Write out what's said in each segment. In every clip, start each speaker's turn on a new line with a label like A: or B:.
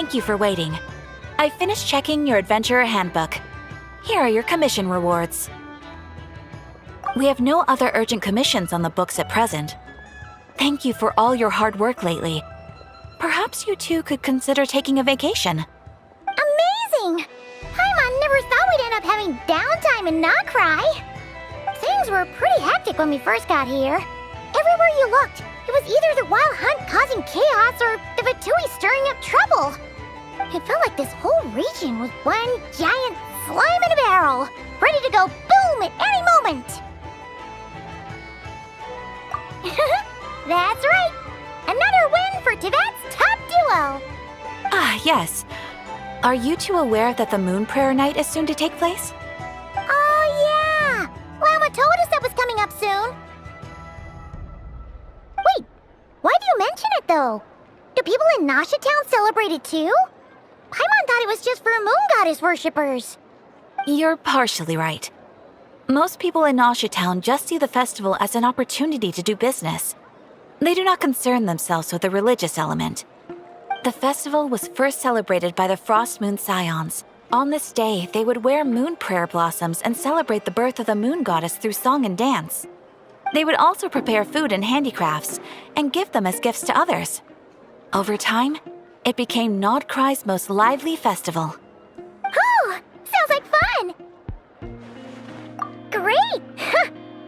A: Thank you for waiting. I finished checking your adventurer handbook. Here are your commission rewards. We have no other urgent commissions on the books at present. Thank you for all your hard work lately. Perhaps you two could consider taking a vacation.
B: Amazing! Paimon never thought we'd end up having downtime in Nod-Krai. Things were pretty hectic when we first got here. Everywhere you looked, it was either the Wild Hunt causing chaos or the Fatui stirring up trouble. It felt like this whole region was one giant slime in a barrel, ready to go boom at any moment. That's right! Another win for Tibet's top duo!
A: Ah, yes. Are you two aware that the Moon Prayer Night is soon to take place?
B: Oh, yeah! Llama told us that was coming up soon. Wait, why do you mention it, though? Do people in Nasha Town celebrate it, too? Paimon thought it was just for moon goddess worshippers.
A: You're partially right. Most people in Nasha Town just see the festival as an opportunity to do business. They do not concern themselves with the religious element. The festival was first celebrated by the Frostmoon Scions. On this day, they would wear moon prayer blossoms and celebrate the birth of the moon goddess through song and dance. They would also prepare food and handicrafts and give them as gifts to others. Over time, it became Nod-Krai's most lively festival.
B: Oh, sounds like fun! Great!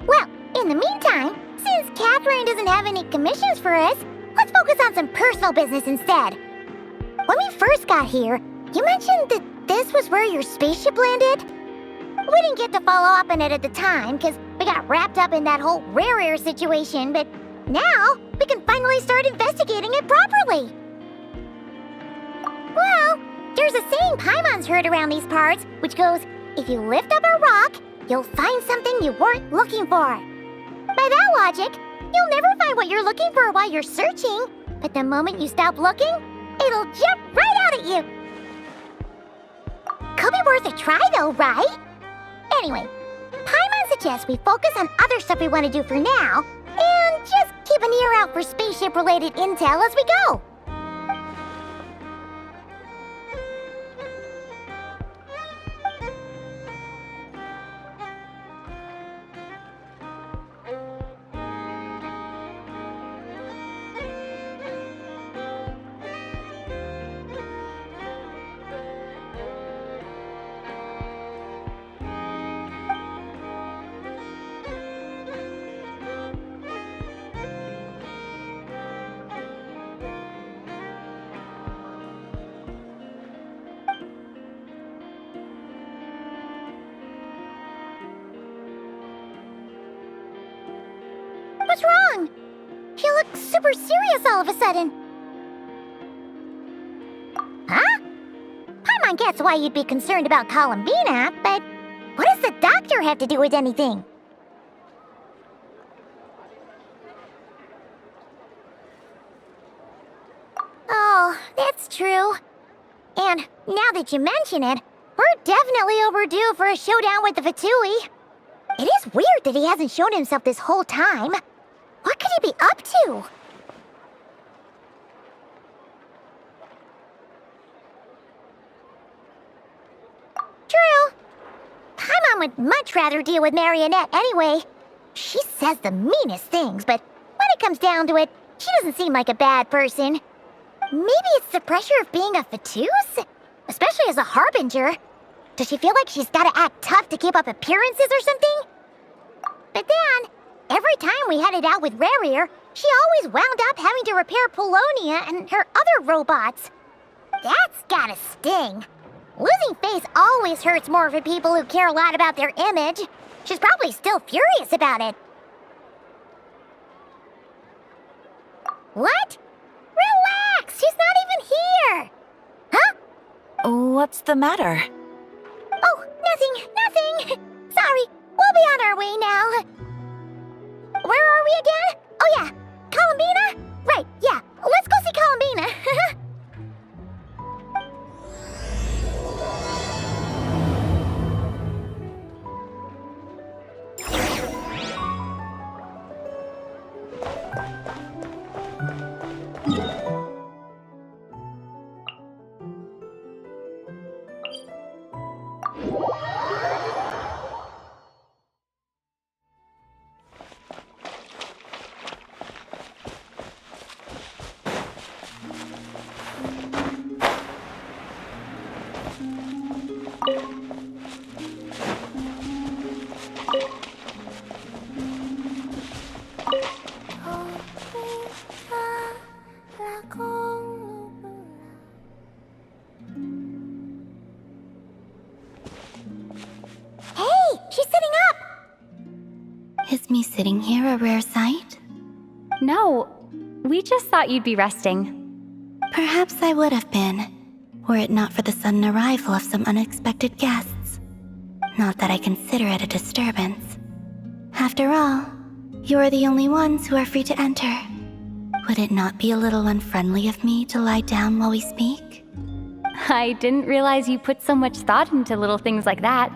B: Well, in the meantime, since Catherine doesn't have any commissions for us, let's focus on some personal business instead. When we first got here, you mentioned that this was where your spaceship landed? We didn't get to follow up on it at the time because we got wrapped up in that whole rare situation, but now we can finally start investigating it properly. Well, there's a saying Paimon's heard around these parts, which goes, if you lift up a rock, you'll find something you weren't looking for. By that logic, you'll never find what you're looking for while you're searching, but the moment you stop looking, it'll jump right out at you. Could be worth a try though, right? Anyway, Paimon suggests we focus on other stuff we want to do for now, and just keep an ear out for spaceship-related intel as we go. What's wrong? She looks super serious all of a sudden. Huh? Paimon gets why you'd be concerned about Columbina, but what does the doctor have to do with anything? Oh, that's true. And now that you mention it, we're definitely overdue for a showdown with the Fatui. It is weird that he hasn't shown himself this whole time. What could he be up to? True. Paimon would much rather deal with Marionette anyway. She says the meanest things, but when it comes down to it, she doesn't seem like a bad person. Maybe it's the pressure of being a Fatuse? Especially as a Harbinger. Does she feel like she's gotta act tough to keep up appearances or something? But then, every time we headed out with Rarier, she always wound up having to repair Polonia and her other robots. That's gotta sting. Losing face always hurts more for people who care a lot about their image. She's probably still furious about it. What? Relax, she's not even here. Huh?
A: What's the matter?
B: Oh, nothing. Sorry, we'll be on our way now. Where are we again? Oh yeah, Columbina? Right, yeah, let's go see Columbina.
C: Is me sitting here a rare sight?
D: No, we just thought you'd be resting.
C: Perhaps I would have been, were it not for the sudden arrival of some unexpected guests. Not that I consider it a disturbance. After all, you are the only ones who are free to enter. Would it not be a little unfriendly of me to lie down while we speak?
D: I didn't realize you put so much thought into little things like that.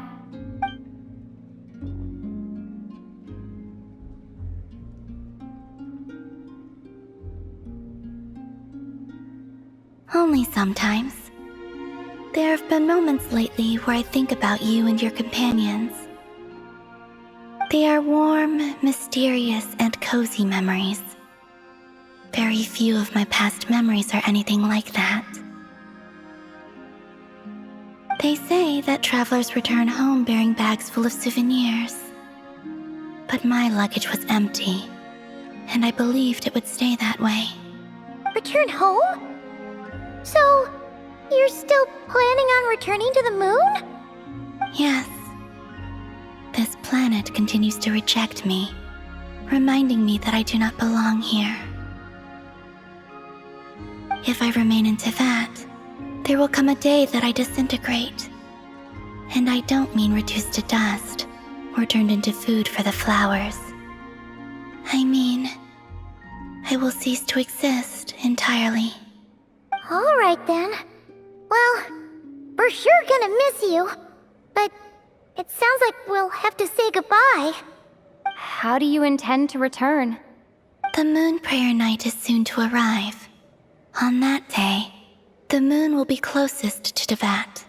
C: Only sometimes. There have been moments lately where I think about you and your companions. They are warm, mysterious, and cozy memories. Very few of my past memories are anything like that. They say that travelers return home bearing bags full of souvenirs. But my luggage was empty, and I believed it would stay that way.
B: Return home? So, you're still planning on returning to the moon?
C: Yes. This planet continues to reject me, reminding me that I do not belong here. If I remain into that, there will come a day that I disintegrate. And I don't mean reduced to dust, or turned into food for the flowers. I mean, I will cease to exist entirely.
B: Alright then. Well, we're sure gonna miss you. But it sounds like we'll have to say goodbye.
D: How do you intend to return?
C: The moon prayer night is soon to arrive. On that day, the moon will be closest to Teyvat.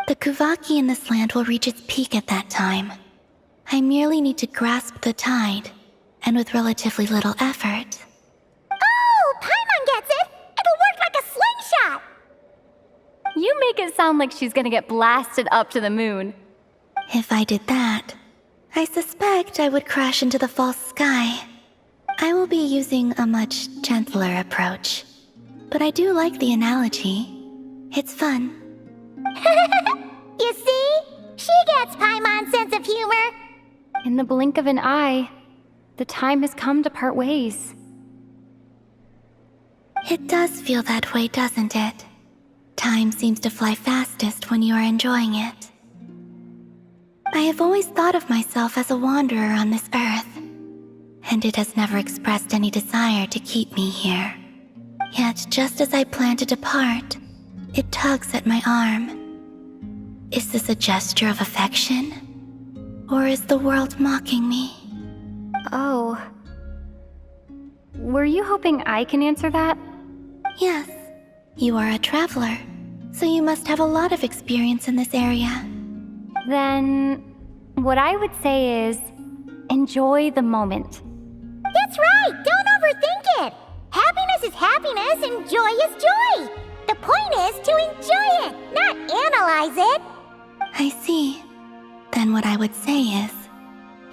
C: The Kuuhenki in this land will reach its peak at that time. I merely need to grasp the tide, and with relatively little effort.
B: Oh, Paimon gets it! It'll work like a slingshot!
D: You make it sound like she's gonna get blasted up to the moon.
C: If I did that, I suspect I would crash into the false sky. I will be using a much gentler approach. But I do like the analogy. It's fun.
B: You see? She gets Paimon's sense of humor.
D: In the blink of an eye, the time has come to part ways.
C: It does feel that way, doesn't it? Time seems to fly fastest when you are enjoying it. I have always thought of myself as a wanderer on this earth, and it has never expressed any desire to keep me here. Yet, just as I plan to depart, it tugs at my arm. Is this a gesture of affection? Or is the world mocking me?
D: Oh. Were you hoping I can answer that?
C: Yes, you are a traveler, so you must have a lot of experience in this area.
D: Then, what I would say is, enjoy the moment.
B: That's right! Don't overthink it! Happiness is happiness and joy is joy! The point is to enjoy it, not analyze it!
C: I see. Then what I would say is,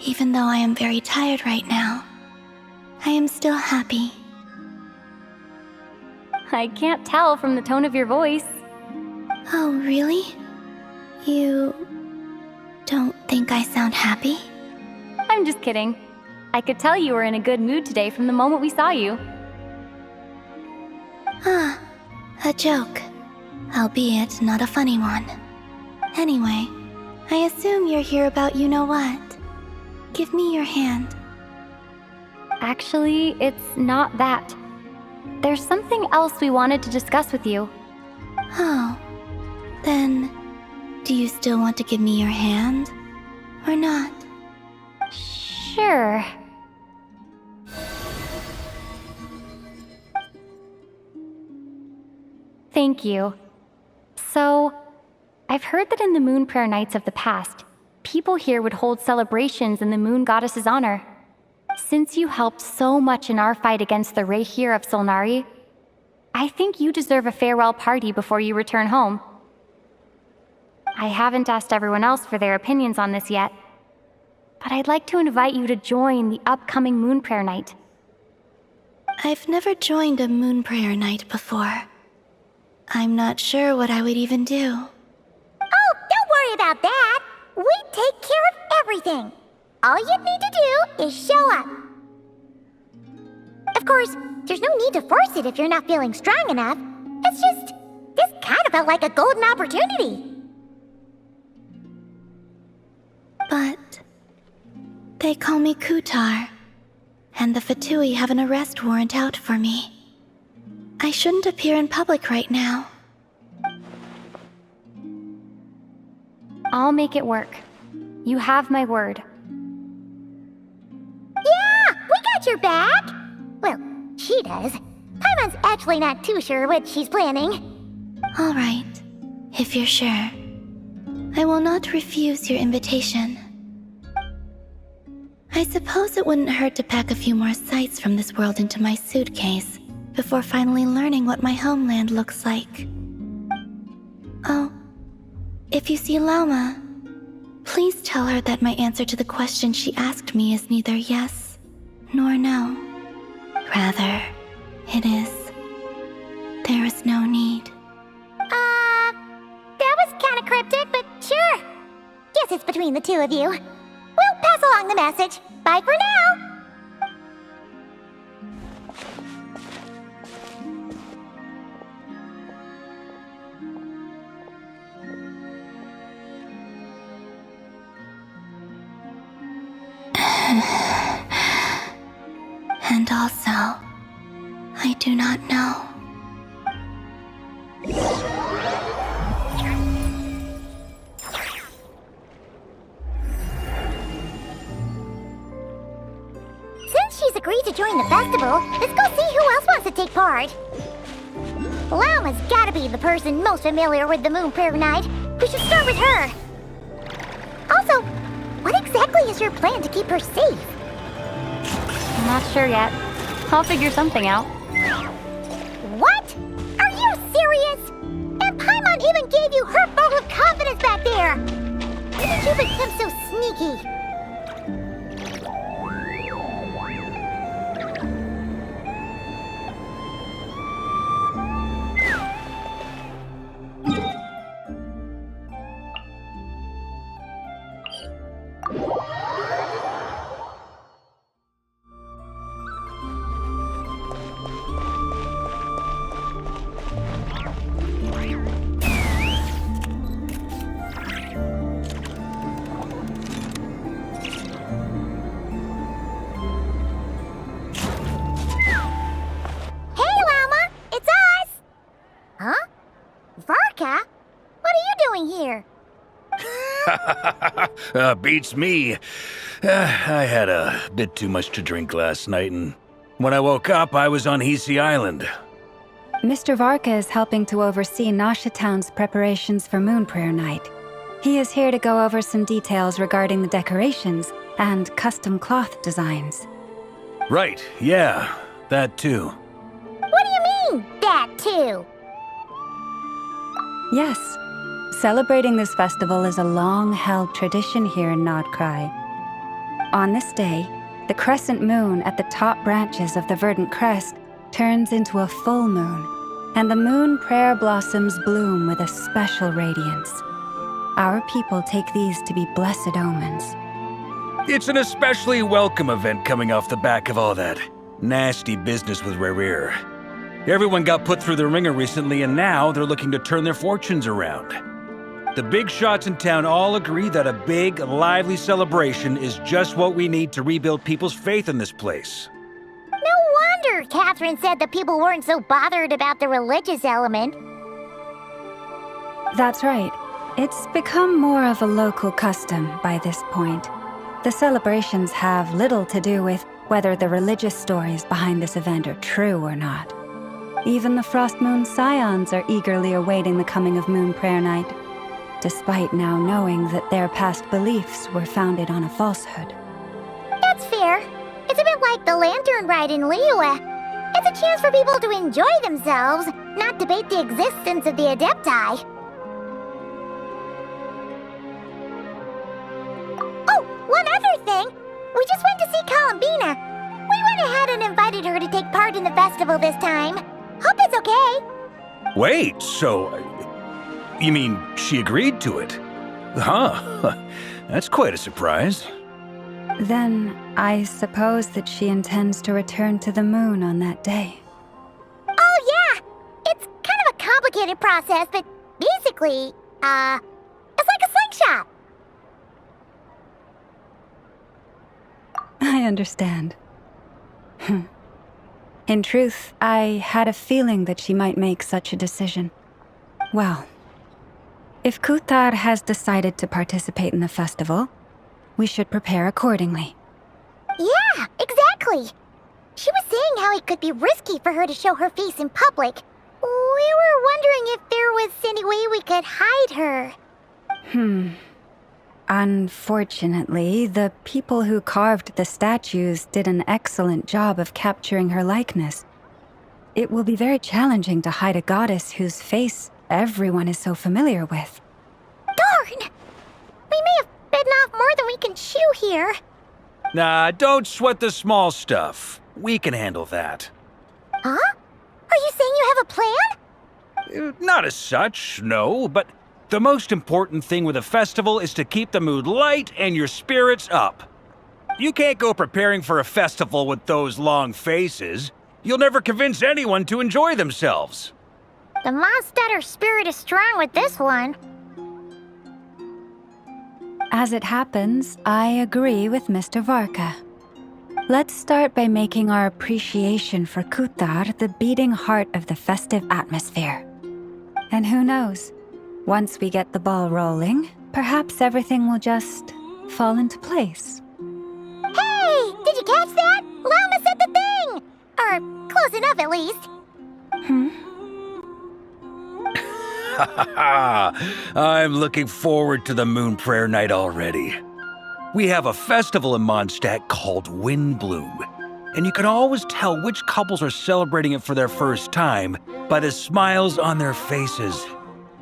C: even though I am very tired right now, I am still happy.
D: I can't tell from the tone of your voice.
C: Oh, really? You don't think I sound happy?
D: I'm just kidding. I could tell you were in a good mood today from the moment we saw you.
C: Ah, a joke. Albeit not a funny one. Anyway, I assume you're here about you-know-what. Give me your hand.
D: Actually, it's not that. There's something else we wanted to discuss with you.
C: Oh, then, do you still want to give me your hand? Or not?
D: Sure. Thank you. So, I've heard that in the moon prayer nights of the past, people here would hold celebrations in the moon goddess's honor. Since you helped so much in our fight against the Reihir of Solnari, I think you deserve a farewell party before you return home. I haven't asked everyone else for their opinions on this yet, but I'd like to invite you to join the upcoming moon prayer night.
C: I've never joined a moon prayer night before. I'm not sure what I would even do.
B: Oh, don't worry about that! We take care of everything! All you need to do is show up. Of course, there's no need to force it if you're not feeling strong enough. It's just, this kind of felt like a golden opportunity.
C: But they call me Kutar, and the Fatui have an arrest warrant out for me. I shouldn't appear in public right now.
D: I'll make it work. You have my word.
B: Yeah, we got your back. Well, she does. Paimon's actually not too sure what she's planning.
C: All right, if you're sure. I will not refuse your invitation. I suppose it wouldn't hurt to pack a few more sights from this world into my suitcase before finally learning what my homeland looks like. Oh, if you see Lauma, please tell her that my answer to the question she asked me is neither yes nor no. Rather, it is, there is no need.
B: That was kinda cryptic, but sure. Guess it's between the two of you. We'll pass along the message. Bye for now.
C: And also, I do not know.
B: Since she's agreed to join the festival, let's go see who else wants to take part. Lauma's gotta be the person most familiar with the Moon Prayer Night. We should start with her. Also, what exactly is your plan to keep her safe?
D: I'm not sure yet. I'll figure something out.
B: What? Are you serious? And Paimon even gave you her vote of confidence back there! When did you become so sneaky? Varka? What are you doing here?
E: Beats me. I had a bit too much to drink last night, and when I woke up, I was on Hisi Island.
F: Mr. Varka is helping to oversee Nasha Town's preparations for Moon Prayer Night. He is here to go over some details regarding the decorations and custom cloth designs.
E: Right, yeah, that too.
B: What do you mean, that too?
F: Yes, celebrating this festival is a long-held tradition here in Nod-Krai. On this day, the crescent moon at the top branches of the verdant crest turns into a full moon, and the moon prayer blossoms bloom with a special radiance. Our people take these to be blessed omens.
E: It's an especially welcome event coming off the back of all that nasty business with Rare. Everyone got put through the ringer recently, and now they're looking to turn their fortunes around. The big shots in town all agree that a big, lively celebration is just what we need to rebuild people's faith in this place.
B: No wonder Catherine said that people weren't so bothered about the religious element.
F: That's right. It's become more of a local custom by this point. The celebrations have little to do with whether the religious stories behind this event are true or not. Even the Frostmoon Scions are eagerly awaiting the coming of Moon Prayer Night, despite now knowing that their past beliefs were founded on a falsehood.
B: That's fair. It's a bit like the lantern ride in Liyue. It's a chance for people to enjoy themselves, not debate the existence of the Adepti. Oh, one other thing! We just went to see Columbina. We went ahead and invited her to take part in the festival this time. Hope it's okay.
E: Wait, so... you mean she agreed to it? Huh. That's quite a surprise.
F: Then I suppose that she intends to return to the moon on that day.
B: Oh, yeah! It's kind of a complicated process, but basically, it's like a slingshot.
F: I understand. In truth, I had a feeling that she might make such a decision. Well, if Kuthar has decided to participate in the festival, we should prepare accordingly.
B: Yeah, exactly. She was saying how it could be risky for her to show her face in public. We were wondering if there was any way we could hide her.
F: Unfortunately, the people who carved the statues did an excellent job of capturing her likeness. It will be very challenging to hide a goddess whose face everyone is so familiar with.
B: Darn! We may have bitten off more than we can chew here.
E: Nah, don't sweat the small stuff. We can handle that.
B: Huh? Are you saying you have a plan?
E: Not as such, no, but the most important thing with a festival is to keep the mood light and your spirits up. You can't go preparing for a festival with those long faces. You'll never convince anyone to enjoy themselves.
B: The Mondstatter spirit is strong with this one.
F: As it happens, I agree with Mr. Varka. Let's start by making our appreciation for Kuthar the beating heart of the festive atmosphere. And who knows? Once we get the ball rolling, perhaps everything will just fall into place.
B: Hey! Did you catch that? Llama said the thing! Or close enough, at least.
E: I'm looking forward to the Moon Prayer Night already. We have a festival in Mondstadt called Windbloom, and you can always tell which couples are celebrating it for their first time by the smiles on their faces.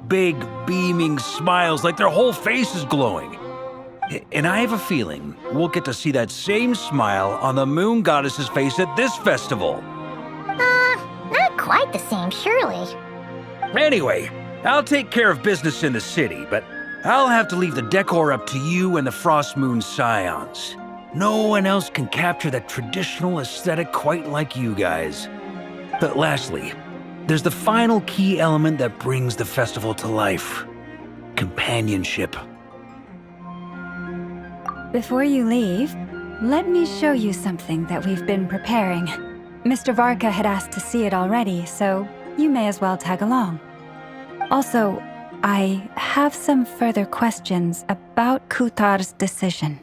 E: Big, beaming smiles like their whole face is glowing. And I have a feeling we'll get to see that same smile on the Moon Goddess's face at this festival.
B: Not quite the same, surely.
E: Anyway, I'll take care of business in the city, but I'll have to leave the decor up to you and the Frostmoon Scions. No one else can capture that traditional aesthetic quite like you guys. But lastly, there's the final key element that brings the festival to life. Companionship.
F: Before you leave, let me show you something that we've been preparing. Mr. Varka had asked to see it already, so you may as well tag along. Also, I have some further questions about Kuthar's decision.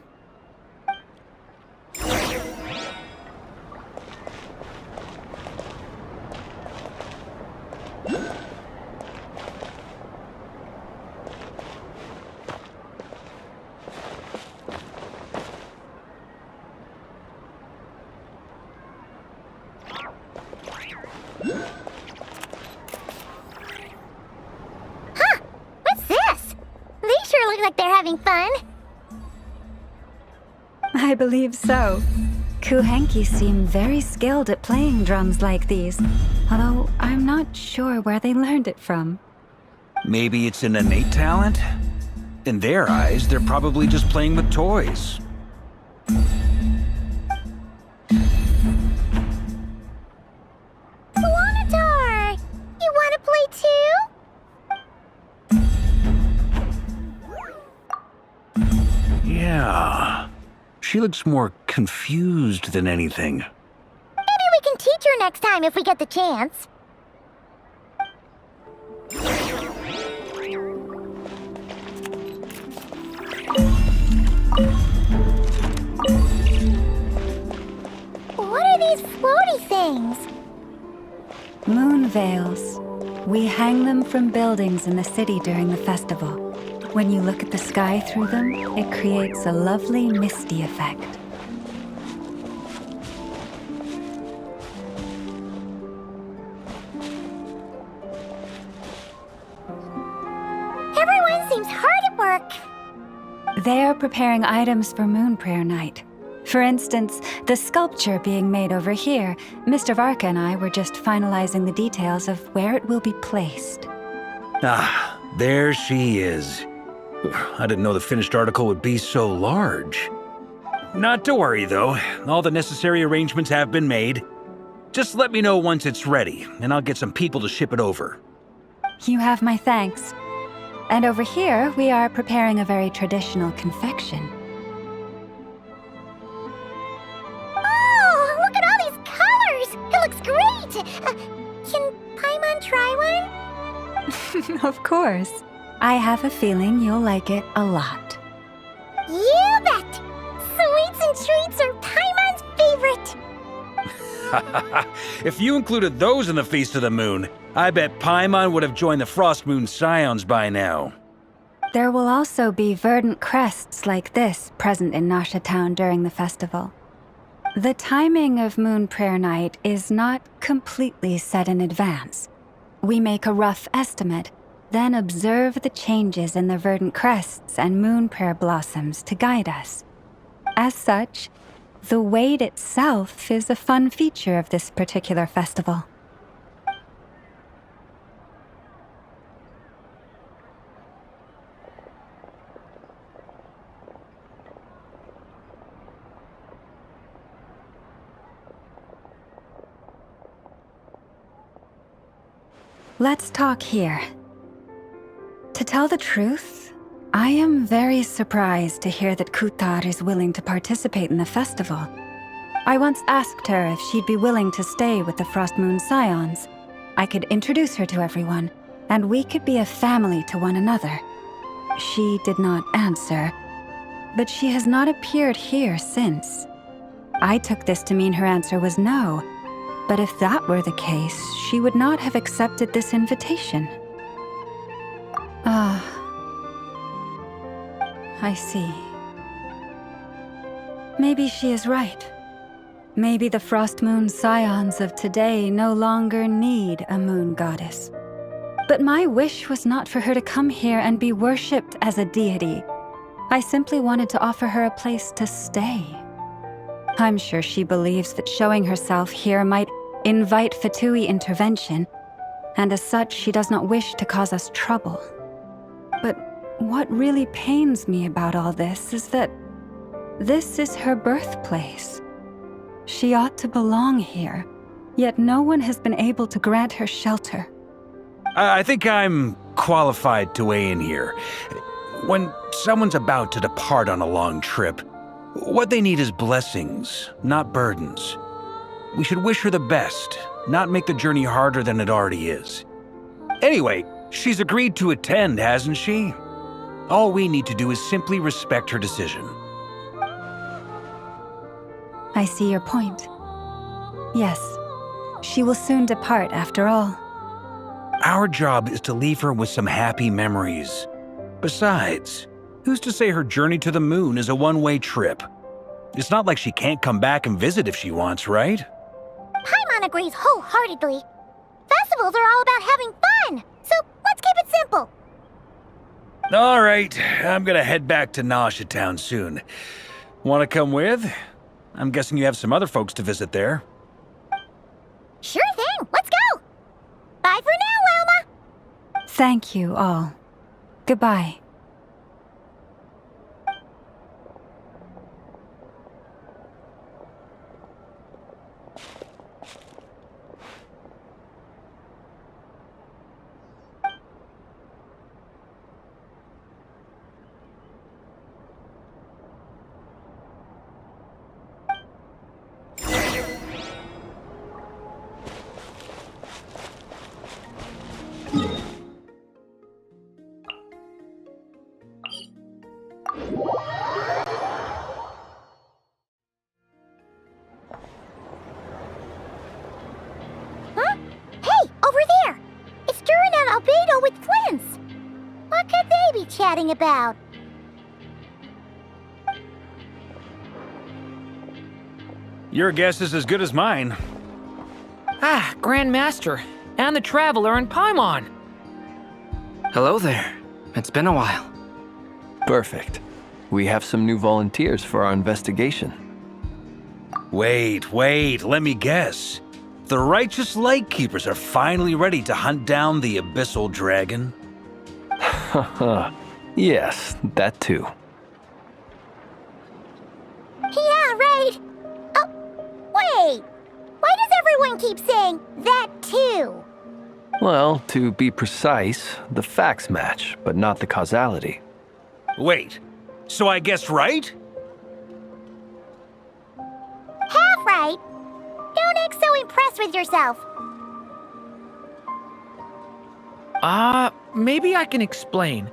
B: Look like they're having fun.
F: I believe so. Kuuhenki seem very skilled at playing drums like these, although I'm not sure where they learned it from.
E: Maybe it's an innate talent? In their eyes, they're probably just playing with toys.
B: Lanatar! You want to play too?
E: Yeah. She looks more confused than anything.
B: Maybe we can teach her next time if we get the chance. What are these floaty things?
F: Moon veils. We hang them from buildings in the city during the festival. When you look at the sky through them, it creates a lovely misty effect.
B: Everyone seems hard at work.
F: They're preparing items for Moon Prayer Night. For instance, the sculpture being made over here, Mr. Varka and I were just finalizing the details of where it will be placed.
E: Ah, there she is. I didn't know the finished article would be so large. Not to worry, though. All the necessary arrangements have been made. Just let me know once it's ready, and I'll get some people to ship it over.
F: You have my thanks. And over here, we are preparing a very traditional confection.
B: Oh, look at all these colors! It looks great! Can Paimon try one?
F: Of course. I have a feeling you'll like it a lot.
B: You bet! Sweets and treats are Paimon's favorite!
E: If you included those in the Feast of the Moon, I bet Paimon would have joined the Frostmoon Scions by now.
F: There will also be verdant crests like this present in Nasha Town during the festival. The timing of Moon Prayer Night is not completely set in advance. We make a rough estimate, then observe the changes in the verdant crests and moon prayer blossoms to guide us. As such, the wait itself is a fun feature of this particular festival. Let's talk here. To tell the truth, I am very surprised to hear that Kutar is willing to participate in the festival. I once asked her if she'd be willing to stay with the Frostmoon Scions. I could introduce her to everyone, and we could be a family to one another. She did not answer, but she has not appeared here since. I took this to mean her answer was no, but if that were the case, she would not have accepted this invitation. I see. Maybe she is right. Maybe the Frostmoon Scions of today no longer need a moon goddess. But my wish was not for her to come here and be worshipped as a deity. I simply wanted to offer her a place to stay. I'm sure she believes that showing herself here might invite Fatui intervention, and as such she does not wish to cause us trouble. But what really pains me about all this is that this is her birthplace. She ought to belong here, yet no one has been able to grant her shelter.
E: I think I'm qualified to weigh in here. When someone's about to depart on a long trip, what they need is blessings, not burdens. We should wish her the best, not make the journey harder than it already is. Anyway, she's agreed to attend, hasn't she? All we need to do is simply respect her decision.
F: I see your point. Yes, she will soon depart after all.
E: Our job is to leave her with some happy memories. Besides, who's to say her journey to the moon is a one-way trip? It's not like she can't come back and visit if she wants, right?
B: Paimon agrees wholeheartedly. Festivals are all about having fun, so let's keep it simple.
E: All right, I'm gonna head back to Nasha Town soon. Want to come with? I'm guessing you have some other folks to visit there.
B: Sure thing, let's go! Bye for now, Wilma!
F: Thank you all. Goodbye.
B: Huh? Hey, over there! It's Durin Hat Albedo with twins! What could they be chatting about?
E: Your guess is as good as mine.
G: Ah, Grand Master, and the Traveler and Paimon.
H: Hello there. It's been a while.
I: Perfect. We have some new volunteers for our investigation.
E: Wait, let me guess. The righteous Lightkeepers are finally ready to hunt down the Abyssal Dragon?
I: Haha. Yes, that too.
B: He everyone keeps saying that too.
I: Well, to be precise, the facts match, but not the causality.
E: Wait, so I guessed right?
B: Half right. Don't act so impressed with yourself.
G: Maybe I can explain.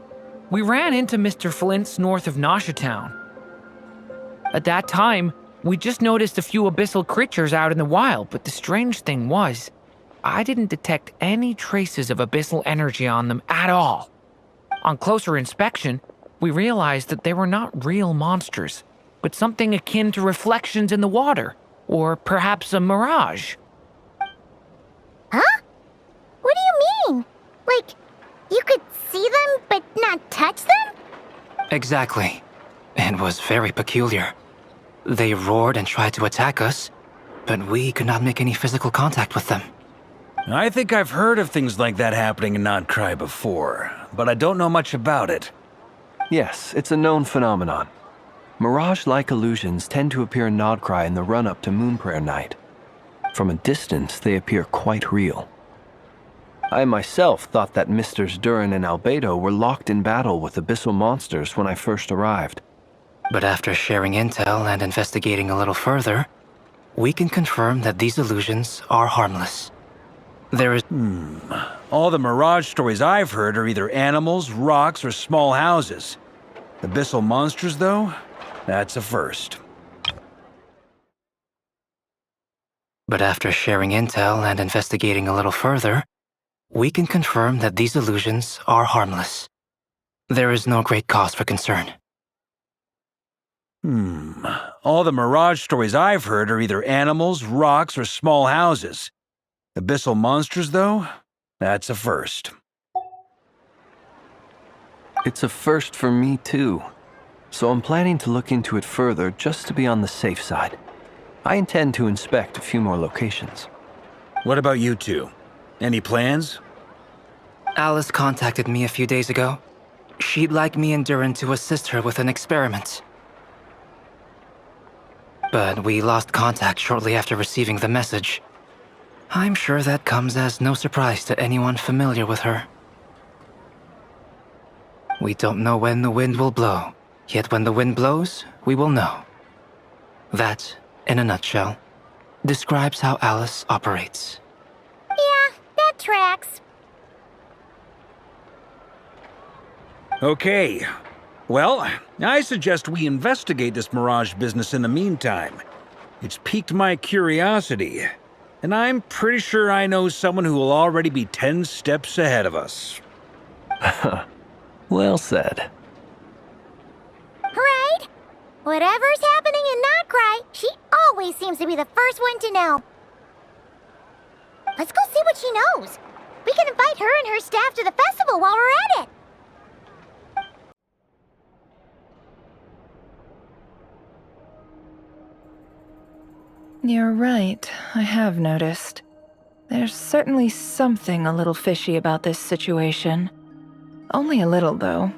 G: We ran into Mr. Flint's north of Nasha Town. At that time, we just noticed a few abyssal creatures out in the wild, but the strange thing was, I didn't detect any traces of abyssal energy on them at all. On closer inspection, we realized that they were not real monsters, but something akin to reflections in the water, or perhaps a mirage.
B: Huh? What do you mean? Like, you could see them but not touch them?
H: Exactly. It was very peculiar. They roared and tried to attack us, but we could not make any physical contact with them.
E: I think I've heard of things like that happening in Nod-Krai before, but I don't know much about it.
I: Yes, it's a known phenomenon. Mirage-like illusions tend to appear in Nod-Krai in the run-up to Moon Prayer Night. From a distance, they appear quite real. I myself thought that Misters Durin and Albedo were locked in battle with abyssal monsters when I first arrived.
H: But after sharing intel and investigating a little further, we can confirm that these illusions are harmless. There is...
E: All the Mirage stories I've heard are either animals, rocks, or small houses. Abyssal monsters, though? That's a first.
H: But after sharing intel and investigating a little further, we can confirm that these illusions are harmless. There is no great cause for concern.
E: All the Mirage stories I've heard are either animals, rocks, or small houses. Abyssal monsters, though? That's a first.
I: It's a first for me, too. So I'm planning to look into it further just to be on the safe side. I intend to inspect a few more locations.
E: What about you two? Any plans?
H: Alice contacted me a few days ago. She'd like me and Durin to assist her with an experiment. But we lost contact shortly after receiving the message. I'm sure that comes as no surprise to anyone familiar with her. We don't know when the wind will blow, yet when the wind blows, we will know. That, in a nutshell, describes how Alice operates.
B: Yeah, that tracks.
E: Okay. Well, I suggest we investigate this Mirage business in the meantime. It's piqued my curiosity, and I'm pretty sure I know someone who will already be 10 steps ahead of us.
I: Well said.
B: Right? Whatever's happening in Nod-Krai, she always seems to be the first one to know. Let's go see what she knows. We can invite her and her staff to the festival while we're at it.
J: You're right, I have noticed. There's certainly something a little fishy about this situation. Only a little, though.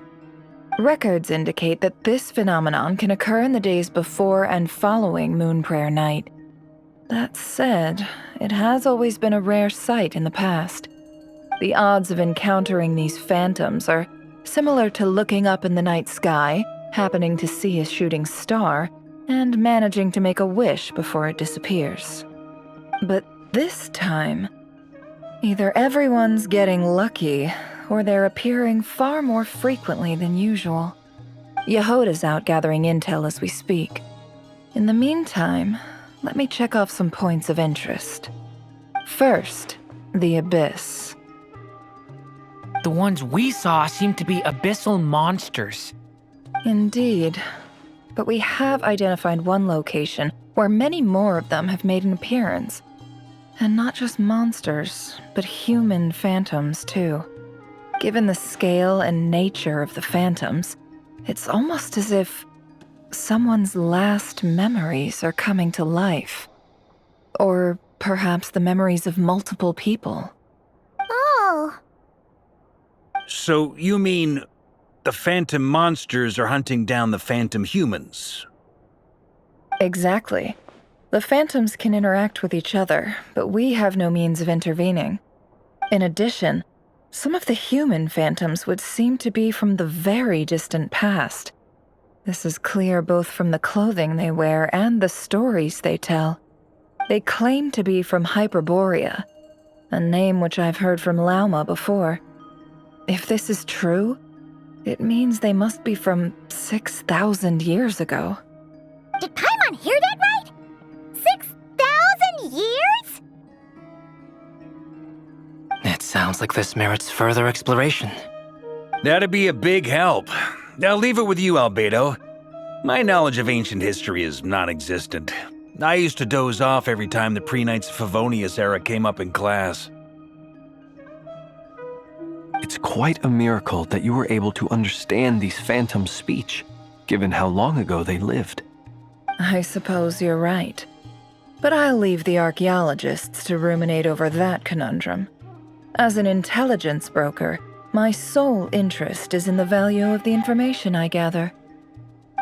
J: Records indicate that this phenomenon can occur in the days before and following Moon Prayer Night. That said, it has always been a rare sight in the past. The odds of encountering these phantoms are similar to looking up in the night sky, happening to see a shooting star, and managing to make a wish before it disappears. But this time, either everyone's getting lucky, or they're appearing far more frequently than usual. Jahoda's out gathering intel as we speak. In the meantime, let me check off some points of interest. First, the Abyss.
G: The ones we saw seem to be abyssal monsters.
J: Indeed. But we have identified one location where many more of them have made an appearance. And not just monsters, but human phantoms, too. Given the scale and nature of the phantoms, it's almost as if someone's last memories are coming to life. Or perhaps the memories of multiple people.
B: Oh.
E: So you mean the phantom monsters are hunting down the phantom humans?
J: Exactly. The phantoms can interact with each other, but we have no means of intervening. In addition, some of the human phantoms would seem to be from the very distant past. This is clear both from the clothing they wear and the stories they tell. They claim to be from Hyperborea, a name which I've heard from Lauma before. If this is true, it means they must be from 6,000 years ago.
B: Did Paimon hear that right? 6,000 years?
H: It sounds like this merits further exploration.
E: That'd be a big help. I'll leave it with you, Albedo. My knowledge of ancient history is non-existent. I used to doze off every time the pre-Knights of Favonius era came up in class.
I: It's quite a miracle that you were able to understand these phantoms' speech, given how long ago they lived.
J: I suppose you're right. But I'll leave the archaeologists to ruminate over that conundrum. As an intelligence broker, my sole interest is in the value of the information I gather.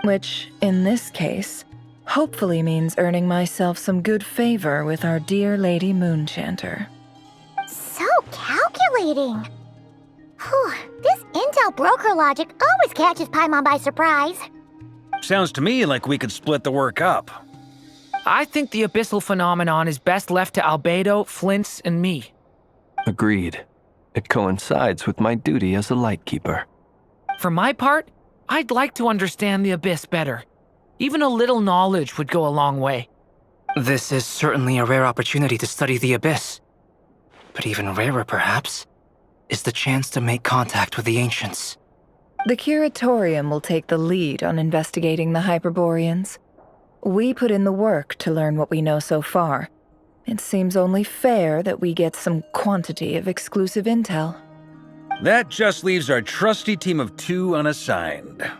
J: Which, in this case, hopefully means earning myself some good favor with our dear Lady Moonchanter.
B: So calculating. Whew, this intel broker logic always catches Paimon by surprise.
E: Sounds to me like we could split the work up.
G: I think the abyssal phenomenon is best left to Albedo, Flints, and me.
I: Agreed. It coincides with my duty as a lightkeeper.
G: For my part, I'd like to understand the abyss better. Even a little knowledge would go a long way.
H: This is certainly a rare opportunity to study the abyss. But even rarer, perhaps, is the chance to make contact with the ancients.
J: The Curatorium will take the lead on investigating the Hyperboreans. We put in the work to learn what we know so far. It seems only fair that we get some quantity of exclusive intel.
E: That just leaves our trusty team of 2 unassigned.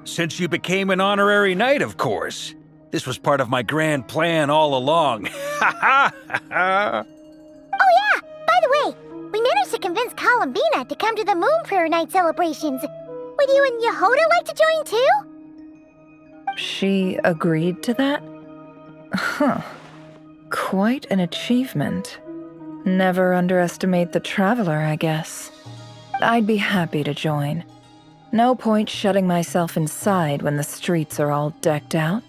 E: Since you became an honorary knight, of course. This was part of my grand plan all along. Ha ha ha!
B: Oh yeah, by the way, we managed to convince Columbina to come to the Moon Prayer Night celebrations. Would you and Jahoda like to join too?
J: She agreed to that? Huh. Quite an achievement. Never underestimate the Traveler, I guess. I'd be happy to join. No point shutting myself inside when the streets are all decked out.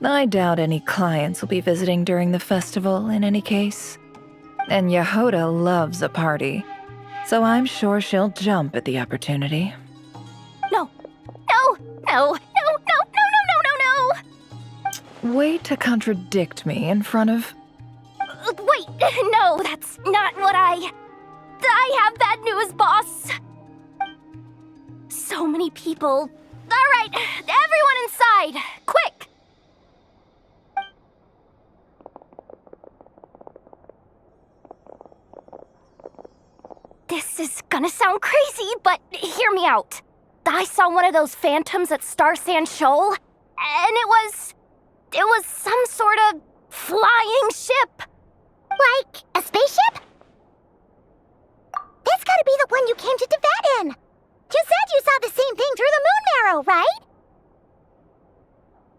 J: I doubt any clients will be visiting during the festival in any case. And Jahoda loves a party, so I'm sure she'll jump at the opportunity.
B: No.
J: Way to contradict me in front of...
B: Wait, no, that's not what I have bad news, boss. So many people. All right, everyone inside, quick. This is gonna sound crazy, but hear me out. I saw one of those phantoms at Star Sand Shoal, and it was some sort of flying ship. Like a spaceship? That's gotta be the one you came to Tibet in. You said you saw the same thing through the moon marrow, right?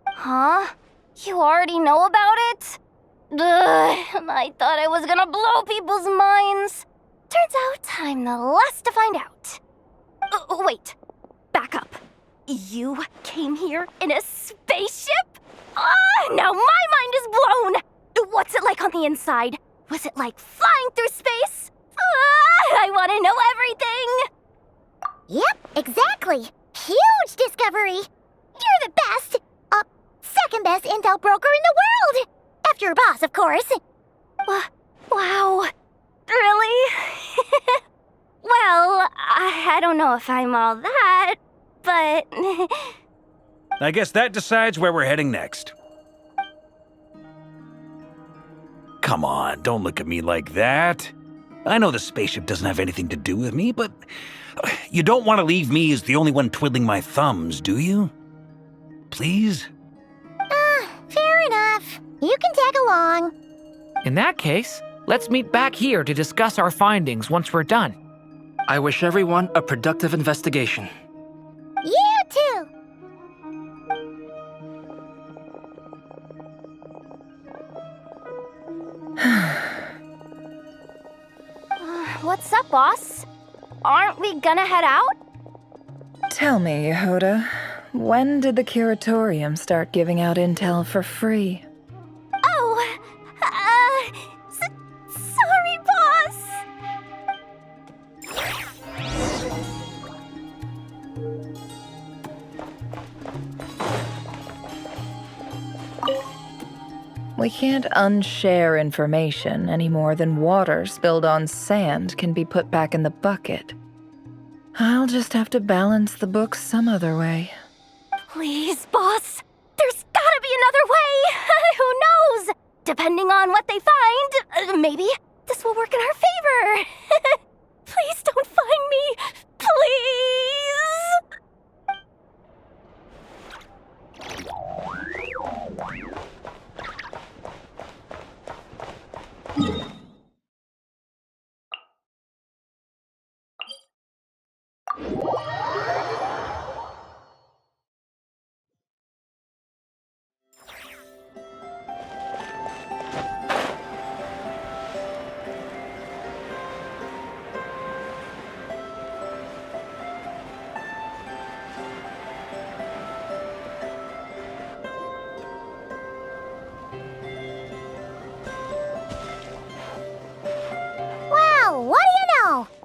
B: Huh? You already know about it? Ugh, I thought I was gonna blow people's minds. Turns out I'm the last to find out. Wait, back up. You came here in a spaceship? Now my mind is blown! What's it like on the inside? Was it like flying through space? I want to know everything! Yep, exactly. Huge discovery. You're the best, second best intel broker in the world. After your boss, of course. Wow. Really? Well, I don't know if I'm all that, but...
E: I guess that decides where we're heading next. Come on, don't look at me like that. I know the spaceship doesn't have anything to do with me, but you don't want to leave me as the only one twiddling my thumbs, do you? Please?
B: Fair enough. You can tag along.
G: In that case, let's meet back here to discuss our findings once we're done.
H: I wish everyone a productive investigation.
B: You too!
K: What's up, boss? Aren't we gonna head out?
J: Tell me, Jahoda, when did the curatorium start giving out intel for free?
K: Oh, sorry, boss.
J: We can't unshare information any more than water spilled on sand can be put back in the bucket. I'll just have to balance the books some other way.
K: Please, boss. There's gotta be another way. Who knows? Depending on what they find, maybe this will work in our favor. Please don't find me. Please.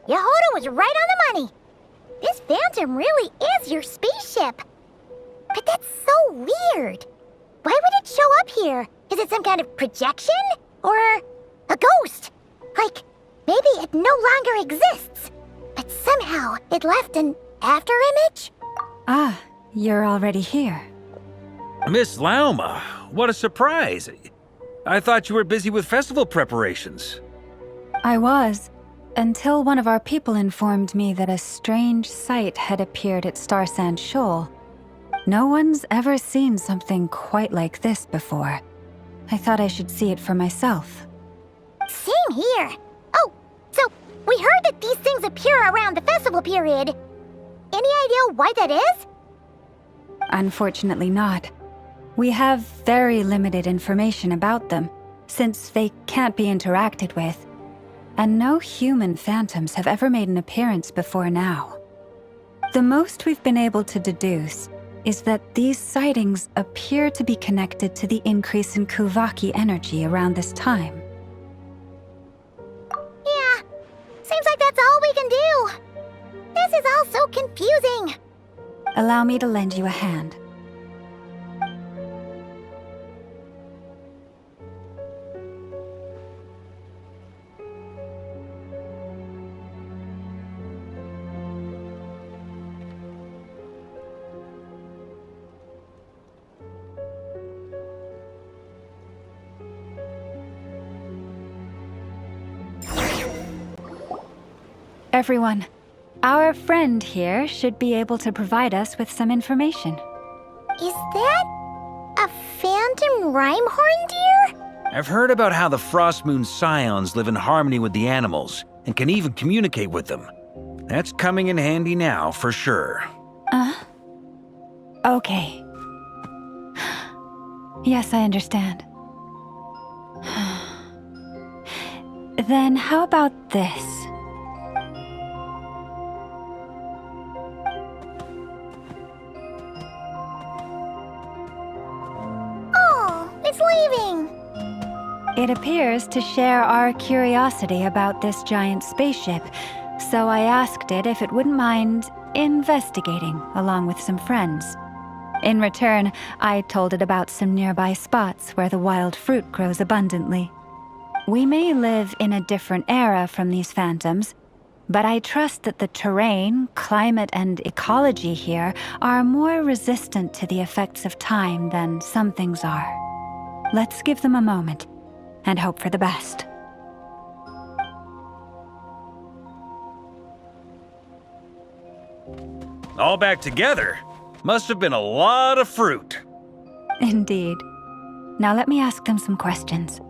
B: Jahoda was right on the money. This phantom really is your spaceship. But that's so weird. Why would it show up here? Is it some kind of projection? Or a ghost? Like, maybe it no longer exists, but somehow it left an afterimage?
F: Ah, you're already here.
E: Miss Lauma, what a surprise. I thought you were busy with festival preparations.
F: I was, until one of our people informed me that a strange sight had appeared at Starsand Shoal. No one's ever seen something quite like this before. I thought I should see it for myself.
B: Same here. Oh, so we heard that these things appear around the festival period. Any idea why that is?
F: Unfortunately not. We have very limited information about them, since they can't be interacted with. And no human phantoms have ever made an appearance before now. The most we've been able to deduce is that these sightings appear to be connected to the increase in Kuuhenki energy around this time.
B: Yeah, seems like that's all we can do. This is all so confusing.
F: Allow me to lend you a hand. Everyone, our friend here should be able to provide us with some information.
B: Is that a phantom rhymehorn deer?
E: I've heard about how the Frostmoon Scions live in harmony with the animals and can even communicate with them. That's coming in handy now, for sure.
F: Okay. Yes, I understand. Then how about this? It appears to share our curiosity about this giant spaceship, so I asked it if it wouldn't mind investigating along with some friends. In return, I told it about some nearby spots where the wild fruit grows abundantly. We may live in a different era from these phantoms, but I trust that the terrain, climate, and ecology here are more resistant to the effects of time than some things are. Let's give them a moment and hope for the best.
E: All back together? Must have been a lot of fruit.
F: Indeed. Now let me ask them some questions.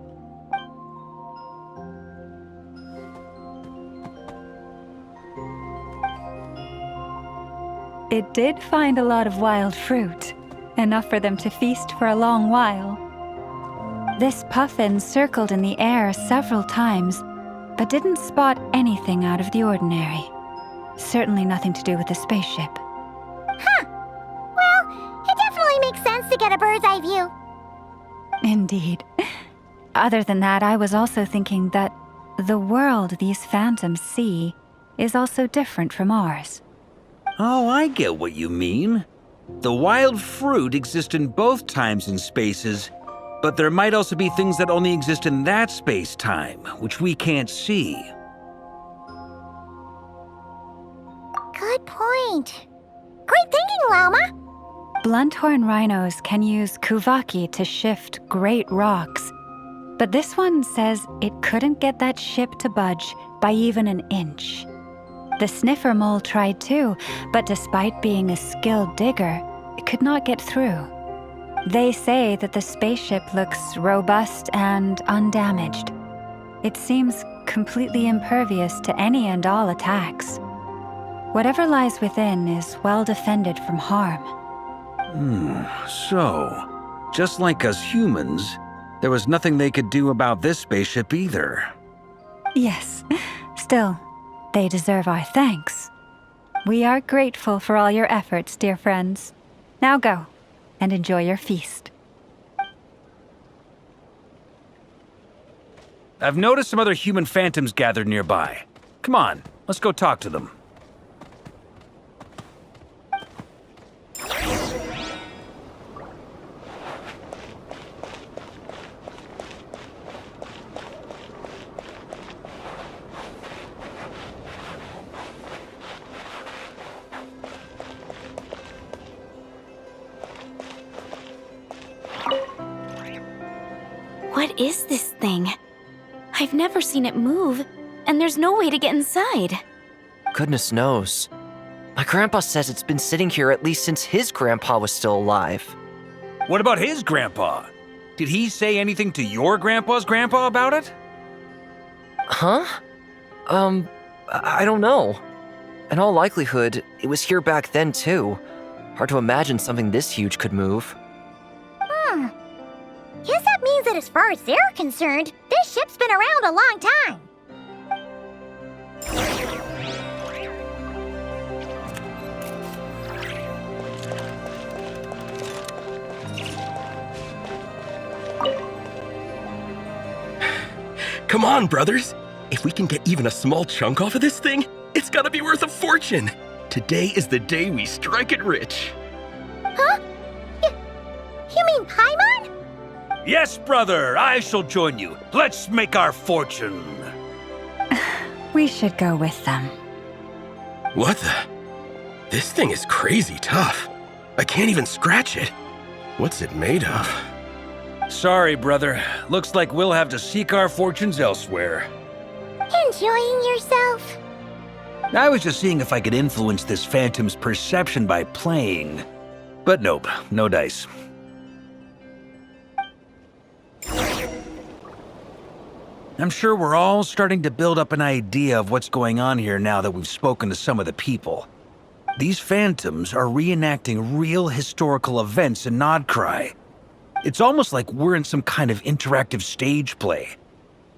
F: It did find a lot of wild fruit, enough for them to feast for a long while. This puffin circled in the air several times, but didn't spot anything out of the ordinary. Certainly nothing to do with the spaceship.
B: Huh. Well, it definitely makes sense to get a bird's eye view.
F: Indeed. Other than that, I was also thinking that the world these phantoms see is also different from ours.
E: Oh, I get what you mean. The wild fruit exists in both times and spaces, but there might also be things that only exist in that space-time, which we can't see.
B: Good point. Great thinking, Lauma.
F: Blunthorn rhinos can use kuvaki to shift great rocks, but this one says it couldn't get that ship to budge by even an inch. The sniffer mole tried too, but despite being a skilled digger, it could not get through. They say that the spaceship looks robust and undamaged. It seems completely impervious to any and all attacks. Whatever lies within is well defended from harm.
E: So, just like us humans, there was nothing they could do about this spaceship either.
F: Yes, still, they deserve our thanks. We are grateful for all your efforts, dear friends. Now go, and enjoy your feast.
E: I've noticed some other human phantoms gathered nearby. Come on, let's go talk to them.
A: What is this thing? I've never seen it move, and there's no way to get inside.
L: Goodness knows. My grandpa says it's been sitting here at least since his grandpa was still alive.
E: What about his grandpa? Did he say anything to your grandpa's grandpa about it?
L: Huh? I don't know. In all likelihood, it was here back then too. Hard to imagine something this huge could move.
B: Guess that means that as far as they're concerned, this ship's been around a long time.
M: Come on, brothers. If we can get even a small chunk off of this thing, it's gotta be worth a fortune. Today is the day we strike it rich.
B: Huh? You mean Paimon?
E: Yes, brother, I shall join you. Let's make our fortune.
F: We should go with them.
M: What the? This thing is crazy tough. I can't even scratch it. What's it made of?
E: Sorry, brother. Looks like we'll have to seek our fortunes elsewhere.
B: Enjoying yourself?
E: I was just seeing if I could influence this phantom's perception by playing. But nope, no dice. I'm sure we're all starting to build up an idea of what's going on here now that we've spoken to some of the people. These phantoms are reenacting real historical events in Nod-Krai. It's almost like we're in some kind of interactive stage play.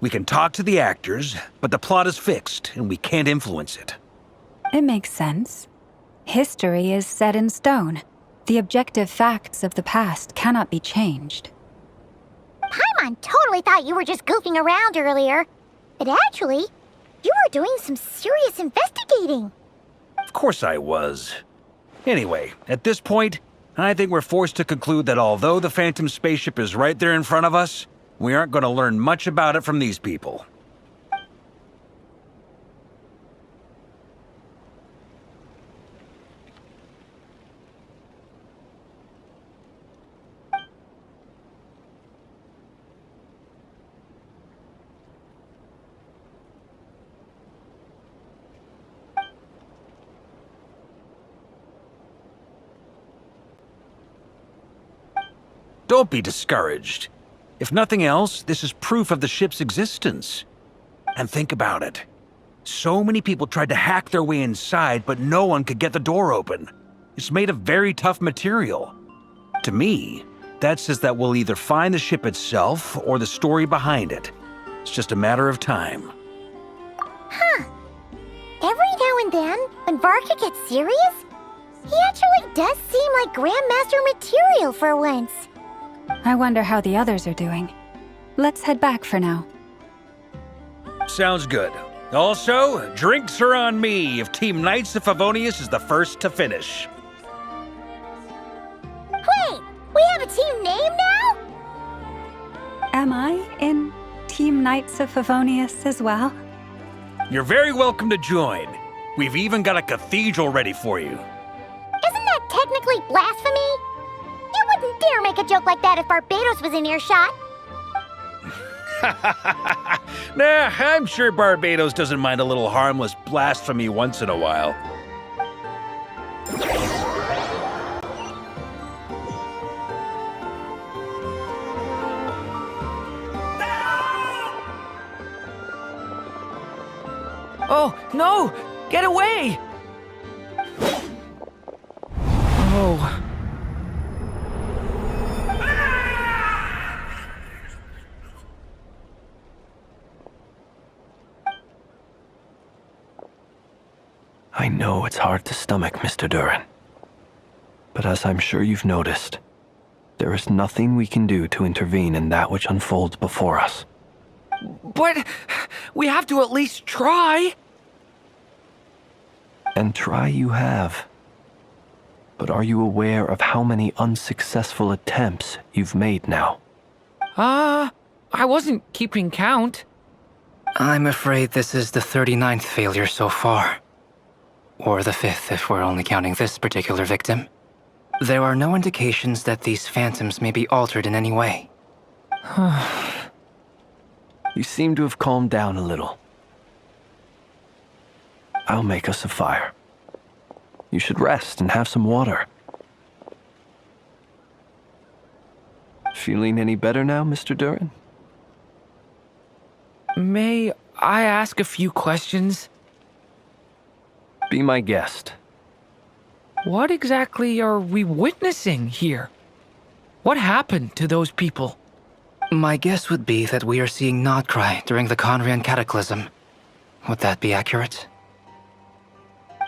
E: We can talk to the actors, but the plot is fixed and we can't influence it.
F: It makes sense. History is set in stone. The objective facts of the past cannot be changed.
B: Paimon totally thought you were just goofing around earlier. But actually, you were doing some serious investigating.
E: Of course I was. Anyway, at this point, I think we're forced to conclude that although the Phantom spaceship is right there in front of us, we aren't going to learn much about it from these people. Don't be discouraged. If nothing else, this is proof of the ship's existence. And think about it. So many people tried to hack their way inside, but no one could get the door open. It's made of very tough material. To me, that says that we'll either find the ship itself or the story behind it. It's just a matter of time.
B: and then, when Varka gets serious, he actually does seem like Grandmaster material for once.
F: I wonder how the others are doing. Let's head back for now.
E: Sounds good. Also, drinks are on me if Team Knights of Favonius is the first to finish.
B: Wait, we have a team name now?
F: Am I in Team Knights of Favonius as well?
E: You're very welcome to join. We've even got a cathedral ready for you.
B: Isn't that technically blasphemy? You wouldn't dare make a joke like that if Barbados was in earshot.
E: Nah, I'm sure Barbados doesn't mind a little harmless blasphemy once in a while.
G: Oh, no! Get away! Oh.
I: I know it's hard to stomach, Mr. Durin. But as I'm sure you've noticed, there is nothing we can do to intervene in that which unfolds before us.
G: But we have to at least try.
I: And try you have. But are you aware of how many unsuccessful attempts you've made now?
G: I wasn't keeping count.
H: I'm afraid this is the 39th failure so far. Or the 5th if we're only counting this particular victim. There are no indications that these phantoms may be altered in any way.
I: You seem to have calmed down a little. I'll make us a fire. You should rest and have some water. Feeling any better now, Mr. Durin?
G: May I ask a few questions?
I: Be my guest.
G: What exactly are we witnessing here? What happened to those people?
H: My guess would be that we are seeing Nod-Krai during the Conrian Cataclysm. Would that be accurate?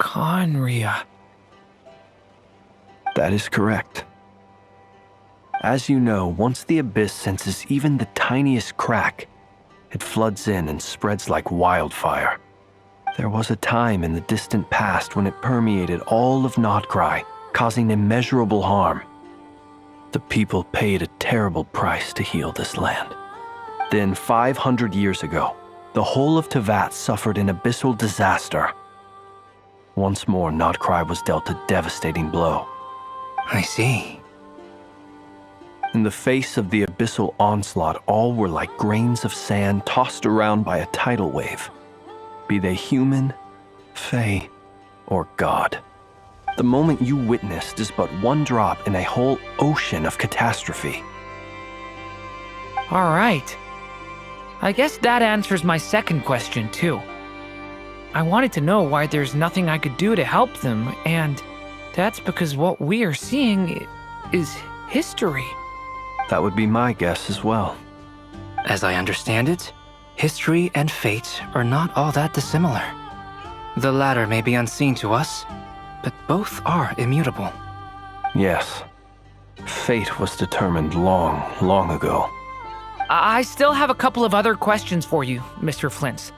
G: Conria.
I: That is correct. As you know, once the Abyss senses even the tiniest crack, it floods in and spreads like wildfire. There was a time in the distant past when it permeated all of Nod-Krai, causing immeasurable harm. The people paid a terrible price to heal this land. Then 500 years ago, the whole of Teyvat suffered an abyssal disaster. Once more, Nod-Krai was dealt a devastating blow.
H: I see.
I: In the face of the abyssal onslaught, all were like grains of sand tossed around by a tidal wave. Be they human, fae, or god. The moment you witnessed is but one drop in a whole ocean of catastrophe.
G: All right. I guess that answers my second question, too. I wanted to know why there's nothing I could do to help them, and that's because what we are seeing is history.
I: That would be my guess as well.
H: As I understand it, history and fate are not all that dissimilar. The latter may be unseen to us, but both are immutable.
I: Yes. Fate was determined long, long ago.
G: I still have a couple of other questions for you, Mr. Flintz.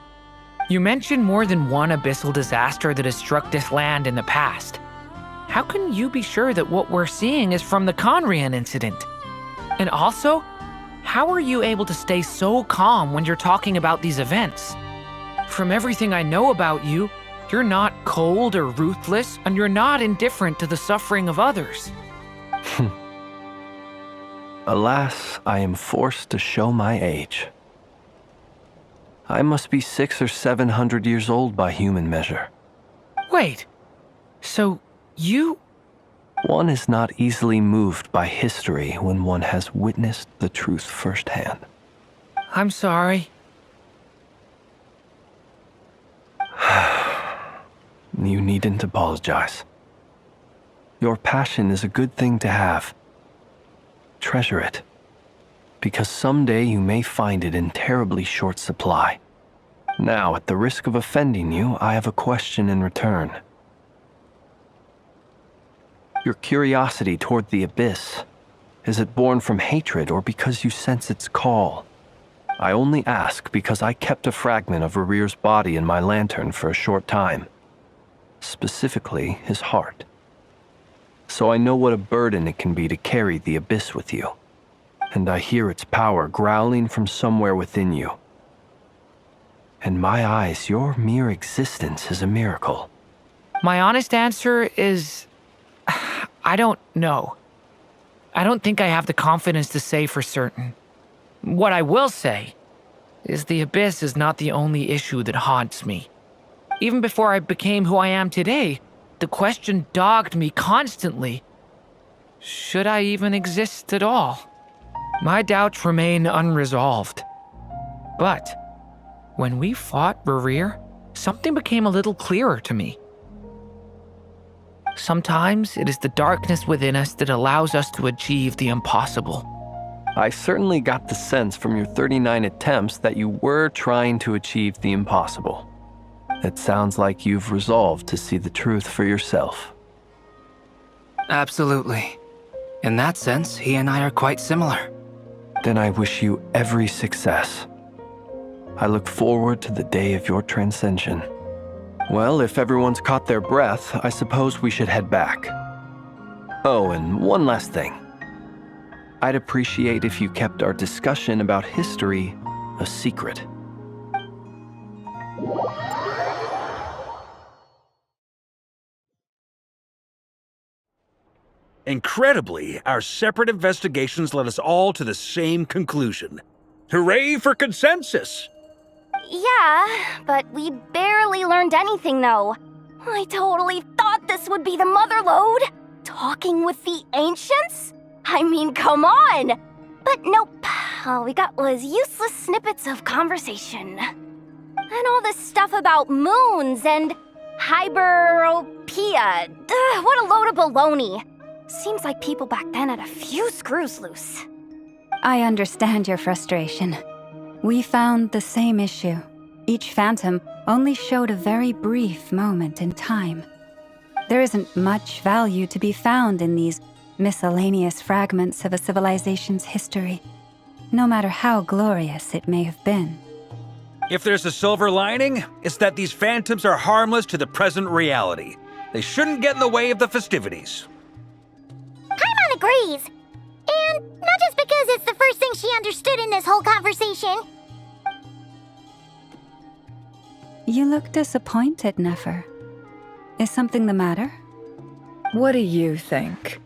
G: You mentioned more than one abyssal disaster that has struck this land in the past. How can you be sure that what we're seeing is from the Conrian incident? And also, how are you able to stay so calm when you're talking about these events? From everything I know about you, you're not cold or ruthless, and you're not indifferent to the suffering of others.
I: Alas, I am forced to show my age. I must be 600 or 700 years old by human measure.
G: Wait, so you...
I: One is not easily moved by history when one has witnessed the truth firsthand.
G: I'm sorry.
I: You needn't apologize. Your passion is a good thing to have. Treasure it, because someday you may find it in terribly short supply. Now, at the risk of offending you, I have a question in return. Your curiosity toward the Abyss, is it born from hatred or because you sense its call? I only ask because I kept a fragment of Rerear's body in my lantern for a short time. Specifically, his heart. So I know what a burden it can be to carry the Abyss with you. And I hear its power growling from somewhere within you. In my eyes, your mere existence is a miracle.
G: My honest answer is... I don't know. I don't think I have the confidence to say for certain. What I will say is the Abyss is not the only issue that haunts me. Even before I became who I am today, the question dogged me constantly. Should I even exist at all? My doubts remain unresolved. But when we fought Rerear, something became a little clearer to me. Sometimes it is the darkness within us that allows us to achieve the impossible.
I: I certainly got the sense from your 39 attempts that you were trying to achieve the impossible. It sounds like you've resolved to see the truth for yourself.
H: Absolutely. In that sense, he and I are quite similar.
I: Then I wish you every success. I look forward to the day of your transcension. Well, if everyone's caught their breath, I suppose we should head back. Oh, and one last thing. I'd appreciate if you kept our discussion about history a secret.
E: Incredibly, our separate investigations led us all to the same conclusion. Hooray for consensus!
K: Yeah, but we barely learned anything, though. I totally thought this would be the mother lode. Talking with the ancients? I mean, come on! But nope, all we got was useless snippets of conversation. And all this stuff about moons and hyperopia. What a load of baloney. Seems like people back then had a few screws loose.
F: I understand your frustration. We found the same issue. Each phantom only showed a very brief moment in time. There isn't much value to be found in these miscellaneous fragments of a civilization's history, no matter how glorious it may have been.
E: If there's a silver lining, it's that these phantoms are harmless to the present reality. They shouldn't get in the way of the festivities.
B: Paimon agrees. And not just because it's the first thing she understood in this whole conversation.
F: You look disappointed, Nefer. Is something the matter?
J: What do you think?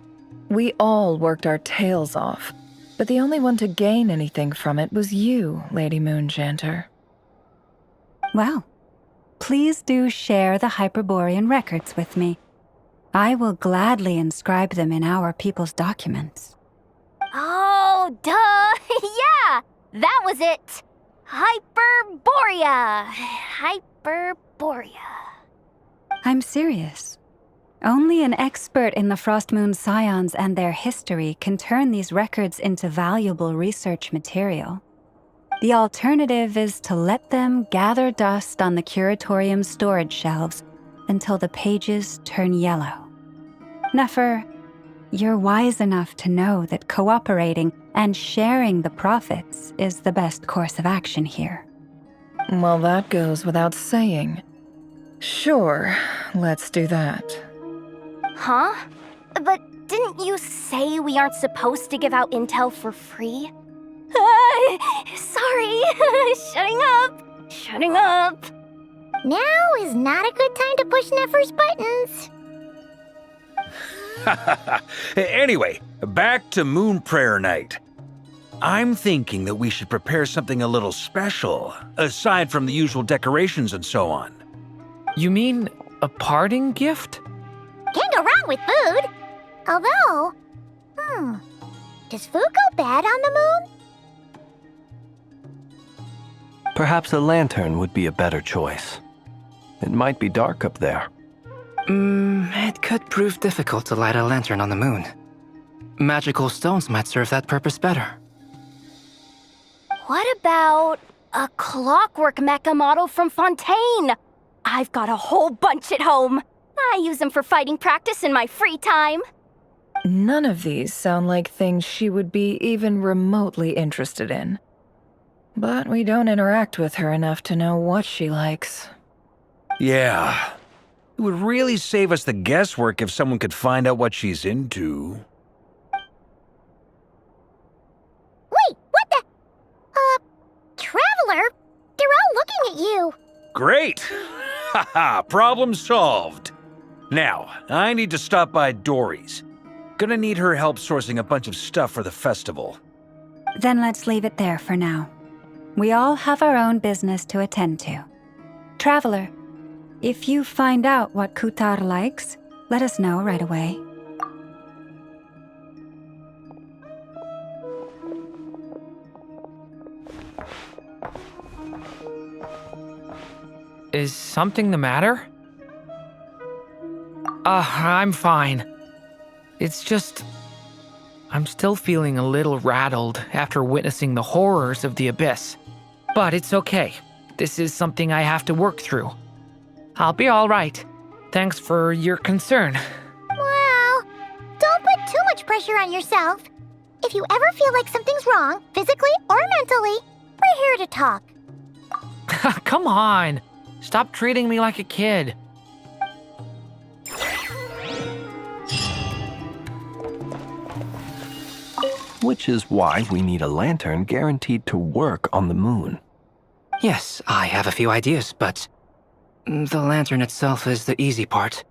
J: We all worked our tails off, but the only one to gain anything from it was you, Lady Moonjanter.
F: Well, please do share the Hyperborean records with me. I will gladly inscribe them in our people's documents.
K: Oh, duh! Yeah! That was it! Hyperborea! Hyperborea.
F: I'm serious. Only an expert in the Frostmoon Scions and their history can turn these records into valuable research material. The alternative is to let them gather dust on the curatorium's storage shelves until the pages turn yellow. Nefer, you're wise enough to know that cooperating and sharing the profits is the best course of action here.
J: Well, that goes without saying. Sure, let's do that.
K: Huh? But didn't you say we aren't supposed to give out intel for free? Sorry. Shutting up.
B: Now is not a good time to push Nefer's buttons.
E: Anyway, back to Moon Prayer Night. I'm thinking that we should prepare something a little special, aside from the usual decorations and so on.
G: You mean a parting gift?
B: Can't go wrong with food. Although, does food go bad on the moon?
I: Perhaps a lantern would be a better choice. It might be dark up there.
H: It could prove difficult to light a lantern on the moon. Magical stones might serve that purpose better.
K: What about A clockwork mecha model from Fontaine! I've got a whole bunch at home. I use them for fighting practice in my free time.
J: None of these sound like things she would be even remotely interested in. But we don't interact with her enough to know what she likes.
E: Yeah. It would really save us the guesswork if someone could find out what she's into.
B: Wait, what the? Traveler? They're all looking at you.
E: Great! Haha, problem solved. Now, I need to stop by Dori's. Gonna need her help sourcing a bunch of stuff for the festival.
F: Then let's leave it there for now. We all have our own business to attend to. Traveler, if you find out what Kutar likes, let us know right away.
G: Is something the matter? I'm fine. It's just... I'm still feeling a little rattled after witnessing the horrors of the Abyss. But it's okay. This is something I have to work through. I'll be all right. Thanks for your concern.
B: Well, don't put too much pressure on yourself. If you ever feel like something's wrong, physically or mentally, we're here to talk.
G: Come on. Stop treating me like a kid.
I: Which is why we need a lantern guaranteed to work on the moon.
H: Yes, I have a few ideas, but the lantern itself is the easy part.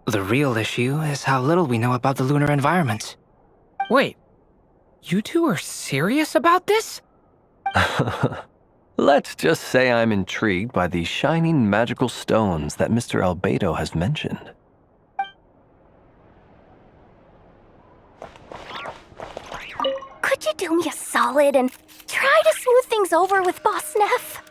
H: The real issue is how little we know about the lunar environment.
G: Wait, you two are serious about this?
I: Let's just say I'm intrigued by these shining magical stones that Mr. Albedo has mentioned.
K: Could you do me a solid and try to smooth things over with Boss Neff?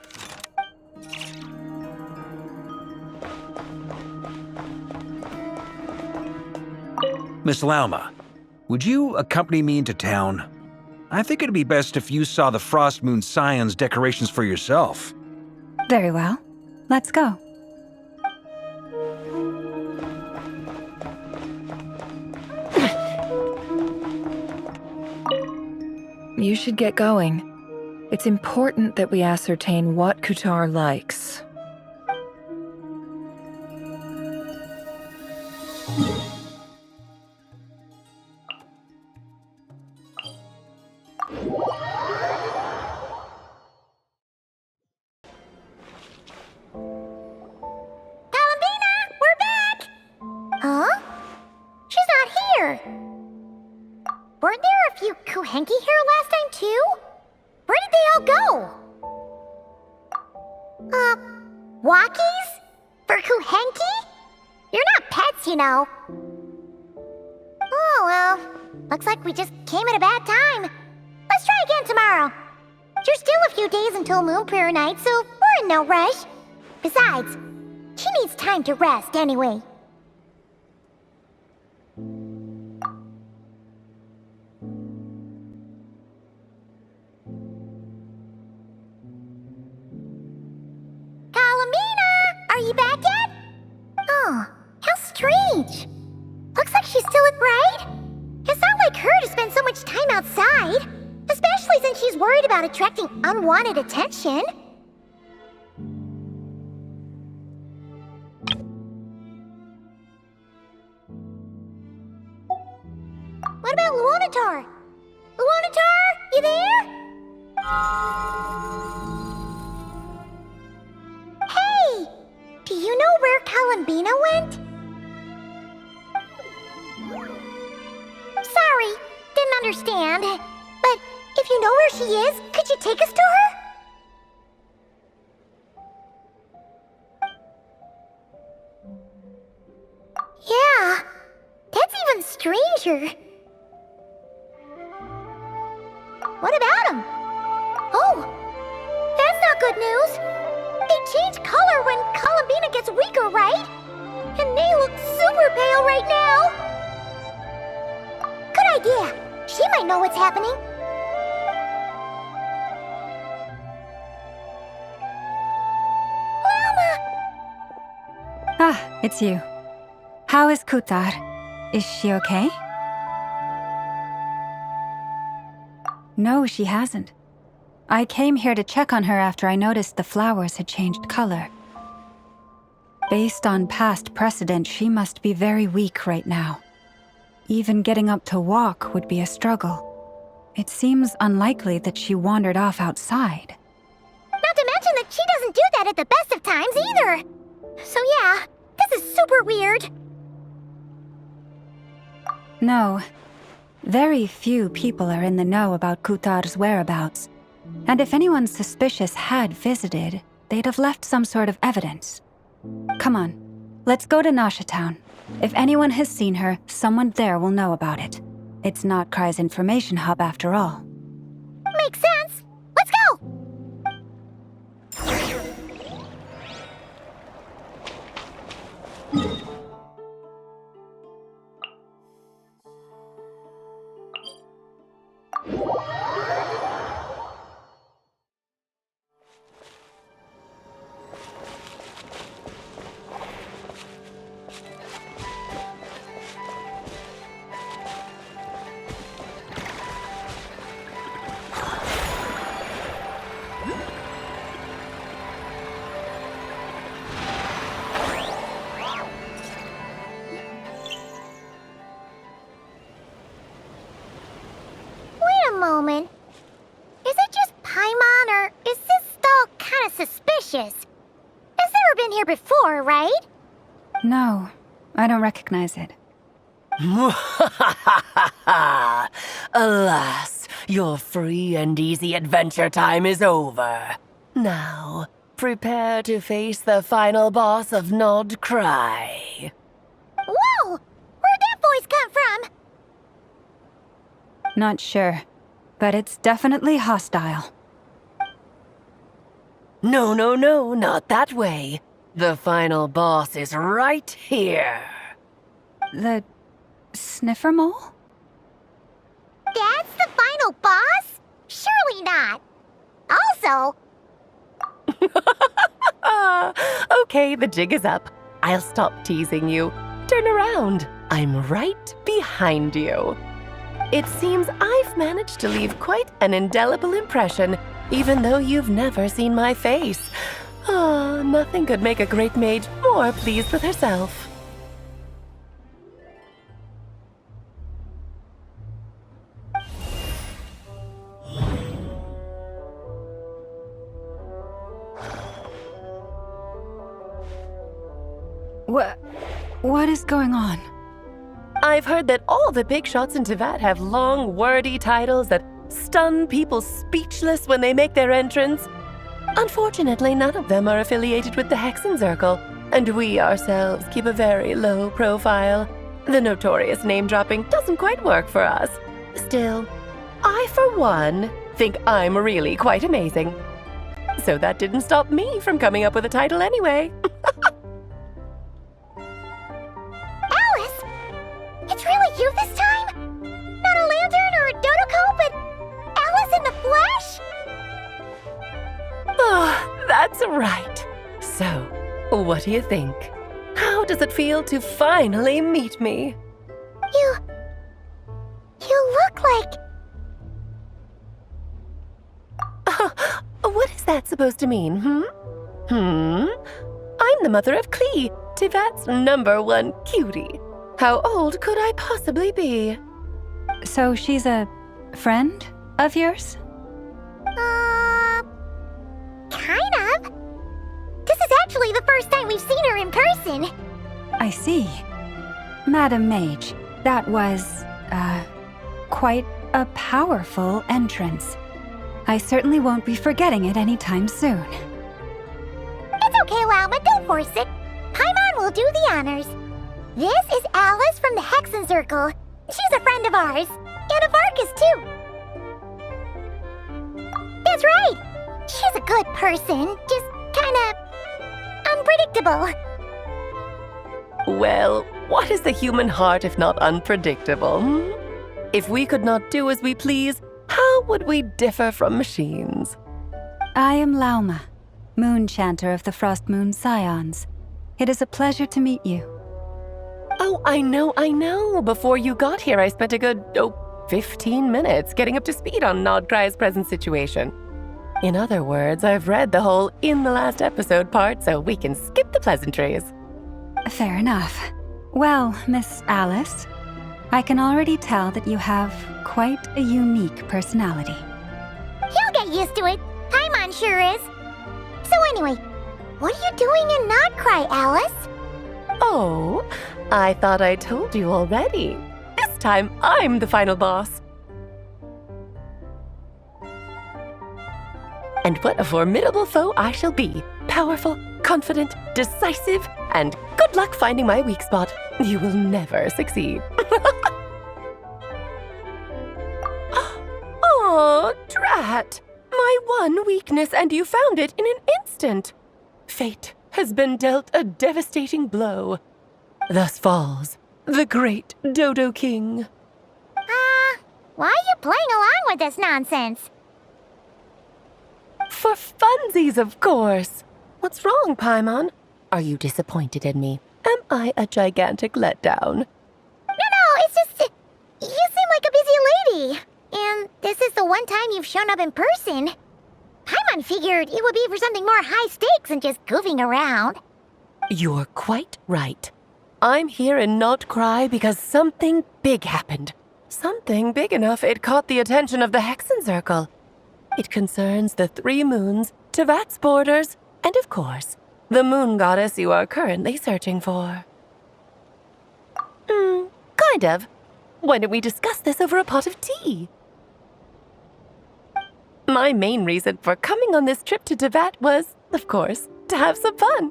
E: Miss Lauma, would you accompany me into town? I think it'd be best if you saw the Frostmoon Scions decorations for yourself.
F: Very well. Let's go.
J: You should get going. It's important that we ascertain what Kutar likes.
B: Weren't there a few Kuuhenki here last time, too? Where did they all go? Walkies? For Kuuhenki? You're not pets, you know. Oh, well. Looks like we just came at a bad time. Let's try again tomorrow. There's still a few days until Moon Prayer Night, so we're in no rush. Besides, she needs time to rest anyway. Are you back yet? Oh, how strange. Looks like she's still at Bright. It's not like her to spend so much time outside, especially since she's worried about attracting unwanted attention. What about Luonatar? Luonatar, you there? Hey! Do you know where Columbina went? Sorry, didn't understand. But if you know where she is, could you take us to her? Yeah, that's even stranger. What about him? Oh, that's not good news. They change color when Columbina gets weaker, right? And they look super pale right now. Good idea. She might know what's happening.
F: it's you. How is Kutar? Is she okay? No, she hasn't. I came here to check on her after I noticed the flowers had changed color. Based on past precedent, she must be very weak right now. Even getting up to walk would be a struggle. It seems unlikely that she wandered off outside.
B: Not to mention that she doesn't do that at the best of times either. So yeah, this is super weird.
F: No. Very few people are in the know about Kutar's whereabouts. And if anyone suspicious had visited, they'd have left some sort of evidence. Come on, let's go to Nasha Town. If anyone has seen her, someone there will know about it. It's Nod-Krai's information hub after all.
B: Makes sense. Let's go! Moment. Is it just Paimon, or is this stall kind of suspicious? It's never been here before, right?
F: No, I don't recognize it.
N: Alas, your free and easy adventure time is over. Now, prepare to face the final boss of Nod-Krai.
B: Whoa! Where'd that voice come from?
F: Not sure. But it's definitely hostile.
N: No, not that way. The final boss is right here.
F: The sniffer mole?
B: That's the final boss? Surely not. Also...
N: Okay, the jig is up. I'll stop teasing you. Turn around. I'm right behind you. It seems I've managed to leave quite an indelible impression, even though you've never seen my face. Nothing could make a great mage more pleased with herself.
F: What is going on?
N: I've heard that all the big shots in Teyvat have long, wordy titles that stun people speechless when they make their entrance. Unfortunately, none of them are affiliated with the Hexenzirkel, and we ourselves keep a very low profile. The notorious name-dropping doesn't quite work for us. Still, I, for one, think I'm really quite amazing. So that didn't stop me from coming up with a title anyway.
B: It's really you this time? Not a lantern or a Dodoco, but Alice in the flesh?
N: Oh, that's right. So, what do you think? How does it feel to finally meet me?
B: You look like...
N: What is that supposed to mean, I'm the mother of Klee, Teyvat's #1 cutie. How old could I possibly be?
F: So she's a friend of yours?
B: Kind of. This is actually the first time we've seen her in person.
F: I see. Madam Mage, that was, quite a powerful entrance. I certainly won't be forgetting it anytime soon.
B: It's okay, Lauma, don't force it. Paimon will do the honors. This is Alice from the Hexenzirkel. She's a friend of ours. And of Varka's, too. That's right. She's a good person, just kinda... unpredictable.
N: Well, what is the human heart if not unpredictable? If we could not do as we please, how would we differ from machines?
F: I am Lauma, Moon Chanter of the Frostmoon Scions. It is a pleasure to meet you.
N: Oh, I know. Before you got here, I spent a good, 15 minutes getting up to speed on Nod-Krai's present situation. In other words, I've read the whole in the last episode part, so we can skip the pleasantries.
F: Fair enough. Well, Miss Alice, I can already tell that you have quite a unique personality.
B: He'll get used to it. Paimon sure is. So anyway, what are you doing in Nod-Krai, Alice?
N: Oh, I thought I told you already. This time, I'm the final boss. And what a formidable foe I shall be. Powerful, confident, decisive, and good luck finding my weak spot. You will never succeed. Oh, drat! My one weakness, and you found it in an instant. Fate has been dealt a devastating blow. Thus falls the great Dodo King.
B: Why are you playing along with this nonsense?
N: For funsies, of course. What's wrong, Paimon? Are you disappointed in me? Am I a gigantic letdown?
B: No, it's just... You seem like a busy lady. And this is the one time you've shown up in person. Paimon figured it would be for something more high stakes than just goofing around.
N: You're quite right. I'm here in Nocturne because something big happened. Something big enough it caught the attention of the Hexenzirkel. It concerns the 3 moons, Tevat's borders, and of course, the moon goddess you are currently searching for. Kind of. Why don't we discuss this over a pot of tea? My main reason for coming on this trip to Tevat was, of course, to have some fun.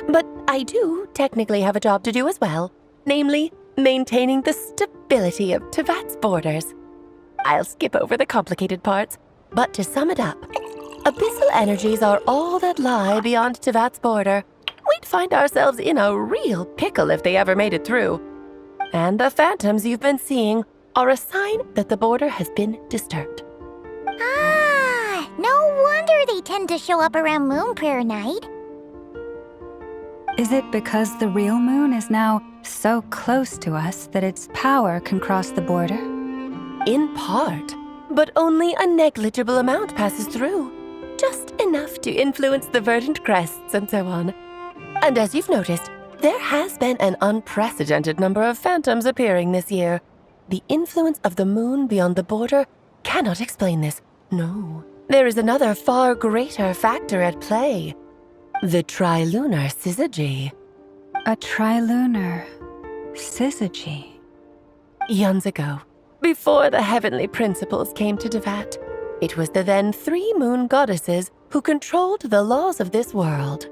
N: But I do technically have a job to do as well, namely, maintaining the stability of Tevat's borders. I'll skip over the complicated parts, but to sum it up, abyssal energies are all that lie beyond Tevat's border. We'd find ourselves in a real pickle if they ever made it through. And the phantoms you've been seeing are a sign that the border has been disturbed.
B: No wonder they tend to show up around Moon Prayer Night.
F: Is it because the real moon is now so close to us that its power can cross the border?
N: In part, but only a negligible amount passes through. Just enough to influence the verdant crests and so on. And as you've noticed, there has been an unprecedented number of phantoms appearing this year. The influence of the moon beyond the border cannot explain this. No, there is another far greater factor at play. The trilunar syzygy.
F: A trilunar syzygy?
N: Eons ago, before the heavenly principles came to Tevat, it was the then 3 moon goddesses who controlled the laws of this world.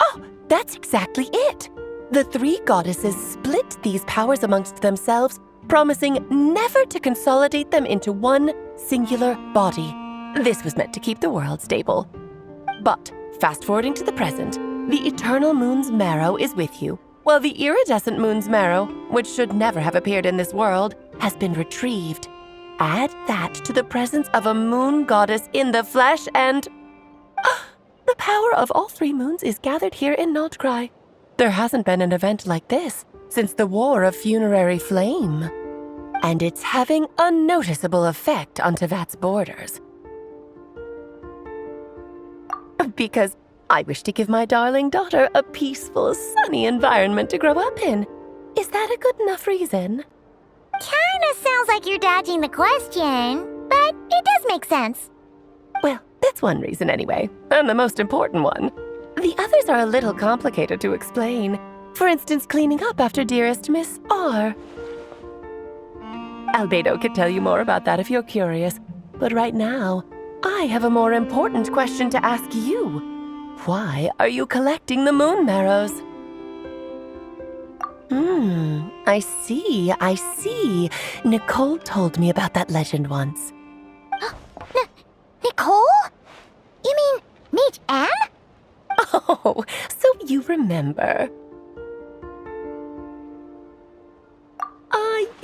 N: Oh, that's exactly it! The 3 goddesses split these powers amongst themselves, promising never to consolidate them into one singular body. This was meant to keep the world stable. But, fast-forwarding to the present, the eternal moon's marrow is with you, while the iridescent moon's marrow, which should never have appeared in this world, has been retrieved. Add that to the presence of a moon goddess in the flesh and... the power of all 3 moons is gathered here in Nod-Krai. There hasn't been an event like this since the War of Funerary Flame. And it's having a noticeable effect on Tevat's borders. Because I wish to give my darling daughter a peaceful, sunny environment to grow up in. Is that a good enough reason?
B: Kinda sounds like you're dodging the question, but it does make sense.
N: Well, that's one reason anyway, and the most important one. The others are a little complicated to explain. For instance, cleaning up after dearest Miss R. Albedo could tell you more about that if you're curious, but right now, I have a more important question to ask you. Why are you collecting the moon marrows? I see. Nicole told me about that legend once.
B: Nicole? You mean Mage Anne?
N: Oh, so you remember.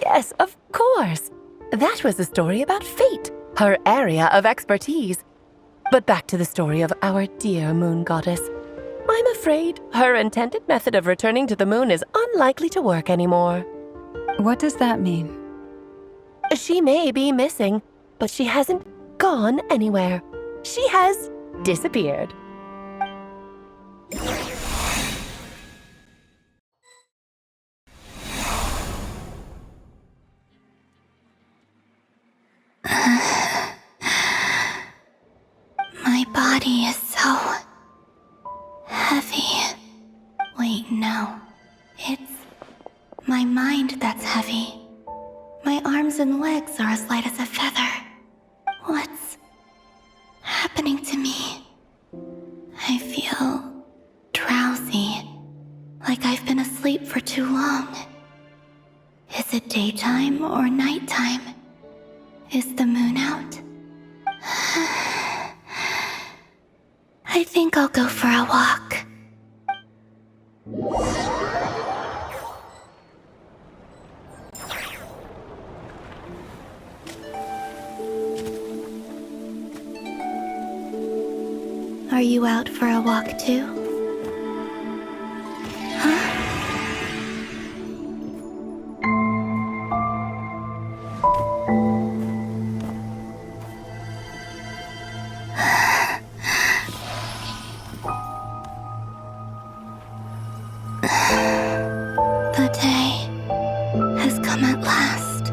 N: Yes, of course. That was a story about fate, her area of expertise. But back to the story of our dear moon goddess. I'm afraid her intended method of returning to the moon is unlikely to work anymore.
F: What does that mean?
N: She may be missing, but she hasn't gone anywhere. She has disappeared.
C: My body is so heavy. Wait, no. It's my mind that's heavy. My arms and legs are as light as a feather. What's happening to me? I feel drowsy, like I've been asleep for too long. Is it daytime or nighttime? Is the moon out? I think I'll go for a walk. Are you out for a walk too? Huh? The day has come at last.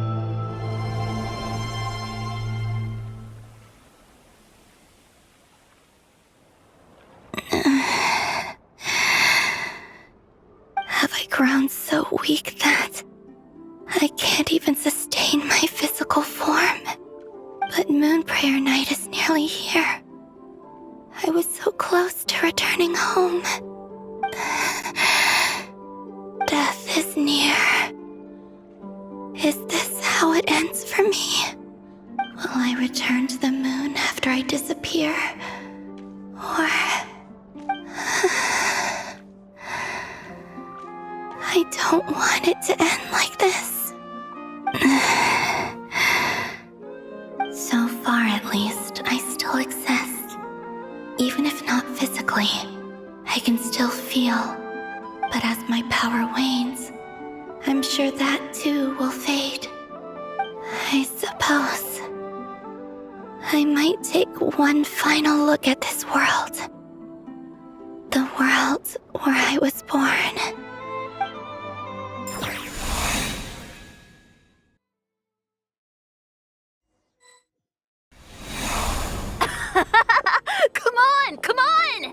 C: Have I grown so weak that I can't even sustain my physical form? But Moon Prayer Night is nearly here. I was so close to returning home. Death is near. Is this how it ends for me? Will I return to the moon after I disappear? Or... I don't want it to end like this. So far, at least, I still exist. Even if not physically, I can still feel. But as my power wanes, I'm sure that too will fade. I suppose I might take one final look at this world. The world where I was born.
K: Come on! Come on!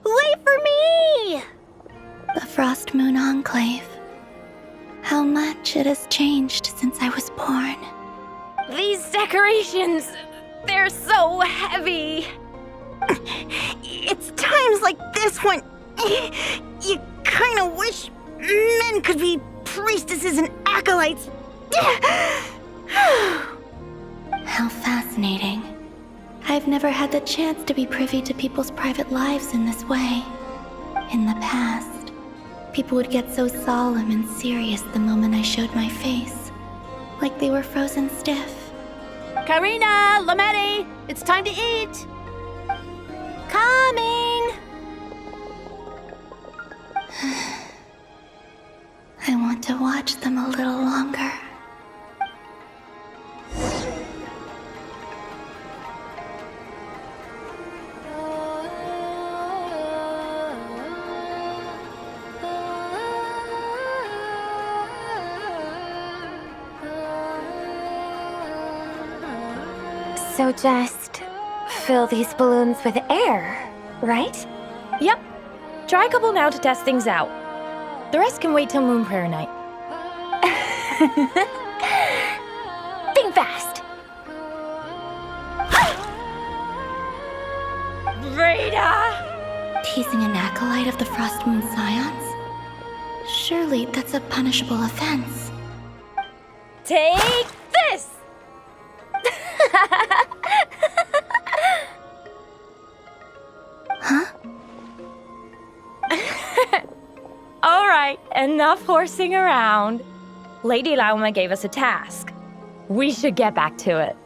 K: Wait for me!
C: The Frostmoon Enclave. How much it has changed since I was born.
K: These decorations, they're so heavy. It's times like this when you kind of wish men could be priestesses and acolytes.
C: How fascinating. I've never had the chance to be privy to people's private lives in this way. In the past, people would get so solemn and serious the moment I showed my face, like they were frozen stiff.
K: Karina, Lametti, it's time to eat. Coming.
C: I want to watch them a little longer.
K: So just fill these balloons with air, right?
O: Yep. Try a couple now to test things out. The rest can wait till Moon Prayer Night.
K: Think fast.
O: Rita!
C: Teasing an acolyte of the Frostmoon Scions? Surely that's a punishable offense.
O: Take this!
C: Huh?
O: All right, enough horsing around. Lady Lauma gave us a task. We should get back to it.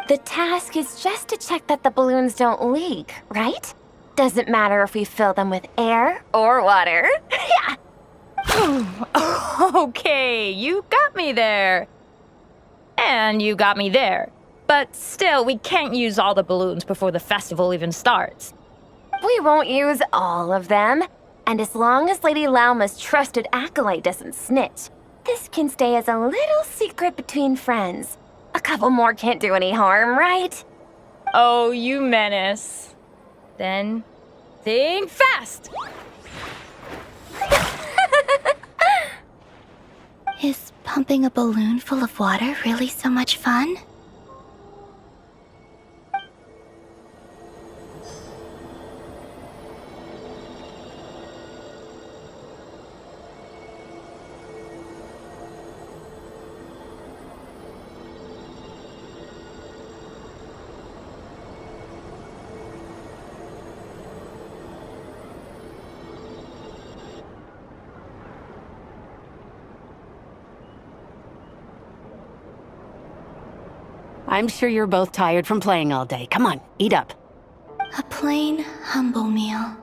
K: The task is just to check that the balloons don't leak, right? Doesn't matter if we fill them with air or water. Yeah.
O: Okay, you got me there. And you got me there. But still, we can't use all the balloons before the festival even starts.
K: We won't use all of them. And as long as Lady Lauma's trusted acolyte doesn't snitch, this can stay as a little secret between friends. A couple more can't do any harm, right?
O: Oh, you menace. Then, think fast!
C: Is pumping a balloon full of water really so much fun?
P: I'm sure you're both tired from playing all day. Come on, eat up.
C: A plain, humble meal.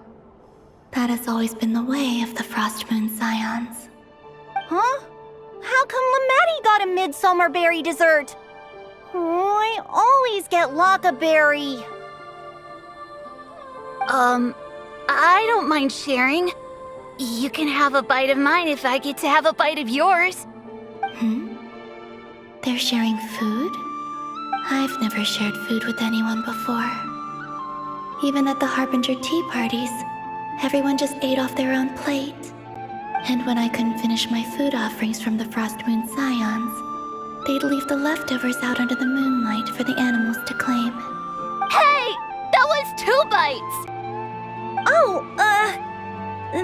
C: That has always been the way of the Frostmoon Scions.
B: Huh? How come Lametti got a midsummer berry dessert? Oh, I always get Lockaberry.
A: I don't mind sharing. You can have a bite of mine if I get to have a bite of yours.
C: They're sharing food? I've never shared food with anyone before. Even at the Harbinger tea parties, everyone just ate off their own plate. And when I couldn't finish my food offerings from the Frostmoon Scions, they'd leave the leftovers out under the moonlight for the animals to claim.
K: Hey! That was 2 bites!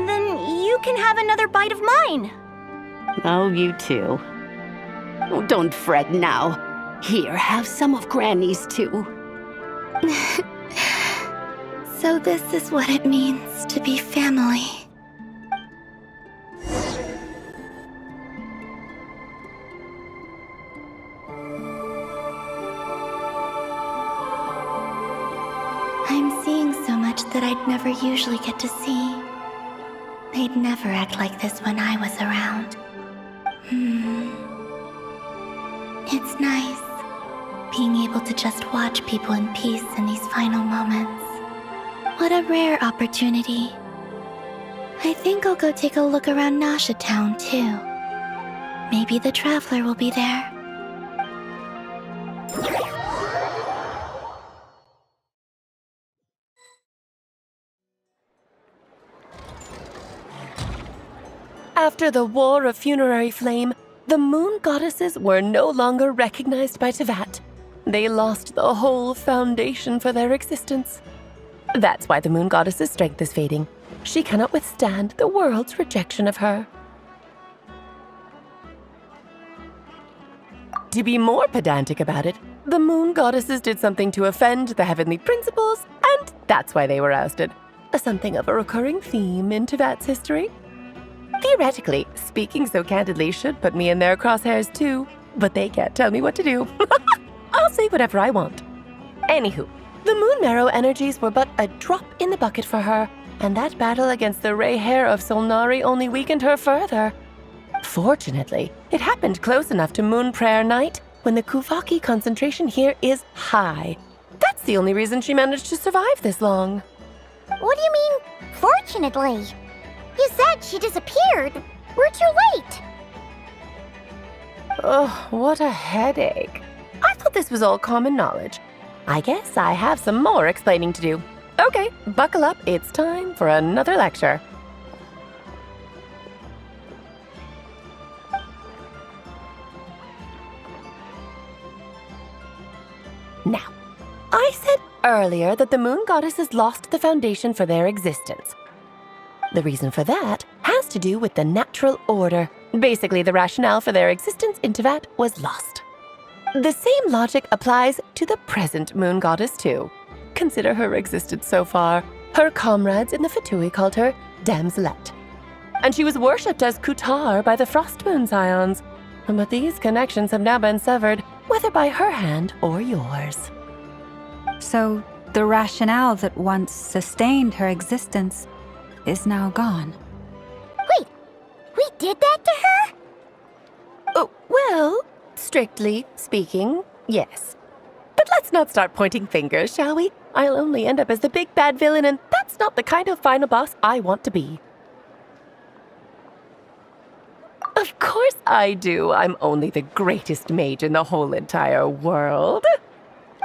B: Then you can have another bite of mine.
P: Oh, you too. Oh, don't fret now. Here, have some of Granny's too.
C: So this is what it means to be family. I'm seeing so much that I'd never usually get to see. They'd never act like this when I was around. It's nice, being able to just watch people in peace in these final moments. What a rare opportunity. I think I'll go take a look around Nasha Town, too. Maybe the Traveler will be there.
N: After the War of Funerary Flame, the Moon Goddesses were no longer recognized by Teyvat. They lost the whole foundation for their existence. That's why the Moon Goddess's strength is fading. She cannot withstand the world's rejection of her. To be more pedantic about it, the Moon Goddesses did something to offend the Heavenly Principles, and that's why they were ousted. Something of a recurring theme in Teyvat's history. Theoretically, speaking so candidly should put me in their crosshairs too, but they can't tell me what to do. I'll say whatever I want. Anywho, the Moon Marrow energies were but a drop in the bucket for her, and that battle against the Ray Hair of Solnari only weakened her further. Fortunately, it happened close enough to Moon Prayer Night when the Kuuhenki concentration here is high. That's the only reason she managed to survive this long.
B: What do you mean, fortunately? You said she disappeared. We're too late.
N: Oh, what a headache. I thought this was all common knowledge. I guess I have some more explaining to do. Okay, buckle up. It's time for another lecture. Now, I said earlier that the Moon Goddesses lost the foundation for their existence. The reason for that has to do with the natural order. Basically, the rationale for their existence in Teyvat was lost. The same logic applies to the present Moon Goddess too. Consider her existence so far. Her comrades in the Fatui called her Damselette. And she was worshipped as Kutar by the Frostmoon Scions. But these connections have now been severed, whether by her hand or yours.
F: So, the rationale that once sustained her existence is now gone.
B: Wait, we did that to her?
N: Oh, well, strictly speaking, yes. But let's not start pointing fingers, shall we? I'll only end up as the big bad villain, and that's not the kind of final boss I want to be. Of course I do. I'm only the greatest mage in the whole entire world.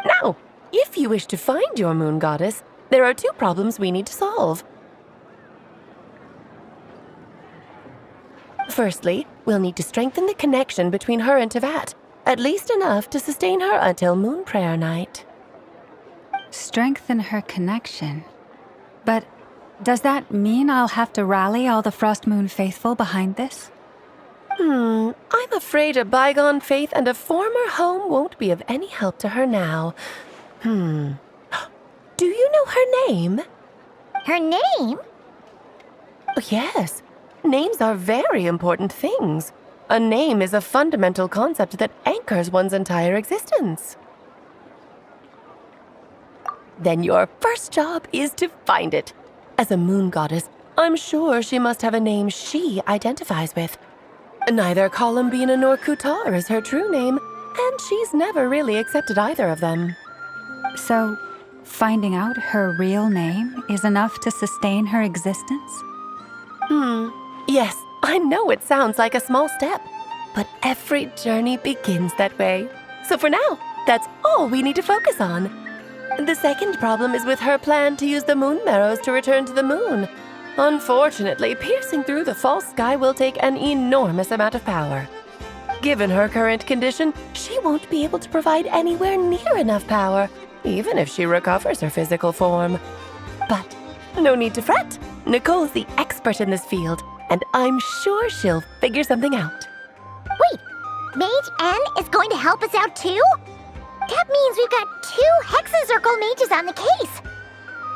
N: Now, if you wish to find your moon goddess, there are two problems we need to solve. Firstly, we'll need to strengthen the connection between her and Teyvat, at least enough to sustain her until Moon Prayer Night.
F: Strengthen her connection. But does that mean I'll have to rally all the Frostmoon faithful behind this?
N: I'm afraid a bygone faith and a former home won't be of any help to her now. Do you know her name?
B: Her name?
N: Oh, yes. Names are very important things. A name is a fundamental concept that anchors one's entire existence. Then your first job is to find it. As a moon goddess, I'm sure she must have a name she identifies with. Neither Columbina nor Kutar is her true name, and she's never really accepted either of them.
F: So, finding out her real name is enough to sustain her existence?
N: Yes, I know it sounds like a small step, but every journey begins that way. So for now, that's all we need to focus on. The second problem is with her plan to use the moon marrows to return to the moon. Unfortunately, piercing through the false sky will take an enormous amount of power. Given her current condition, she won't be able to provide anywhere near enough power, even if she recovers her physical form. But no need to fret. Nicole's the expert in this field, and I'm sure she'll figure something out.
B: Wait, Mage N is going to help us out too? That means we've got 2 Hexenzirkel mages on the case.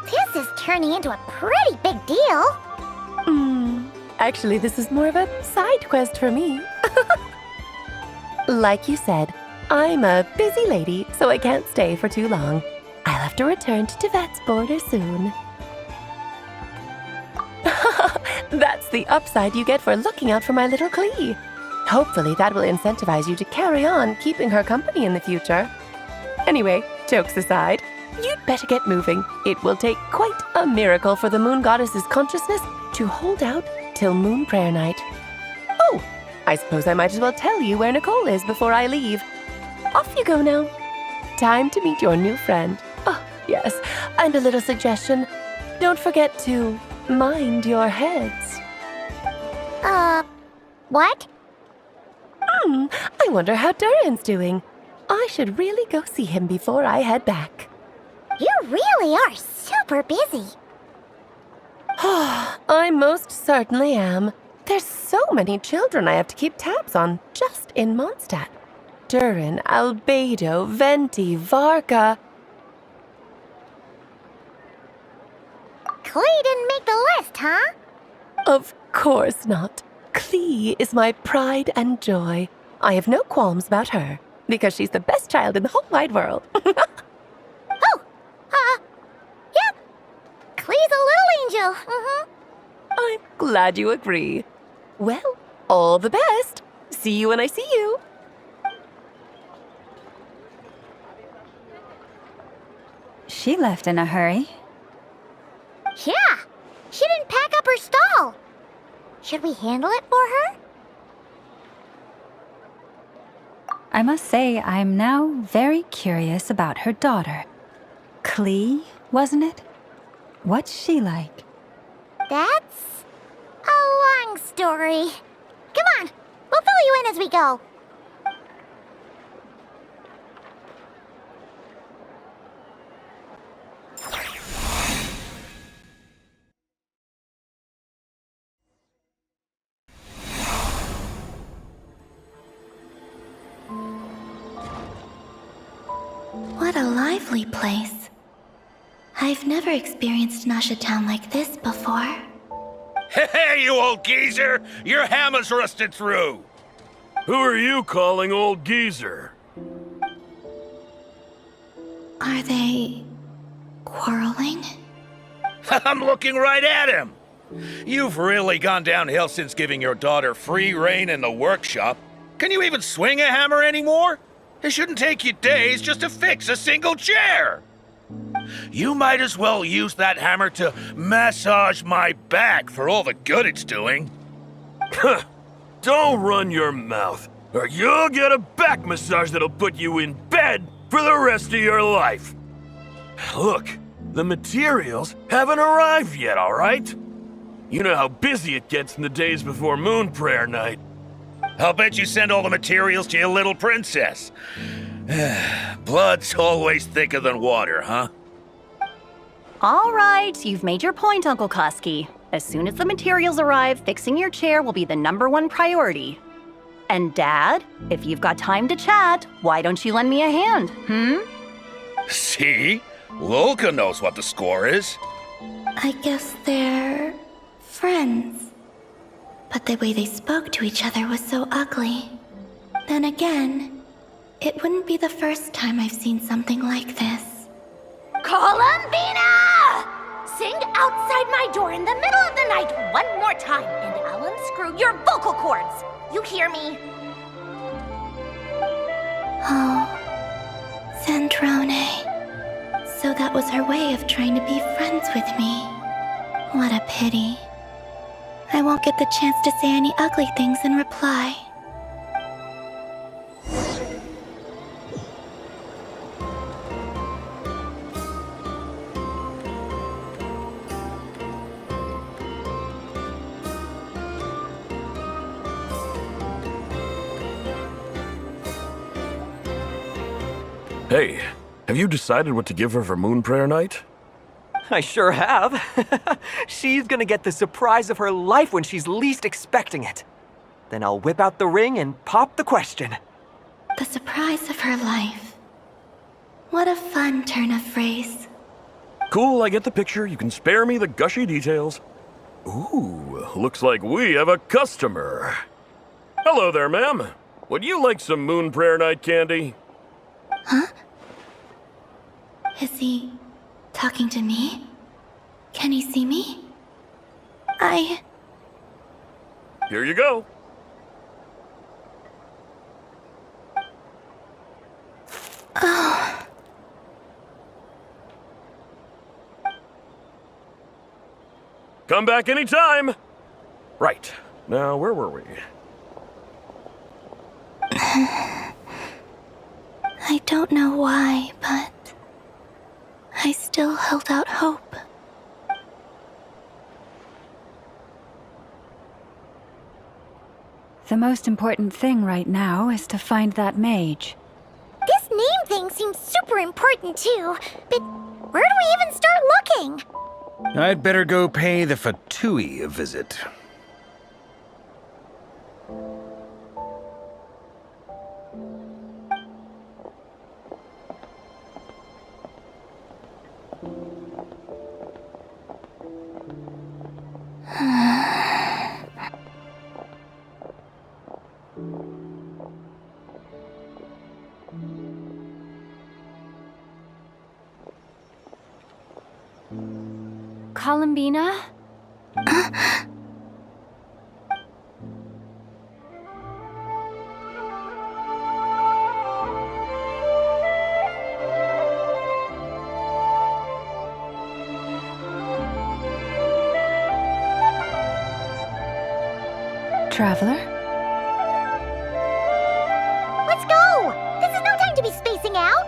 B: This is turning into a pretty big deal.
N: Actually, this is more of a side quest for me. Like you said, I'm a busy lady, so I can't stay for too long. I'll have to return to Teyvat's border soon. That's the upside you get for looking out for my little Klee. Hopefully that will incentivize you to carry on keeping her company in the future. Anyway, jokes aside, you'd better get moving. It will take quite a miracle for the moon goddess's consciousness to hold out till Moon Prayer Night. Oh, I suppose I might as well tell you where Nicole is before I leave. Off you go now. Time to meet your new friend. Oh, yes, and a little suggestion. Don't forget to mind your heads.
B: What?
N: I wonder how Durin's doing. I should really go see him before I head back.
B: You really are super busy.
N: I most certainly am. There's so many children I have to keep tabs on just in Mondstadt. Durin, Albedo, Venti, Varka.
B: Klee didn't make the list, huh?
N: Of course not. Klee is my pride and joy. I have no qualms about her, because she's the best child in the whole wide world.
B: Yep. Klee's a little angel.
N: I'm glad you agree. Well, all the best. See you when I see you.
F: She left in a hurry.
B: Yeah, she didn't pack up her stall. Should we handle it for her?
F: I must say, I'm now very curious about her daughter. Klee, wasn't it? What's she like?
B: That's a long story. Come on, we'll fill you in as we go.
C: What a lively place. I've never experienced Nasha Town like this before.
E: Hey, you old geezer! Your hammer's rusted through!
Q: Who are you calling old geezer?
C: Are they quarreling?
Q: I'm looking right at him. You've really gone downhill since giving your daughter free rein in the workshop. Can you even swing a hammer anymore? It shouldn't take you days just to fix a single chair. You might as well use that hammer to massage my back for all the good it's doing.
M: Don't run your mouth, or you'll get a back massage that'll put you in bed for the rest of your life. Look, the materials haven't arrived yet, all right? You know how busy it gets in the days before Moon Prayer Night.
Q: I'll bet you send all the materials to your little princess. Blood's always thicker than water, huh?
K: All right, you've made your point, Uncle Koski. As soon as the materials arrive, fixing your chair will be the #1 priority. And Dad, if you've got time to chat, why don't you lend me a hand,
Q: See? Lolka knows what the score is.
C: I guess they're friends. But the way they spoke to each other was so ugly. Then again, it wouldn't be the first time I've seen something like this.
B: Columbina! Sing outside my door in the middle of the night one more time, and I'll unscrew your vocal cords. You hear me?
C: Oh, Sandrone. So that was her way of trying to be friends with me. What a pity. I won't get the chance to say any ugly things in reply.
M: Hey, have you decided what to give her for Moon Prayer Night?
R: I sure have. She's gonna get the surprise of her life when she's least expecting it. Then I'll whip out the ring and pop the question.
C: The surprise of her life. What a fun turn of phrase.
M: Cool, I get the picture. You can spare me the gushy details. Ooh, looks like we have a customer. Hello there, ma'am. Would you like some Moon Prayer Night candy?
C: Huh? Is he talking to me? Can he see me?
M: Here you go.
C: Oh.
M: Come back anytime. Right. Now, where were we?
C: I don't know why, but I still held out hope.
F: The most important thing right now is to find that mage.
B: This name thing seems super important too, but where do we even start looking?
E: I'd better go pay the Fatui a visit.
D: Columbina?
F: Traveler?
B: Let's go! This is no time to be spacing out!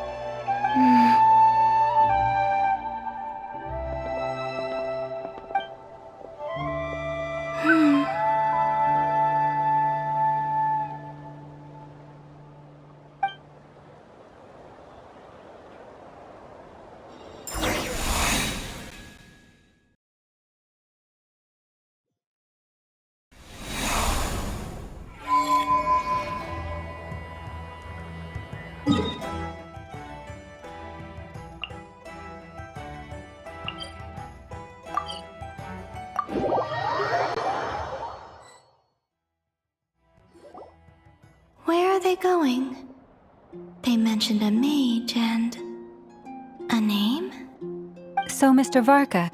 C: Where are they going? They mentioned a mage and... name?
F: So, Mr. Varka,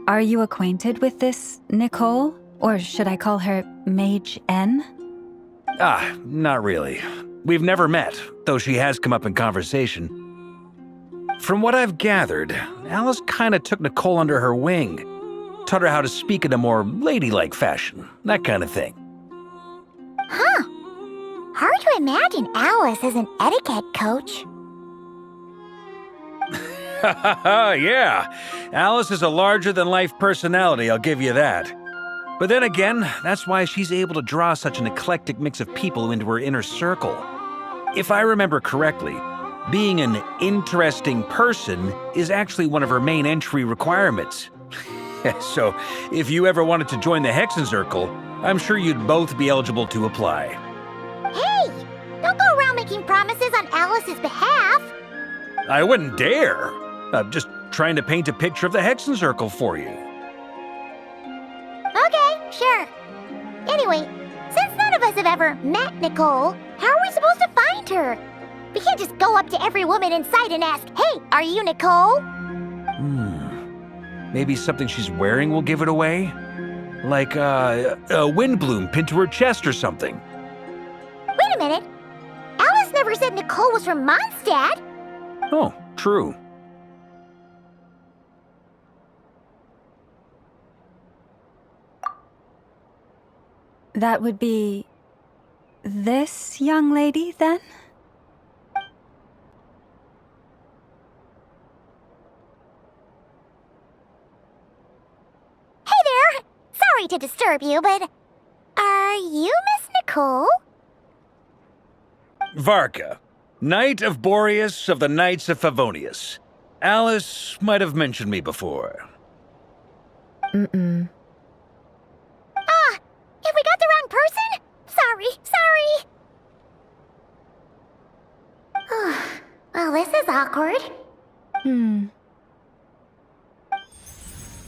F: are you acquainted with this Nicole? Or should I call her Mage N?
E: Not really. We've never met, though she has come up in conversation. From what I've gathered, Alice kinda took Nicole under her wing. Taught her how to speak in a more ladylike fashion, that kind of thing.
B: Huh. Hard to imagine Alice as an etiquette coach.
E: Yeah, Alice is a larger-than-life personality, I'll give you that. But then again, that's why she's able to draw such an eclectic mix of people into her inner circle. If I remember correctly, being an interesting person is actually one of her main entry requirements. So, if you ever wanted to join the Hexenzirkel, I'm sure you'd both be eligible to apply.
B: Hey! Don't go around making promises on Alice's behalf!
E: I wouldn't dare. I'm just trying to paint a picture of the Hexenzirkel for you.
B: Okay, sure. Anyway, since none of us have ever met Nicole, how are we supposed to find her? We can't just go up to every woman in sight and ask, "Hey, are you Nicole?"
E: Maybe something she's wearing will give it away? Like a windbloom pinned to her chest or something.
B: Wait a minute. Alice never said Nicole was from Mondstadt.
E: Oh, true.
F: That would be this young lady, then?
B: Hey there! Sorry to disturb you, but are you Miss Nicole?
E: Varka, Knight of Boreas of the Knights of Favonius. Alice might have mentioned me before.
B: Have we got the wrong person? Sorry. Well, this is awkward.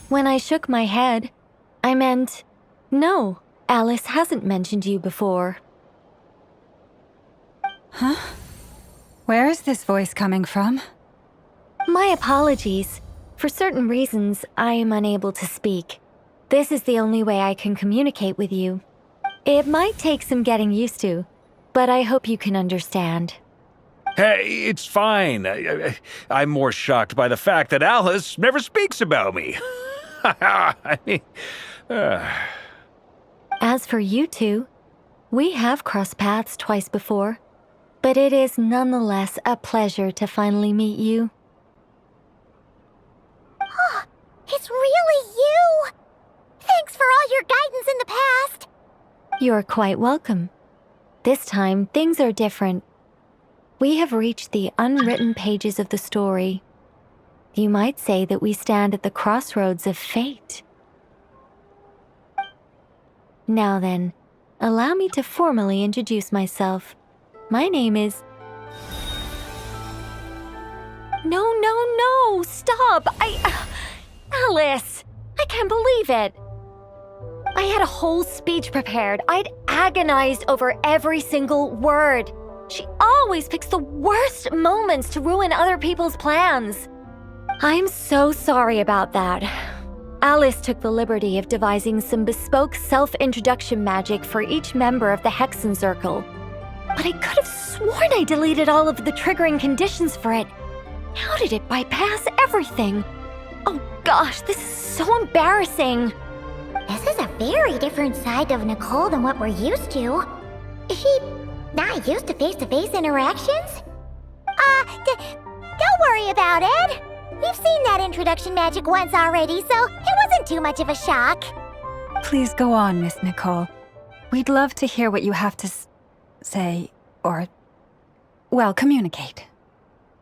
D: When I shook my head, I meant, no, Alice hasn't mentioned you before.
F: Huh? Where is this voice coming from?
D: My apologies. For certain reasons, I am unable to speak. This is the only way I can communicate with you. It might take some getting used to, but I hope you can understand.
E: Hey, it's fine. I'm more shocked by the fact that Alice never speaks about me. I mean,
D: As for you two, we have crossed paths twice before, but it is nonetheless a pleasure to finally meet you.
B: It's really you! Thanks for all your guidance in the past!
D: You're quite welcome. This time, things are different. We have reached the unwritten pages of the story. You might say that we stand at the crossroads of fate. Now then, allow me to formally introduce myself. My name is... No, stop! Alice! I can't believe it! I had a whole speech prepared. I'd agonized over every single word. She always picks the worst moments to ruin other people's plans. I'm so sorry about that. Alice took the liberty of devising some bespoke self-introduction magic for each member of the Hexenzirkel. But I could have sworn I deleted all of the triggering conditions for it. How did it bypass everything? Oh gosh, this is so embarrassing.
B: This is a very different side of Nicole than what we're used to. Is she not used to face-to-face interactions? Don't worry about it. We've seen that introduction magic once already, so it wasn't too much of a shock.
F: Please go on, Miss Nicole. We'd love to hear what you have to say, or, well, communicate.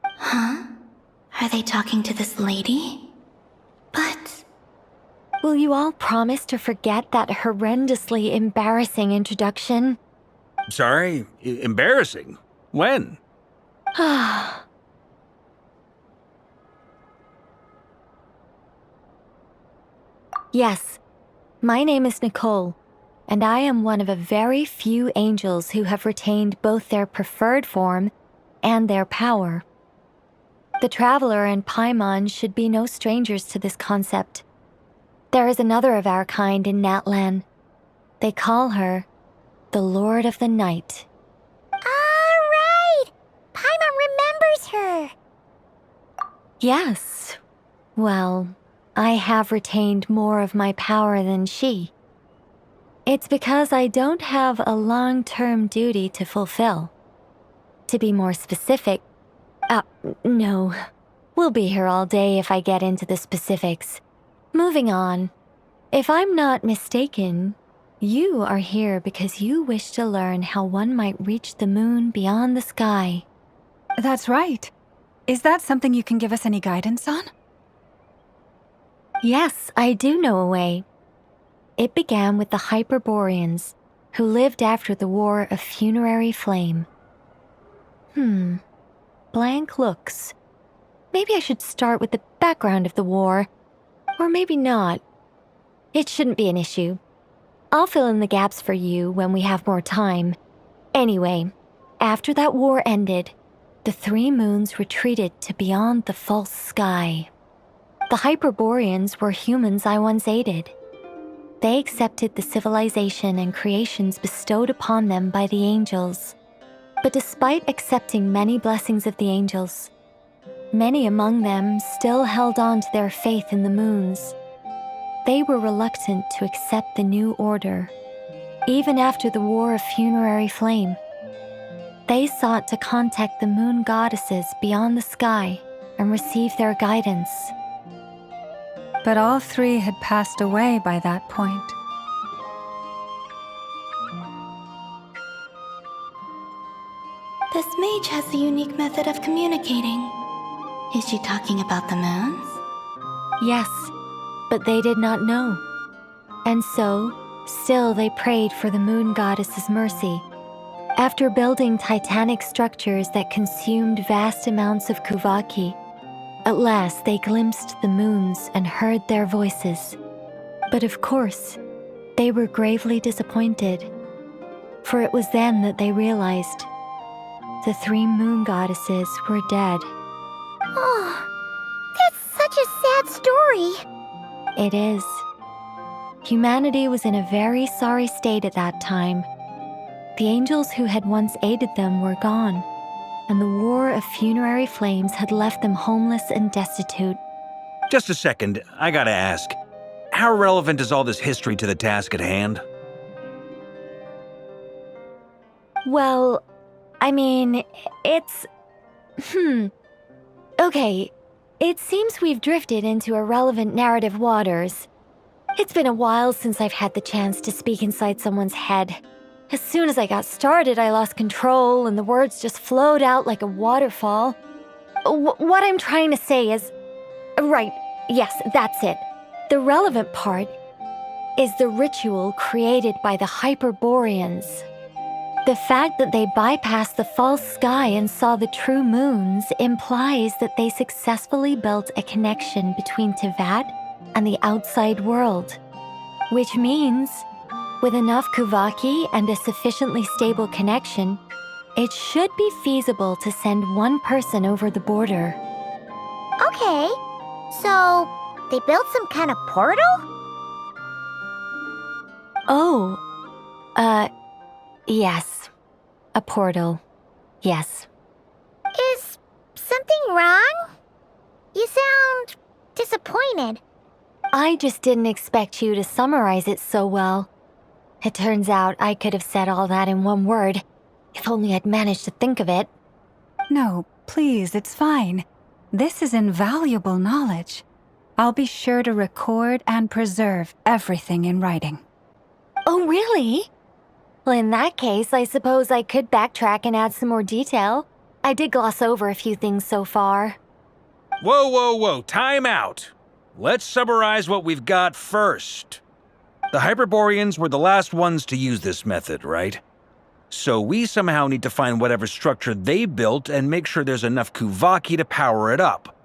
C: Huh? Are they talking to this lady? But...
D: Will you all promise to forget that horrendously embarrassing introduction?
E: sorry, embarrassing. When?
D: Yes, my name is Nicole, and I am one of a very few angels who have retained both their preferred form and their power. The Traveler and Paimon should be no strangers to this concept. There is another of our kind in Natlan. They call her the Lord of the Night.
B: Right! Paimon remembers her!
D: Yes. Well, I have retained more of my power than she. It's because I don't have a long-term duty to fulfill. To be more specific, no. We'll be here all day if I get into the specifics. Moving on. If I'm not mistaken, you are here because you wish to learn how one might reach the moon beyond the sky.
F: That's right. Is that something you can give us any guidance on?
D: Yes, I do know a way. It began with the Hyperboreans, who lived after the War of Funerary Flame. Blank looks. Maybe I should start with the background of the war. Or maybe not. It shouldn't be an issue. I'll fill in the gaps for you when we have more time. Anyway, after that war ended, the three moons retreated to beyond the false sky. The Hyperboreans were humans I once aided. They accepted the civilization and creations bestowed upon them by the angels. But despite accepting many blessings of the angels, many among them still held on to their faith in the moons. They were reluctant to accept the new order, even after the War of Funerary Flame. They sought to contact the moon goddesses beyond the sky and receive their guidance.
F: But all three had passed away by that point.
C: This mage has a unique method of communicating. Is she talking about the moons?
D: Yes, but they did not know. And so, still they prayed for the moon goddess's mercy. After building titanic structures that consumed vast amounts of Kuuhenki, at last they glimpsed the moons and heard their voices. But of course, they were gravely disappointed. For it was then that they realized the three moon goddesses were dead.
B: Oh, that's such a sad story.
D: It is. Humanity was in a very sorry state at that time. The angels who had once aided them were gone, and the War of Funerary Flames had left them homeless and destitute.
E: Just a second, I gotta ask. How relevant is all this history to the task at hand?
D: Well, I mean, it's... Okay, it seems we've drifted into irrelevant narrative waters. It's been a while since I've had the chance to speak inside someone's head. As soon as I got started, I lost control and the words just flowed out like a waterfall. What I'm trying to say is... Right, yes, that's it. The relevant part is the ritual created by the Hyperboreans. The fact that they bypassed the false sky and saw the true moons implies that they successfully built a connection between Teyvat and the outside world. Which means, with enough Kuuhenki and a sufficiently stable connection, it should be feasible to send one person over the border.
B: Okay, so they built some kind of portal?
D: Oh, yes. A portal. Yes.
B: Is something wrong? You sound disappointed.
D: I just didn't expect you to summarize it so well. It turns out I could have said all that in one word, if only I'd managed to think of it.
F: No, please, it's fine. This is invaluable knowledge. I'll be sure to record and preserve everything in writing.
D: Oh, really? Well, in that case, I suppose I could backtrack and add some more detail. I did gloss over a few things so far.
E: Whoa, time out. Let's summarize what we've got first. The Hyperboreans were the last ones to use this method, right? So we somehow need to find whatever structure they built and make sure there's enough Kuuhenki to power it up.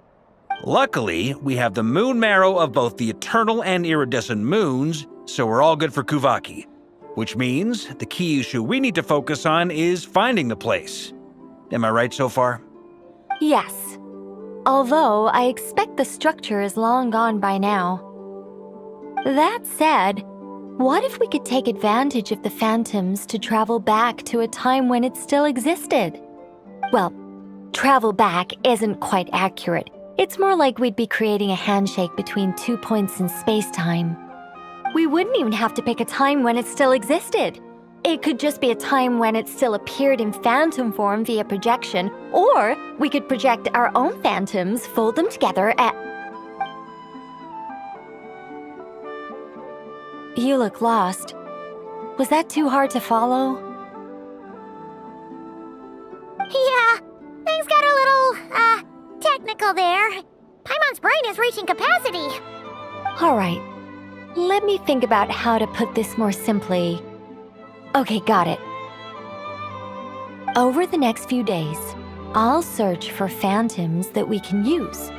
E: Luckily, we have the moon marrow of both the eternal and iridescent moons, so we're all good for Kuuhenki. Which means the key issue we need to focus on is finding the place. Am I right so far?
D: Yes. Although I expect the structure is long gone by now. That said, what if we could take advantage of the phantoms to travel back to a time when it still existed? Well, travel back isn't quite accurate. It's more like we'd be creating a handshake between 2 points in space-time. We wouldn't even have to pick a time when it still existed. It could just be a time when it still appeared in phantom form via projection, or we could project our own phantoms, fold them together, You look lost. Was that too hard to follow?
B: Yeah, things got a little, technical there. Paimon's brain is reaching capacity.
D: Alright, let me think about how to put this more simply. Okay, got it. Over the next few days, I'll search for phantoms that we can use.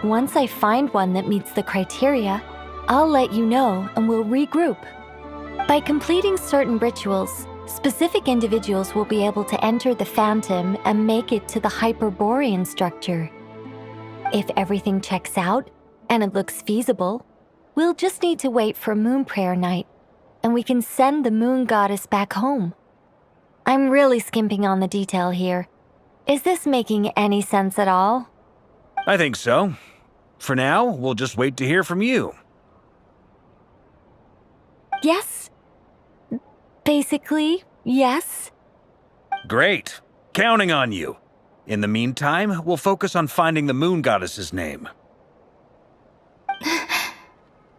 D: Once I find one that meets the criteria, I'll let you know and we'll regroup. By completing certain rituals, specific individuals will be able to enter the phantom and make it to the Hyperborean structure. If everything checks out and it looks feasible, we'll just need to wait for Moon Prayer Night, and we can send the moon goddess back home. I'm really skimping on the detail here. Is this making any sense at all?
E: I think so. For now, we'll just wait to hear from you.
D: Yes. Basically, yes.
E: Great. Counting on you. In the meantime, we'll focus on finding the moon goddess's name.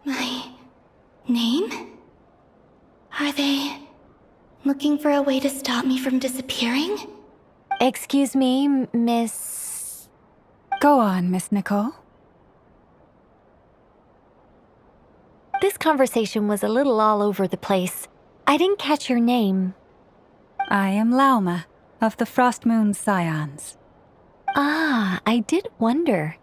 C: My name? Are they looking for a way to stop me from disappearing?
D: Excuse me, Miss...
F: Go on, Miss Nicole.
D: This conversation was a little all over the place. I didn't catch your name.
F: I am Lauma, of the Frostmoon Scions.
D: Ah, I did wonder.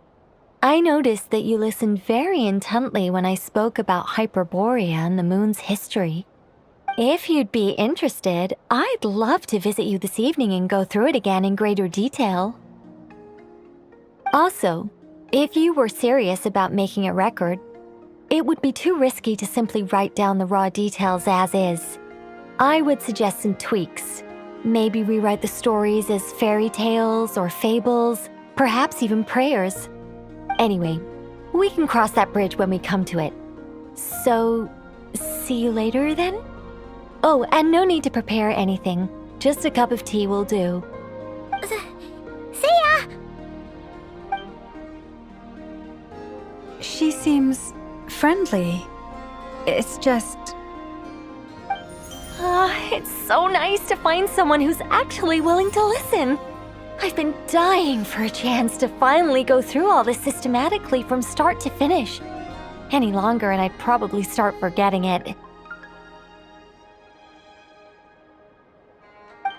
D: I noticed that you listened very intently when I spoke about Hyperborea and the moon's history. If you'd be interested, I'd love to visit you this evening and go through it again in greater detail. Also, if you were serious about making a record, it would be too risky to simply write down the raw details as is. I would suggest some tweaks. Maybe rewrite the stories as fairy tales or fables, perhaps even prayers. Anyway, we can cross that bridge when we come to it. So, see you later then? Oh, and no need to prepare anything. Just a cup of tea will do.
B: See ya!
F: She seems friendly. It's just...
D: It's so nice to find someone who's actually willing to listen. I've been dying for a chance to finally go through all this systematically from start to finish. Any longer and I'd probably start forgetting it.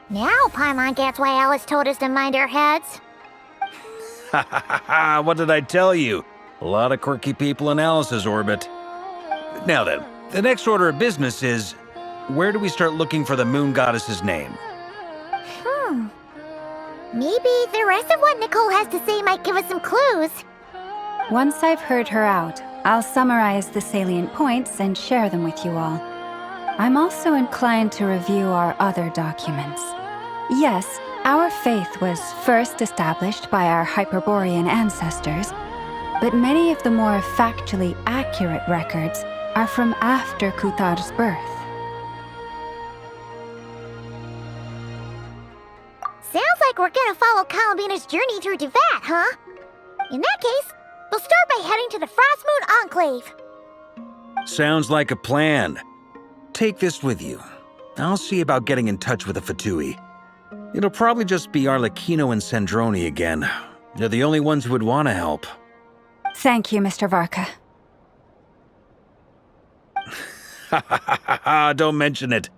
B: Now Paimon gets why Alice told us to mind our heads.
E: Ha ha ha ha, what did I tell you? A lot of quirky people in Alice's orbit. Now then, the next order of business is, where do we start looking for the moon goddess's name?
B: Maybe the rest of what Nicole has to say might give us some clues.
F: Once I've heard her out, I'll summarize the salient points and share them with you all. I'm also inclined to review our other documents. Yes, our faith was first established by our Hyperborean ancestors, but many of the more factually accurate records are from after Kuthar's birth.
B: Sounds like we're gonna follow Columbina's journey through Tevat, huh? In that case, we'll start by heading to the Frostmoon Enclave.
E: Sounds like a plan. Take this with you. I'll see about getting in touch with the Fatui. It'll probably just be Arlecchino and Sandrone again. They're the only ones who would want to help.
F: Thank you, Mr. Varka.
E: Ha ha ha ha, don't mention it.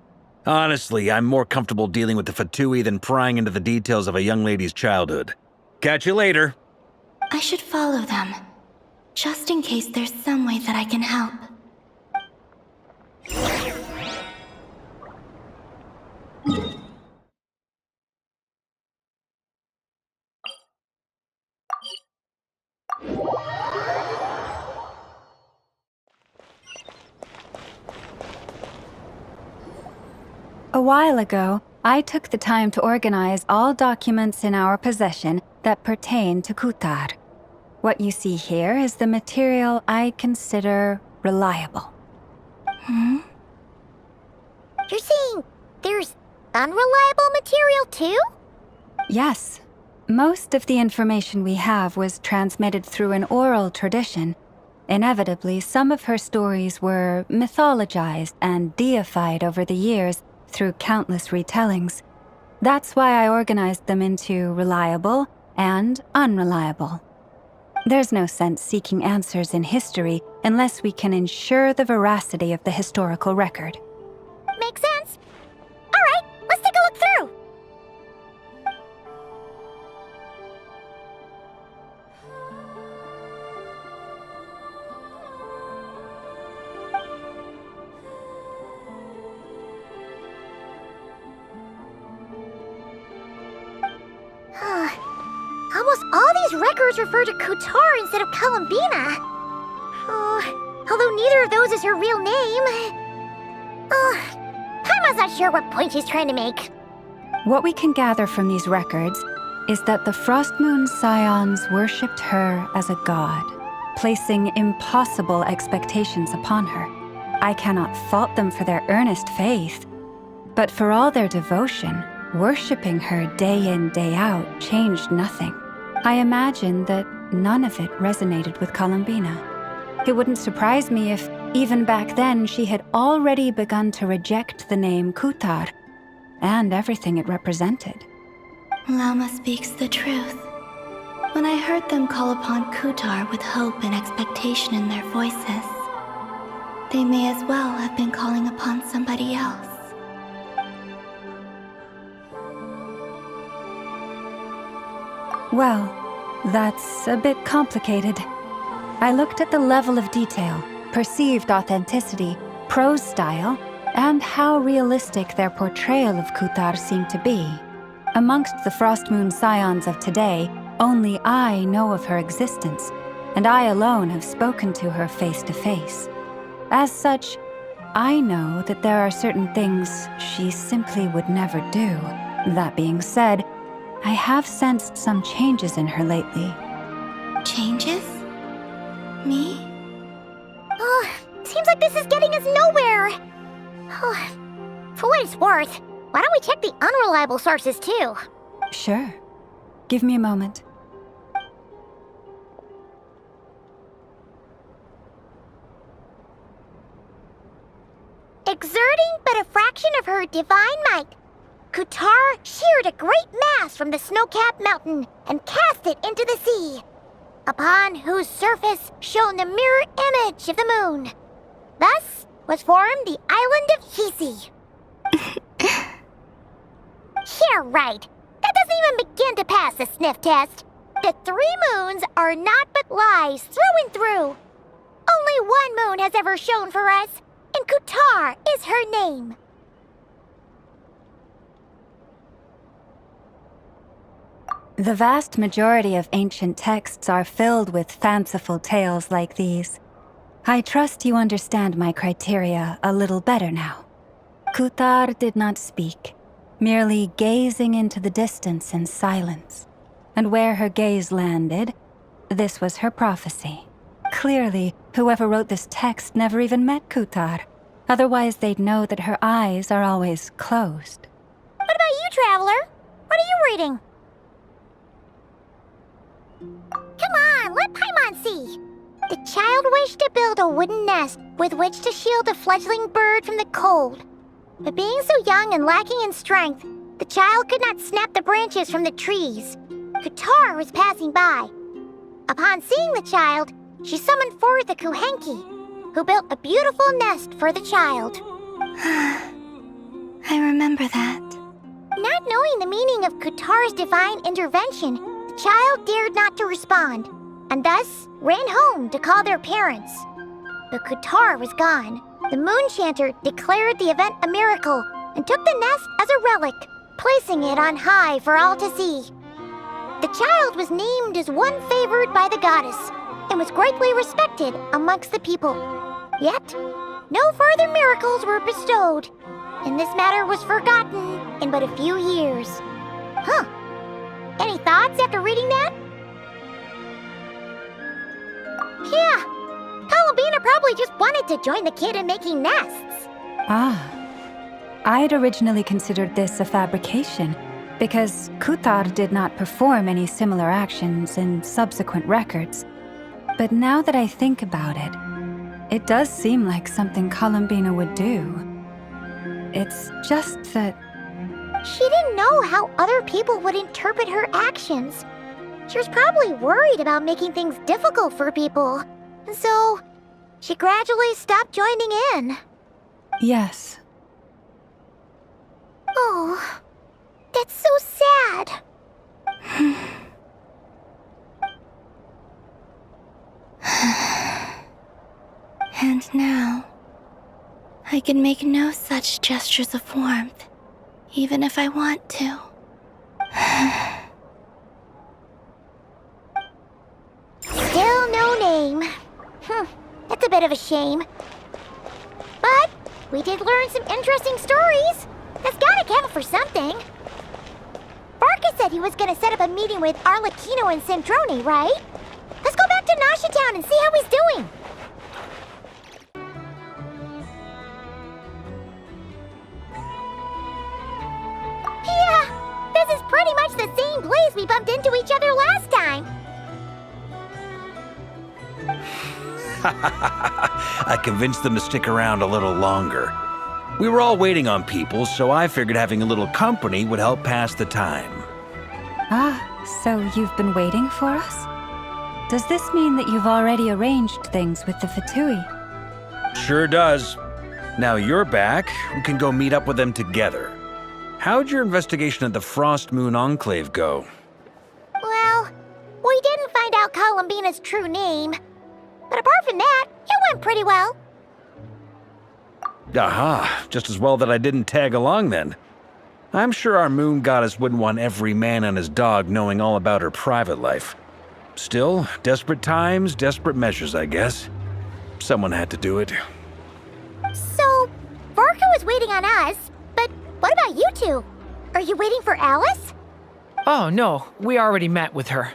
E: Honestly, I'm more comfortable dealing with the Fatui than prying into the details of a young lady's childhood. Catch you later.
C: I should follow them, just in case there's some way that I can help.
F: A while ago, I took the time to organize all documents in our possession that pertain to Kutar. What you see here is the material I consider reliable.
B: You're saying there's unreliable material too?
F: Yes. Most of the information we have was transmitted through an oral tradition. Inevitably, some of her stories were mythologized and deified over the years through countless retellings. That's why I organized them into reliable and unreliable. There's no sense seeking answers in history unless we can ensure the veracity of the historical record.
B: Makes sense. All right, let's take a look through. Almost all these records refer to Kutar instead of Columbina. Although neither of those is her real name. Paimon's not sure what point she's trying to make.
F: What we can gather from these records is that the Frostmoon Scions worshipped her as a god, placing impossible expectations upon her. I cannot fault them for their earnest faith, but for all their devotion, worshipping her day in, day out changed nothing. I imagine that none of it resonated with Columbina. It wouldn't surprise me if, even back then, she had already begun to reject the name Kutar and everything it represented.
C: Lama speaks the truth. When I heard them call upon Kutar with hope and expectation in their voices, they may as well have been calling upon somebody else.
F: Well, that's a bit complicated. I looked at the level of detail, perceived authenticity, prose style, and how realistic their portrayal of Kutar seemed to be. Amongst the Frostmoon Scions of today, only I know of her existence, and I alone have spoken to her face to face. As such, I know that there are certain things she simply would never do. That being said, I have sensed some changes in her lately.
C: Changes? Me?
B: Seems like this is getting us nowhere. For what it's worth, why don't we check the unreliable sources too?
F: Sure. Give me a moment.
B: Exerting but a fraction of her divine might, Kutar sheared a great mass from the snow-capped mountain and cast it into the sea, upon whose surface shone the mirror image of the moon. Thus was formed the island of Hisi. Yeah, right. That doesn't even begin to pass the sniff test. The 3 moons are not but lies through and through. Only one moon has ever shone for us, and Kutar is her name.
F: The vast majority of ancient texts are filled with fanciful tales like these. I trust you understand my criteria a little better now. Kutar did not speak, merely gazing into the distance in silence. And where her gaze landed, this was her prophecy. Clearly, whoever wrote this text never even met Kutar. Otherwise, they'd know that her eyes are always closed.
B: What about you, Traveler? What are you reading? Come on, let Paimon see. The child wished to build a wooden nest with which to shield a fledgling bird from the cold. But being so young and lacking in strength, the child could not snap the branches from the trees. Kutar was passing by. Upon seeing the child, she summoned forth the Kuuhenki, who built a beautiful nest for the child.
C: I remember that.
B: Not knowing the meaning of Kutar's divine intervention, the child dared not to respond, and thus ran home to call their parents. But Kutar was gone. The moon chanter declared the event a miracle and took the nest as a relic, placing it on high for all to see. The child was named as one favored by the goddess and was greatly respected amongst the people. Yet, no further miracles were bestowed. and this matter was forgotten in but a few years. Huh. Any thoughts after reading that? Yeah. Columbina probably just wanted to join the kid in making nests.
F: Ah. I had originally considered this a fabrication, because Kuthar did not perform any similar actions in subsequent records. But now that I think about it, it does seem like something Columbina would do. It's just that...
B: She didn't know how other people would interpret her actions. She was probably worried about making things difficult for people. And so, she gradually stopped joining in.
F: Yes.
B: Oh, that's so sad.
C: And now, I can make no such gestures of warmth, even if I want to.
B: Still no name. That's a bit of a shame. But we did learn some interesting stories. That's gotta count for something. Varka said he was gonna set up a meeting with Arlecchino and Sandrone, right? Let's go back to Nasha Town and see how he's doing. Yeah, this is pretty much the same place we bumped into each other last time.
E: I convinced them to stick around a little longer. We were all waiting on people, so I figured having a little company would help pass the time.
F: Ah, so you've been waiting for us? Does this mean that you've already arranged things with the Fatui?
E: Sure does. Now you're back, we can go meet up with them together. How'd your investigation at the Frostmoon Enclave go?
B: Well, we didn't find out Columbina's true name. But apart from that, it went pretty well.
E: Aha, just as well that I didn't tag along then. I'm sure our moon goddess wouldn't want every man and his dog knowing all about her private life. Still, desperate times, desperate measures, I guess. Someone had to do it.
B: So, Varka was waiting on us, but what about you two? Are you waiting for Alice?
G: Oh, no. We already met with her.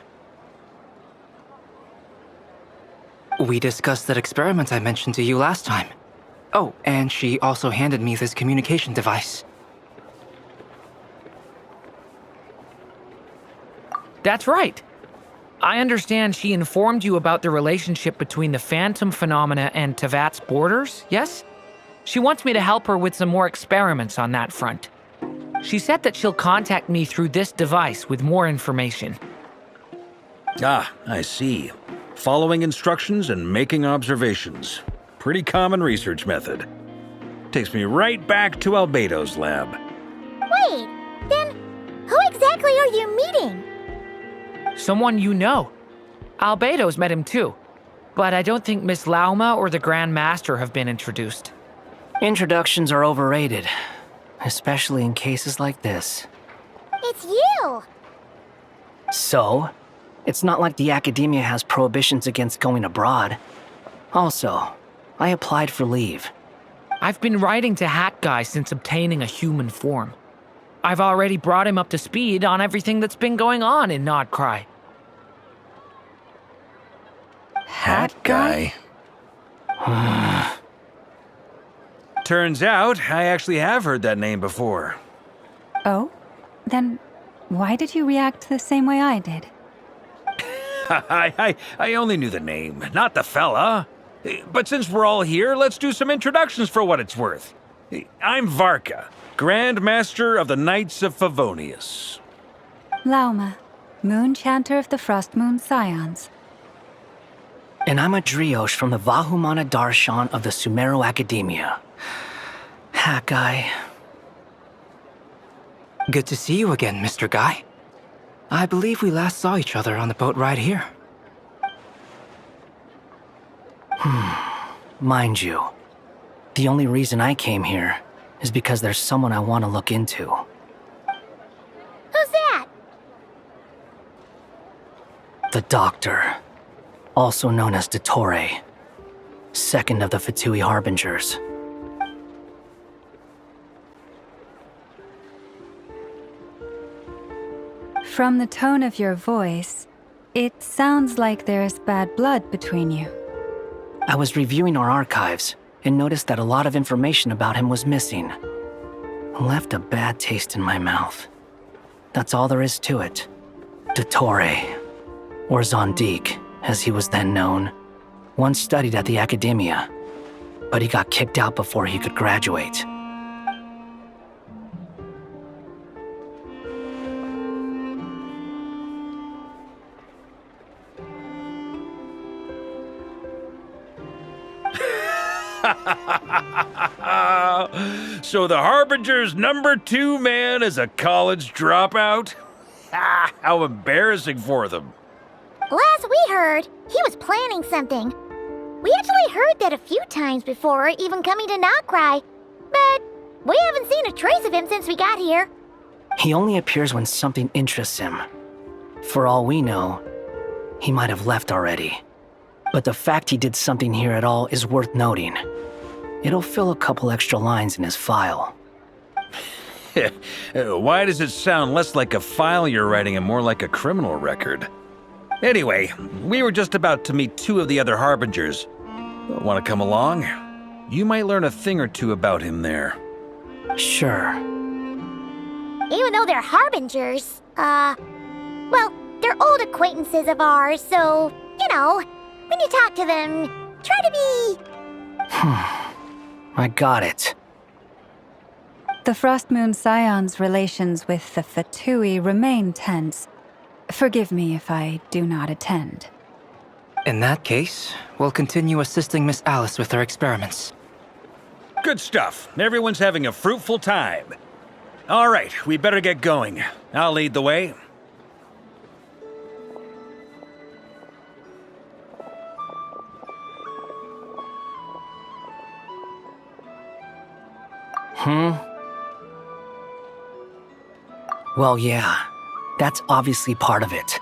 H: We discussed that experiment I mentioned to you last time. Oh, and she also handed me this communication device.
G: That's right. I understand she informed you about the relationship between the phantom phenomena and Teyvat's borders, yes? She wants me to help her with some more experiments on that front. She said that she'll contact me through this device with more information.
E: Ah, I see. Following instructions and making observations. Pretty common research method. Takes me right back to Albedo's lab.
B: Wait, then who exactly are you meeting?
G: Someone you know. Albedo's met him too. But I don't think Miss Lauma or the Grand Master have been introduced.
L: Introductions are overrated, especially in cases like this.
B: It's you!
L: So, it's not like the Academia has prohibitions against going abroad. Also, I applied for leave.
G: I've been writing to Hat Guy since obtaining a human form. I've already brought him up to speed on everything that's been going on in Nod-Krai.
E: Hat Guy? Turns out, I actually have heard that name before.
F: Oh? Then why did you react the same way I did?
E: I only knew the name, not the fella. But since we're all here, let's do some introductions for what it's worth. I'm Varka, Grand Master of the Knights of Favonius.
F: Lauma, Moon Chanter of the Frostmoon Scions.
L: And I'm a Driosh from the Vahumana Darshan of the Sumero Academia. Hat Guy.
H: Good to see you again, Mr. Guy. I believe we last saw each other on the boat ride here.
L: Mind you, the only reason I came here is because there's someone I want to look into.
B: Who's that?
L: The Doctor, also known as Dottore, second of the Fatui Harbingers.
F: From the tone of your voice, it sounds like there's bad blood between you.
H: I was reviewing our archives and noticed that a lot of information about him was missing. Left a bad taste in my mouth. That's all there is to it. Dottore, or Zondique, as he was then known, once studied at the Academia, but he got kicked out before he could graduate.
E: So the Harbinger's #2 man is a college dropout? How embarrassing for them.
B: Last we heard, he was planning something. We actually heard that a few times before, even coming to Nod-Krai, but we haven't seen a trace of him since we got here.
H: He only appears when something interests him. For all we know, he might have left already. But the fact he did something here at all is worth noting. It'll fill a couple extra lines in his file.
E: Why does it sound less like a file you're writing and more like a criminal record? Anyway, we were just about to meet 2 of the other Harbingers. Want to come along? You might learn a thing or two about him there.
H: Sure.
B: Even though they're Harbingers, well, they're old acquaintances of ours, so, you know, when you talk to them, try to be...
H: I got it.
F: The Frostmoon Scions' relations with the Fatui remain tense. Forgive me if I do not attend.
H: In that case, we'll continue assisting Miss Alice with her experiments.
E: Good stuff. Everyone's having a fruitful time. All right, we better get going. I'll lead the way.
H: Well, yeah, that's obviously part of it.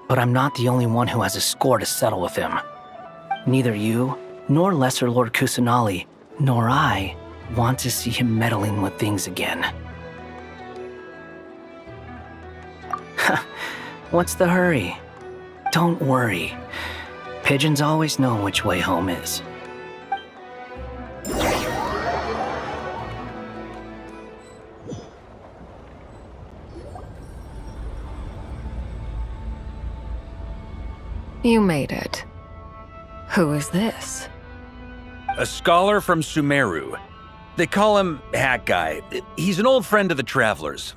H: But I'm not the only one who has a score to settle with him. Neither you, nor Lesser Lord Kusanali, nor I want to see him meddling with things again. What's the hurry? Don't worry. Pigeons always know which way home is.
S: You made it. Who is this?
E: A scholar from Sumeru. They call him Hat Guy. He's an old friend of the Travelers.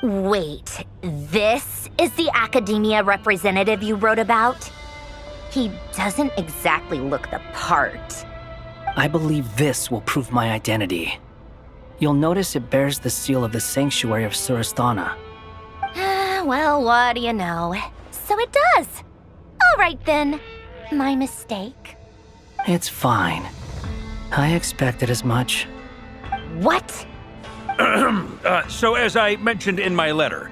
K: Wait, this is the Academia representative you wrote about? He doesn't exactly look the part.
H: I believe this will prove my identity. You'll notice it bears the seal of the Sanctuary of Surasthana.
K: Well, what do you know? So it does. All right then. My mistake.
H: It's fine. I expected as much.
K: What?
E: So as I mentioned in my letter,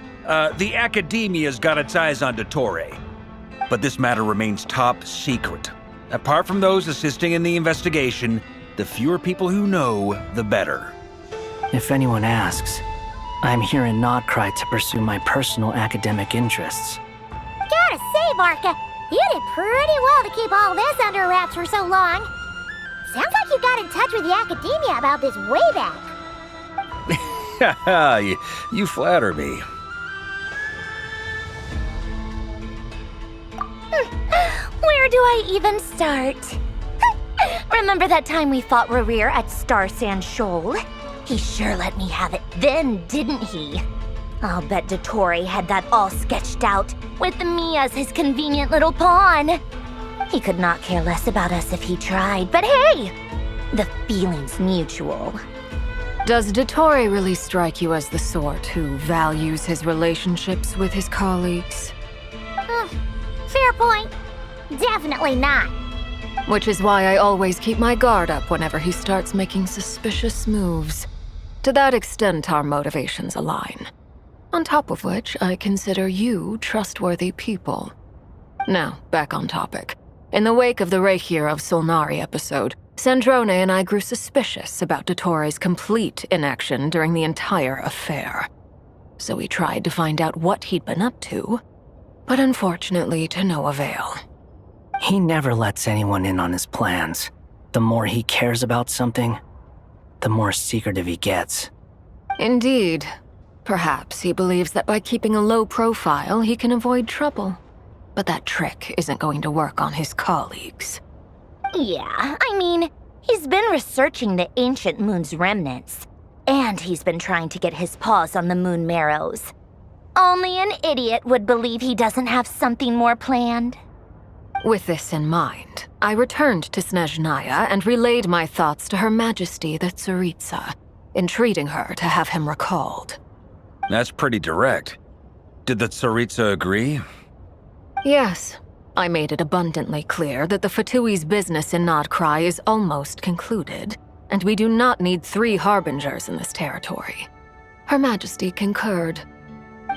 E: the Academia's got its eyes on Dottore. But this matter remains top secret. Apart from those assisting in the investigation, the fewer people who know, the better.
H: If anyone asks, I'm here in Nod-Krai to pursue my personal academic interests.
B: Gotta say, Varka, you did pretty well to keep all this under wraps for so long. Sounds like you got in touch with the Academia about this way back.
E: You flatter me.
K: Where do I even start? Remember that time we fought Rerir at Star Sand Shoal? He sure let me have it then, didn't he? I'll bet Dottore had that all sketched out, with me as his convenient little pawn. He could not care less about us if he tried, but hey! The feeling's mutual.
S: Does Dottore really strike you as the sort who values his relationships with his colleagues?
B: Fair point. Definitely not.
S: Which is why I always keep my guard up whenever he starts making suspicious moves. To that extent, our motivations align. On top of which, I consider you trustworthy people. Now, back on topic. In the wake of the Reikir of Solnari episode, Sandrone and I grew suspicious about Dottore's complete inaction during the entire affair. so we tried to find out what he'd been up to, but unfortunately to no avail.
T: He never lets anyone in on his plans. The more he cares about something, the more secretive he gets.
S: Indeed. Perhaps he believes that by keeping a low profile, he can avoid trouble. But that trick isn't going to work on his colleagues.
B: Yeah, I mean, he's been researching the ancient moon's remnants, and he's been trying to get his paws on the moon marrows. Only an idiot would believe he doesn't have something more planned.
S: With this in mind, I returned to Snezhnaya and relayed my thoughts to Her Majesty the Tsaritsa, entreating her to have him recalled.
E: That's pretty direct. Did the Tsaritsa agree?
S: Yes. I made it abundantly clear that the Fatui's business in Nod-Krai is almost concluded, and we do not need 3 harbingers in this territory. Her Majesty concurred.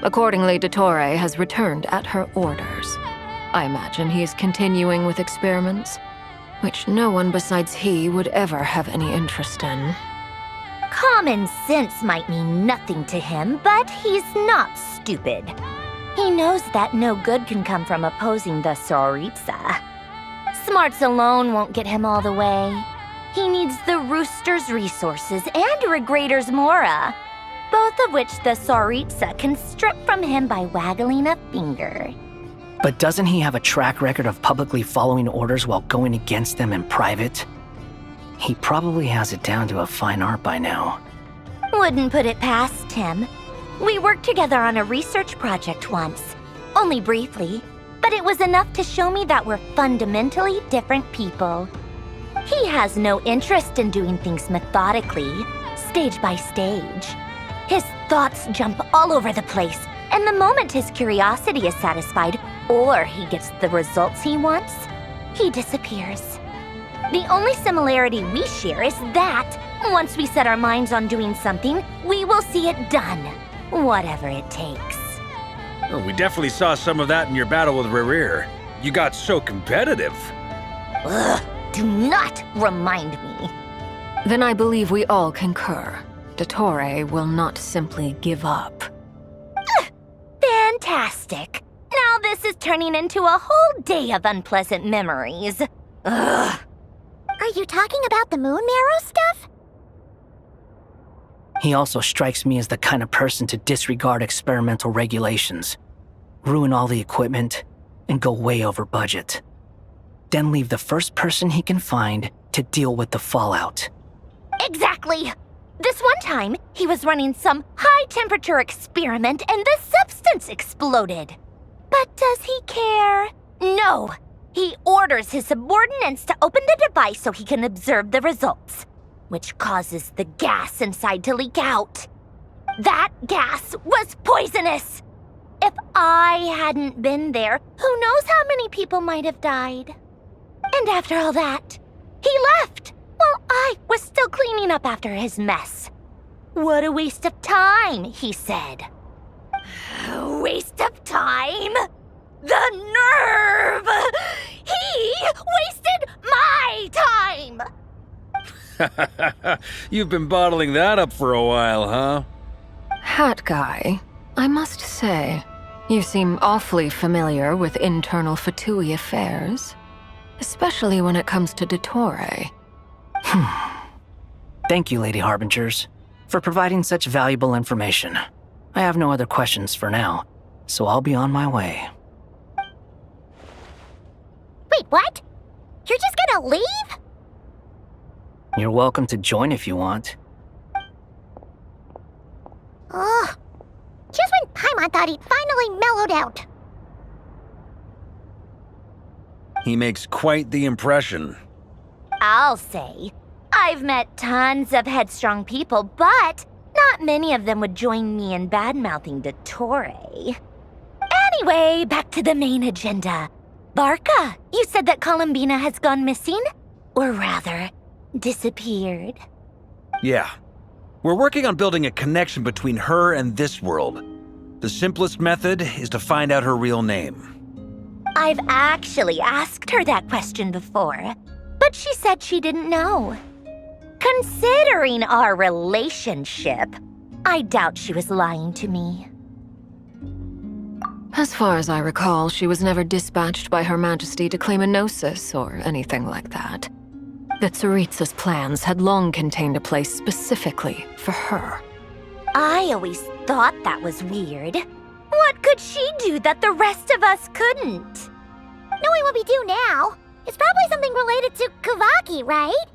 S: Accordingly, Dottore has returned at her orders. I imagine he is continuing with experiments, which no one besides he would ever have any interest in.
B: Common sense might mean nothing to him, but he's not stupid. He knows that no good can come from opposing the Tsaritsa. Smarts alone won't get him all the way. He needs the Rooster's resources and Regrator's Mora, both of which the Tsaritsa can strip from him by waggling a finger.
T: But doesn't he have a track record of publicly following orders while going against them in private? He probably has it down to a fine art by now.
B: Wouldn't put it past him. We worked together on a research project once. Only briefly, but it was enough to show me that we're fundamentally different people. He has no interest in doing things methodically, stage by stage. His thoughts jump all over the place, and the moment his curiosity is satisfied, or he gets the results he wants, he disappears. The only similarity we share is that, once we set our minds on doing something, we will see it done, whatever it takes.
E: Oh, we definitely saw some of that in your battle with Rerir. You got so competitive.
B: Ugh, do not remind me.
S: Then I believe we all concur. Dottore will not simply give up.
B: Fantastic. Now this is turning into a whole day of unpleasant memories. Ugh. Are you talking about the moon marrow stuff?
T: He also strikes me as the kind of person to disregard experimental regulations, ruin all the equipment, and go way over budget. Then leave the first person he can find to deal with the fallout.
B: Exactly! This one time, he was running some high-temperature experiment and the substance exploded. But does he care? No! He orders his subordinates to open the device so he can observe the results, which causes the gas inside to leak out. That gas was poisonous! If I hadn't been there, who knows how many people might have died. And after all that, he left while I was still cleaning up after his mess. What a waste of time, he said. Waste of time? The nerve! He wasted my time!
E: You've been bottling that up for a while, huh?
S: Hat Guy, I must say, you seem awfully familiar with internal Fatui affairs, especially when it comes to Dottore.
T: Thank you, Lady Harbingers, for providing such valuable information. I have no other questions for now, so I'll be on my way.
B: Wait, what? You're just gonna leave?
T: You're welcome to join if you want.
B: Ugh. Just when Paimon thought he'd finally mellowed out.
E: He makes quite the impression.
B: I'll say. I've met tons of headstrong people, but not many of them would join me in bad-mouthing Dottore. Anyway, back to the main agenda. Varka, you said that Columbina has gone missing? Or rather, disappeared.
E: Yeah. We're working on building a connection between her and this world. The simplest method is to find out her real name.
B: I've actually asked her that question before, but she said she didn't know. Considering our relationship, I doubt she was lying to me.
S: As far as I recall, she was never dispatched by Her Majesty to claim a gnosis or anything like that. The Tsaritsa's plans had long contained a place specifically for her.
K: I always thought that was weird. What could she do that the rest of us couldn't?
B: Knowing what we do now, it's probably something related to Kuvaki, right?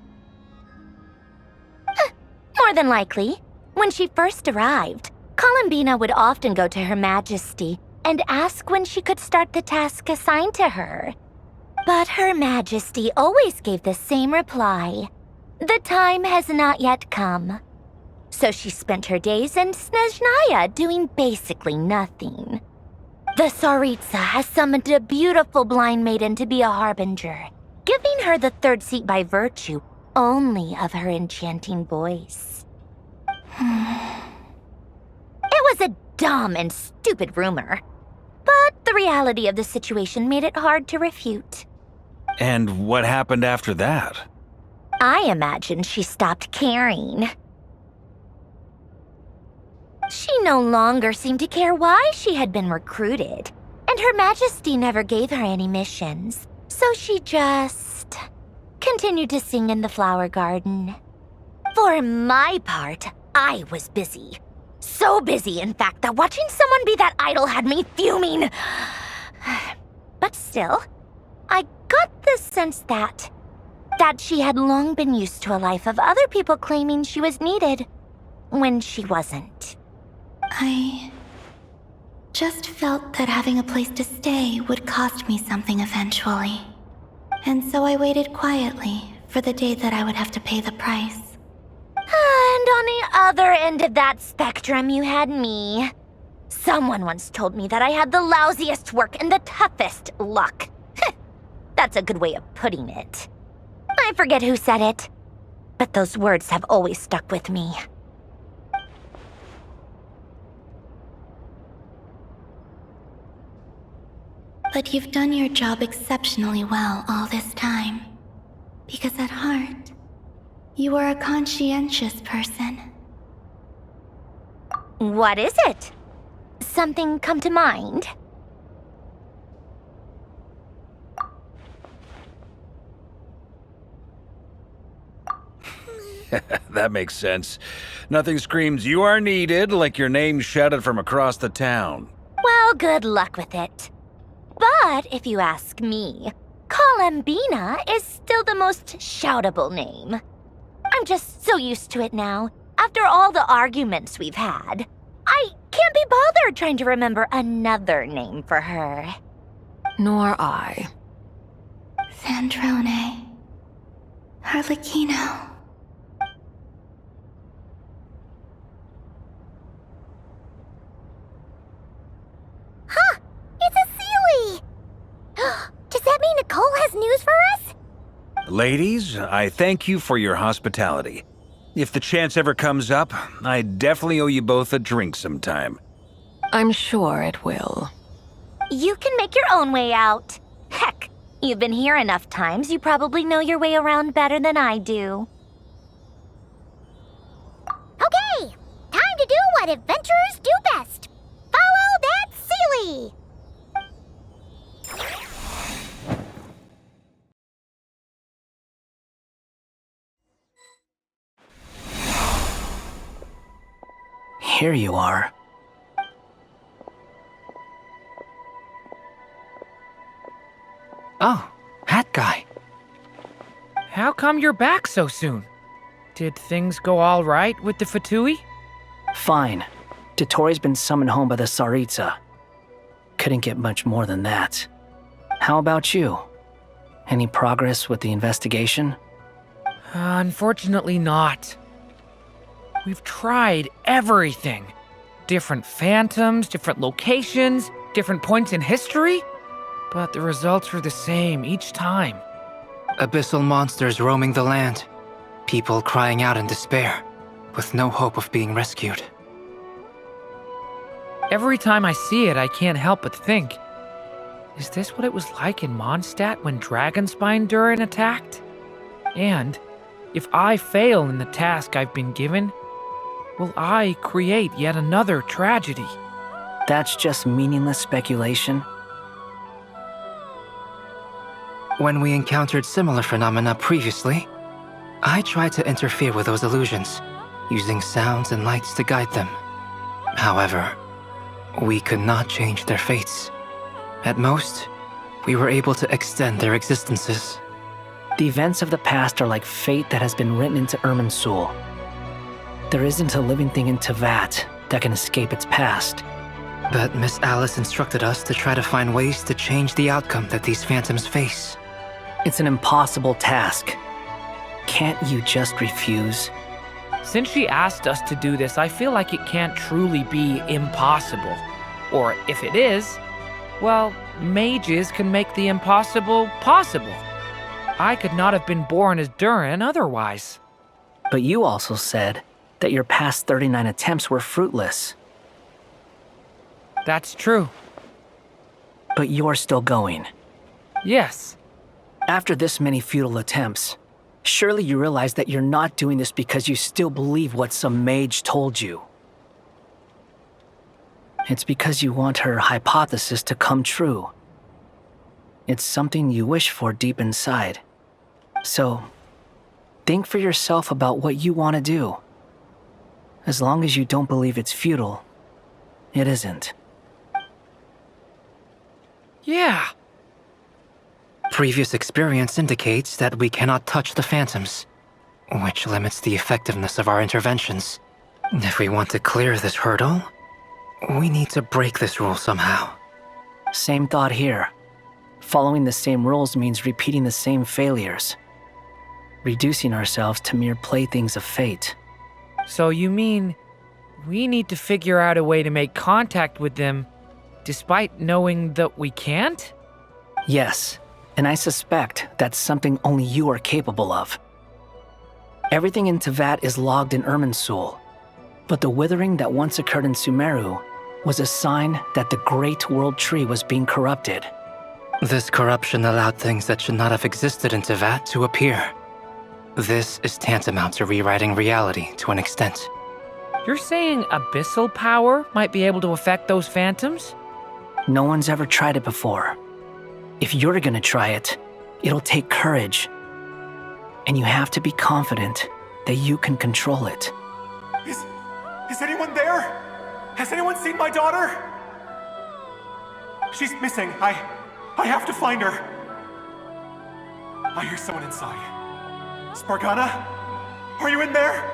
K: More than likely. When she first arrived, Columbina would often go to Her Majesty and ask when she could start the task assigned to her. But Her Majesty always gave the same reply. The time has not yet come. So she spent her days in Snezhnaya doing basically nothing. The Tsaritsa has summoned a beautiful blind maiden to be a harbinger, giving her the third seat by virtue only of her enchanting voice. It was a dumb and stupid rumor, but the reality of the situation made it hard to refute.
E: And what happened after that?
K: I imagine she stopped caring. She no longer seemed to care why she had been recruited, and Her Majesty never gave her any missions, so she just continued to sing in the flower garden. For my part, I was busy. So busy, in fact, that watching someone be that idol had me fuming. But still, I got the sense that she had long been used to a life of other people claiming she was needed when she wasn't.
C: I just felt that having a place to stay would cost me something eventually. And so I waited quietly for the day that I would have to pay the price.
K: And on the other end of that spectrum, you had me. Someone once told me that I had the lousiest work and the toughest luck. That's a good way of putting it. I forget who said it, but those words have always stuck with me.
C: But you've done your job exceptionally well all this time. Because at heart, you are a conscientious person.
K: What is it? Something come to mind?
E: That makes sense. Nothing screams you are needed like your name shouted from across the town.
K: Well, good luck with it. But if you ask me, Columbina is still the most shoutable name. I'm just so used to it now, after all the arguments we've had. I can't be bothered trying to remember another name for her.
S: Nor I.
C: Sandrone. Arlecchino.
B: Huh! It's a Sealy! Does that mean Nicole has news for us?
E: Ladies, I thank you for your hospitality. If the chance ever comes up, I definitely owe you both a drink sometime.
S: I'm sure it will.
K: You can make your own way out. Heck, you've been here enough times, you probably know your way around better than I do.
B: Okay, time to do what adventurers do best. Follow that Sealy!
T: Here you are. Oh, Hat Guy.
G: How come you're back so soon? Did things go all right with the Fatui?
T: Fine. Dotori's been summoned home by the Tsaritsa. Couldn't get much more than that. How about you? Any progress with the investigation?
G: Unfortunately not. We've tried everything. Different phantoms, different locations, different points in history. But the results are the same each time.
H: Abyssal monsters roaming the land. People crying out in despair, with no hope of being rescued.
G: Every time I see it, I can't help but think, is this what it was like in Mondstadt when Dragonspine Durin attacked? And if I fail in the task I've been given, will I create yet another tragedy?
T: That's just meaningless speculation.
H: When we encountered similar phenomena previously, I tried to interfere with those illusions, using sounds and lights to guide them. However, we could not change their fates. At most, we were able to extend their existences.
T: The events of the past are like fate that has been written into Irminsul. There isn't a living thing in Teyvat that can escape its past.
H: But Miss Alice instructed us to try to find ways to change the outcome that these phantoms face.
T: It's an impossible task. Can't you just refuse?
G: Since she asked us to do this, I feel like it can't truly be impossible. Or if it is, well, mages can make the impossible possible. I could not have been born as Durin otherwise.
T: But you also said that your past 39 attempts were fruitless.
G: That's true.
T: But you're still going.
G: Yes.
T: After this many futile attempts, surely you realize that you're not doing this because you still believe what some mage told you. It's because you want her hypothesis to come true. It's something you wish for deep inside. So, think for yourself about what you want to do. As long as you don't believe it's futile, it isn't.
G: Yeah.
H: Previous experience indicates that we cannot touch the phantoms, which limits the effectiveness of our interventions. If we want to clear this hurdle, we need to break this rule somehow.
T: Same thought here. Following the same rules means repeating the same failures. Reducing ourselves to mere playthings of fate.
G: So you mean we need to figure out a way to make contact with them despite knowing that we can't?
T: Yes, and I suspect that's something only you are capable of. Everything in Teyvat is logged in Irminsul, but the withering that once occurred in Sumeru was a sign that the Great World Tree was being corrupted.
H: This corruption allowed things that should not have existed in Teyvat to appear. This is tantamount to rewriting reality to an extent.
G: You're saying abyssal power might be able to affect those phantoms?
T: No one's ever tried it before. If you're gonna try it, it'll take courage. And you have to be confident that you can control it.
U: Is anyone there? Has anyone seen my daughter? She's missing. I have to find her. I hear someone inside. Spargana? Are you in there?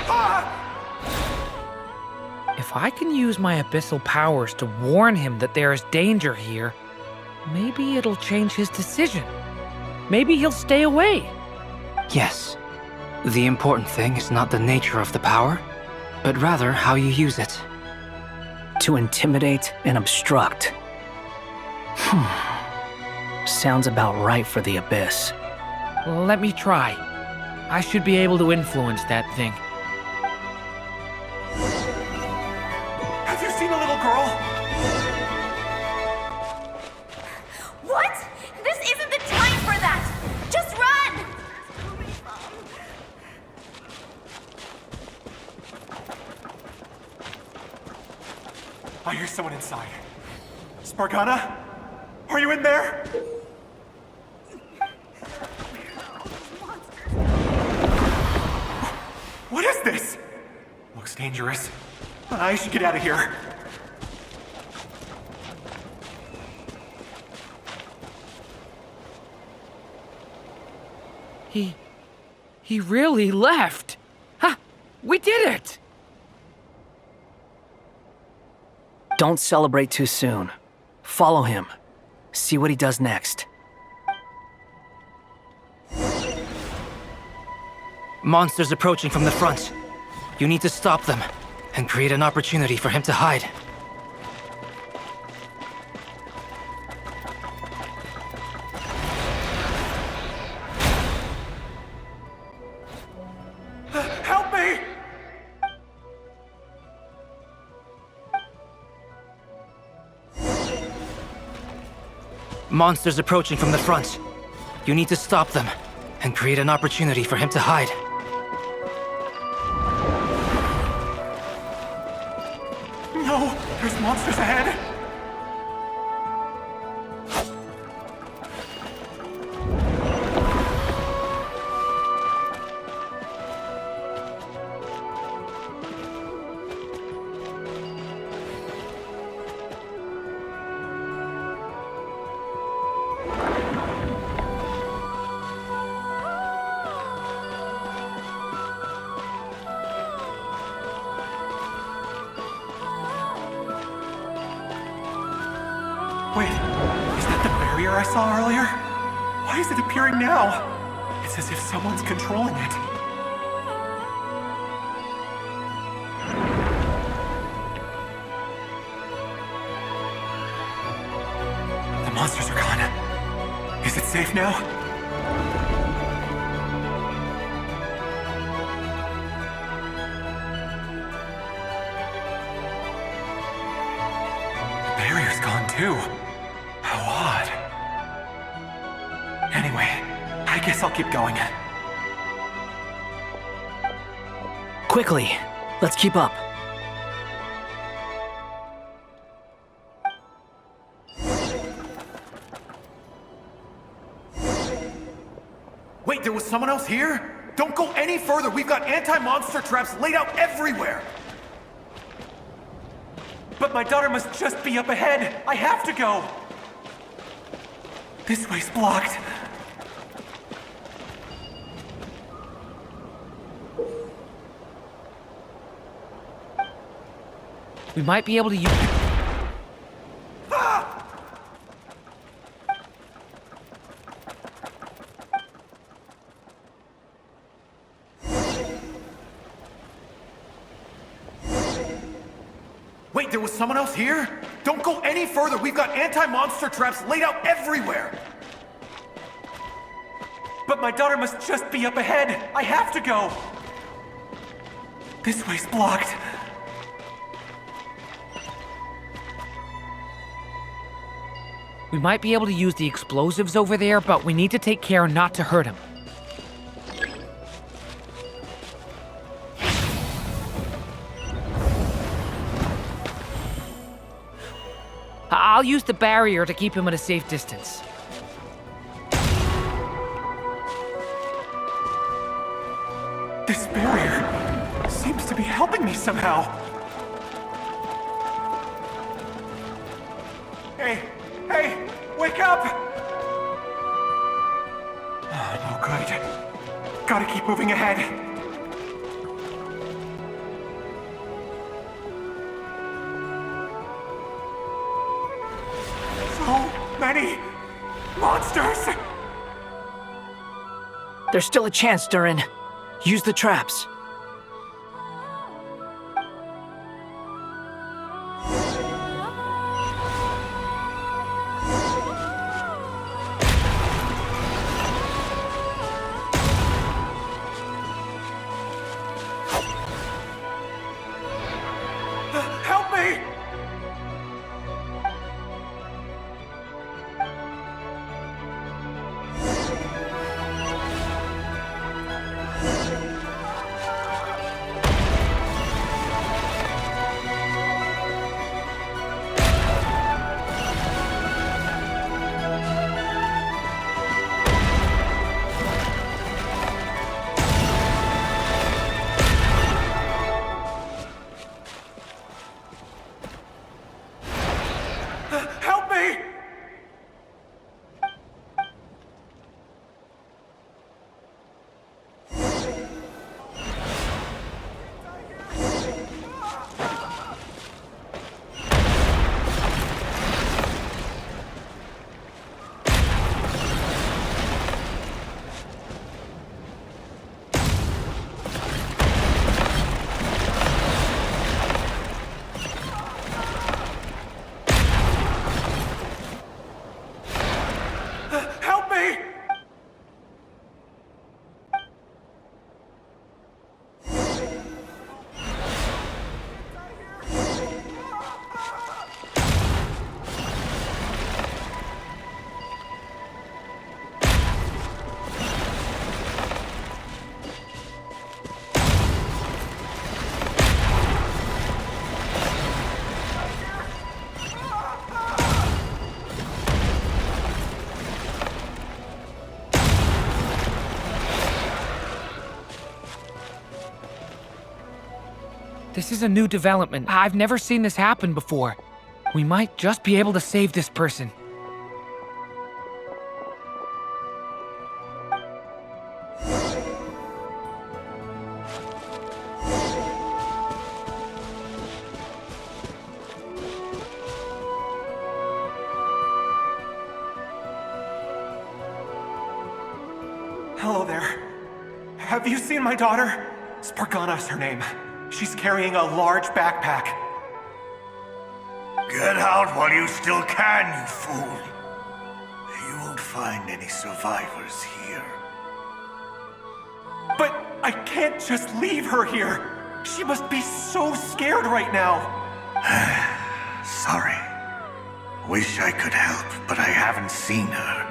U: Ah!
G: If I can use my abyssal powers to warn him that there is danger here, maybe it'll change his decision. Maybe he'll stay away.
H: Yes. The important thing is not the nature of the power, but rather how you use it.
T: To intimidate and obstruct. Sounds about right for the Abyss.
G: Well, let me try. I should be able to influence that thing.
U: Have you seen a little girl?
K: What? This isn't the time for that! Just run!
U: I hear someone inside. Spargana? Are you in there? What is this? Looks dangerous. I should get out of here.
G: He really left. Ha! We did it!
T: Don't celebrate too soon. Follow him. See what he does next.
H: Monsters approaching from the front. You need to stop them and create an opportunity for him to hide.
U: Help me!
H: Monsters approaching from the front. You need to stop them and create an opportunity for him to hide.
U: No! There's monsters ahead! Wait, is that the barrier I saw earlier? Why is it appearing now? It's as if someone's controlling it. The monsters are gone. Is it safe now? The barrier's gone too. How odd. Anyway, I guess I'll keep going.
T: Quickly, let's keep up.
U: Wait, there was someone else here? Don't go any further. We've got anti-monster traps laid out everywhere. But my daughter must just be up ahead. I have to go. This way's blocked.
G: We might be able to use...
U: Wait, there was someone else here? Don't go any further. We've got anti-monster traps laid out everywhere. But my daughter must just be up ahead. I have to go. This way's blocked.
G: We might be able to use the explosives over there, but we need to take care not to hurt him. I'll use the barrier to keep him at a safe distance.
U: This barrier seems to be helping me somehow. Hey, wake up! Oh, no good. Gotta keep moving ahead. So many monsters!
T: There's still a chance, Durin. Use the traps.
U: Help me!
G: This is a new development. I've never seen this happen before. We might just be able to save this person.
U: Hello there. Have you seen my daughter? Spargana's her name. She's carrying a large backpack.
I: Get out while you still can, you fool. You won't find any survivors here.
U: But I can't just leave her here. She must be so scared right now.
I: Sorry. Wish I could help, but I haven't seen her.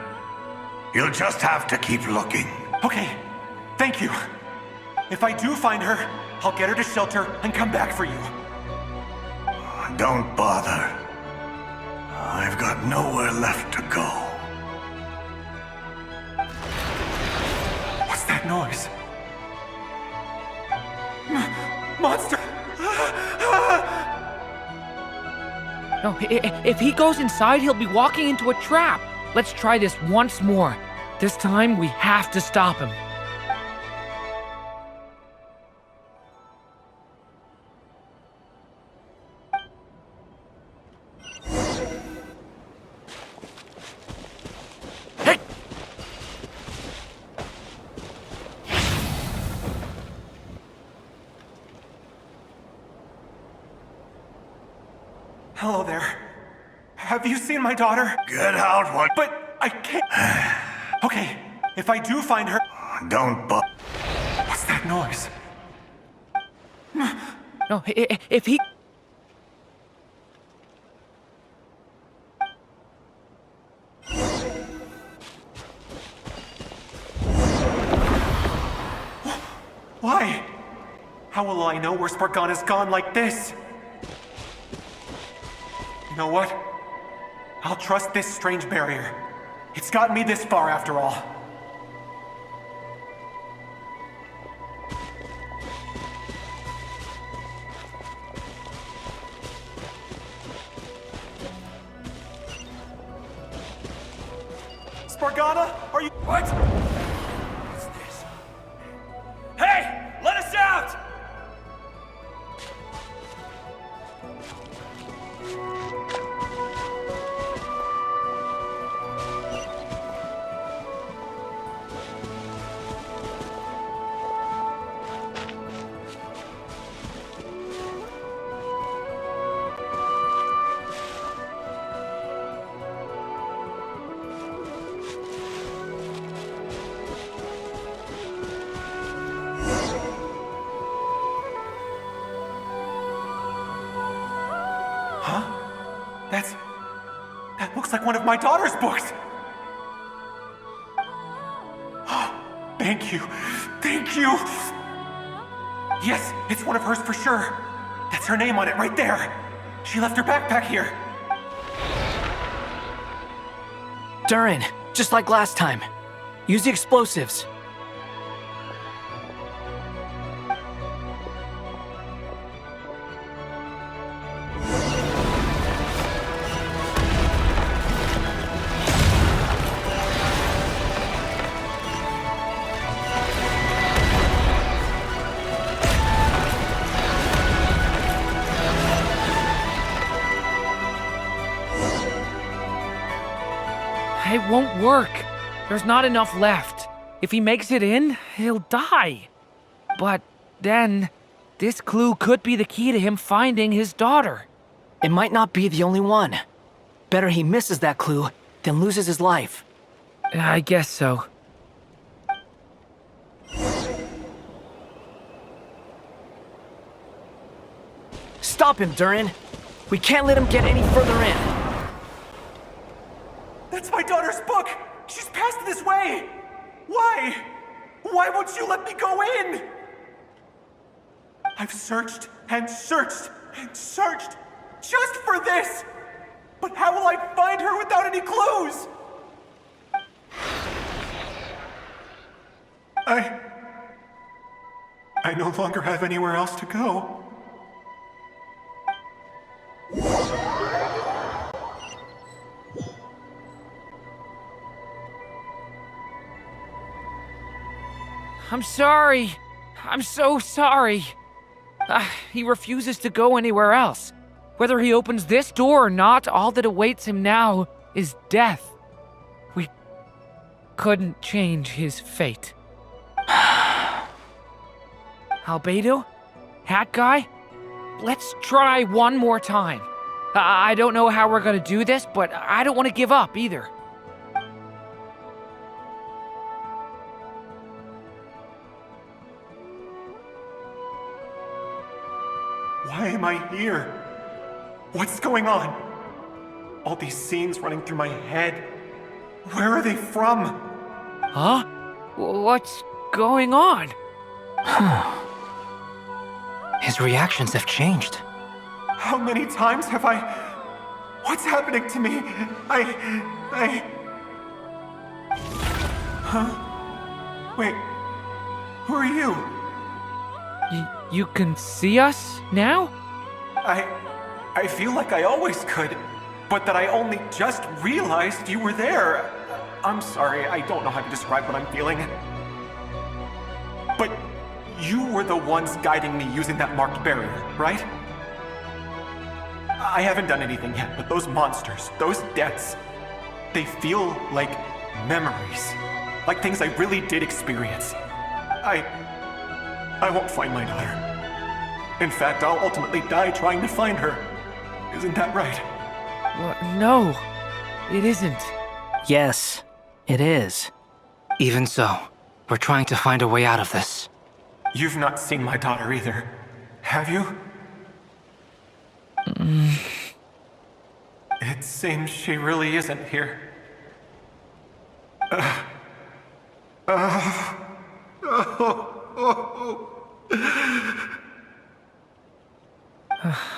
I: You'll just have to keep looking.
U: Okay, thank you. If I do find her, I'll get her to shelter and come back for you.
I: Don't bother. I've got nowhere left to go.
U: What's that noise? Monster!
G: No, if he goes inside, he'll be walking into a trap. Let's try this once more. This time, we have to stop him. Hey!
U: Hello there. Have you seen my daughter?
I: Get out what?
U: But I can't. Okay, if I do find her.
I: Don't bother.
U: What's that noise?
G: No, if he...
U: Why? How will I know where Spargana's gone like this? You know what? I'll trust this strange barrier. It's gotten me this far after all. Spargana, are you—
M: What? What's this? Hey! Let us out!
U: That looks like one of my daughter's books! Thank you. Thank you! Yes, it's one of hers for sure. That's her name on it right there. She left her backpack here.
T: Durin, just like last time. Use the explosives.
G: It won't work. There's not enough left. If he makes it in, he'll die. But then, this clue could be the key to him finding his daughter.
T: It might not be the only one. Better he misses that clue than loses his life.
G: I guess so.
T: Stop him, Durin. We can't let him get any further in.
U: That's my daughter's book! She's passed this way! Why? Why won't you let me go in? I've searched and searched and searched just for this! But how will I find her without any clues? I no longer have anywhere else to go.
G: I'm sorry. I'm so sorry. He refuses to go anywhere else. Whether he opens this door or not, all that awaits him now is death. We couldn't change his fate. Albedo? Hat Guy? Let's try one more time. I don't know how we're gonna do this, but I don't want to give up either.
U: Why am I here? What's going on? All these scenes running through my head. Where are they from?
G: Huh? What's going on?
H: His reactions have changed.
U: How many times have I... What's happening to me? Huh? Wait. Who are you?
G: You can see us now?
U: I feel like I always could, but that I only just realized you were there. I'm sorry, I don't know how to describe what I'm feeling. But you were the ones guiding me using that marked barrier, right? I haven't done anything yet, but those monsters, those deaths, they feel like memories. Like things I really did experience. I won't find my daughter. In fact, I'll ultimately die trying to find her. Isn't that right?
G: No, it isn't.
T: Yes, it is.
H: Even so, we're trying to find a way out of this.
U: You've not seen my daughter either, have you? It seems she really isn't here.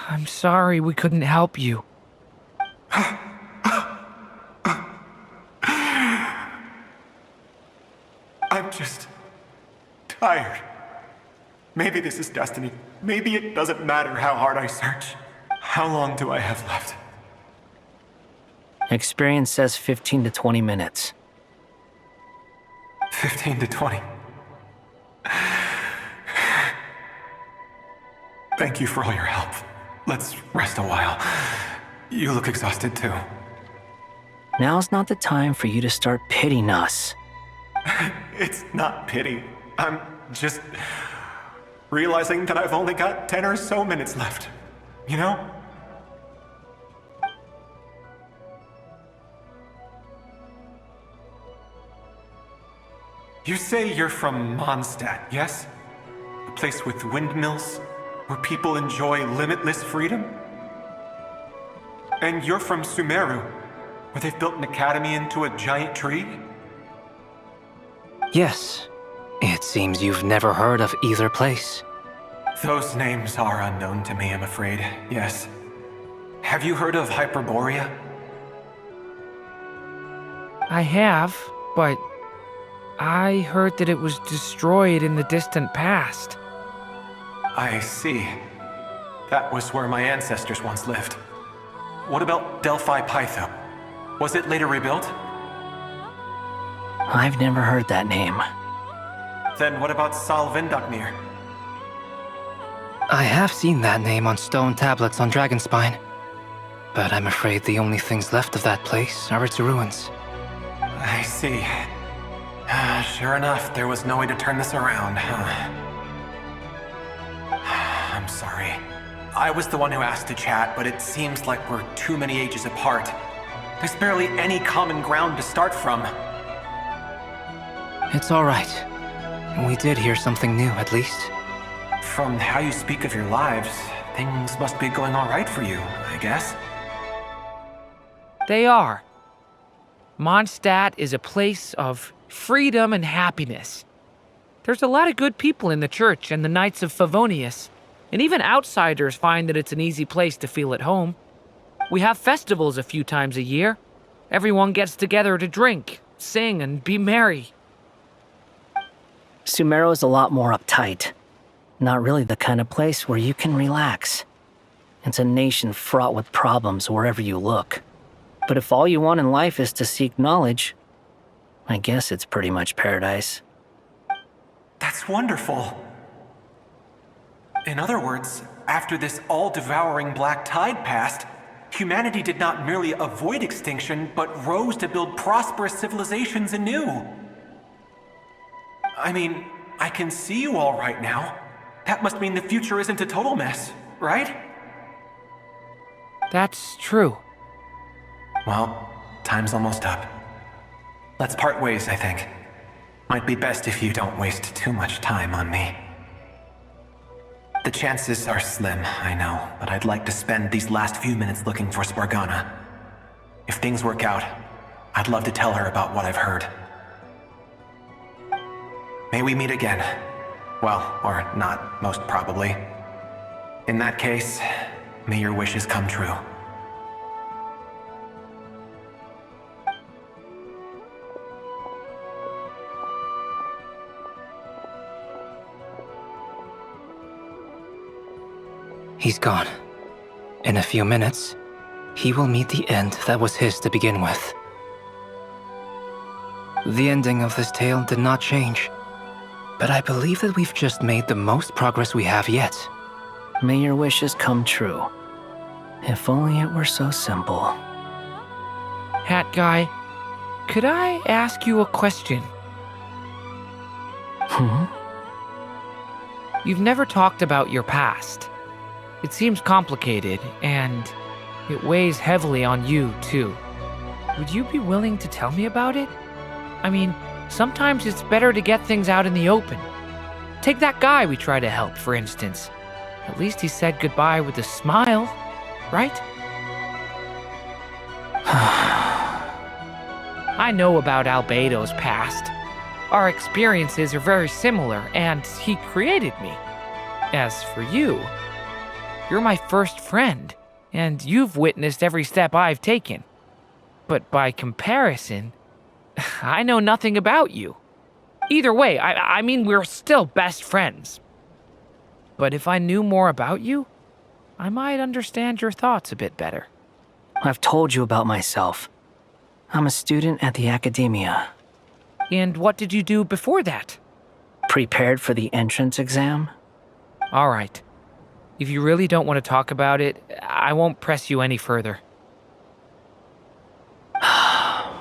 G: I'm sorry we couldn't help you.
U: I'm just tired. Maybe this is destiny. Maybe it doesn't matter how hard I search. How long do I have left?
T: Experience says 15 to 20 minutes.
U: 15 to 20. Thank you for all your help. Let's rest a while. You look exhausted too.
T: Now's not the time for you to start pitying us.
U: It's not pity. I'm just realizing that I've only got 10 or so minutes left. You know? You say you're from Mondstadt, yes? A place with windmills, where people enjoy limitless freedom? And you're from Sumeru, where they've built an academy into a giant tree?
H: Yes. It seems you've never heard of either place.
U: Those names are unknown to me, I'm afraid, yes. Have you heard of Hyperborea?
G: I have, but I heard that it was destroyed in the distant past.
U: I see. That was where my ancestors once lived. What about Delphi Pytho? Was it later rebuilt?
T: I've never heard that name.
U: Then what about Salvindaknir?
H: I have seen that name on stone tablets on Dragonspine. But I'm afraid the only things left of that place are its ruins.
U: I see. Sure enough, there was no way to turn this around, huh? I'm sorry. I was the one who asked to chat, but it seems like we're too many ages apart. There's barely any common ground to start from.
H: It's all right. We did hear something new, at least.
U: From how you speak of your lives, things must be going all right for you, I guess.
G: They are. Mondstadt is a place of freedom and happiness. There's a lot of good people in the church and the Knights of Favonius, and even outsiders find that it's an easy place to feel at home. We have festivals a few times a year. Everyone gets together to drink, sing, and be merry.
T: Sumeru is a lot more uptight. Not really the kind of place where you can relax. It's a nation fraught with problems wherever you look. But if all you want in life is to seek knowledge, I guess it's pretty much paradise.
U: That's wonderful. In other words, after this all-devouring black tide passed, humanity did not merely avoid extinction, but rose to build prosperous civilizations anew. I mean, I can see you all right now. That must mean the future isn't a total mess, right?
G: That's true.
U: Well, time's almost up. Let's part ways, I think. Might be best if you don't waste too much time on me. The chances are slim, I know, but I'd like to spend these last few minutes looking for Spargana. If things work out, I'd love to tell her about what I've heard. May we meet again. Well, or not, most probably. In that case, may your wishes come true.
H: He's gone. In a few minutes, he will meet the end that was his to begin with. The ending of this tale did not change, but I believe that we've just made the most progress we have yet.
T: May your wishes come true. If only it were so simple.
G: Hat Guy, could I ask you a question? You've never talked about your past. It seems complicated, and it weighs heavily on you, too. Would you be willing to tell me about it? I mean, sometimes it's better to get things out in the open. Take that guy we tried to help, for instance. At least he said goodbye with a smile, right? I know about Albedo's past. Our experiences are very similar, and he created me. As for you, you're my first friend, and you've witnessed every step I've taken. But by comparison, I know nothing about you. Either way, I mean, we're still best friends. But if I knew more about you, I might understand your thoughts a bit better.
T: I've told you about myself. I'm a student at the academia.
G: And what did you do before that?
T: Prepared for the entrance exam?
G: All right. If you really don't want to talk about it, I won't press you any further.
T: I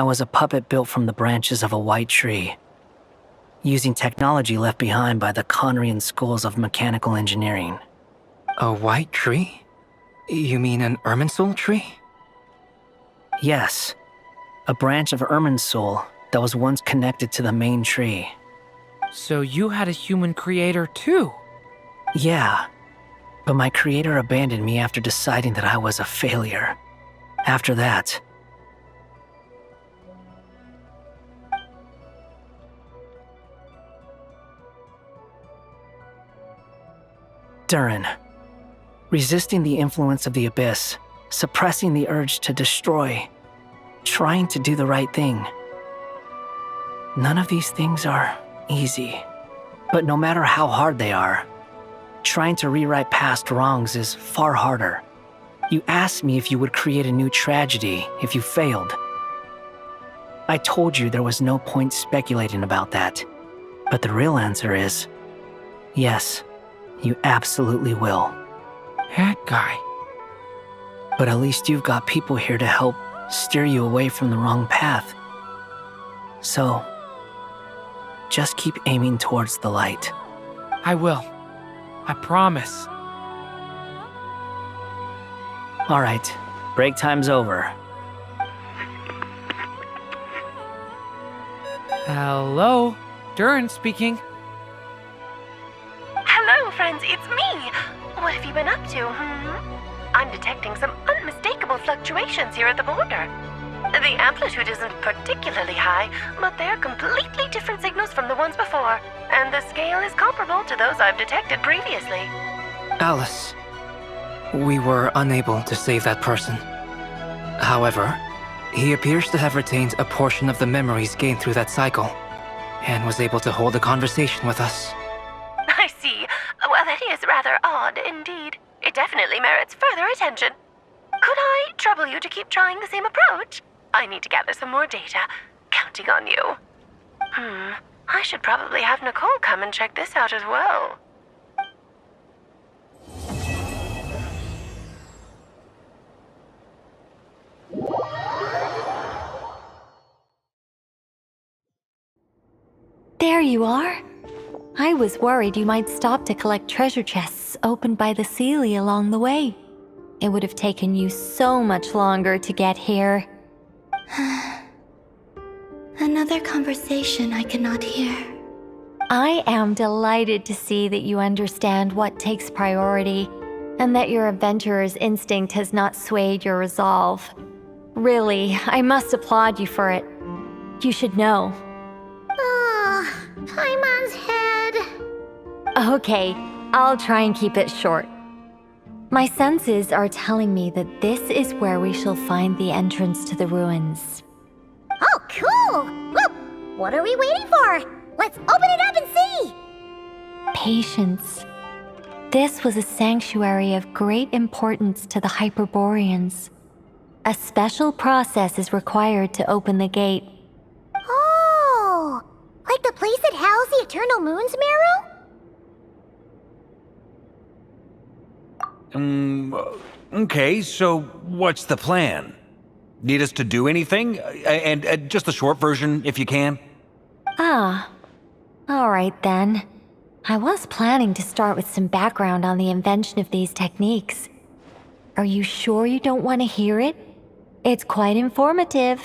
T: was a puppet built from the branches of a white tree, using technology left behind by the Conrian schools of mechanical engineering.
H: A white tree? You mean an Irminsul tree?
T: Yes, a branch of Irminsul that was once connected to the main tree.
G: So you had a human creator too?
T: Yeah, but my creator abandoned me after deciding that I was a failure. After that, Durin, resisting the influence of the Abyss, suppressing the urge to destroy, trying to do the right thing. None of these things are easy, but no matter how hard they are, trying to rewrite past wrongs is far harder. You asked me if you would create a new tragedy if you failed. I told you there was no point speculating about that, but the real answer is, yes, you absolutely will.
G: Hat Guy.
T: But at least you've got people here to help steer you away from the wrong path. So, just keep aiming towards the light.
G: I will. I promise.
T: All right, break time's over.
G: Hello, Durin speaking.
J: Hello, friends, it's me. What have you been up to, I'm detecting some unmistakable fluctuations here at the border. The amplitude isn't particularly high, but they're completely different signals from the ones before, and the scale is comparable to those I've detected previously.
H: Alice, we were unable to save that person. However, he appears to have retained a portion of the memories gained through that cycle, and was able to hold a conversation with us.
J: I see. Well, that is rather odd indeed. It definitely merits further attention. Could I trouble you to keep trying the same approach? I need to gather some more data. Counting on you. I should probably have Nicole come and check this out as well.
D: There you are. I was worried you might stop to collect treasure chests opened by the Seelie along the way. It would have taken you so much longer to get here.
C: Another conversation I cannot hear.
D: I am delighted to see that you understand what takes priority, and that your adventurer's instinct has not swayed your resolve. Really, I must applaud you for it. You should know.
B: Paimon's head.
D: Okay, I'll try and keep it short. My senses are telling me that this is where we shall find the entrance to the ruins.
B: Oh, cool! Well, what are we waiting for? Let's open it up and see!
D: Patience. This was a sanctuary of great importance to the Hyperboreans. A special process is required to open the gate.
B: Oh! Like the place that housed the Eternal Moon's marrow?
E: Okay, so what's the plan? Need us to do anything? And just the short version, if you can.
D: Ah, all right then. I was planning to start with some background on the invention of these techniques. Are you sure you don't want to hear it? It's quite informative.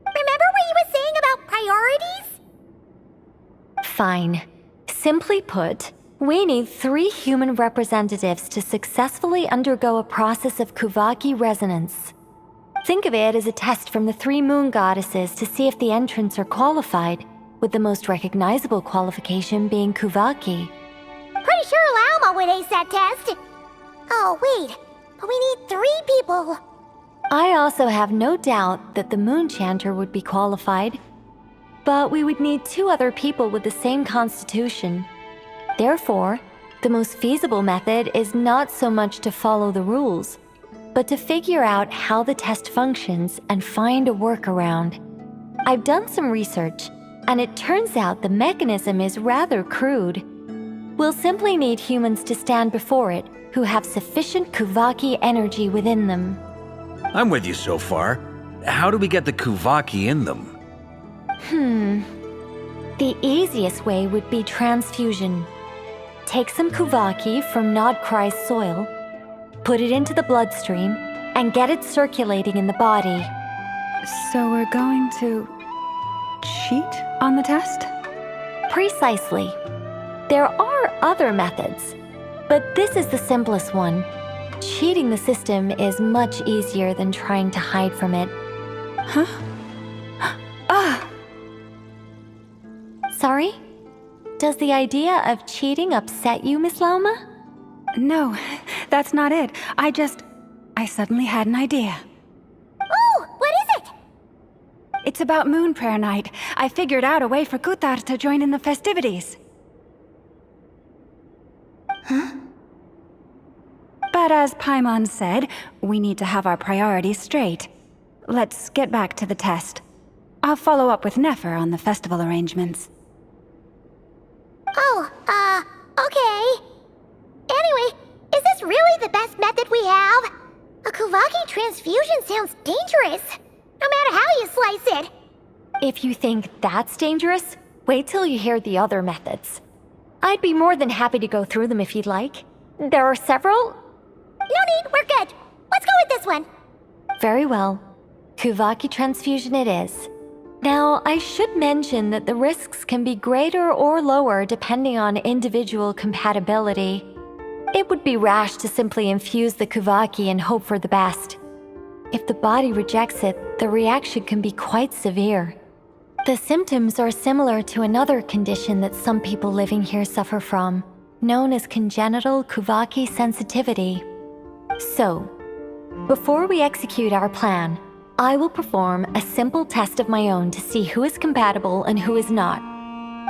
B: Remember what you were saying about priorities?
D: Fine. Simply put, we need 3 human representatives to successfully undergo a process of Kuuhenki resonance. Think of it as a test from the 3 moon goddesses to see if the entrants are qualified, with the most recognizable qualification being Kuuhenki.
B: Pretty sure Lauma would ace that test. Oh, wait. But we need 3 people.
D: I also have no doubt that the Moon Chanter would be qualified. But we would need 2 other people with the same constitution. Therefore, the most feasible method is not so much to follow the rules, but to figure out how the test functions and find a workaround. I've done some research, and it turns out the mechanism is rather crude. We'll simply need humans to stand before it who have sufficient Kuuhenki energy within them.
E: I'm with you so far. How do we get the Kuuhenki in them?
D: The easiest way would be transfusion. Take some Kuuhenki from Nod-Krai's soil, put it into the bloodstream, and get it circulating in the body.
F: So we're going to cheat on the test?
D: Precisely. There are other methods, but this is the simplest one. Cheating the system is much easier than trying to hide from it.
F: Huh?
D: Sorry? Does the idea of cheating upset you, Miss Lauma?
F: No, that's not it. I suddenly had an idea.
B: Oh, what is it?
F: It's about Moon Prayer Night. I figured out a way for Kuthar to join in the festivities.
C: Huh?
F: But as Paimon said, we need to have our priorities straight. Let's get back to the test. I'll follow up with Nefer on the festival arrangements.
B: Oh, okay. Anyway, is this really the best method we have? A Kuuhenki transfusion sounds dangerous, no matter how you slice it.
D: If you think that's dangerous, wait till you hear the other methods. I'd be more than happy to go through them if you'd like. There are several.
B: No need, we're good. Let's go with this one.
D: Very well. Kuuhenki transfusion it is. Now, I should mention that the risks can be greater or lower depending on individual compatibility. It would be rash to simply infuse the Kuuhenki and hope for the best. If the body rejects it, the reaction can be quite severe. The symptoms are similar to another condition that some people living here suffer from, known as congenital Kuuhenki sensitivity. So, before we execute our plan, I will perform a simple test of my own to see who is compatible and who is not.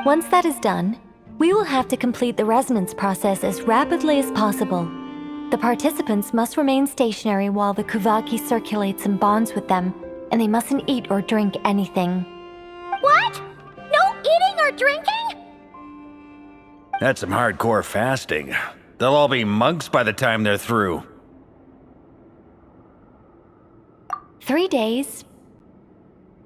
D: Once that is done, we will have to complete the resonance process as rapidly as possible. The participants must remain stationary while the Kuuhenki circulates and bonds with them, and they mustn't eat or drink anything.
B: What? No eating or not drinking?
E: That's some hardcore fasting. They'll all be monks by the time they're through.
D: 3 days.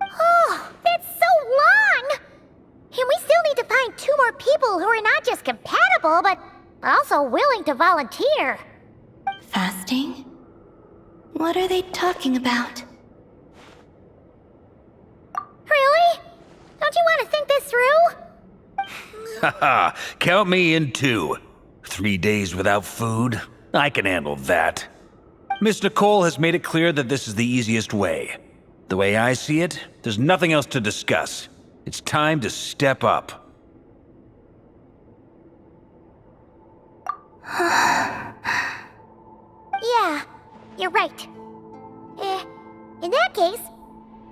B: Oh, that's so long! And we still need to find 2 more people who are not just compatible, but also willing to volunteer.
C: Fasting? What are they talking about?
B: Really? Don't you want to think this through?
E: Haha, count me in too. 3 days without food? I can handle that. Miss Nicole has made it clear that this is the easiest way. The way I see it, there's nothing else to discuss. It's time to step up.
B: Yeah, you're right. In that case,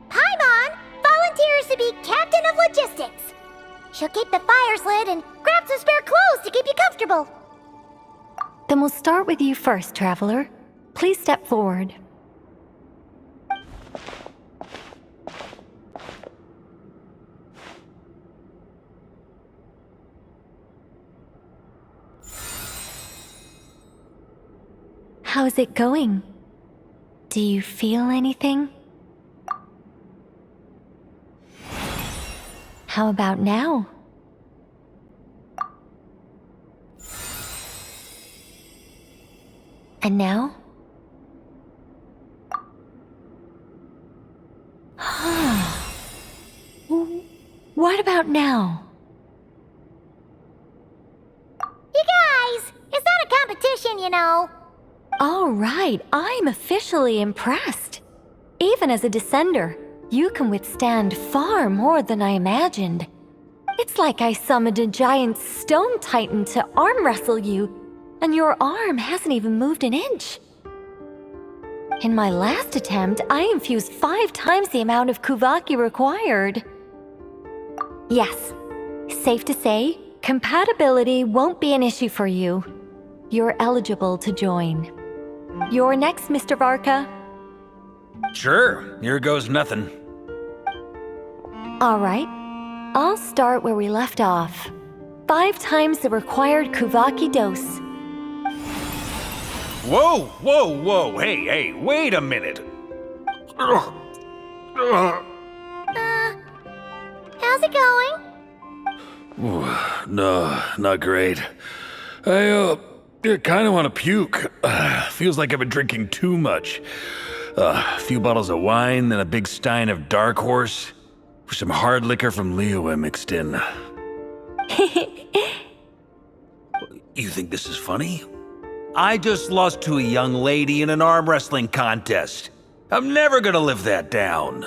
B: Paimon volunteers to be Captain of Logistics. She'll keep the fires lit and grab some spare clothes to keep you comfortable.
D: Then we'll start with you first, Traveler. Please step forward. How's it going? Do you feel anything? How about now? And now? What about now?
B: You guys, it's not a competition, you know.
D: All right, I'm officially impressed. Even as a descender, you can withstand far more than I imagined. It's like I summoned a giant stone titan to arm wrestle you, and your arm hasn't even moved an inch. In my last attempt, I infused 5 times the amount of Kuuhenki required. Yes, safe to say, compatibility won't be an issue for you. You're eligible to join. You're next, Mr. Varka.
E: Sure, here goes nothing.
D: All right, I'll start where we left off. 5 times the required Kuuhenki dose.
E: Whoa, whoa, whoa, hey, wait a minute.
B: How's it going?
E: No, not great. I kind of want to puke. Feels like I've been drinking too much. A few bottles of wine, then a big stein of Dark Horse. With some hard liquor from Liyue mixed in. You think this is funny? I just lost to a young lady in an arm wrestling contest. I'm never gonna live that down.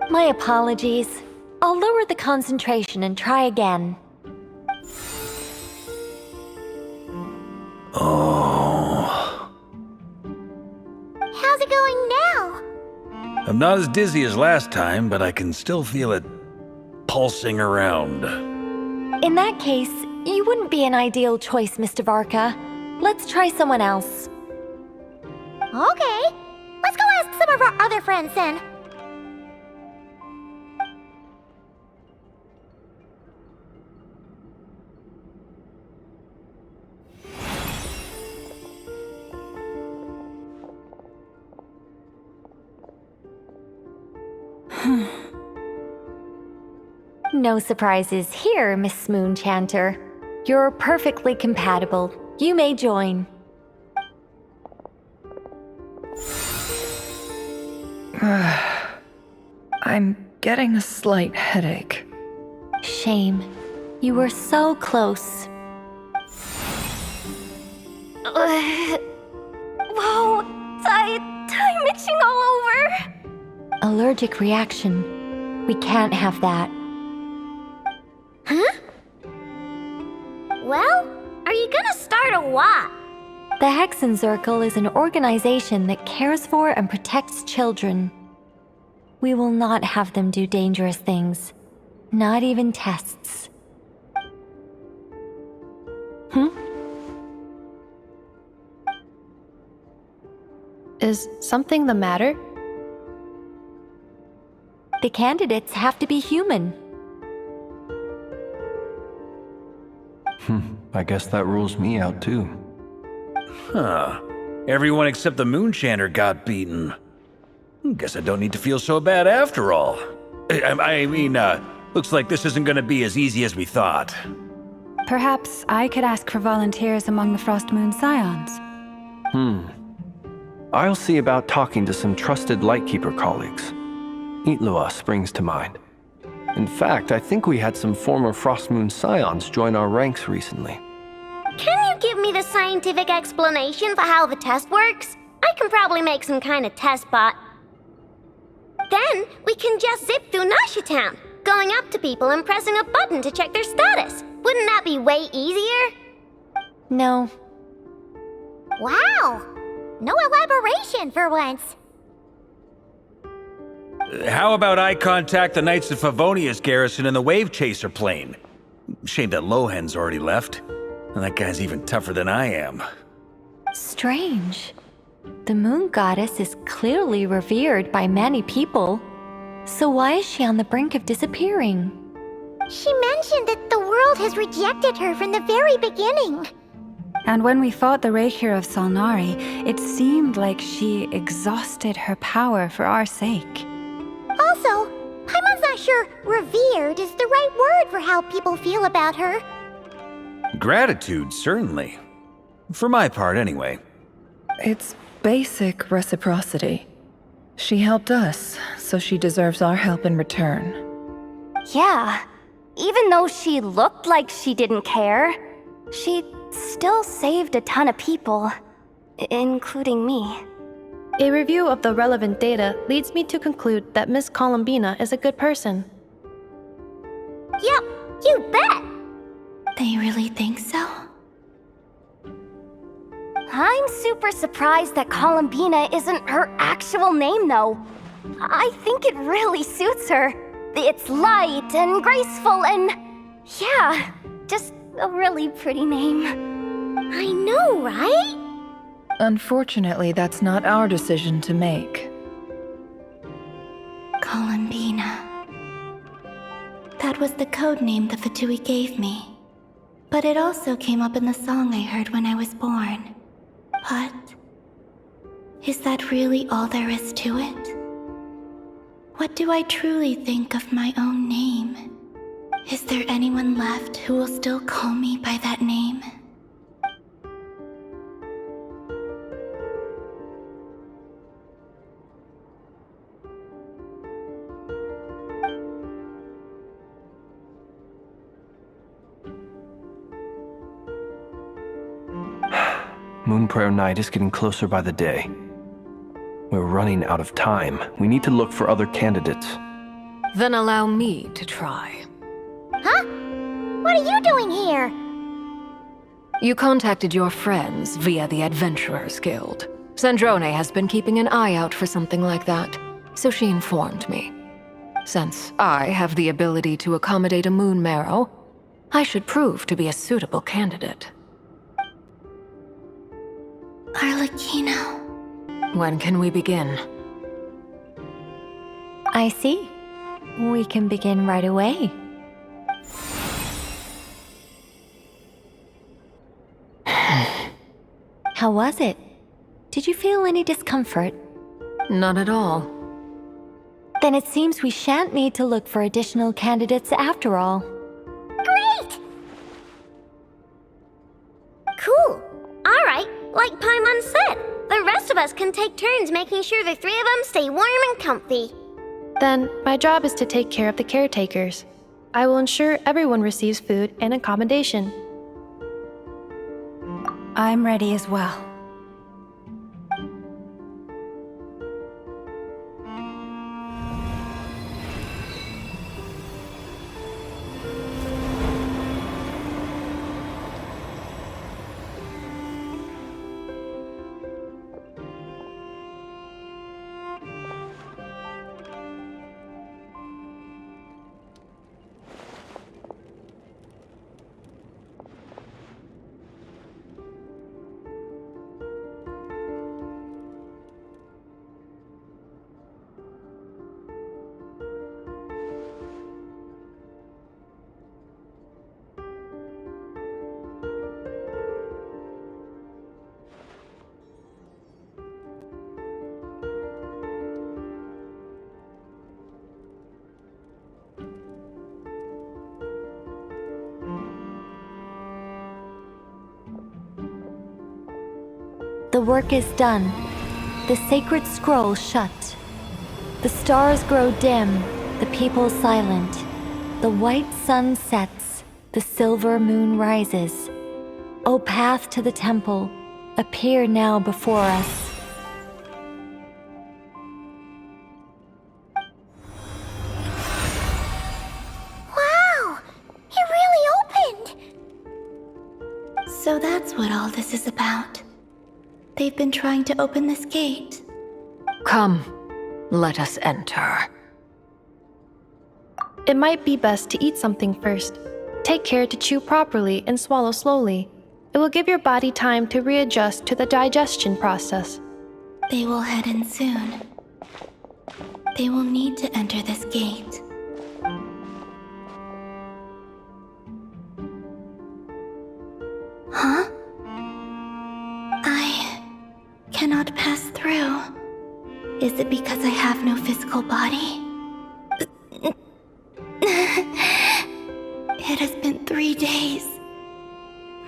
D: My apologies. I'll lower the concentration and try again.
E: Oh.
B: How's it going now?
E: I'm not as dizzy as last time, but I can still feel it pulsing around.
D: In that case, you wouldn't be an ideal choice, Mr. Varka. Let's try someone else.
B: Okay, let's go ask some of our other friends then.
D: No surprises here, Miss Moonchanter. You're perfectly compatible. You may join.
S: I'm getting a slight headache.
D: Shame. You were so close.
K: Whoa, I'm itching all over.
D: Allergic reaction. We can't have that.
B: Huh? Well, are you gonna start a what?
D: The Hexenzirkel is an organization that cares for and protects children. We will not have them do dangerous things. Not even tests.
O: Is something the matter?
D: The candidates have to be human.
A: I guess that rules me out too.
E: Huh. Everyone except the Moonchander got beaten. Guess I don't need to feel so bad after all. I mean, looks like this isn't gonna be as easy as we thought.
F: Perhaps I could ask for volunteers among the Frostmoon Scions.
A: I'll see about talking to some trusted Lightkeeper colleagues. Itlua springs to mind. In fact, I think we had some former Frostmoon Scions join our ranks recently.
B: Can you give me the scientific explanation for how the test works? I can probably make some kind of test bot. Then we can just zip through Nasha Town, going up to people and pressing a button to check their status. Wouldn't that be way easier?
D: No.
B: Wow! No elaboration for once.
E: How about I contact the Knights of Favonia's garrison in the Wave Chaser plane? Shame that Lohan's already left. And that guy's even tougher than I am.
D: Strange. The moon goddess is clearly revered by many people. So why is she on the brink of disappearing?
B: She mentioned that the world has rejected her from the very beginning.
F: And when we fought the Reikir of Solnari, it seemed like she exhausted her power for our sake.
B: Also, Paimon's not sure revered is the right word for how people feel about her.
E: Gratitude, certainly. For my part, anyway.
V: It's basic reciprocity. She helped us, so she deserves our help in return.
K: Yeah. Even though she looked like she didn't care, she still saved a ton of people, including me.
O: A review of the relevant data leads me to conclude that Miss Columbina is a good person.
B: Yep, you bet!
C: They really think so?
K: I'm super surprised that Columbina isn't her actual name, though. I think it really suits her. It's light and graceful and... yeah, just a really pretty name.
B: I know, right?
V: Unfortunately, that's not our decision to make.
C: Columbina. That was the code name the Fatui gave me. But it also came up in the song I heard when I was born. But... is that really all there is to it? What do I truly think of my own name? Is there anyone left who will still call me by that name?
A: Moonprayer Night is getting closer by the day. We're running out of time. We need to look for other candidates.
S: Then allow me to try.
B: Huh? What are you doing here?
S: You contacted your friends via the Adventurers Guild. Sandrone has been keeping an eye out for something like that, so she informed me. Since I have the ability to accommodate a moon marrow, I should prove to be a suitable candidate.
C: Arlecchino.
S: When can we begin?
D: I see. We can begin right away. How was it? Did you feel any discomfort?
S: Not at all.
D: Then it seems we shan't need to look for additional candidates after all.
B: Great! Cool. All right, like Paimon said, the rest of us can take turns making sure the three of them stay warm and comfy.
O: Then, my job is to take care of the caretakers. I will ensure everyone receives food and accommodation.
F: I'm ready as well.
D: The work is done. The sacred scroll shut. The stars grow dim, the people silent. The white sun sets, the silver moon rises. O path to the temple, appear now before us.
B: Wow! It really opened!
C: So that's what all this is about. They've been trying to open this gate.
S: Come, let us enter.
O: It might be best to eat something first. Take care to chew properly and swallow slowly. It will give your body time to readjust to the digestion process.
C: They will head in soon. They will need to enter this gate. Huh? I cannot pass through. Is it because I have no physical body? It has been 3 days.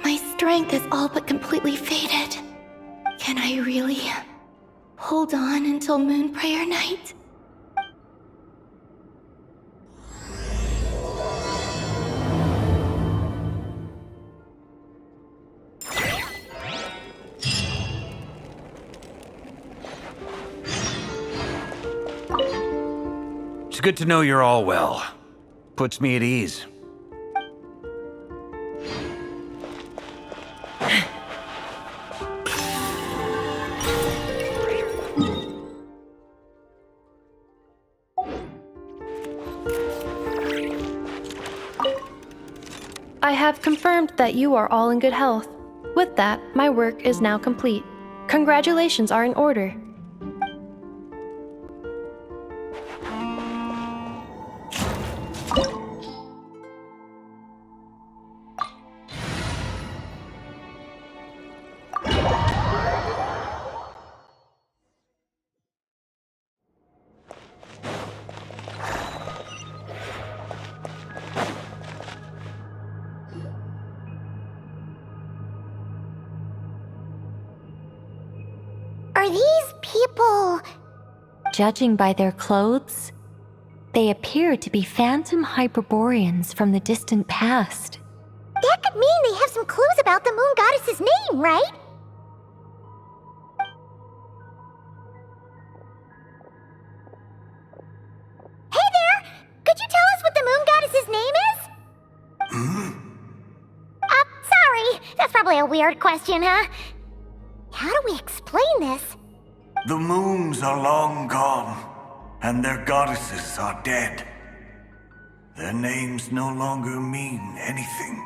C: My strength is all but completely faded. Can I really hold on until Moon Prayer Night?
E: It's good to know you're all well. Puts me at ease.
O: I have confirmed that you are all in good health. With that, my work is now complete. Congratulations are in order.
B: Are these people...
D: Judging by their clothes, they appear to be phantom Hyperboreans from the distant past.
B: That could mean they have some clues about the moon goddess's name, right? Hey there! Could you tell us what the moon goddess's name is? Sorry. That's probably a weird question, huh? How do we explain this?
I: The moons are long gone, and their goddesses are dead. Their names no longer mean anything.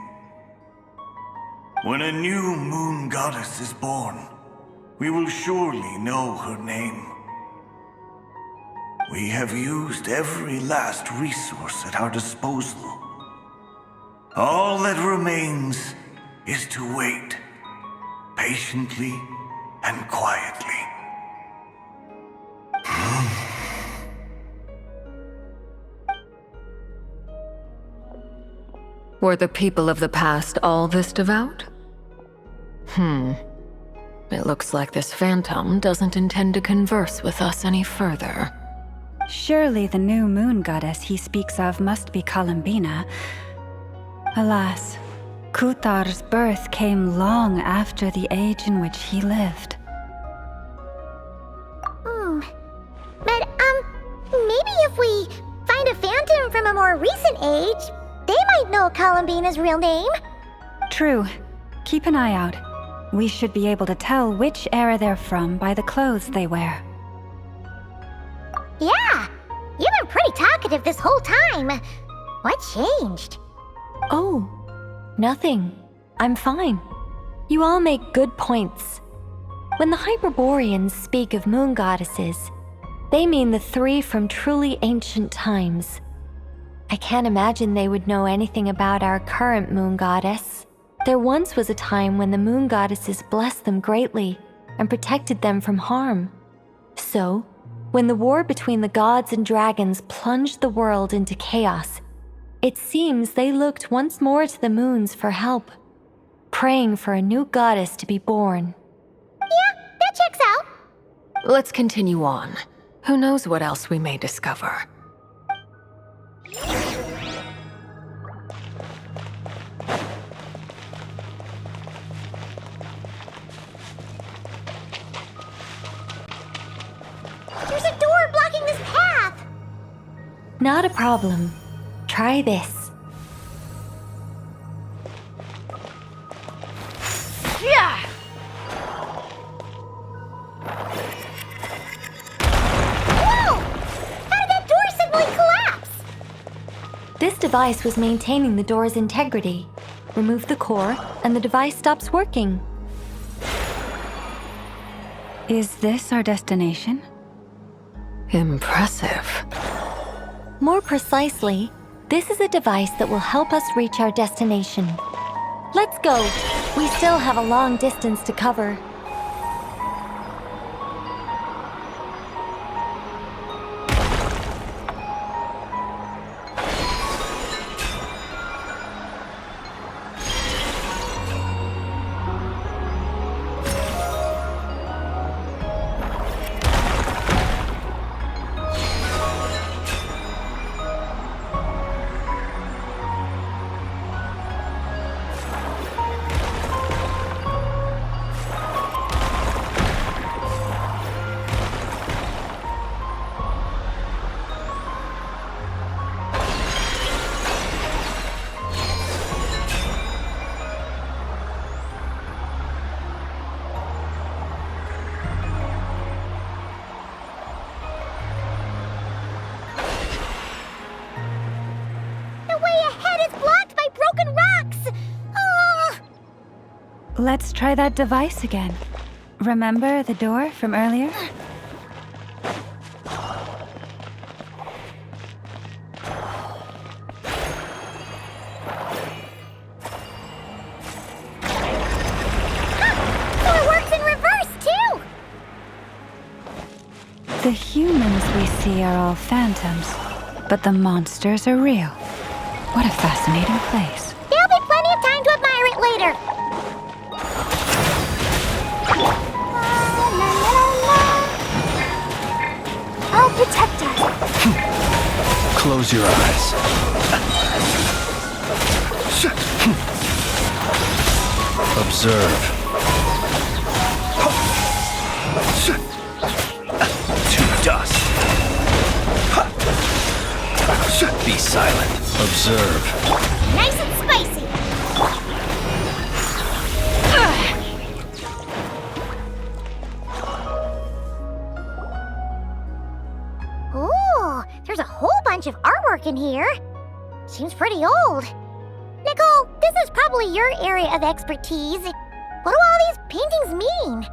I: When a new moon goddess is born, we will surely know her name. We have used every last resource at our disposal. All that remains is to wait, patiently and quietly.
S: Were the people of the past all this devout? It looks like this phantom doesn't intend to converse with us any further.
F: Surely the new moon goddess he speaks of must be Columbina. Alas, Kuthar's birth came long after the age in which he lived.
B: But, maybe if we find a phantom from a more recent age, they might know Columbina's real name.
F: True. Keep an eye out. We should be able to tell which era they're from by the clothes they wear.
B: Yeah, you've been pretty talkative this whole time. What changed?
D: Oh, nothing. I'm fine. You all make good points. When the Hyperboreans speak of moon goddesses, they mean the three from truly ancient times. I can't imagine they would know anything about our current moon goddess. There once was a time when the moon goddesses blessed them greatly and protected them from harm. So, when the war between the gods and dragons plunged the world into chaos, it seems they looked once more to the moons for help, praying for a new goddess to be born.
B: Yeah,
S: Let's continue on. Who knows what else we may discover.
B: There's a door blocking this path!
D: Not a problem. Try this.
B: Yeah! Whoa! How did that door suddenly collapse?
D: This device was maintaining the door's integrity. Remove the core, and the device stops working.
F: Is this our destination?
S: Impressive.
D: More precisely, this is a device that will help us reach our destination. Let's go. We still have a long distance to cover.
F: Let's try that device again. Remember the door from earlier?
B: Door works in reverse, too!
F: The humans we see are all phantoms, but the monsters are real. What a fascinating place.
B: There'll be plenty of time to admire it later. I'll protect us.
A: Close your eyes. Observe. To dust. Be silent. Observe.
B: Nice and spicy. Ooh, there's a whole bunch of artwork in here. Seems pretty old. Nicole, this is probably your area of expertise. What do all these paintings mean?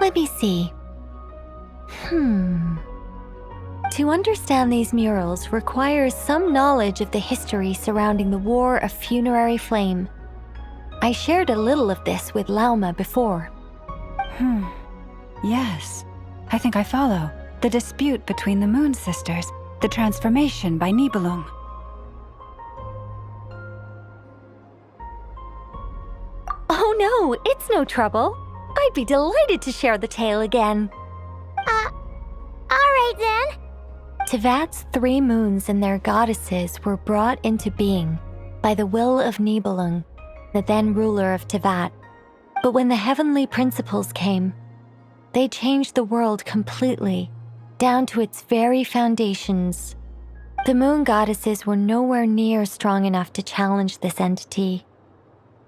D: Let me see. To understand these murals requires some knowledge of the history surrounding the War of Funerary Flame. I shared a little of this with Lauma before.
F: Yes, I think I follow. The dispute between the Moon Sisters, the transformation by Nibelung.
D: Oh no, it's no trouble. I'd be delighted to share the tale again.
B: Alright then.
D: Tevat's 3 moons and their goddesses were brought into being by the will of Nibelung, the then ruler of Tevat. But when the heavenly principles came, they changed the world completely, down to its very foundations. The moon goddesses were nowhere near strong enough to challenge this entity.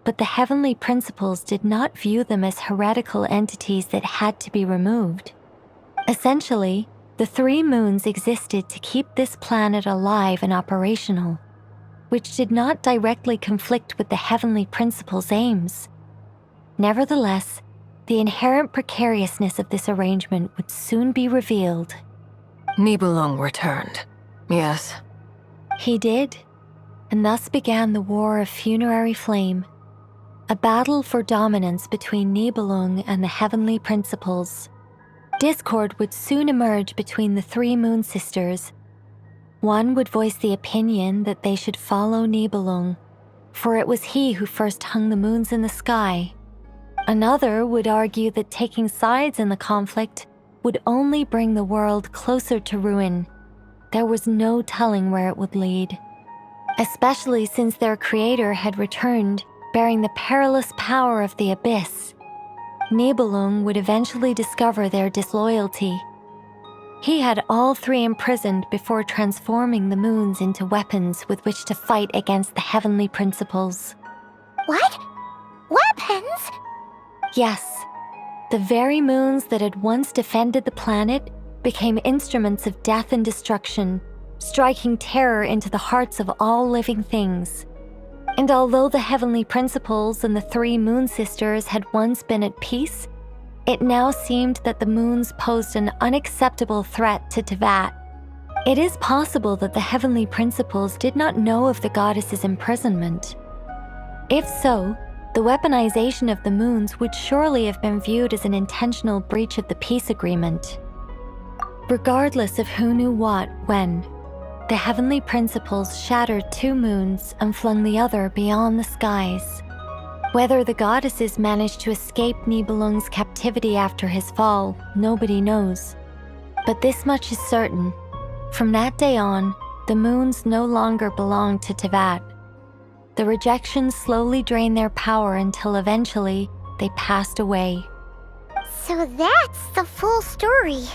D: But the heavenly principles did not view them as heretical entities that had to be removed. Essentially, the 3 moons existed to keep this planet alive and operational, which did not directly conflict with the heavenly principles' aims. Nevertheless, the inherent precariousness of this arrangement would soon be revealed.
S: Nibelung returned, yes?
D: He did, and thus began the War of Funerary Flame, a battle for dominance between Nibelung and the heavenly principles. Discord would soon emerge between the 3 Moon Sisters. One would voice the opinion that they should follow Nibelung, for it was he who first hung the moons in the sky. Another would argue that taking sides in the conflict would only bring the world closer to ruin. There was no telling where it would lead. Especially since their creator had returned, bearing the perilous power of the Abyss. Nibelung would eventually discover their disloyalty. He had all three imprisoned before transforming the moons into weapons with which to fight against the heavenly principles.
B: What? Weapons?
D: Yes. The very moons that had once defended the planet became instruments of death and destruction, striking terror into the hearts of all living things. And although the heavenly principles and the three moon sisters had once been at peace, it now seemed that the moons posed an unacceptable threat to Teyvat. It is possible that the heavenly principles did not know of the goddess's imprisonment. If so, the weaponization of the moons would surely have been viewed as an intentional breach of the peace agreement. Regardless of who knew what, when, the heavenly principles shattered two moons and flung the other beyond the skies. Whether the goddesses managed to escape Nibelung's captivity after his fall, nobody knows. But this much is certain. From that day on, the moons no longer belonged to Teyvat. The rejections slowly drained their power until eventually they passed away.
B: So that's the full story.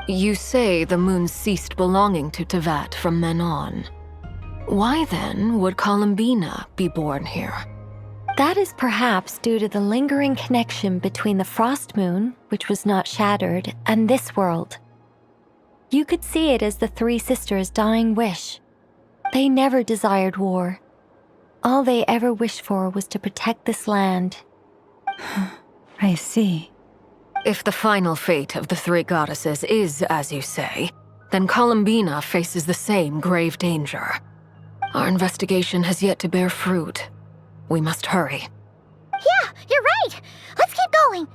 S: You say the moon ceased belonging to Teyvat from then on. Why then would Columbina be born here?
D: That is perhaps due to the lingering connection between the Frost Moon, which was not shattered, and this world. You could see it as the three sisters' dying wish. They never desired war. All they ever wished for was to protect this land.
F: I see.
S: If the final fate of the three goddesses is as you say, then Columbina faces the same grave danger. Our investigation has yet to bear fruit. We must hurry.
B: Yeah, you're right. Let's keep going.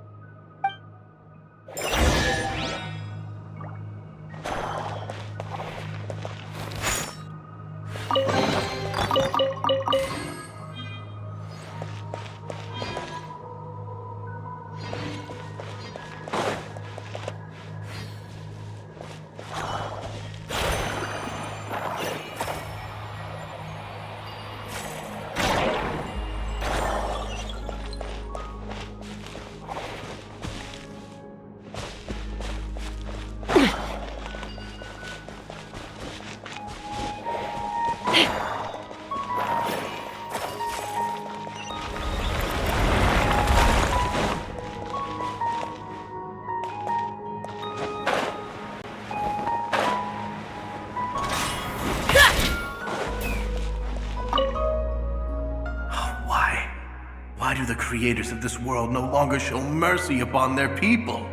I: Why do the creators of this world no longer show mercy upon their people?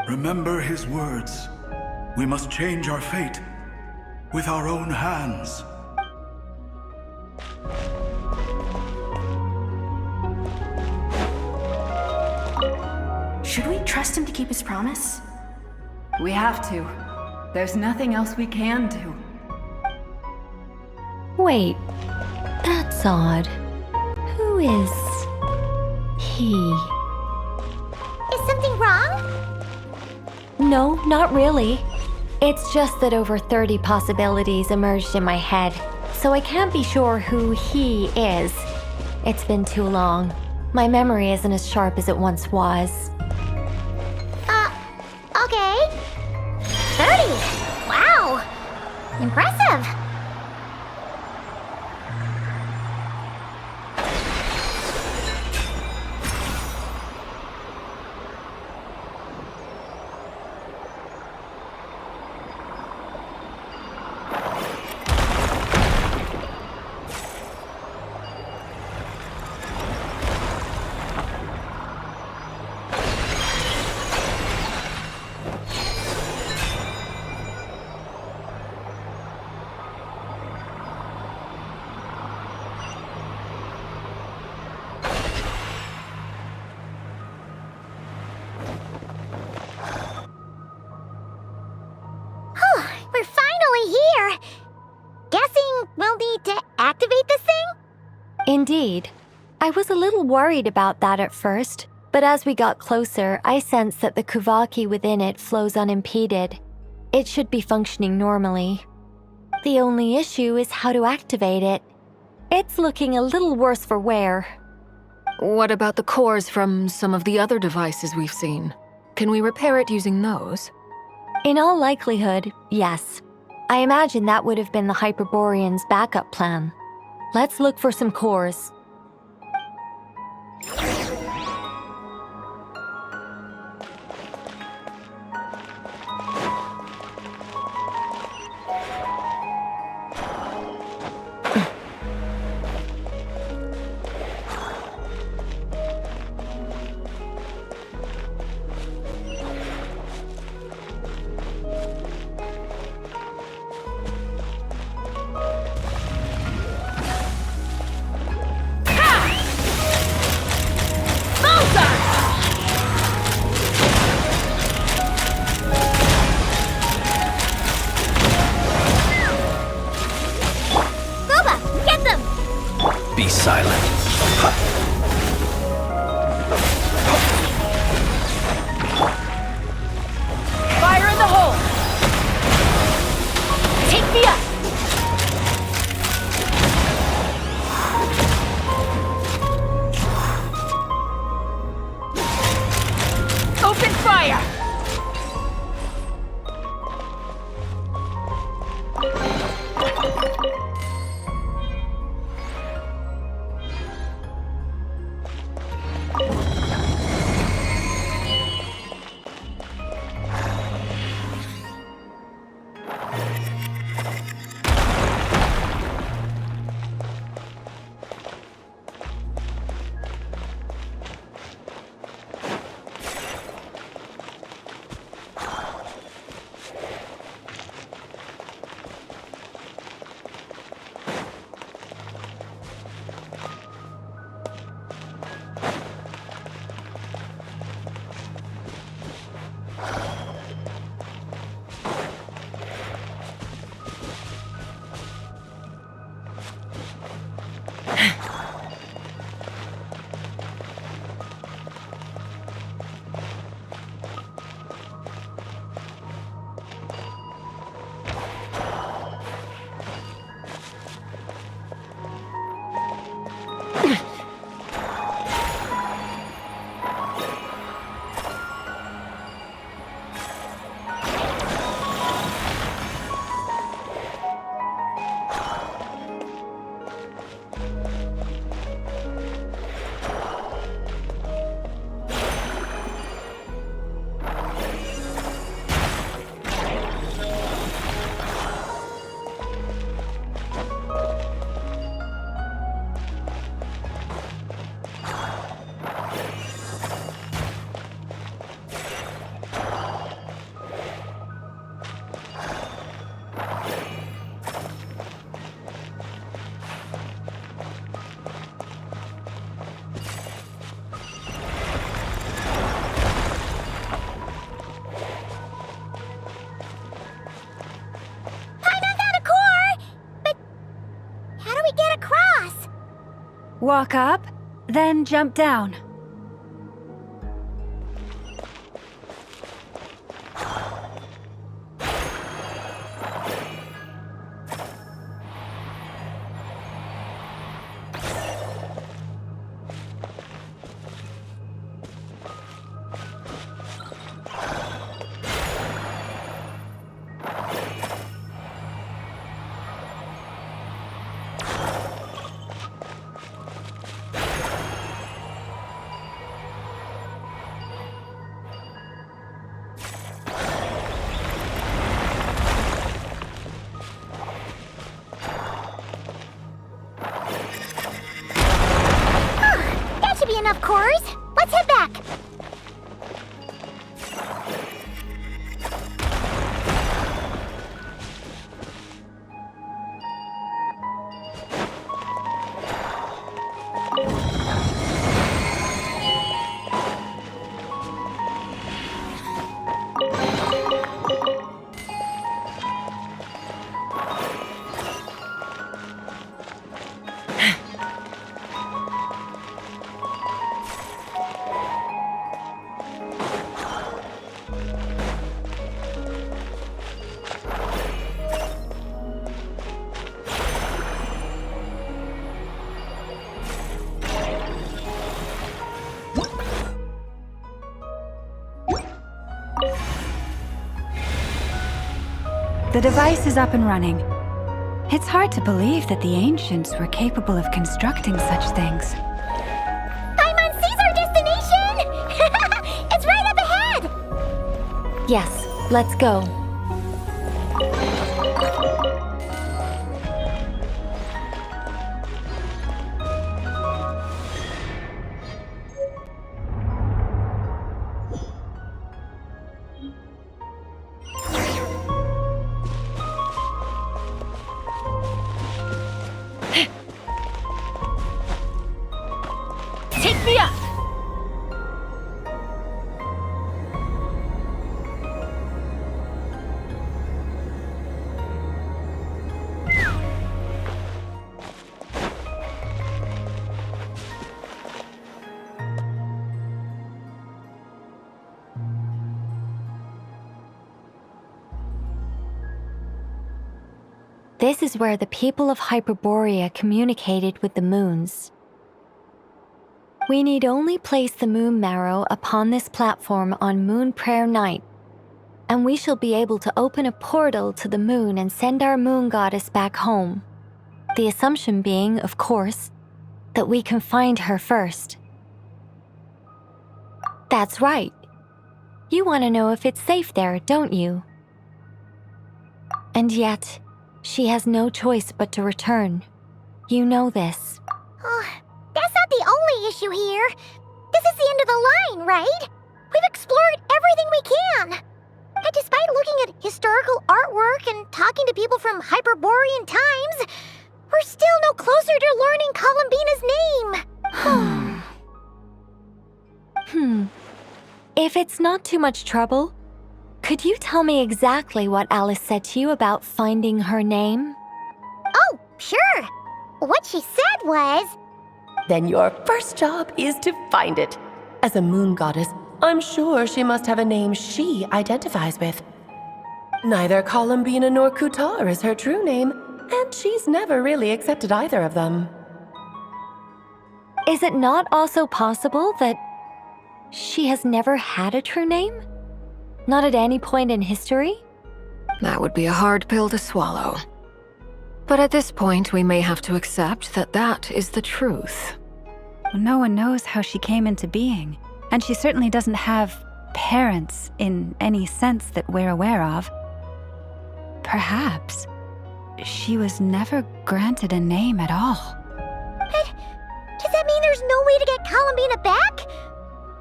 N: Remember his words. We must change our fate with our own hands.
P: Should we trust him to keep his promise?
W: We have to. There's nothing else we can do.
D: Wait, that's odd. Who is he?
B: Is something wrong?
D: No, not really. It's just that over 30 possibilities emerged in my head, so I can't be sure who he is. It's been too long. My memory isn't as sharp as it once was.
B: Okay. 30! Wow! Impressive! We're finally here! Guessing we'll need to activate this thing?
D: Indeed. I was a little worried about that at first,
L: But as we got closer, I sensed that the Kuvaki within it flows unimpeded. It should be functioning normally. The only issue is how to activate it. It's looking a little worse for wear.
S: What about the cores from some of the other devices we've seen? Can we repair it using those?
L: In all likelihood, yes. I imagine that would have been the Hyperborean's backup plan. Let's look for some cores.
F: Walk up, then jump down.
B: Enough cores. Let's head back.
F: The device is up and running. It's hard to believe that the ancients were capable of constructing such things.
B: Paimon sees our destination! It's right up ahead!
L: Yes, let's go.
K: Take me up!
L: This is where the people of Hyperborea communicated with the moons. We need only place the moon marrow upon this platform on Moon Prayer Night, and we shall be able to open a portal to the moon and send our moon goddess back home. The assumption being, of course, that we can find her first. That's right. You want to know if it's safe there, don't you? And yet, she has no choice but to return. You know this.
B: Oh, that's not the only issue here. This is the end of the line, right? We've explored everything we can. And despite looking at historical artwork and talking to people from Hyperborean times, we're still no closer to learning Columbina's name.
L: If it's not too much trouble, could you tell me exactly what Alice said to you about finding her name?
B: Oh, sure. What she said was...
M: Then your first job is to find it. As a moon goddess, I'm sure she must have a name she identifies with. Neither Columbina nor Kutar is her true name, and she's never really accepted either of them.
L: Is it not also possible that she has never had a true name? Not at any point in history?
S: That would be a hard pill to swallow. But at this point, we may have to accept that that is the truth.
F: No one knows how she came into being, and she certainly doesn't have parents in any sense that we're aware of. Perhaps she was never granted a name at all.
B: But does that mean there's no way to get Columbina back?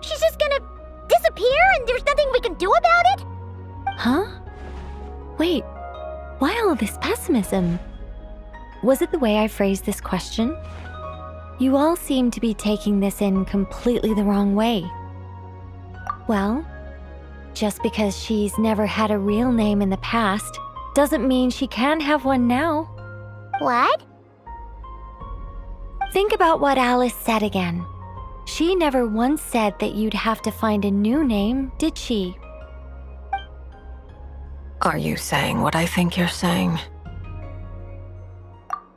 B: She's just gonna disappear and there's nothing we can do about it?
L: Huh? Wait, why all this pessimism? Was it the way I phrased this question? You all seem to be taking this in completely the wrong way. Well, just because she's never had a real name in the past doesn't mean she can't have one now.
B: What?
L: Think about what Alice said again. She never once said that you'd have to find a new name, did she?
S: Are you saying what I think you're saying?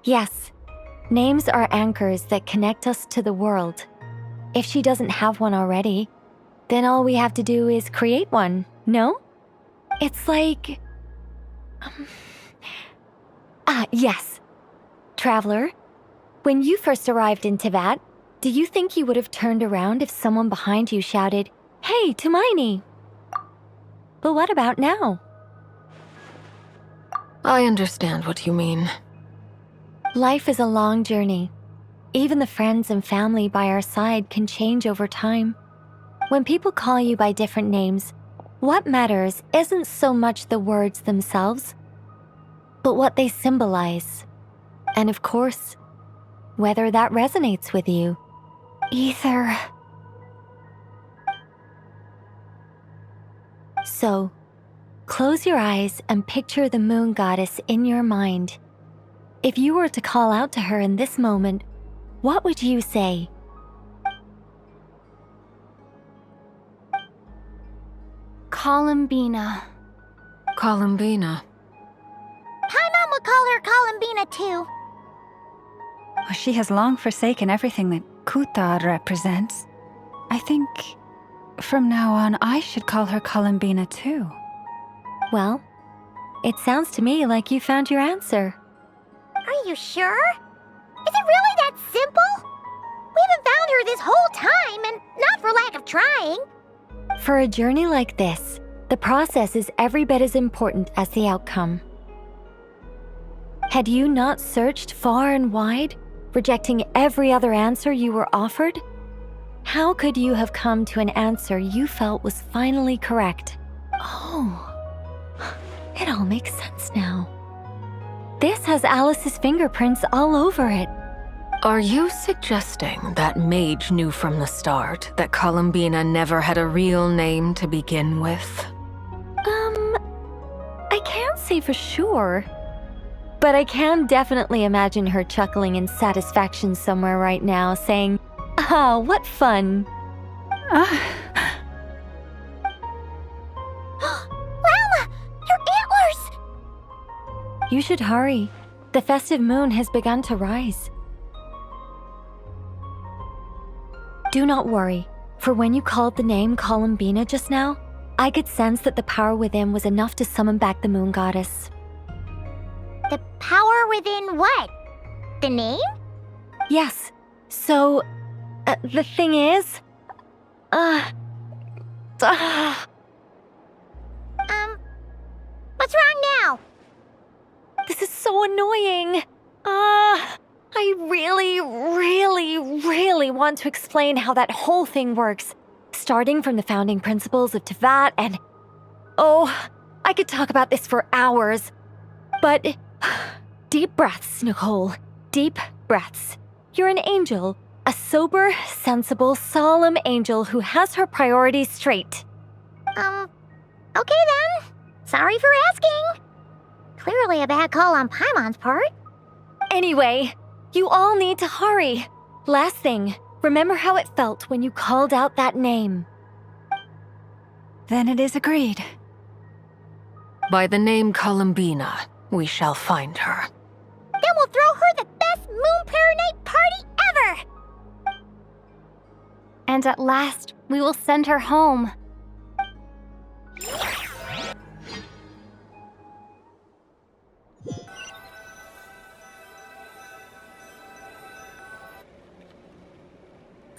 L: Yes. Names are anchors that connect us to the world. If she doesn't have one already, then all we have to do is create one, no? It's like... yes. Traveler, when you first arrived in Teyvat, do you think you would have turned around if someone behind you shouted, "Hey, Tumaini"? But what about now?
S: I understand what you mean.
L: Life is a long journey. Even the friends and family by our side can change over time. When people call you by different names, what matters isn't so much the words themselves, but what they symbolize. And of course, whether that resonates with you. Ether. So, close your eyes and picture the moon goddess in your mind. If you were to call out to her in this moment, what would you say?
D: Columbina.
S: Columbina.
B: Paimon would call her Columbina too.
F: She has long forsaken everything that Kutar represents. I think from now on I should call her Columbina too.
L: Well, It sounds to me like you found your answer.
B: Are you sure? Is it really that simple? We haven't found her this whole time, and not for lack of trying.
L: For a journey like this, the process is every bit as important as the outcome. Had you not searched far and wide, rejecting every other answer you were offered? How could you have come to an answer you felt was finally correct? Oh, it all makes sense now. This has Alice's fingerprints all over it.
S: Are you suggesting that mage knew from the start that Columbina never had a real name to begin with?
L: I can't say for sure, but I can definitely imagine her chuckling in satisfaction somewhere right now, saying, "Ah, what fun."
B: Llama! Your antlers!
L: You should hurry. The festive moon has begun to rise. Do not worry, for when you called the name Columbina just now, I could sense that the power within was enough to summon back the moon goddess.
B: The power within what? The name?
L: Yes. So, the thing is...
B: What's wrong now?
L: This is so annoying. I really want to explain how that whole thing works, starting from the founding principles of Teyvat and... Oh, I could talk about this for hours. But deep breaths, Nicole. Deep breaths. You're an angel. A sober, sensible, solemn angel who has her priorities straight.
B: Okay then. Sorry for asking. Clearly a bad call on Paimon's part.
L: Anyway, you all need to hurry. Last thing, remember how it felt when you called out that name.
F: Then it is agreed.
S: By the name Columbina, we shall find her.
B: Then we'll throw her the best Moon Prayer Night party ever!
D: And at last, we will send her home.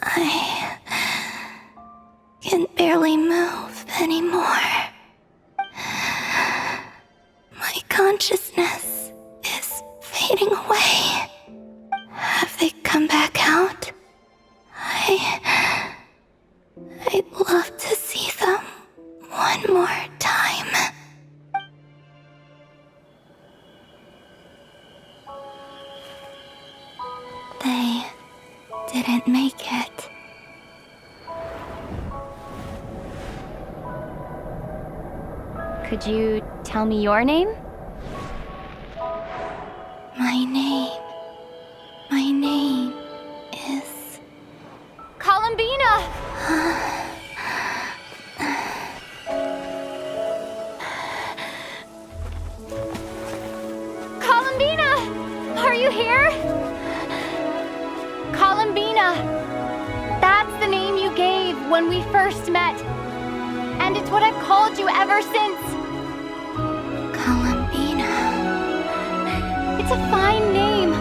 C: I can barely move anymore. My consciousness is fading away. Have they come back out? I'd love to see them one more time. They didn't make it.
D: Could you tell me your name?
C: My name is...
D: Columbina! Columbina! Are you here? Columbina! That's the name you gave when we first met. And it's what I've called you ever since.
C: Columbina.
D: It's a fine name. I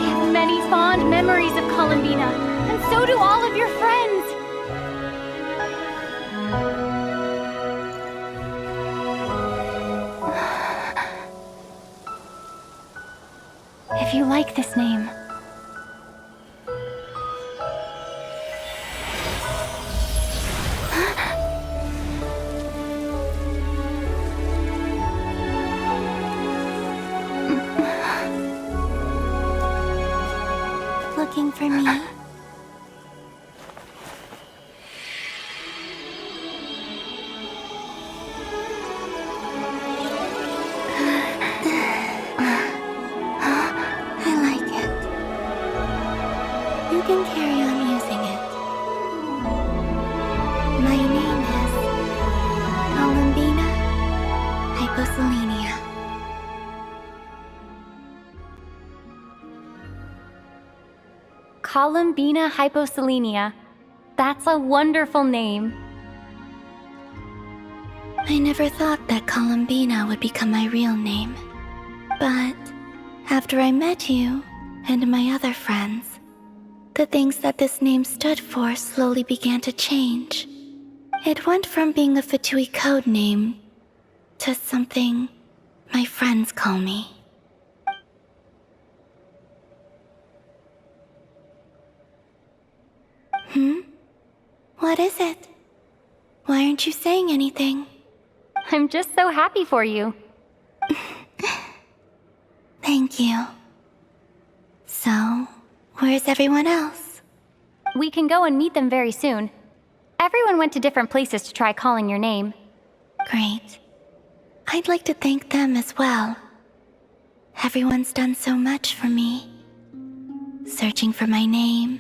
D: have many fond memories of Columbina, and so do all of your friends. If you like this name,
C: looking for me? I like it. You can carry on using it. My name is Columbina Hyposelenia.
D: Columbina Hyposelenia. That's a wonderful name.
C: I never thought that Columbina would become my real name. But after I met you and my other friends, the things that this name stood for slowly began to change. It went from being a Fatui code name to something my friends call me. What is it? Why aren't you saying anything?
D: I'm just so happy for you.
C: Thank you. So, where's everyone else?
D: We can go and meet them very soon. Everyone went to different places to try calling your name.
C: Great. I'd like to thank them as well. Everyone's done so much for me. Searching for my name,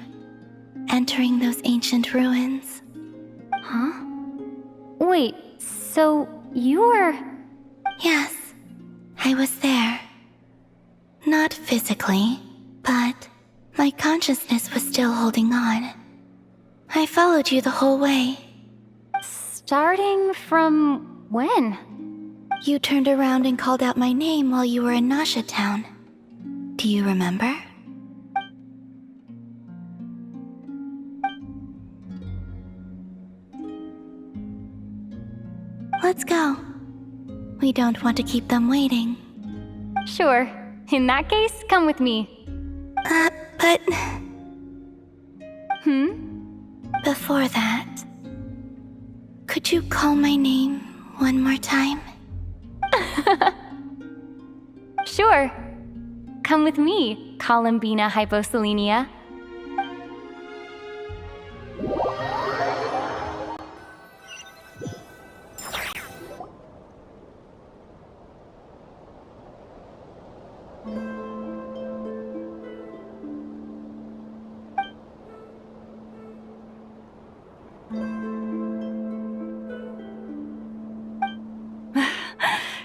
C: entering those ancient ruins.
D: Huh? Wait, so you were...
C: Yes, I was there. Not physically, but my consciousness was still holding on. I followed you the whole way.
D: Starting from when?
C: You turned around and called out my name while you were in Nasha Town. Do you remember? Let's go. We don't want to keep them waiting.
D: Sure. In that case, come with me.
C: But...
B: Before that, could you call my name one more time?
D: Sure. Come with me, Columbina Hyposelenia.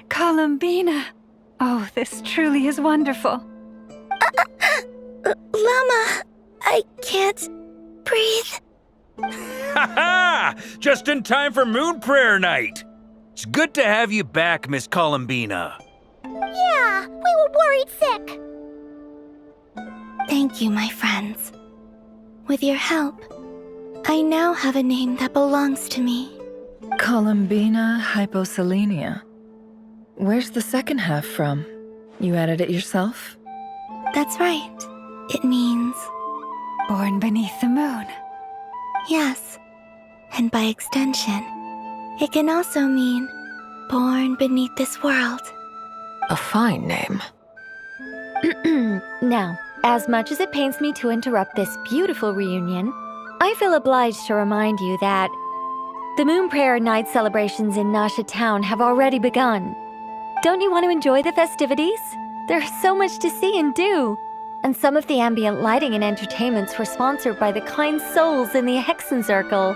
F: Columbina! Oh, this truly is wonderful.
B: Llama, I can't breathe.
E: Ha ha! Just in time for Moon Prayer Night! It's good to have you back, Miss Columbina.
B: Yeah, we were worried sick.
C: Thank you, my friends. With your help, I now have a name that belongs to me.
V: Columbina Hyposelenia. Where's the second half from? You added it yourself?
C: That's right. It means...
F: Born beneath the moon.
C: Yes. And by extension, it can also mean born beneath this world.
S: A fine name.
L: Now, as much as it pains me to interrupt this beautiful reunion, I feel obliged to remind you that the Moon Prayer Night celebrations in Nasha Town have already begun. Don't you want to enjoy the festivities? There's so much to see and do. And some of the ambient lighting and entertainments were sponsored by the kind souls in the Hexenzirkel.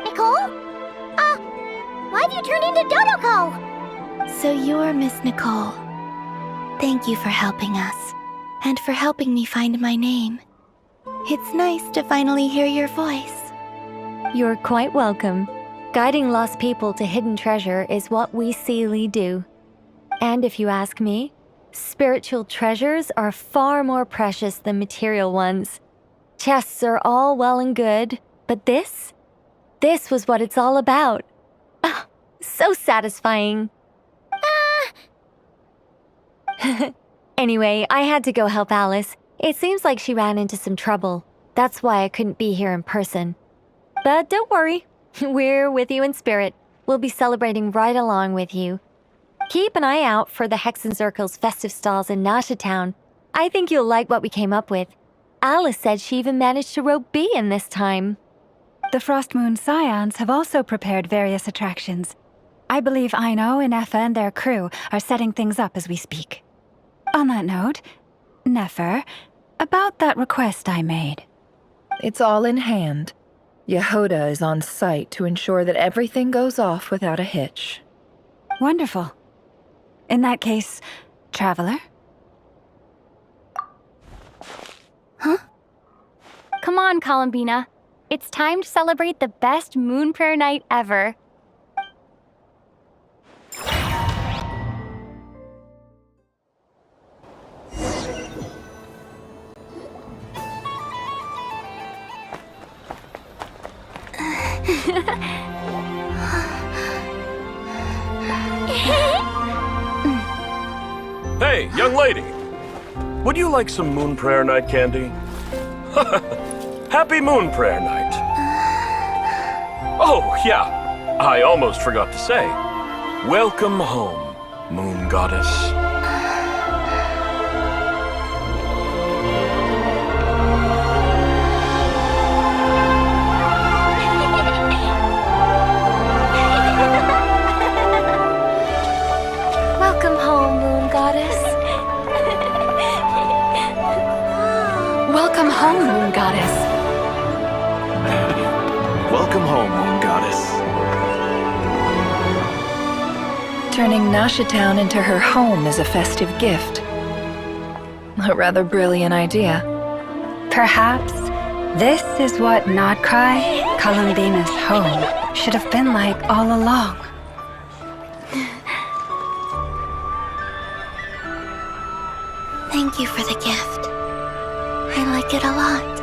B: Nicole? Why have you turned into Dodoco?
C: So you're Miss Nicole. Thank you for helping us, and for helping me find my name. It's nice to finally hear your voice.
L: You're quite welcome. Guiding lost people to hidden treasure is what we Seelie do. And if you ask me, spiritual treasures are far more precious than material ones. Chests are all well and good, but this was what it's all about. Ah, so satisfying. Anyway, I had to go help Alice. It seems like she ran into some trouble. That's why I couldn't be here in person. But don't worry, we're with you in spirit. We'll be celebrating right along with you. Keep an eye out for the Hexenzirkel's festive stalls in Nasha Town. I think you'll like what we came up with. Alice said she even managed to rope B in this time.
F: The Frostmoon Scions have also prepared various attractions. I believe Aino and Nefer and their crew are setting things up as we speak. On that note, Nefer, about that request I made.
V: It's all in hand. Jahoda is on site to ensure that everything goes off without a hitch.
F: Wonderful. In that case, Traveler?
C: Huh?
D: Come on, Columbina. It's time to celebrate the best Moon Prayer Night ever.
Q: Hey, young lady. Would you like some Moon Prayer Night candy? Happy Moon Prayer Night. Oh, yeah. I almost forgot to say. Welcome home, Moon Goddess.
L: Welcome home, Moon Goddess.
O: Welcome home, Moon Goddess.
R: Welcome home, Moon Goddess.
V: Turning Nasha Town into her home is a festive gift. A rather brilliant idea.
F: Perhaps this is what Nod-Krai, Columbina's home, should have been like all along.
C: Thank you for the gift. I like it a lot.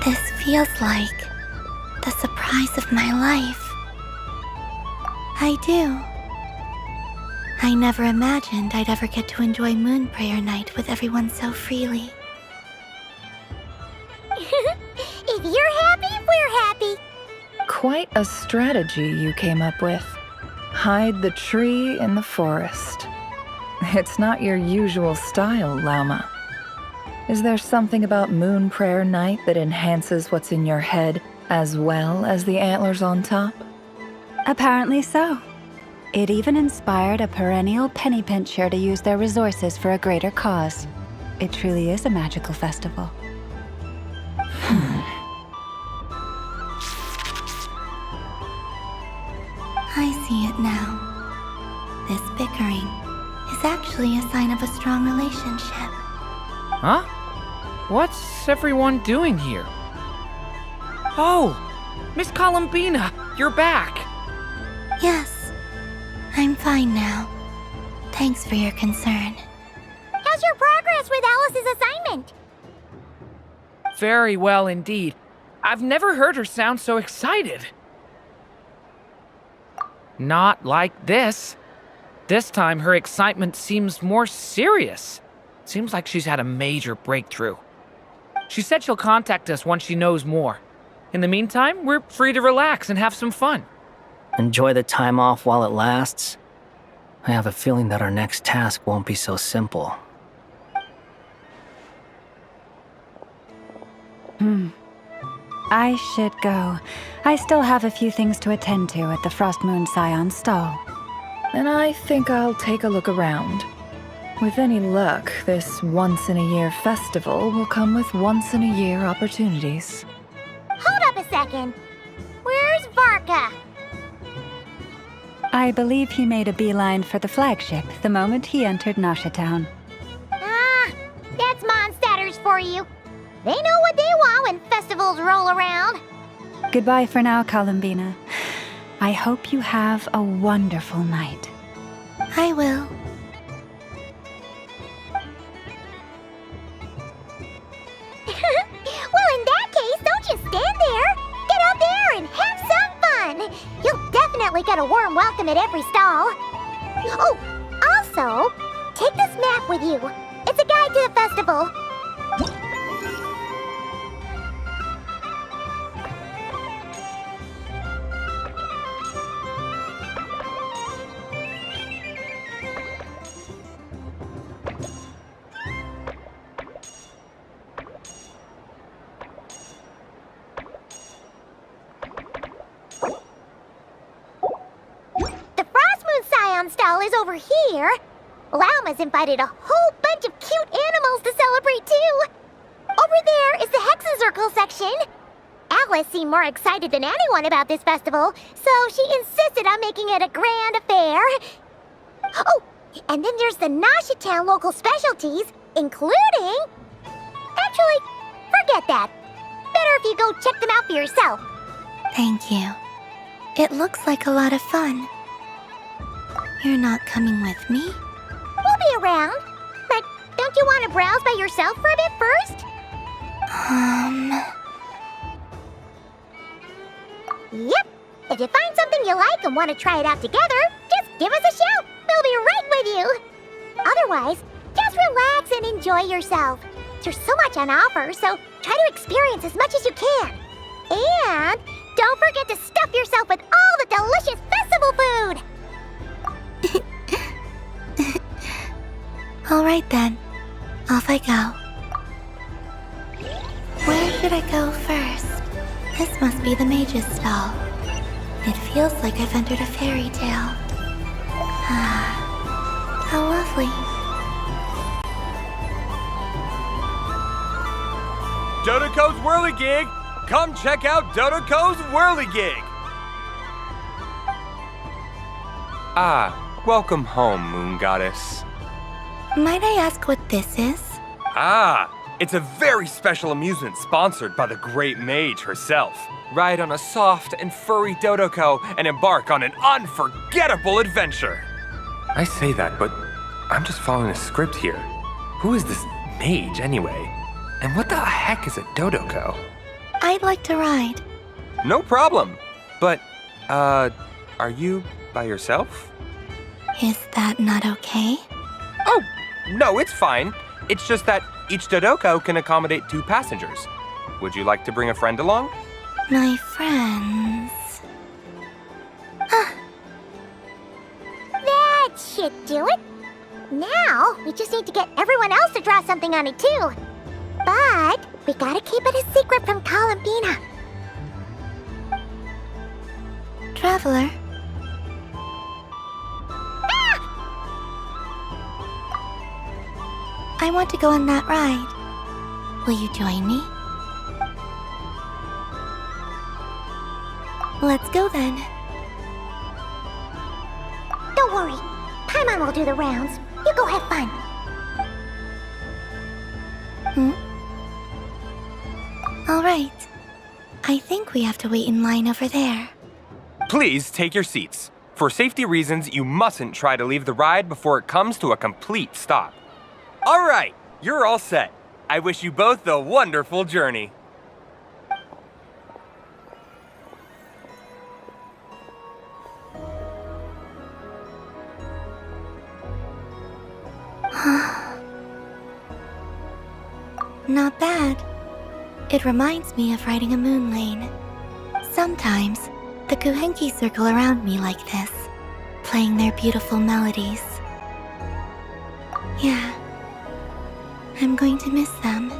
C: This feels like the surprise of my life. I do. I never imagined I'd ever get to enjoy Moon Prayer Night with everyone so freely.
B: If you're happy, we're happy.
V: Quite a strategy you came up with. Hide the tree in the forest. It's not your usual style, Lauma. Is there something about Moon Prayer Night that enhances what's in your head as well as the antlers on top?
F: Apparently so. It even inspired a perennial penny pincher to use their resources for a greater cause. It truly is a magical festival.
C: I see it now. This bickering is actually a sign of a strong relationship.
G: Huh? What's everyone doing here? Oh! Miss Columbina, you're back!
C: Yes, I'm fine now. Thanks for your concern.
B: How's your progress with Alice's assignment?
G: Very well indeed. I've never heard her sound so excited. Not like this. This time her excitement seems more serious. Seems like she's had a major breakthrough. She said she'll contact us once she knows more. In the meantime, we're free to relax and have some fun.
T: Enjoy the time off while it lasts. I have a feeling that our next task won't be so simple.
F: I should go. I still have a few things to attend to at the Frostmoon Scions stall.
V: And I think I'll take a look around. With any luck, this once-in-a-year festival will come with once-in-a-year opportunities.
B: Hold up a second. Where's Varka?
F: I believe he made a beeline for the flagship the moment he entered Nasha Town.
B: Ah, that's Mondstadters for you. They know what they want when festivals roll around.
F: Goodbye for now, Columbina. I hope you have a wonderful night.
C: I will.
B: Well, in that case, don't just stand there. Get out there and have some fun. You'll definitely get a warm welcome at every stall. Oh, also, take this map with you. It's a guide to the festival. Stall is over here. Lauma's invited a whole bunch of cute animals to celebrate too. Over there is the Hexenzirkel section. Alice seemed more excited than anyone about this festival, so she insisted on making it a grand affair. Oh, and then there's the Nasha Town local specialties, including... Actually, forget that. Better if you go check them out for yourself.
C: Thank you. It looks like a lot of fun. You're not coming with me?
B: We'll be around, but don't Don't you want to browse by yourself for a bit first? Yep. If you find something you like and want to try it out together, just give us a shout. We'll be right with you. Otherwise, just relax and enjoy yourself. There's so much on offer, so try to experience as much as you can. And don't forget to stuff yourself with all the delicious festival food!
C: All right then, off I go. Where should I go first? This must be the mage's stall. It feels like I've entered a fairy tale. Ah, how lovely.
H: Dodoco's Whirly Gig! Come check out Dodoco's Whirly Gig!
J: Ah, welcome home, Moon Goddess.
C: Might I ask what this is?
H: Ah, it's a very special amusement sponsored by the great mage herself. Ride on a soft and furry Dodoco and embark on an unforgettable adventure. I say that, but I'm just following a script here. Who is this mage anyway? And what the heck is a Dodoco?
C: I'd like to ride.
H: No problem. But, are you by yourself?
C: Is that not okay?
H: Oh, no, it's fine. It's just that each Dodoco can accommodate 2 passengers. Would you like to bring a friend along?
C: My friends...
B: That should do it. Now, we just need to get everyone else to draw something on it too. But we gotta keep it a secret from Columbina.
C: Traveler? I want to go on that ride. Will you join me? Let's go then.
B: Don't worry. Paimon will do the rounds. You go have fun.
C: All right. I think we have to wait in line over there.
H: Please take your seats. For safety reasons, you mustn't try to leave the ride before it comes to a complete stop. All right, you're all set. I wish you both a wonderful journey.
C: Not bad. It reminds me of riding a moon lane. Sometimes, the Kuuhenki circle around me like this, playing their beautiful melodies. Yeah, I'm going to miss them.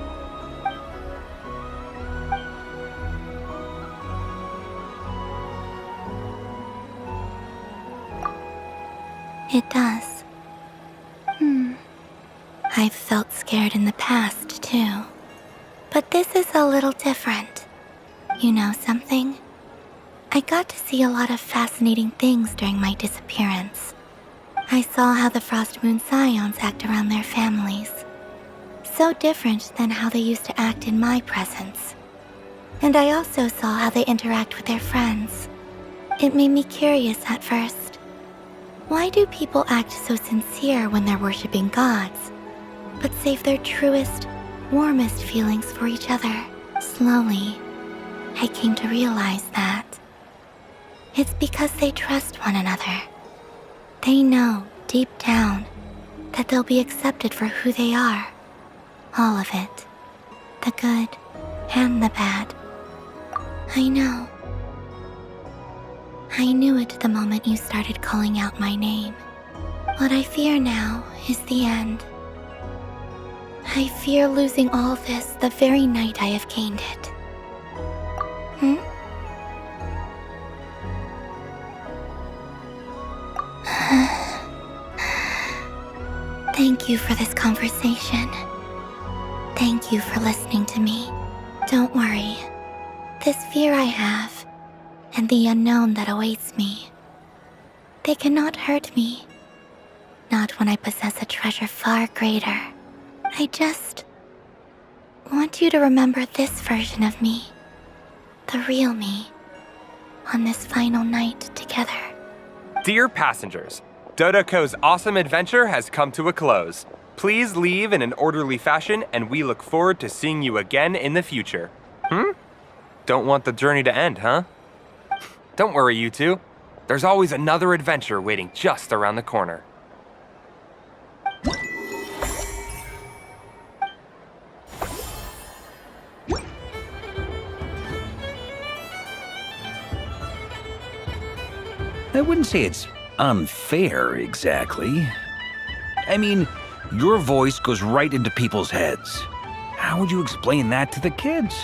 C: It does. I've felt scared in the past, too. But this is a little different. You know something? I got to see a lot of fascinating things during my disappearance. I saw how the Frostmoon Scions act around their families. So different than how they used to act in my presence. And I also saw how they interact with their friends. It made me curious at first. Why do people act so sincere when they're worshipping gods, but save their truest, warmest feelings for each other? Slowly, I came to realize that it's because they trust one another. They know, deep down, that they'll be accepted for who they are. All of it. The good and the bad. I know. I knew it the moment you started calling out my name. What I fear now is the end. I fear losing all this the very night I have gained it. Thank you for this conversation. Thank you for listening to me. Don't worry. This fear I have, and the unknown that awaits me, they cannot hurt me. Not when I possess a treasure far greater. I just want you to remember this version of me, the real me, on this final night together.
H: Dear passengers, Dodoco's awesome adventure has come to a close. Please leave in an orderly fashion, and we look forward to seeing you again in the future. Don't want the journey to end, huh? Don't worry, you two. There's always another adventure waiting just around the corner.
E: I wouldn't say it's unfair, exactly. I mean, your voice goes right into people's heads. How would you explain that to the kids?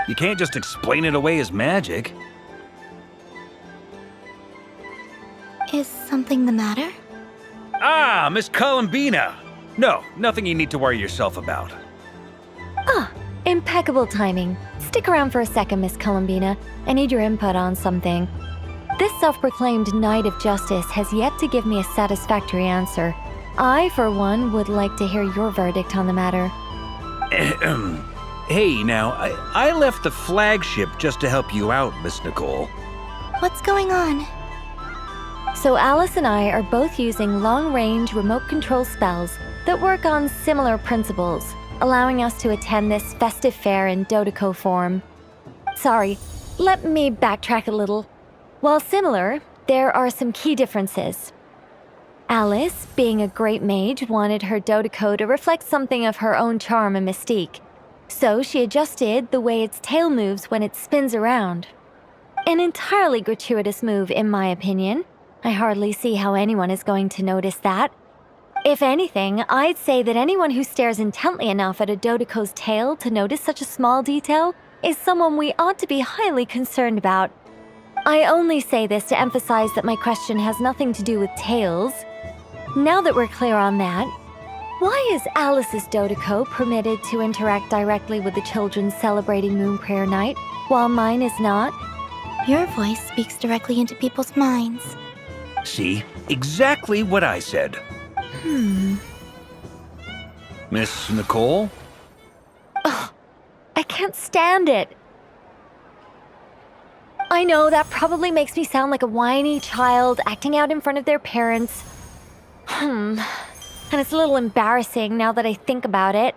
E: You can't just explain it away as magic.
C: Is something the matter?
E: Ah, Miss Columbina! No, nothing you need to worry yourself about.
L: Ah, impeccable timing. Stick around for a second, Miss Columbina. I need your input on something. This self-proclaimed Knight of Justice has yet to give me a satisfactory answer. I, for one, would like to hear your verdict on the matter.
E: Hey, now, I left the flagship just to help you out, Miss Nicole.
C: What's going on?
L: So Alice and I are both using long-range remote control spells that work on similar principles, allowing us to attend this festive fair in Dodoco form. Sorry, let me backtrack a little. While similar, there are some key differences. Alice, being a great mage, wanted her Dodoco to reflect something of her own charm and mystique, so she adjusted the way its tail moves when it spins around. An entirely gratuitous move, in my opinion. I hardly see how anyone is going to notice that. If anything, I'd say that anyone who stares intently enough at a Dodoco's tail to notice such a small detail is someone we ought to be highly concerned about. I only say this to emphasize that my question has nothing to do with tails. Now that we're clear on that, why is Alice's Dodoco permitted to interact directly with the children celebrating Moon Prayer Night, while mine is not?
C: Your voice speaks directly into people's minds.
E: See? Exactly what I said. Miss Nicole?
L: Ugh, I can't stand it. I know that probably makes me sound like a whiny child acting out in front of their parents. And it's a little embarrassing now that I think about it.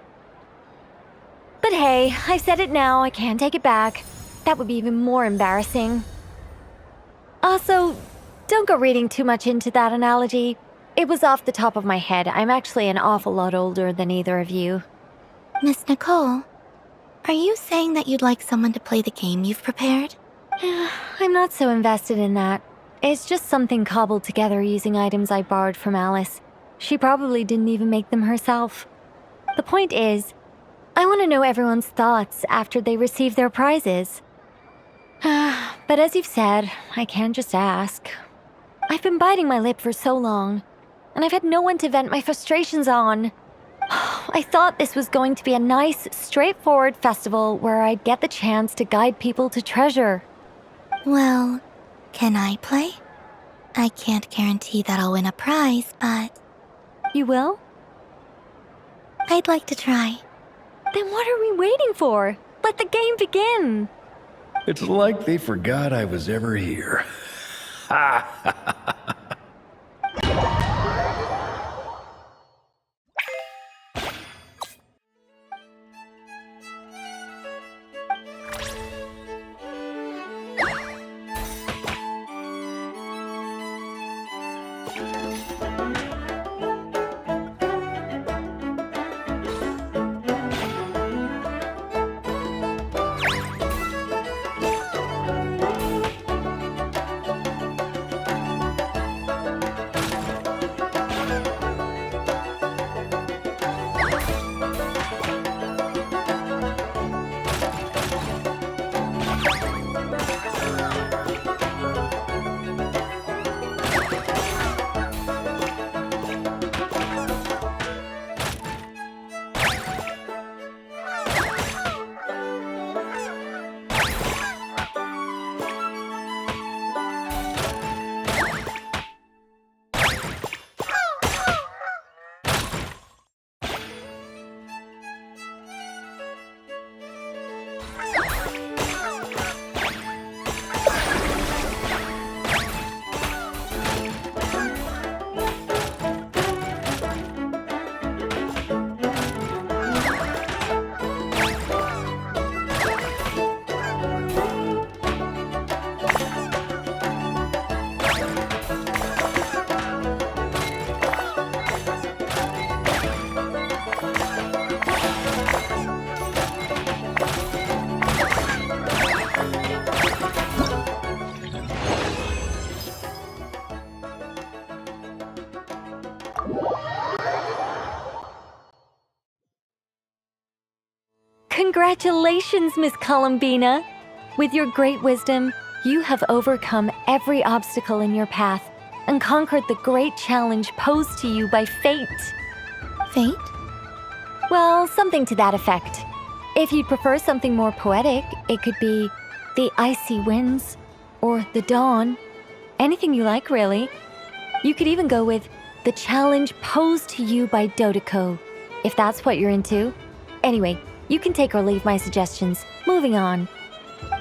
L: But hey, I've said it now, I can't take it back. That would be even more embarrassing. Also, don't go reading too much into that analogy. It was off the top of my head. I'm actually an awful lot older than either of you.
C: Miss Nicole, are you saying that you'd like someone to play the game you've prepared?
L: I'm not so invested in that. It's just something cobbled together using items I borrowed from Alice. She probably didn't even make them herself. The point is, I want to know everyone's thoughts after they receive their prizes. But as you've said, I can't just ask. I've been biting my lip for so long, and I've had no one to vent my frustrations on. I thought this was going to be a nice, straightforward festival where I'd get the chance to guide people to treasure.
C: Well, can I play? I can't guarantee that I'll win a prize, but...
L: You will?
C: I'd like to try.
L: Then what are we waiting for? Let the game begin!
N: It's like they forgot I was ever here.
L: Congratulations, Miss Columbina! With your great wisdom, you have overcome every obstacle in your path and conquered the great challenge posed to you by fate. Fate? Well, something to that effect. If you'd prefer something more poetic, it could be the icy winds or the dawn. Anything you like, really. You could even go with the challenge posed to you by Dodoco, if that's what you're into. Anyway, you can take or leave my suggestions. Moving on.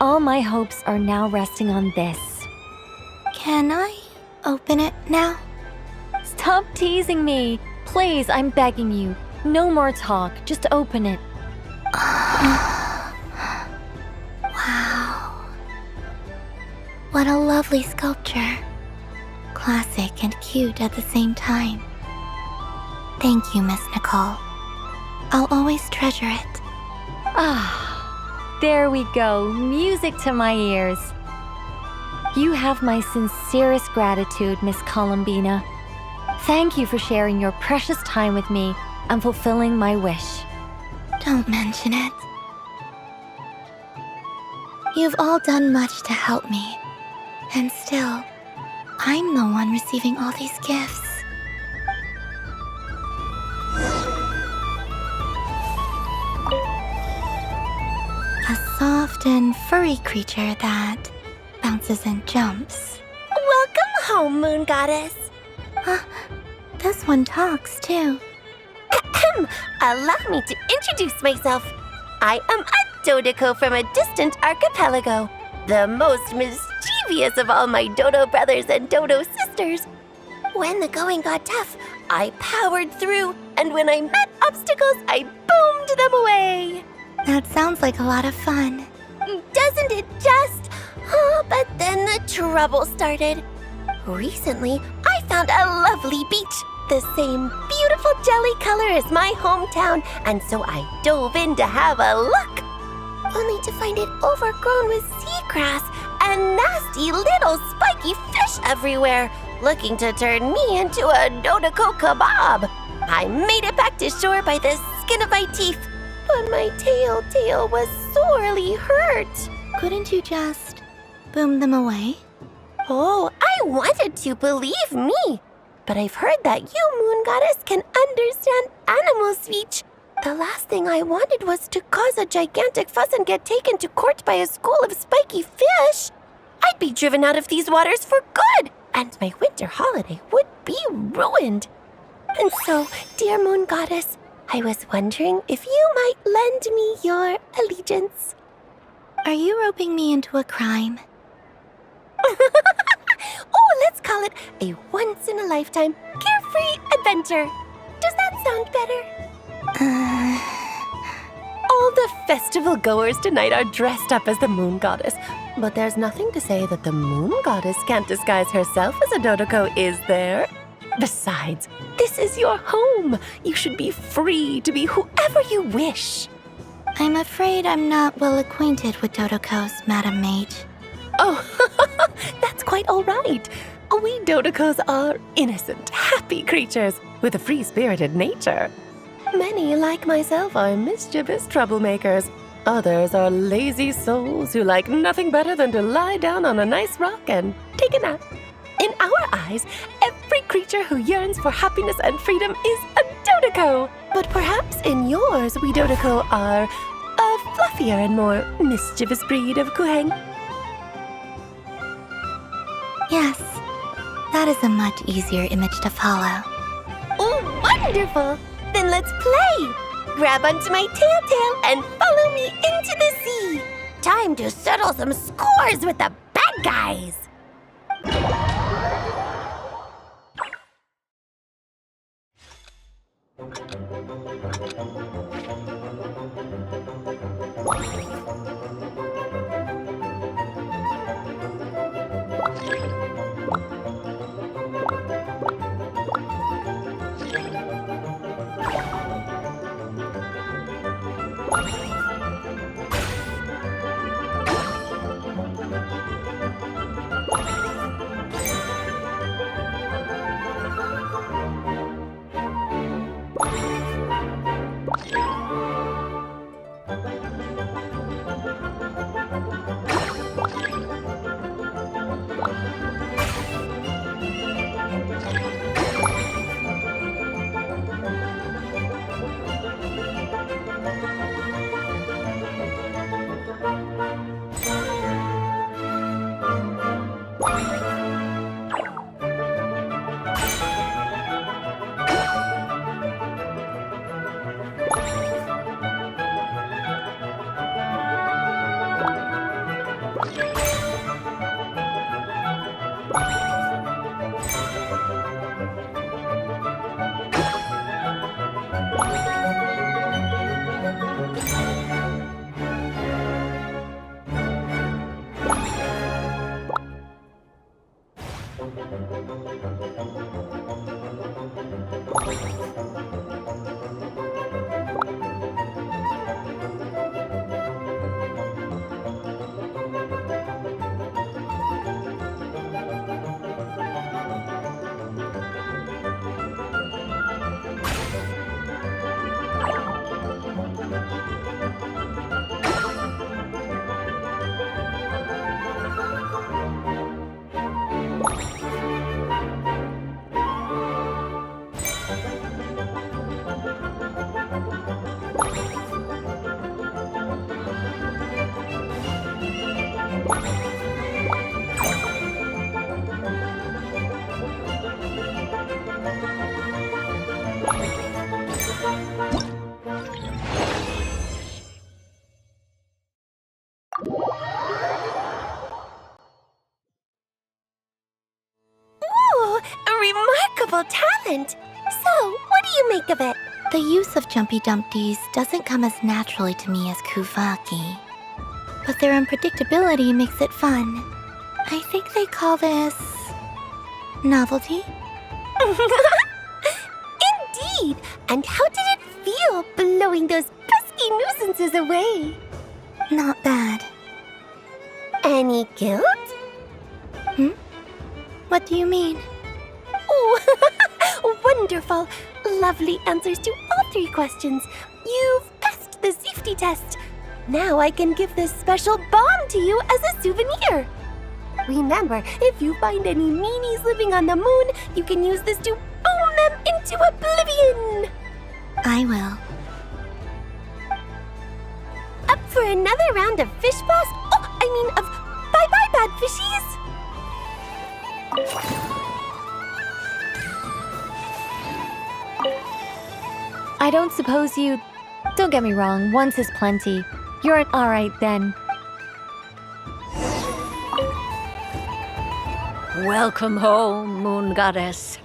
L: All my hopes are now resting on this.
C: Can I open it now?
L: Stop teasing me. Please, I'm begging you. No more talk. Just open it.
C: Wow. What a lovely sculpture. Classic and cute at the same time. Thank you, Miss Nicole. I'll always treasure it.
L: There we go. Music to my ears. You have my sincerest gratitude, Miss Columbina. Thank you for sharing your precious time with me and fulfilling my wish.
C: Don't mention it. You've all done much to help me. And still, I'm the one receiving all these gifts. A soft and furry creature that bounces and jumps.
B: Welcome home, Moon Goddess.
C: This one talks, too.
B: Allow me to introduce myself. I am a Dodoco from a distant archipelago, the most mischievous of all my Dodo brothers and Dodo sisters. When the going got tough, I powered through, and when I met obstacles, I boomed them away.
C: That sounds like a lot of fun.
B: Doesn't it just? Oh, but then the trouble started. Recently, I found a lovely beach, the same beautiful jelly color as my hometown, and so I dove in to have a look. Only to find it overgrown with seagrass and nasty little spiky fish everywhere, looking to turn me into a Dodoco kebab. I made it back to shore by the skin of my teeth, but my tail was sorely hurt.
C: Couldn't you just boom them away?
B: Oh, I wanted to, believe me. But I've heard that you, Moon Goddess, can understand animal speech. The last thing I wanted was to cause a gigantic fuss and get taken to court by a school of spiky fish. I'd be driven out of these waters for good, and my winter holiday would be ruined. And so, dear Moon Goddess, I was wondering if you might lend me your allegiance.
C: Are you roping me into a crime?
B: Oh, let's call it a once-in-a-lifetime carefree adventure. Does that sound better? All the festival goers tonight are dressed up as the Moon Goddess, but there's nothing to say that the Moon Goddess can't disguise herself as a Dodoco, is there? Besides, this is your home. You should be free to be whoever you wish.
C: I'm afraid I'm not well acquainted with Dodocos, Madam Mage.
B: Oh, that's quite all right. We Dodocos are innocent, happy creatures with a free-spirited nature. Many, like myself, are mischievous troublemakers. Others are lazy souls who like nothing better than to lie down on a nice rock and take a nap. In our eyes, every creature who yearns for happiness and freedom is a Dodoco. But perhaps in yours, we Dodoco are a fluffier and more mischievous breed of Kuuhenki.
C: Yes, that is a much easier image to follow.
B: Oh, wonderful! Then let's play! Grab onto my tail and follow me into the sea! Time to settle some scores with the bad guys!
K: wonderful talent. So, what do you make of it?
C: The use of Jumpy Dumpties doesn't come as naturally to me as Kuuhenki, but their unpredictability makes it fun. I think they call this novelty.
K: Indeed! And how did it feel blowing those pesky nuisances away?
C: Not bad.
K: Any guilt?
C: What do you mean?
K: Oh, wonderful! Lovely answers to all 3 questions. You've passed the safety test. Now I can give this special bomb to you as a souvenir. Remember, if you find any meanies living on the moon, you can use this to boom them into oblivion.
C: I will.
K: Up for another round of fish boss? Of bye-bye, bad fishies.
L: I don't suppose you... Don't get me wrong, once is plenty. You're an alright then.
A: Welcome home, Moon Goddess.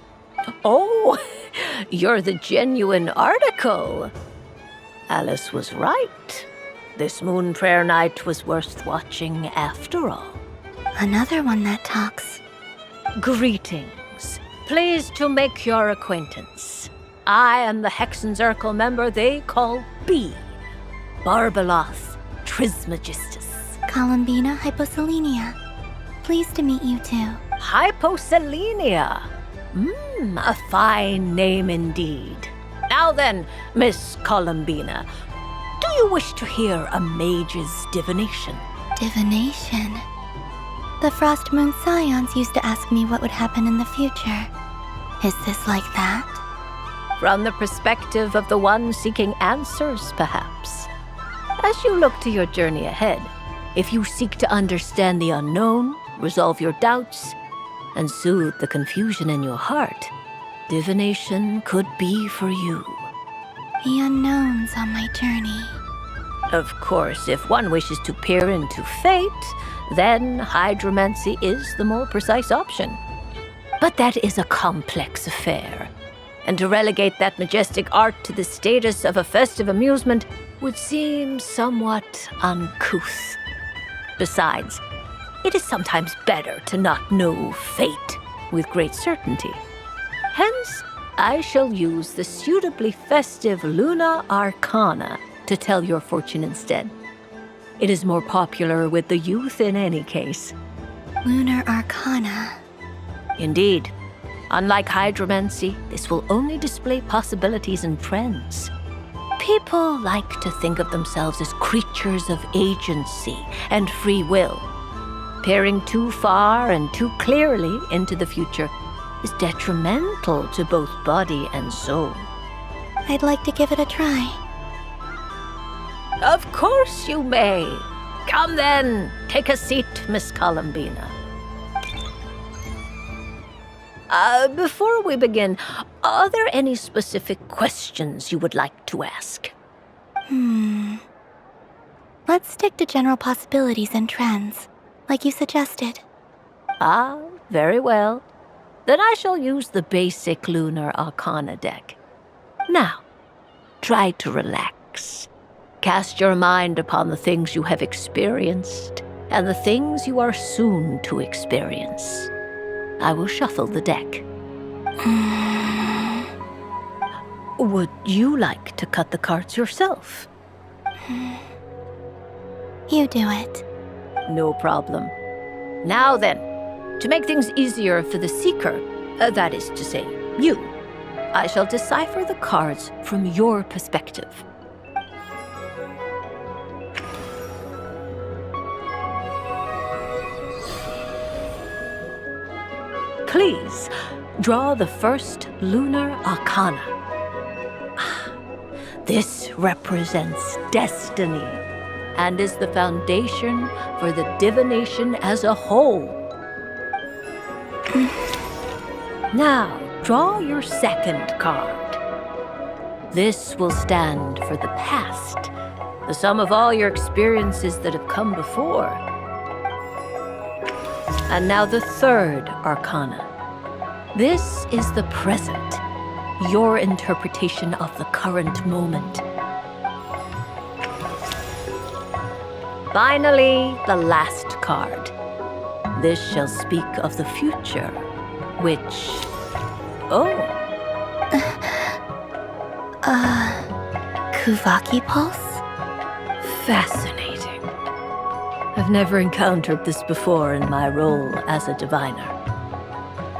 A: Oh, you're the genuine article. Alice was right. This moon prayer night was worth watching after all.
C: Another one that talks.
A: Greetings. Pleased to make your acquaintance. I am the Hexenzirkel member they call B. Barbeloth Trismegistus.
C: Columbina Hyposelenia. Pleased to meet you too.
A: Hyposelenia. A fine name indeed. Now then, Miss Columbina, do you wish to hear a mage's divination?
C: Divination? The Frostmoon Scions used to ask me what would happen in the future. Is this like that?
A: From the perspective of the one seeking answers, perhaps. As you look to your journey ahead, if you seek to understand the unknown, resolve your doubts, and soothe the confusion in your heart, divination could be for you.
C: The unknowns on my journey.
A: Of course, if one wishes to peer into fate, then hydromancy is the more precise option. But that is a complex affair, and to relegate that majestic art to the status of a festive amusement would seem somewhat uncouth. Besides, it is sometimes better to not know fate with great certainty. Hence, I shall use the suitably festive Luna Arcana to tell your fortune instead. It is more popular with the youth in any case.
C: Lunar Arcana.
A: Indeed. Unlike hydromancy, this will only display possibilities and trends. People like to think of themselves as creatures of agency and free will. Peering too far and too clearly into the future is detrimental to both body and soul.
C: I'd like to give it a try.
A: Of course you may. Come then, take a seat, Miss Columbina. Before we begin, are there any specific questions you would like to ask?
C: Let's stick to general possibilities and trends, like you suggested.
A: Ah, very well. Then I shall use the basic Lunar Arcana deck. Now, try to relax. Cast your mind upon the things you have experienced and the things you are soon to experience. I will shuffle the deck. Would you like to cut the cards yourself?
C: You do it.
A: No problem. Now then, to make things easier for the seeker, that is to say, you, I shall decipher the cards from your perspective. Please, draw the first Lunar Arcana. This represents destiny and is the foundation for the divination as a whole. Now, draw your second card. This will stand for the past, the sum of all your experiences that have come before. And now the third Arcana. This is the present, your interpretation of the current moment. Finally, the last card. This shall speak of the future, which... Oh.
C: Kuuhenki Pulse?
A: Fascinating. I've never encountered this before in my role as a diviner.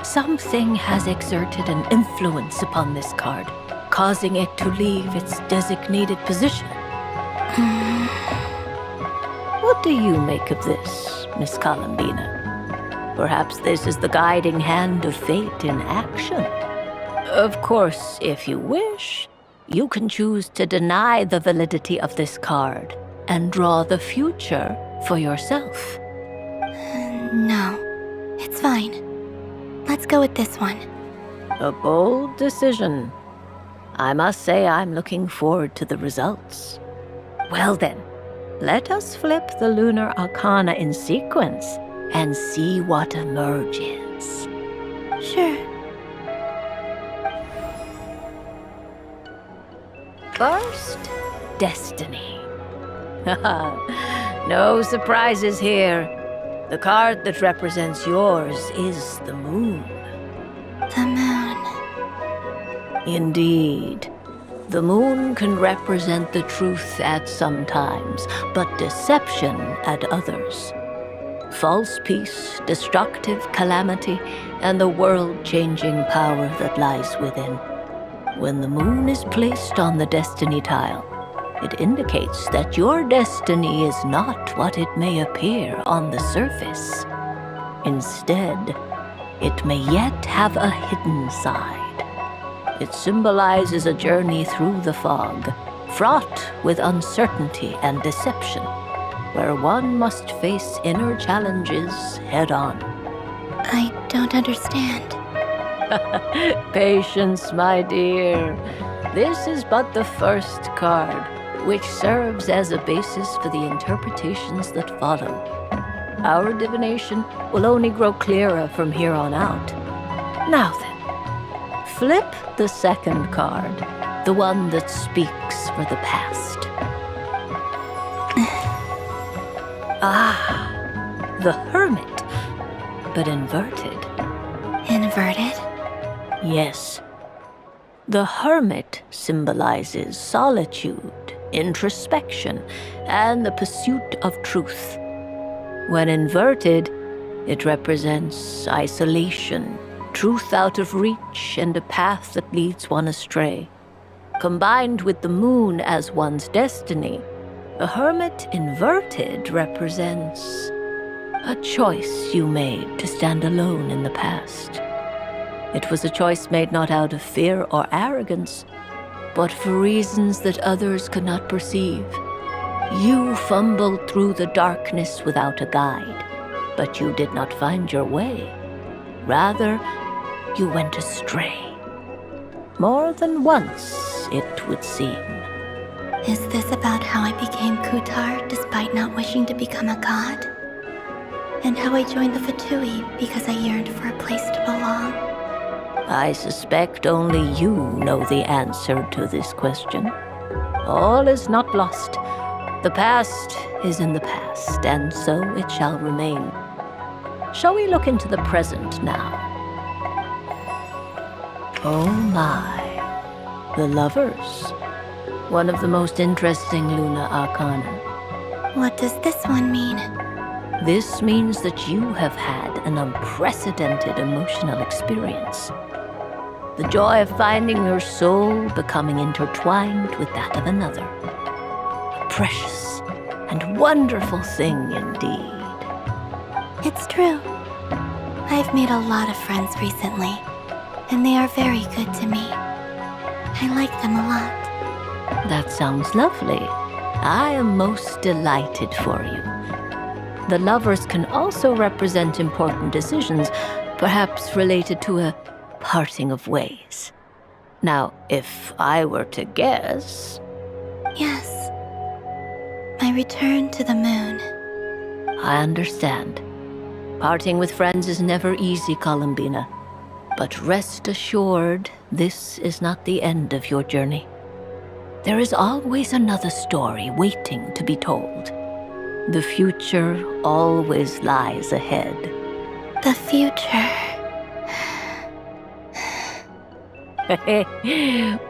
A: Something has exerted an influence upon this card, causing it to leave its designated position. What do you make of this, Miss Columbina? Perhaps this is the guiding hand of fate in action. Of course, if you wish, you can choose to deny the validity of this card and draw the future for yourself.
C: No, it's fine. Let's go with this one.
A: A bold decision. I must say I'm looking forward to the results. Well then, let us flip the lunar arcana in sequence and see what emerges.
C: Sure.
A: First, Destiny. No surprises here. The card that represents yours is the moon.
C: The moon.
A: Indeed. The moon can represent the truth at some times, but deception at others. False peace, destructive calamity, and the world-changing power that lies within. When the moon is placed on the destiny tile, it indicates that your destiny is not what it may appear on the surface. Instead, it may yet have a hidden side. It symbolizes a journey through the fog, fraught with uncertainty and deception, where one must face inner challenges head-on.
C: I don't understand.
A: Patience, my dear. This is but the first card, which serves as a basis for the interpretations that follow. Our divination will only grow clearer from here on out. Now then, flip the second card, the one that speaks for the past. The Hermit, but inverted.
C: Inverted?
A: Yes. The Hermit symbolizes solitude, introspection, and the pursuit of truth. When inverted, it represents isolation, truth out of reach, and a path that leads one astray. Combined with the moon as one's destiny, the Hermit inverted represents a choice you made to stand alone in the past. It was a choice made not out of fear or arrogance, but for reasons that others could not perceive. You fumbled through the darkness without a guide, but you did not find your way. Rather, you went astray. More than once, it would seem.
C: Is this about how I became Kutar despite not wishing to become a god? And how I joined the Fatui because I yearned for a place to belong?
A: I suspect only you know the answer to this question. All is not lost. The past is in the past, and so it shall remain. Shall we look into the present now? Oh my. The Lovers. One of the most interesting Luna Arcana.
C: What does this one mean?
A: This means that you have had an unprecedented emotional experience. The joy of finding your soul becoming intertwined with that of another. A precious and wonderful thing indeed.
C: It's true. I've made a lot of friends recently, and they are very good to me. I like them a lot.
A: That sounds lovely. I am most delighted for you. The Lovers can also represent important decisions, perhaps related to a parting of ways. Now, if I were to guess...
C: Yes. My return to the moon.
A: I understand. Parting with friends is never easy, Columbina. But rest assured, this is not the end of your journey. There is always another story waiting to be told. The future always lies ahead.
C: The future.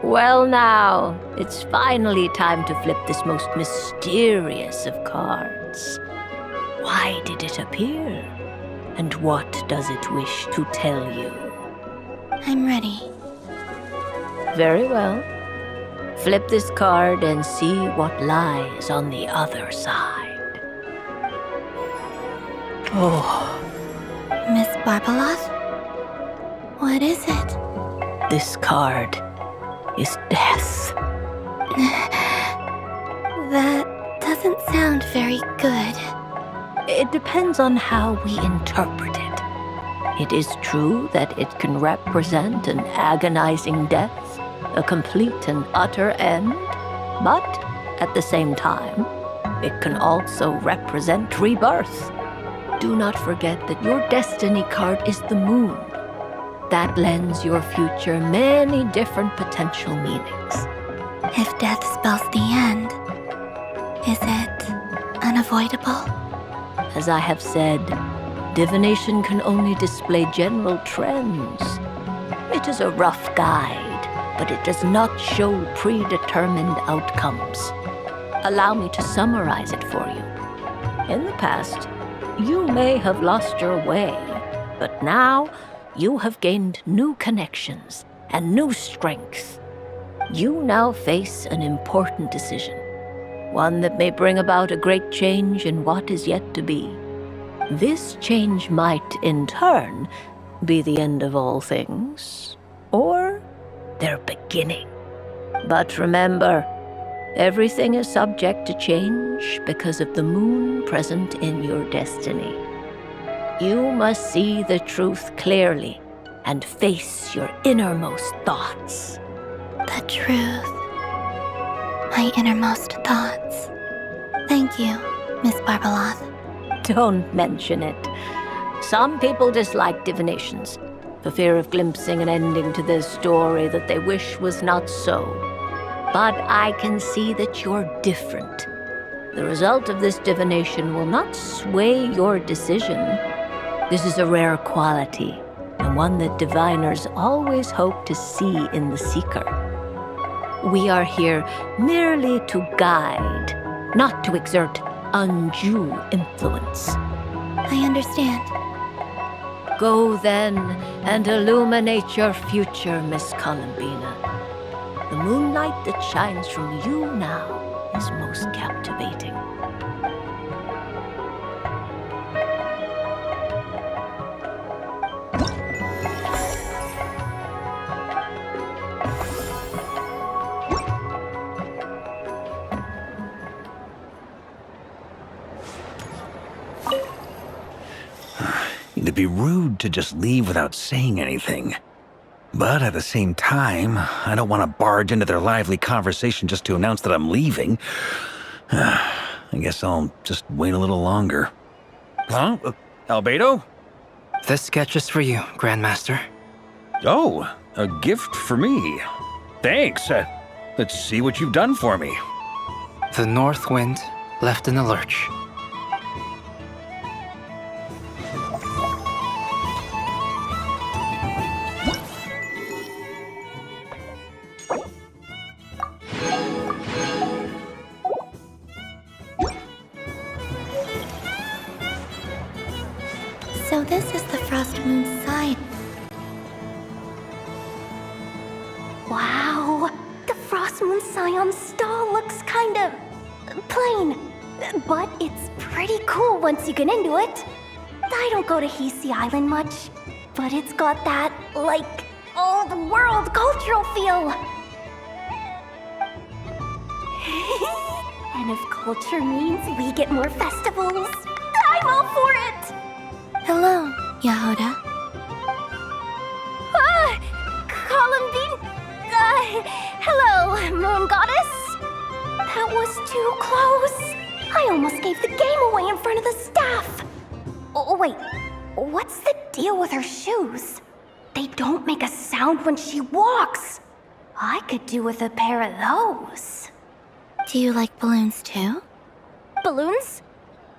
A: Well now, it's finally time to flip this most mysterious of cards. Why did it appear? And what does it wish to tell you?
C: I'm ready.
A: Very well. Flip this card and see what lies on the other side. Oh.
C: Miss Barbeloth? What is it?
A: This card is death.
C: That doesn't sound very good.
A: It depends on how we interpret it. It is true that it can represent an agonizing death, a complete and utter end, but at the same time, it can also represent rebirth. Do not forget that your destiny card is the moon. That lends your future many different potential meanings.
C: If death spells the end, is it unavoidable?
A: As I have said, divination can only display general trends. It is a rough guide, but it does not show predetermined outcomes. Allow me to summarize it for you. In the past, you may have lost your way, but now you have gained new connections and new strength. You now face an important decision, one that may bring about a great change in what is yet to be. This change might, in turn, be the end of all things, or their beginning. But remember, everything is subject to change because of the moon present in your destiny. You must see the truth clearly and face your innermost thoughts.
C: The truth. My innermost thoughts. Thank you, Miss Barbeloth.
A: Don't mention it. Some people dislike divinations, for fear of glimpsing an ending to their story that they wish was not so. But I can see that you're different. The result of this divination will not sway your decision. This is a rare quality, and one that diviners always hope to see in the seeker. We are here merely to guide, not to exert undue influence.
C: I understand.
A: Go then and illuminate your future, Miss Columbina. The moonlight that shines from you now is most captivating.
E: It'd be rude to just leave without saying anything. But at the same time, I don't want to barge into their lively conversation just to announce that I'm leaving. I guess I'll just wait a little longer. Huh? Albedo?
I: This sketch is for you, Grandmaster.
E: Oh, a gift for me. Thanks. Let's see what you've done for me.
I: The North Wind left in a lurch.
C: So this is the Frostmoon side.
K: Wow, the Frostmoon Scions stall looks kind of plain, but it's pretty cool once you get into it. I don't go to Hisi Island much, but it's got that, like, old-world cultural feel. And if culture means we get more festivals, I'm all for it!
C: Hello, Jahoda.
K: Columbine. Hello, Moon Goddess. That was too close. I almost gave the game away in front of the staff. Oh, wait. What's the deal with her shoes? they don't make a sound when she walks. I could do with a pair of those.
C: Do you like balloons too?
K: Balloons?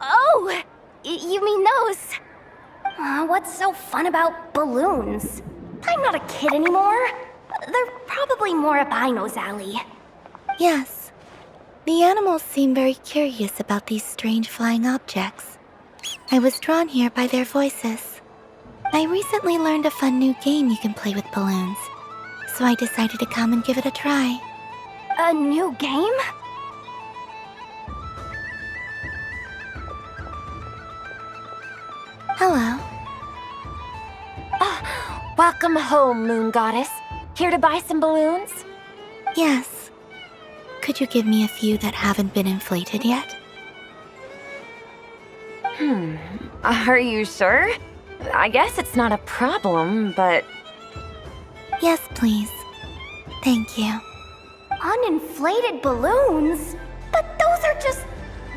K: Oh, you mean those? What's so fun about balloons? I'm not a kid anymore. They're probably more up Aino's alley.
C: Yes. The animals seem very curious about these strange flying objects. I was drawn here by their voices. I recently learned a fun new game you can play with balloons, so I decided to come and give it a try.
K: A new game?
C: Hello.
L: Welcome home, Moon Goddess. Here to buy some balloons?
C: Yes. Could you give me a few that haven't been inflated yet?
L: Are you sure? I guess it's not a problem, but...
C: Yes, please. Thank you.
K: Uninflated balloons? But those are just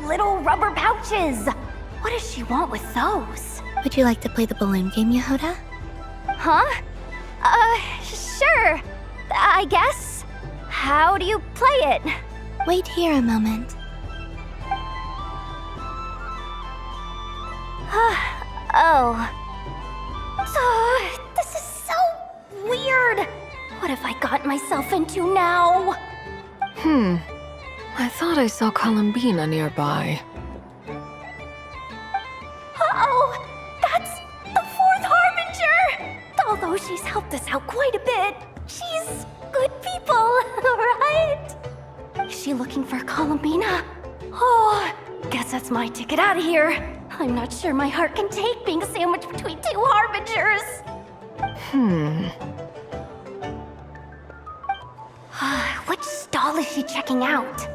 K: little rubber pouches. What does she want with those?
C: Would you like to play the balloon game, Jahoda?
K: Huh? Sure. I guess. How do you play it?
C: Wait here a moment.
K: Oh. This is so weird. What have I got myself into now?
S: I thought I saw Columbina nearby.
K: Uh-oh! That's the fourth Harbinger! Although she's helped us out quite a bit, she's good people, right? Is she looking for Columbina? Oh, guess that's my ticket out of here. I'm not sure my heart can take being sandwiched between two Harbingers. Which stall is she checking out?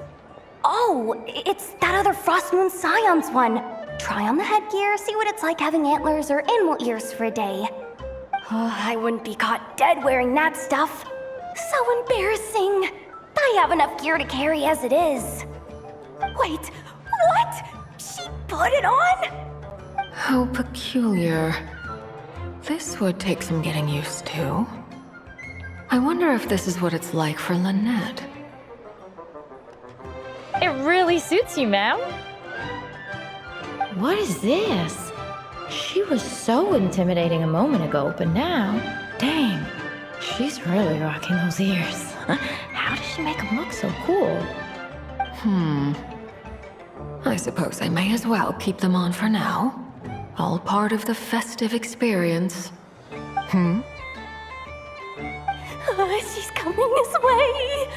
K: Oh, it's that other Frostmoon Scions one. Try on the headgear, see what it's like having antlers or animal ears for a day. Oh, I wouldn't be caught dead wearing that stuff. So embarrassing. I have enough gear to carry as it is. Wait, what? She put it on?
S: How peculiar. This would take some getting used to. I wonder if this is what it's like for Lynette.
P: It really suits you, ma'am.
U: What is this? She was so intimidating a moment ago, but now, dang, she's really rocking those ears. How does she make them look so cool?
S: I suppose I may as well keep them on for now. All part of the festive experience.
K: She's coming this way.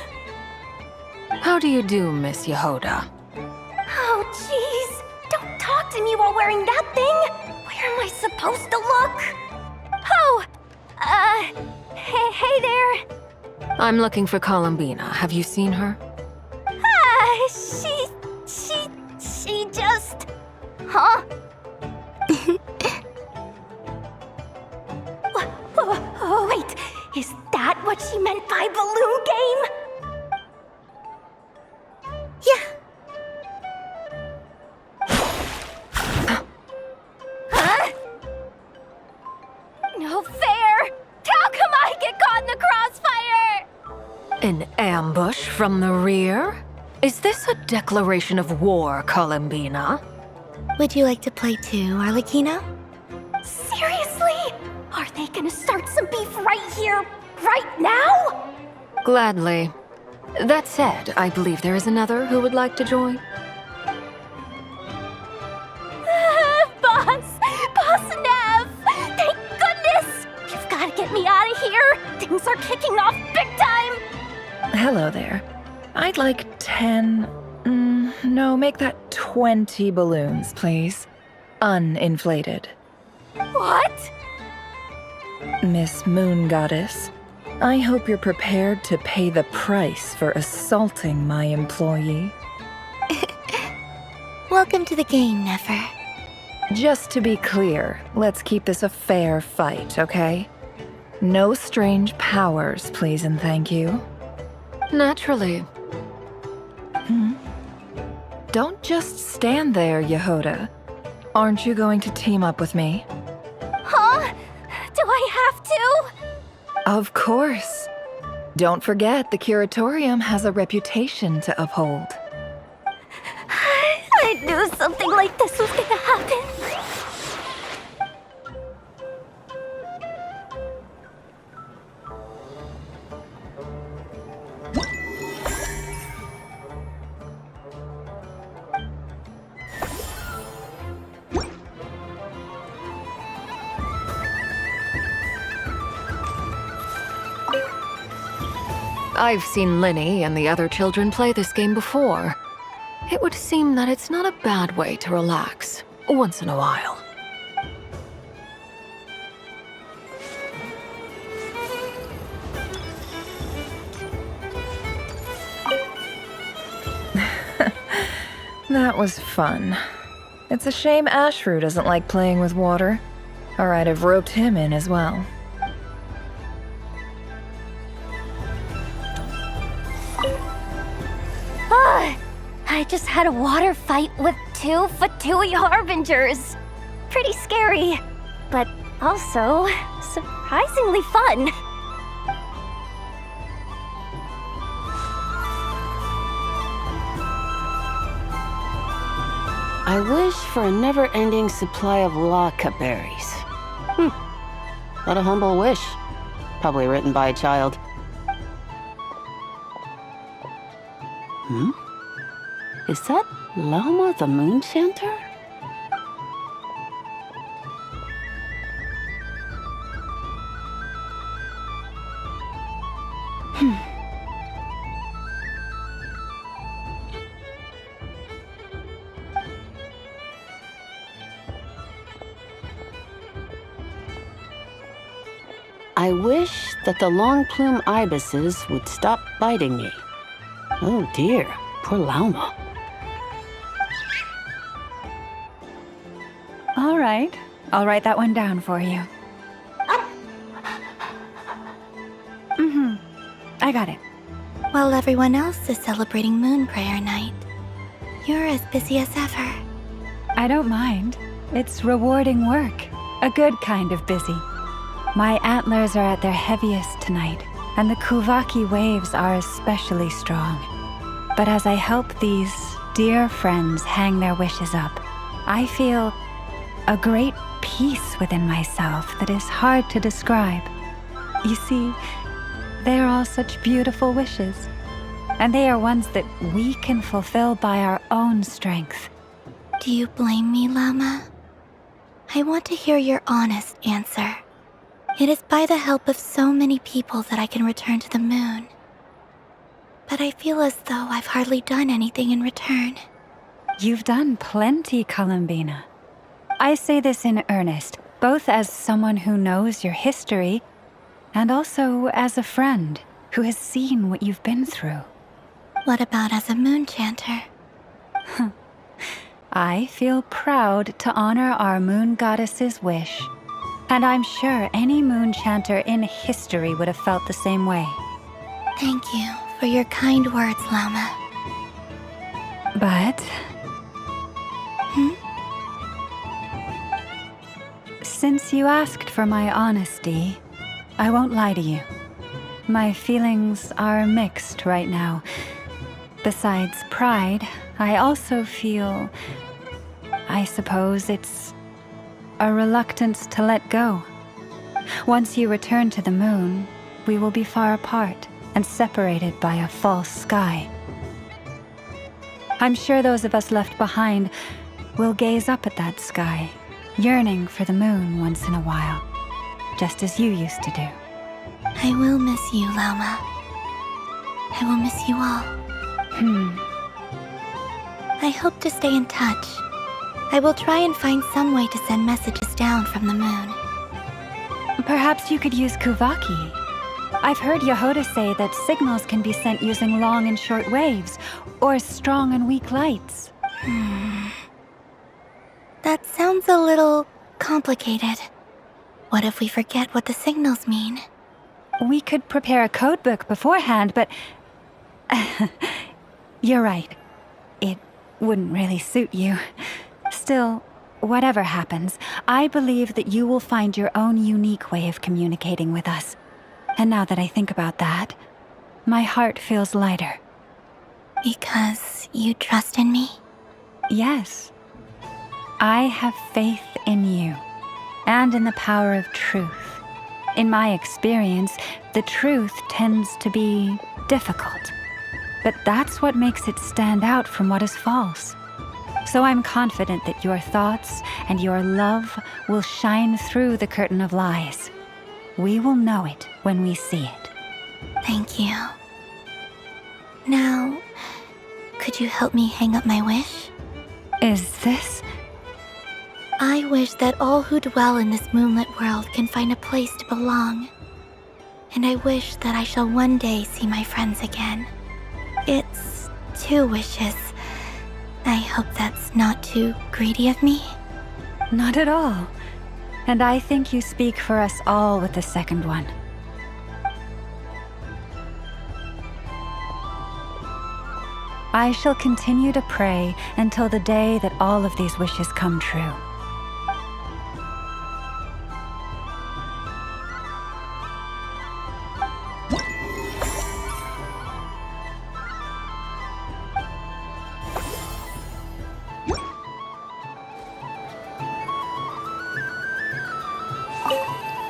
S: How do you do, Miss Jahoda?
K: Oh, jeez. Don't talk to me while wearing that thing. Where am I supposed to look? Oh, hey there.
S: I'm looking for Columbina. Have you seen her?
K: She just... Huh? Wait, is that what she meant by balloon game?
C: Yeah.
K: Huh? No fair! How come I get caught in the crossfire?
S: An ambush from the rear? Is this a declaration of war, Columbina?
C: Would you like to play too, Arlecchino?
K: Seriously? Are they gonna start some beef right here, right now?
S: Gladly. That said, I believe there is another who would like to join.
K: Boss Nev! Thank goodness! You've gotta get me out of here! Things are kicking off big time!
V: Hello there. I'd like 10... no, make that 20 balloons, please. Uninflated.
K: What?
V: Miss Moon Goddess, I hope you're prepared to pay the price for assaulting my employee.
C: Welcome to the game, Nefer.
V: Just to be clear, let's keep this a fair fight, okay? No strange powers, please and thank you.
S: Naturally.
V: Don't just stand there, Jahoda. Aren't you going to team up with me?
K: Huh? Do I have to?
V: Of course. Don't forget, the Curatorium has a reputation to uphold.
K: I knew something like this was gonna happen.
S: I've seen Linny and the other children play this game before. It would seem that it's not a bad way to relax, once in a while.
V: That was fun. It's a shame Ashru doesn't like playing with water, or I'd have roped him in as well.
K: I just had a water fight with 2 Fatui Harbingers. Pretty scary, but also surprisingly fun.
D: I wish for a never-ending supply of laka berries. What a humble wish. Probably written by a child. Is that Lauma the Moon Chanter? I wish that the long plume ibises would stop biting me. Oh dear, poor Lauma.
F: All right, I'll write that one down for you. I got it.
C: While everyone else is celebrating Moon Prayer Night, you're as busy as ever.
F: I don't mind. It's rewarding work. A good kind of busy. My antlers are at their heaviest tonight, and the Kuuhenki waves are especially strong. But as I help these dear friends hang their wishes up, I feel a great peace within myself that is hard to describe. You see, they are all such beautiful wishes, and they are ones that we can fulfill by our own strength.
C: Do you blame me, Lauma? I want to hear your honest answer. It is by the help of so many people that I can return to the moon. But I feel as though I've hardly done anything in return.
F: You've done plenty, Columbina. I say this in earnest, both as someone who knows your history, and also as a friend who has seen what you've been through.
C: What about as a moon chanter?
F: I feel proud to honor our moon goddess's wish, and I'm sure any moon chanter in history would have felt the same way.
C: Thank you for your kind words, Lauma.
F: But... Since you asked for my honesty, I won't lie to you. My feelings are mixed right now. Besides pride, I also feel... I suppose it's a reluctance to let go. Once you return to the moon, we will be far apart and separated by a false sky. I'm sure those of us left behind will gaze up at that sky, yearning for the moon once in a while, just as you used to do.
C: I will miss you, Lauma. I will miss you all. I hope to stay in touch. I will try and find some way to send messages down from the moon.
F: Perhaps you could use Kuuhenki. I've heard Jahoda say that signals can be sent using long and short waves, or strong and weak lights.
C: That sounds a little complicated. What if we forget what the signals mean?
F: We could prepare a codebook beforehand, but... You're right. It wouldn't really suit you. Still, whatever happens, I believe that you will find your own unique way of communicating with us. And now that I think about that, my heart feels lighter.
C: Because you trust in me?
F: Yes. I have faith in you, and in the power of truth. In my experience, the truth tends to be difficult. But that's what makes it stand out from what is false. So I'm confident that your thoughts and your love will shine through the curtain of lies. We will know it when we see it.
C: Thank you. Now, could you help me hang up my wish?
F: Is this?
C: I wish that all who dwell in this moonlit world can find a place to belong. And I wish that I shall one day see my friends again. It's 2 wishes. I hope that's not too greedy of me.
F: Not at all. And I think you speak for us all with the second one. I shall continue to pray until the day that all of these wishes come true.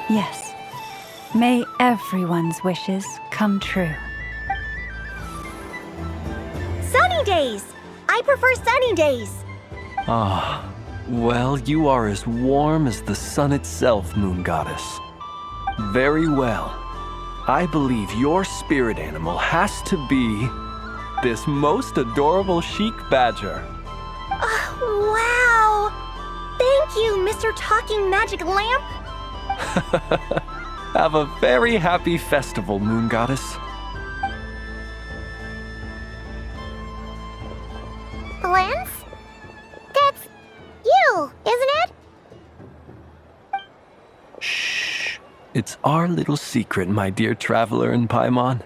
F: Yes. May everyone's wishes come true.
K: Sunny days! I prefer sunny days.
R: Ah, well, you are as warm as the sun itself, Moon Goddess. Very well. I believe your spirit animal has to be this most adorable chic badger.
K: Wow! Thank you, Mr. Talking Magic Lamp.
R: Have a very happy festival, Moon Goddess.
B: Lance? That's you, isn't it?
R: Shh. It's our little secret, my dear Traveler and Paimon.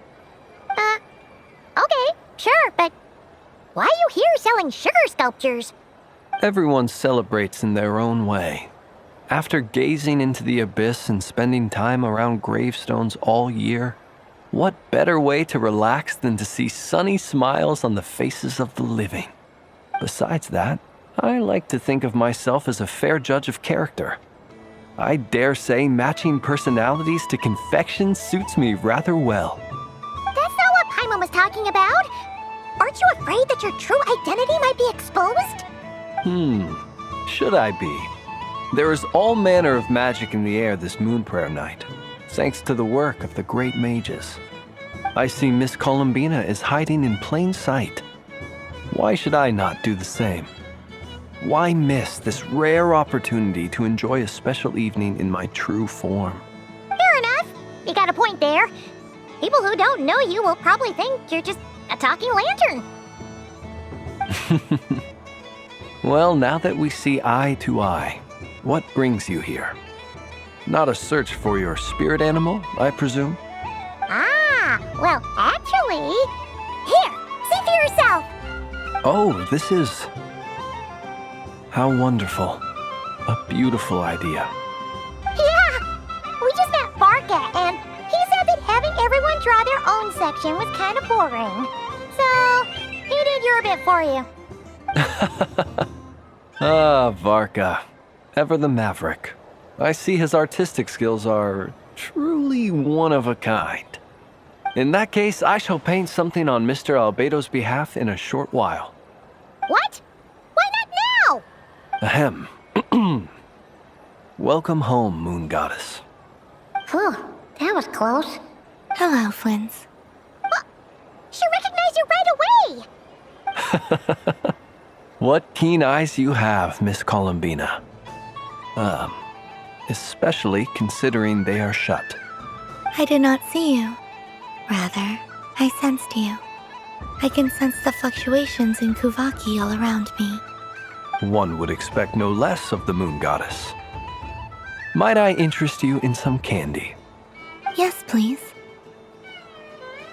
B: Okay, sure, but why are you here selling sugar sculptures?
R: Everyone celebrates in their own way. After gazing into the abyss and spending time around gravestones all year, what better way to relax than to see sunny smiles on the faces of the living? Besides that, I like to think of myself as a fair judge of character. I dare say matching personalities to confection suits me rather well.
B: That's not what Paimon was talking about. Aren't you afraid that your true identity might be exposed?
R: Should I be? There is all manner of magic in the air this moon prayer night, thanks to the work of the great mages. I see Miss Columbina is hiding in plain sight. Why should I not do the same? Why miss this rare opportunity to enjoy a special evening in my true form?
B: Fair enough. You got a point there. People who don't know you will probably think you're just a talking lantern.
R: Well, now that we see eye to eye, what brings you here? Not a search for your spirit animal, I presume?
B: Well, actually... Here, see for yourself.
R: Oh, this is... How wonderful. A beautiful idea.
B: Yeah! We just met Varka, and he said that having everyone draw their own section was kind of boring. So, he did your bit for you.
R: Ah, Varka. Ever the maverick. I see his artistic skills are truly one of a kind. In that case, I shall paint something on Mr. Albedo's behalf in a short while.
B: What? Why not now?
R: Ahem. Welcome home, Moon Goddess.
B: Phew, that was close.
C: Hello, Flins.
B: She recognized you right away!
R: What keen eyes you have, Miss Columbina. Especially considering they are shut.
C: I did not see you. Rather, I sensed you. I can sense the fluctuations in Kuuhenki all around me.
R: One would expect no less of the Moon Goddess. Might I interest you in some candy?
C: Yes, please.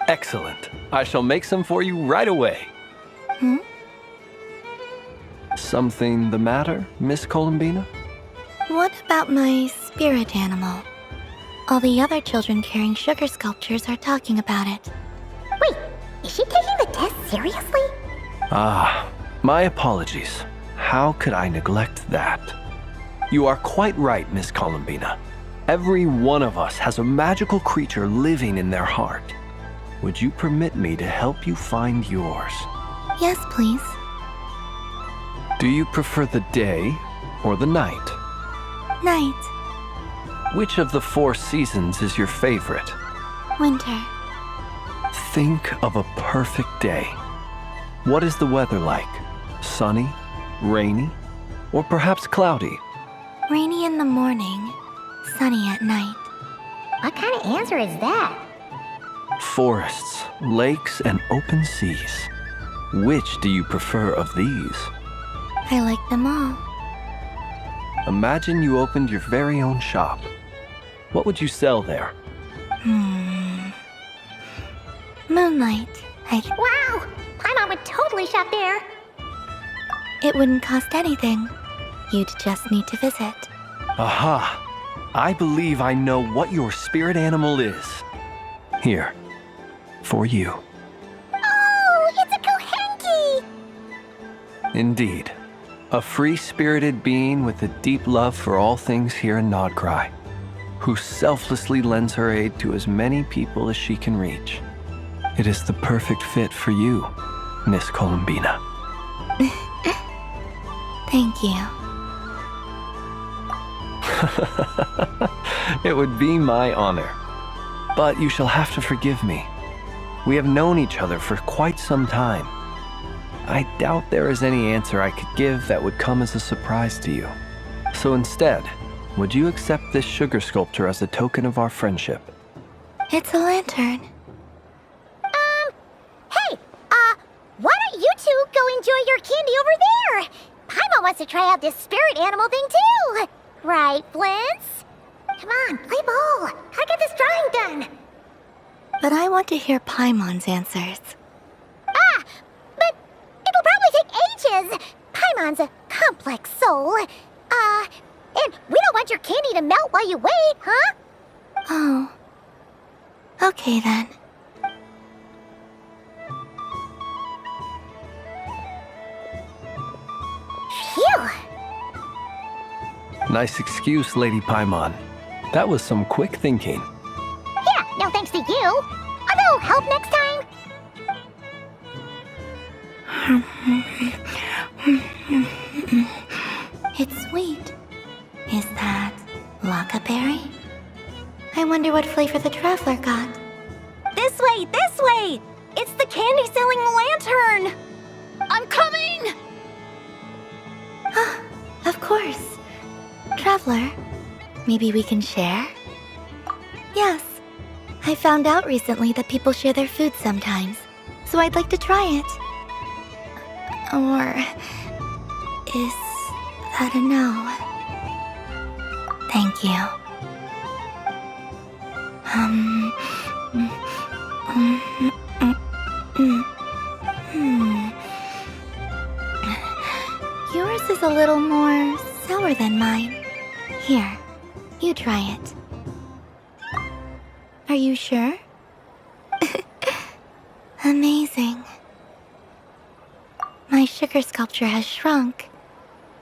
R: Excellent. I shall make some for you right away. Something the matter, Miss Columbina?
C: What about my spirit animal? All the other children carrying sugar sculptures are talking about it.
B: Wait, is she taking the test seriously?
R: Ah, my apologies. How could I neglect that? You are quite right, Miss Columbina. Every one of us has a magical creature living in their heart. Would you permit me to help you find yours?
C: Yes, please.
R: Do you prefer the day or the night?
C: Night.
R: Which of the 4 seasons is your favorite?
C: Winter.
R: Think of a perfect day. What is the weather like? Sunny, rainy, or perhaps cloudy?
C: Rainy in the morning, sunny at night.
B: What kind of answer is that?
R: Forests, lakes, and open seas. Which do you prefer of these?
C: I like them all.
R: Imagine you opened your very own shop. What would you sell there?
C: Moonlight.
B: Wow! Paimon would totally shop there.
C: It wouldn't cost anything. You'd just need to visit.
R: Aha! I believe I know what your spirit animal is. Here, for you.
B: Oh, it's a Kuuhenki!
R: Indeed. A free-spirited being with a deep love for all things here in Nod-Krai, who selflessly lends her aid to as many people as she can reach. It is the perfect fit for you, Miss Columbina.
C: Thank you.
R: It would be my honor. But you shall have to forgive me. We have known each other for quite some time. I doubt there is any answer I could give that would come as a surprise to you. So instead, would you accept this sugar sculpture as a token of our friendship?
C: It's a lantern.
B: Hey, why don't you two go enjoy your candy over there? Paimon wants to try out this spirit animal thing too. Right, Flints? Come on, play ball. Gotta get this drawing done.
C: But I want to hear Paimon's answers.
B: But it'll probably take ages. Paimon's a complex soul. And we don't want your candy to melt while you wait, huh?
C: Oh. Okay then.
B: Phew.
R: Nice excuse, Lady Paimon. That was some quick thinking.
B: Yeah, no thanks to you. Although, help next time.
C: It's sweet. Is that Lockaberry? I wonder what flavor the Traveler got.
K: This way, this way! It's the candy-selling lantern! I'm coming!
C: Of course. Traveler, maybe we can share? Yes. I found out recently that people share their food sometimes, so I'd like to try it. Or is that a no? Thank you. Yours is a little more sour than mine. Here, you try it. Are you sure? Amazing. My sugar sculpture has shrunk,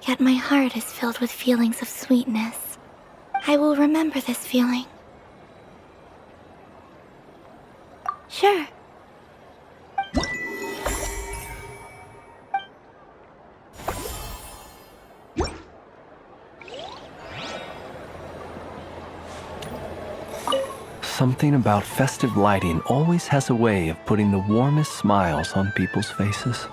C: yet my heart is filled with feelings of sweetness. I will remember this feeling. Sure.
R: Something about festive lighting always has a way of putting the warmest smiles on people's faces.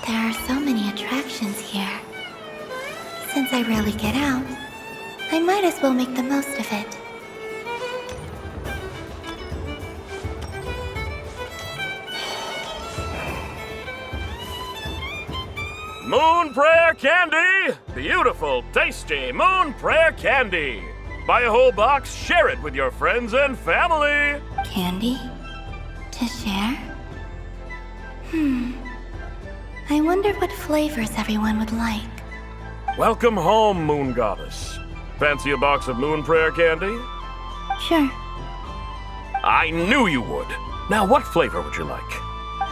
C: There are so many attractions here. Since I rarely get out, I might as well make the most of it.
M: Moon Prayer Candy! Beautiful, tasty Moon Prayer Candy! Buy a whole box, share it with your friends and family!
C: Candy? To share? I wonder what flavors everyone would like.
M: Welcome home, Moon Goddess. Fancy a box of Moon Prayer Candy?
C: Sure.
M: I knew you would. Now, what flavor would you like?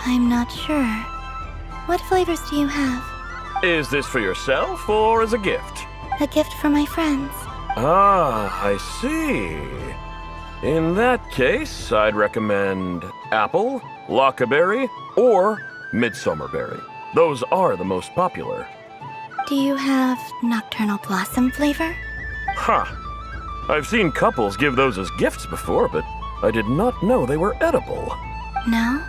C: I'm not sure. What flavors do you have?
M: Is this for yourself or as a gift?
C: A gift for my friends.
M: Ah, I see. In that case, I'd recommend apple, lockaberry, or midsummerberry. Those are the most popular.
C: Do you have nocturnal blossom flavor?
M: Huh. I've seen couples give those as gifts before, but I did not know they were edible.
C: No?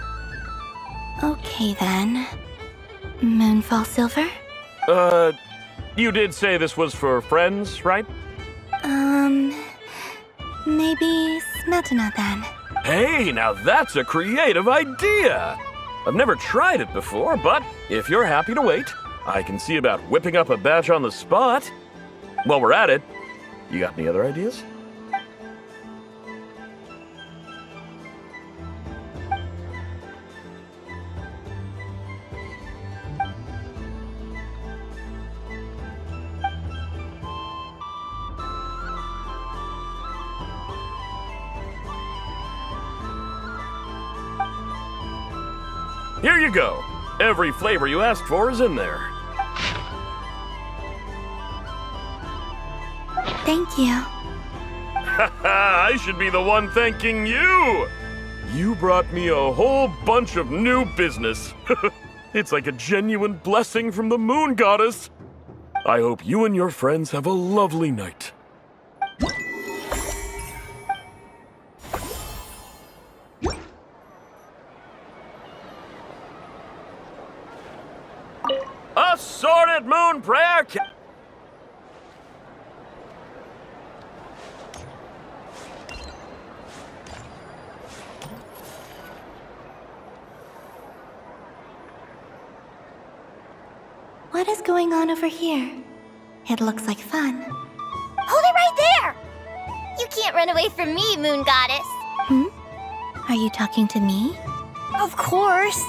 C: Okay then. Moonfall silver?
M: You did say this was for friends, right?
C: Maybe smetana then.
M: Hey, now that's a creative idea! I've never tried it before, but if you're happy to wait, I can see about whipping up a batch on the spot. While we're at it, you got any other ideas? Here you go. Every flavor you asked for is in there.
C: Thank you.
M: I should be the one thanking you! You brought me a whole bunch of new business. It's like a genuine blessing from the Moon Goddess. I hope you and your friends have a lovely night. Assorted Moon Prayer
C: What is going on over here? It looks like fun.
B: Hold it right there! You can't run away from me, Moon Goddess.
C: Are you talking to me?
B: Of course.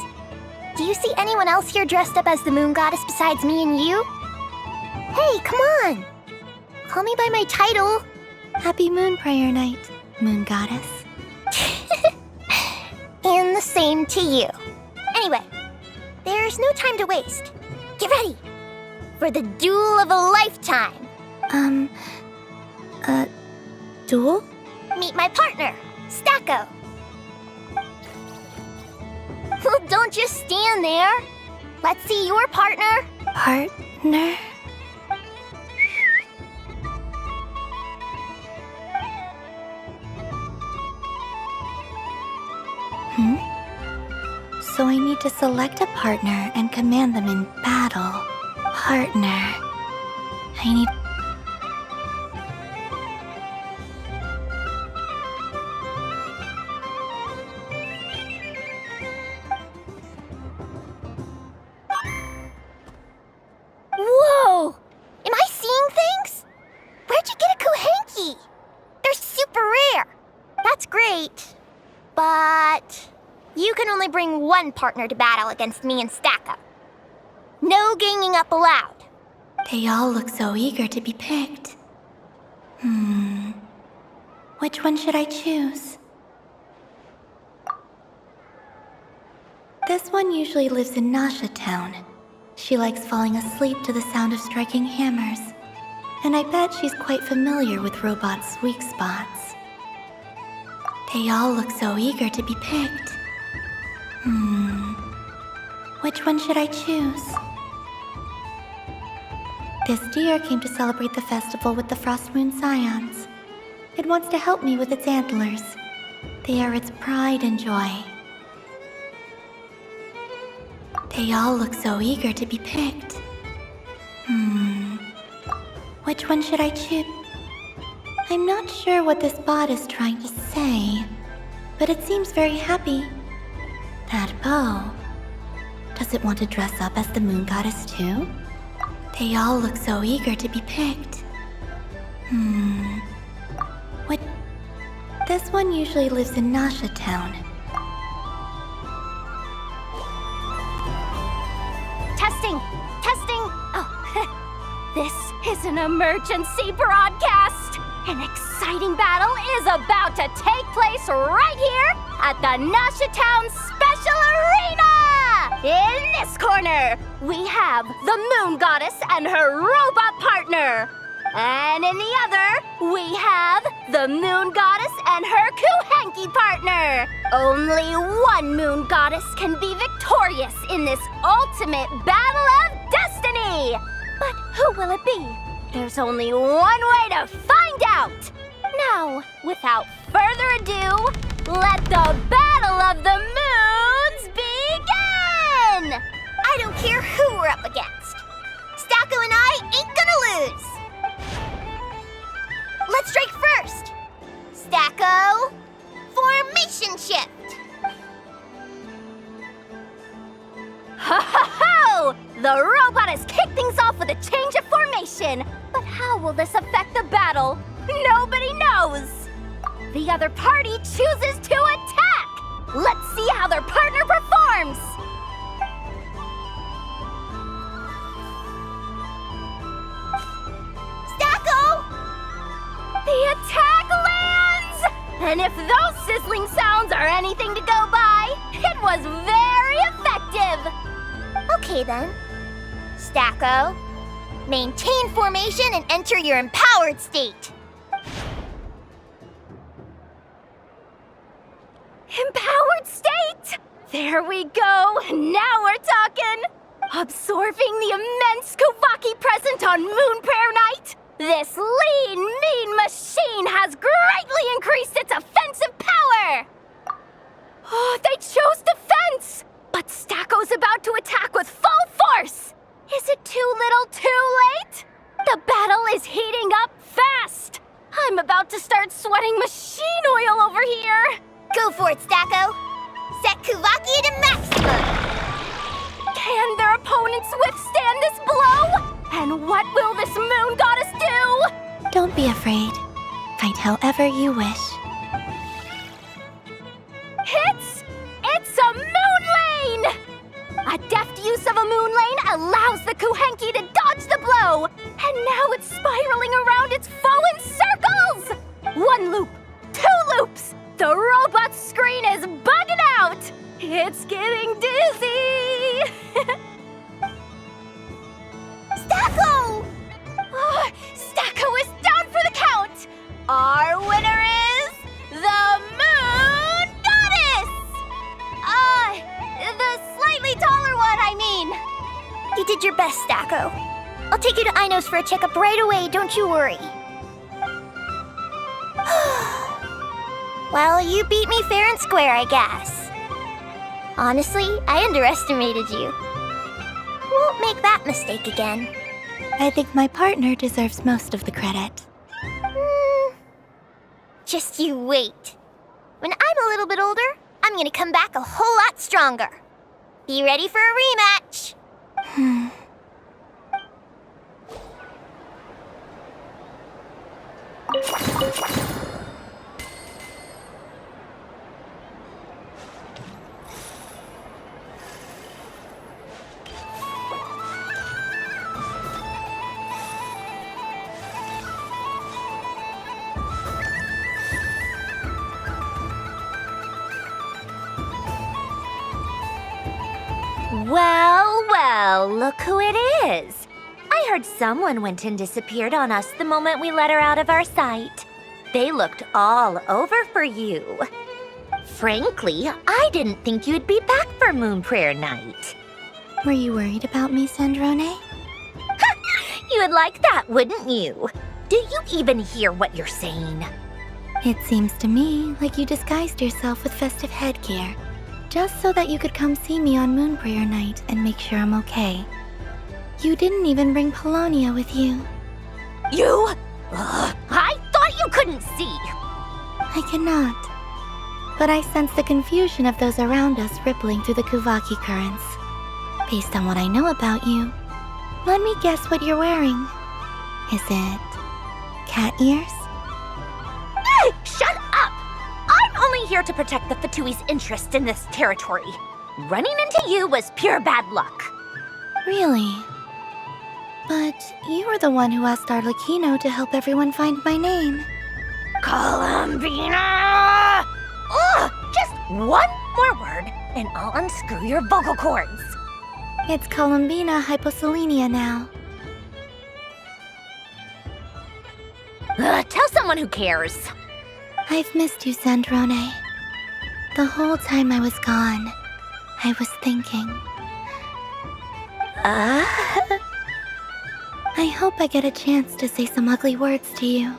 B: Do you see anyone else here dressed up as the Moon Goddess besides me and you? Hey, come on! Call me by my title.
C: Happy Moon Prayer Night, Moon Goddess.
B: And the same to you. Anyway, there's no time to waste. Get ready for the duel of a lifetime.
C: Duel?
B: Meet my partner, Stacko. Well, don't just stand there. Let's see your partner.
C: Partner? So I need to select a partner and command them in battle. Partner. I need...
B: Whoa! Am I seeing things? Where'd you get a Kuuhenki? They're super rare. That's great. But you can only bring one partner to battle against me and Stacko. No ganging up allowed.
C: They all look so eager to be picked. Which one should I choose? This one usually lives in Nasha Town. She likes falling asleep to the sound of striking hammers. And I bet she's quite familiar with robots' weak spots. They all look so eager to be picked. Which one should I choose? This deer came to celebrate the festival with the Frostmoon Scions. It wants to help me with its antlers. They are its pride and joy. They all look so eager to be picked. Which one should I choose? I'm not sure what this bot is trying to say, but it seems very happy. That bow. Does it want to dress up as the moon goddess too? They all look so eager to be picked. What? This one usually lives in Nasha Town.
K: Testing! Testing! Oh, this is an emergency broadcast! An exciting battle is about to take place right here at the Nasha Town Special Arena! In this corner, we have the Moon Goddess and her robot partner. And in the other, we have the Moon Goddess and her Kuuhenki partner. Only one Moon Goddess can be victorious in this ultimate battle of destiny. But who will it be? There's only one way to find out. Now, without further ado, let the Battle of the Moons begin!
B: I don't care who we're up against. Stacko and I ain't gonna lose. Let's strike first. Stacko, formation shift.
K: Ho ho ho! The robot has kicked things off with a change of formation. But how will this affect the battle? Nobody knows. The other party chooses to attack. Let's see how their partner performs.
B: Stacko!
K: The attack lands! And if those sizzling sounds are anything to go by, it was very effective.
B: Okay then. Stacko, maintain formation and enter your empowered state.
K: Empowered state! There we go! Now we're talking! Absorbing the immense Kuuhenki present on Moon Prayer Night, this lean, mean machine has greatly increased its offensive power! Oh, they chose defense! But Stacko's about to attack with full force! Is it too little too late? The battle is heating up fast! I'm about to start sweating machine oil over here!
B: Go for it, Stacko! Set Kuuhenki to maximum!
K: Can their opponents withstand this blow? And what will this moon goddess do?
C: Don't be afraid. Fight however you wish.
K: It's a moon lane! A deft use of a moon lane allows the Kuuhenki to dodge the blow, and now it's spiraling around its foe in circles! One loop, two loops, the robot's screen is bugging out! It's getting dizzy!
B: Stacko!
K: Oh, Stacko is down for the count! Our winner is the Moon Goddess! The slightly taller one, I mean.
B: You did your best, Stacko. I'll take you to Aino's for a checkup right away, don't you worry. Well, you beat me fair and square, I guess. Honestly, I underestimated you. Won't make that mistake again.
C: I think my partner deserves most of the credit.
B: Just you wait. When I'm a little bit older, I'm gonna come back a whole lot stronger. Be ready for a rematch.
O: Well, well, look who it is. I heard someone went and disappeared on us the moment we let her out of our sight. They looked all over for you. Frankly, I didn't think you'd be back for Moon Prayer Night.
C: Were you worried about me, Sandrone?
O: You would like that, wouldn't you? Do you even hear what you're saying?
C: It seems to me like you disguised yourself with festive headgear, just so that you could come see me on Moon Prayer Night and make sure I'm okay. You didn't even bring Polonia with you.
O: You? I thought you couldn't see.
C: I cannot. But I sense the confusion of those around us rippling through the Kuuhenki currents. Based on what I know about you, let me guess what you're wearing. Is it cat ears?
O: Hey, shut up! I'm only here to protect the Fatui's interest in this territory. Running into you was pure bad luck.
C: Really? But you were the one who asked Arlecchino to help everyone find my name.
O: Columbina! Ugh! Just one more word, and I'll unscrew your vocal cords.
C: It's Columbina hyposelenia now.
O: Tell someone who cares.
C: I've missed you, Sandrone. The whole time I was gone, I was thinking. I hope I get a chance to say some ugly words to you.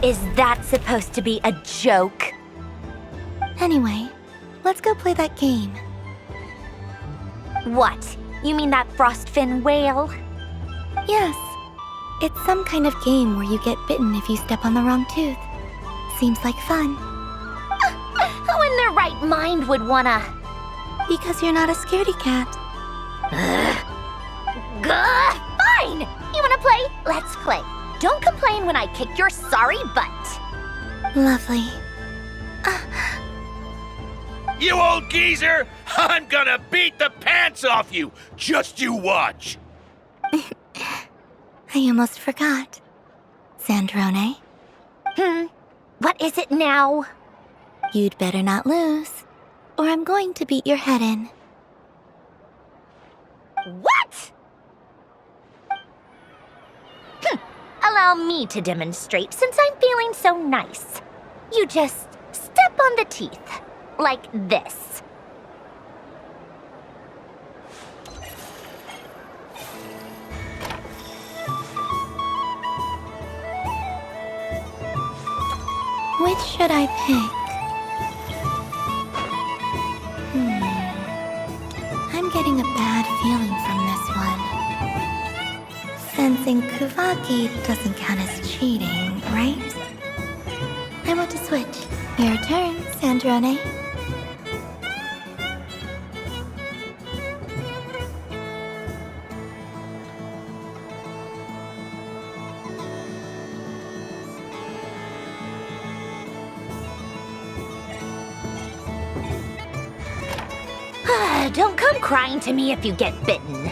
O: Is that supposed to be a joke?
C: Anyway, let's go play that game.
O: What? You mean that Frostfin Whale?
C: Yes. It's some kind of game where you get bitten if you step on the wrong tooth. Seems like fun.
O: Who in their right mind would wanna?
C: Because you're not a scaredy cat.
O: Fine! You wanna play? Let's play. Don't complain when I kick your sorry butt.
C: Lovely.
G: You old geezer! I'm gonna beat the pants off you! Just you watch!
C: I almost forgot. Sandrone?
O: What is it now?
C: You'd better not lose, or I'm going to beat your head in.
O: What? Allow me to demonstrate since I'm feeling so nice. You just step on the teeth, like this.
C: Which should I pick? I'm getting a bad feeling from this one. Sensing Kuuhenki doesn't count as cheating, right? I want to switch. Your turn, Sandrone.
O: Don't come crying to me if you get bitten.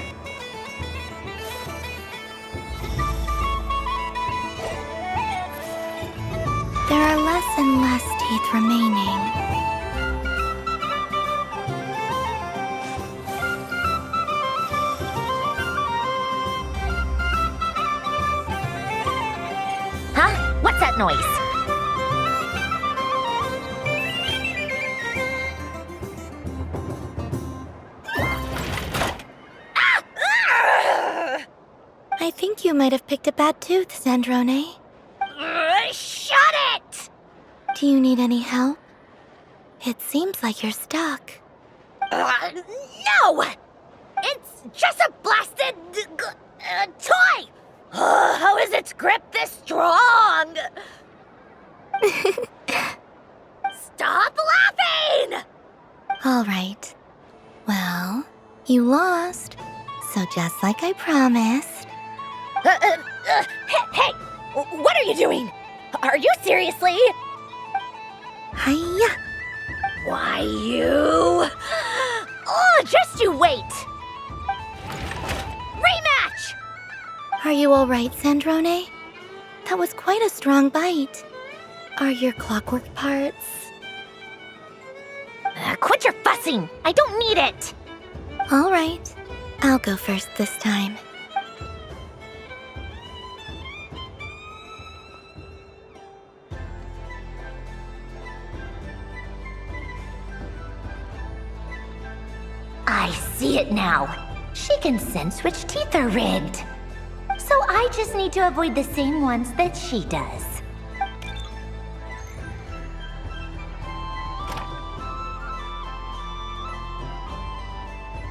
C: There are less and less teeth remaining.
O: Huh? What's that noise?
C: I think you might have picked a bad tooth, Sandrone.
O: Shut it!
C: Do you need any help? It seems like you're stuck.
O: No! It's just a blasted toy! How is its grip this strong? Stop laughing!
C: All right. Well, you lost. So just like I promised.
O: Hey! What are you doing? Are you seriously?
C: Hiya!
O: Why, you... Oh, just you wait! Rematch!
C: Are you all right, Sandrone? That was quite a strong bite. Are your clockwork parts?
O: Quit your fussing! I don't need it!
C: All right. I'll go first this time.
O: I see it now. She can sense which teeth are rigged. So I just need to avoid the same ones that she does.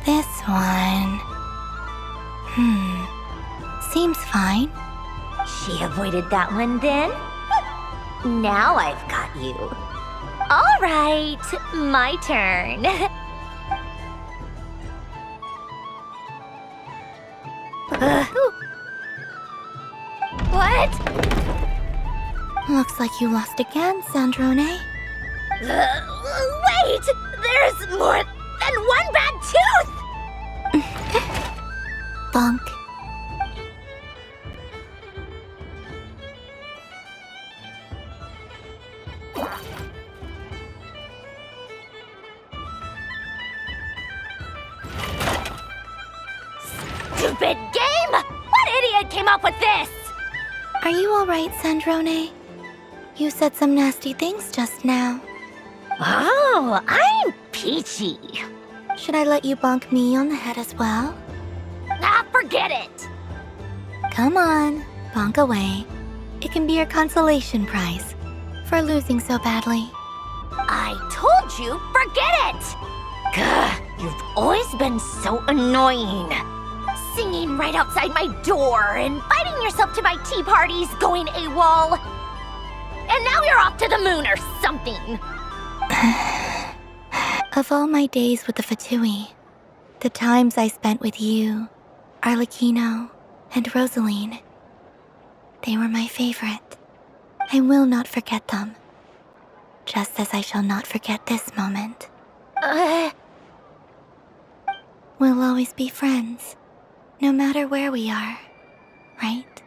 C: This one... Seems fine.
O: She avoided that one then? Now I've got you. All right, my turn. What?
C: Looks like you lost again, Sandrone.
O: Wait! There's more than one bad tooth!
C: Bonk.
O: Stupid game! What idiot came up with this?
C: Are you alright, Sandrone? You said some nasty things just now.
O: Oh, I'm peachy.
C: Should I let you bonk me on the head as well?
O: Ah, forget it!
C: Come on, bonk away. It can be your consolation prize for losing so badly.
O: I told you, forget it! Gah, you've always been so annoying. Singing right outside my door, inviting yourself to my tea parties, going AWOL. And now you're off to the moon or something.
C: Of all my days with the Fatui, the times I spent with you, Arlecchino, and Rosaline, they were my favorite. I will not forget them. Just as I shall not forget this moment. We'll always be friends, no matter where we are, right?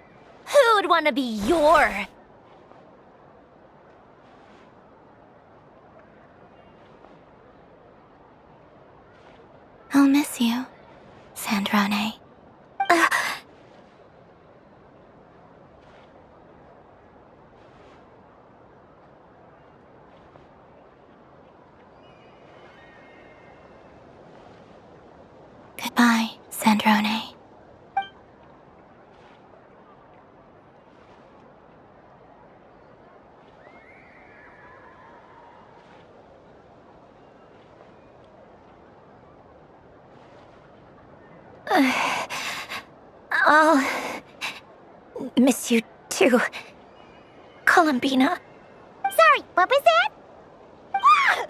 O: Who'd want to be your...
C: I'll miss you, Sandrone. Goodbye, Sandrone.
A: I'll miss you too, Columbina.
B: Sorry, what was that? Ah!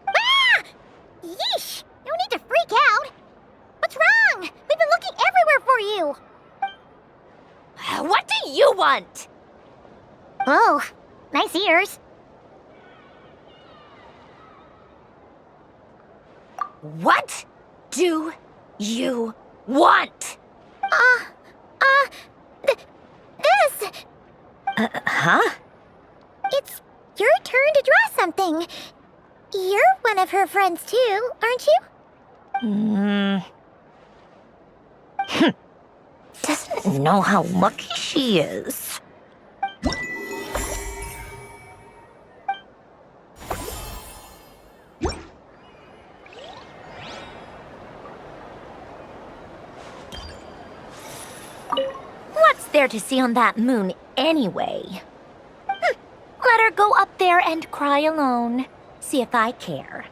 B: Ah! Yeesh! No need to freak out. What's wrong? We've been looking everywhere for you.
O: What do you want?
B: Oh, nice ears.
O: What do you want?
B: This.
A: Huh?
B: It's your turn to draw something. You're one of her friends too, aren't you?
A: Doesn't know how lucky she is.
O: What's there to see on that moon anyway? Let her go up there and cry alone. See if I care.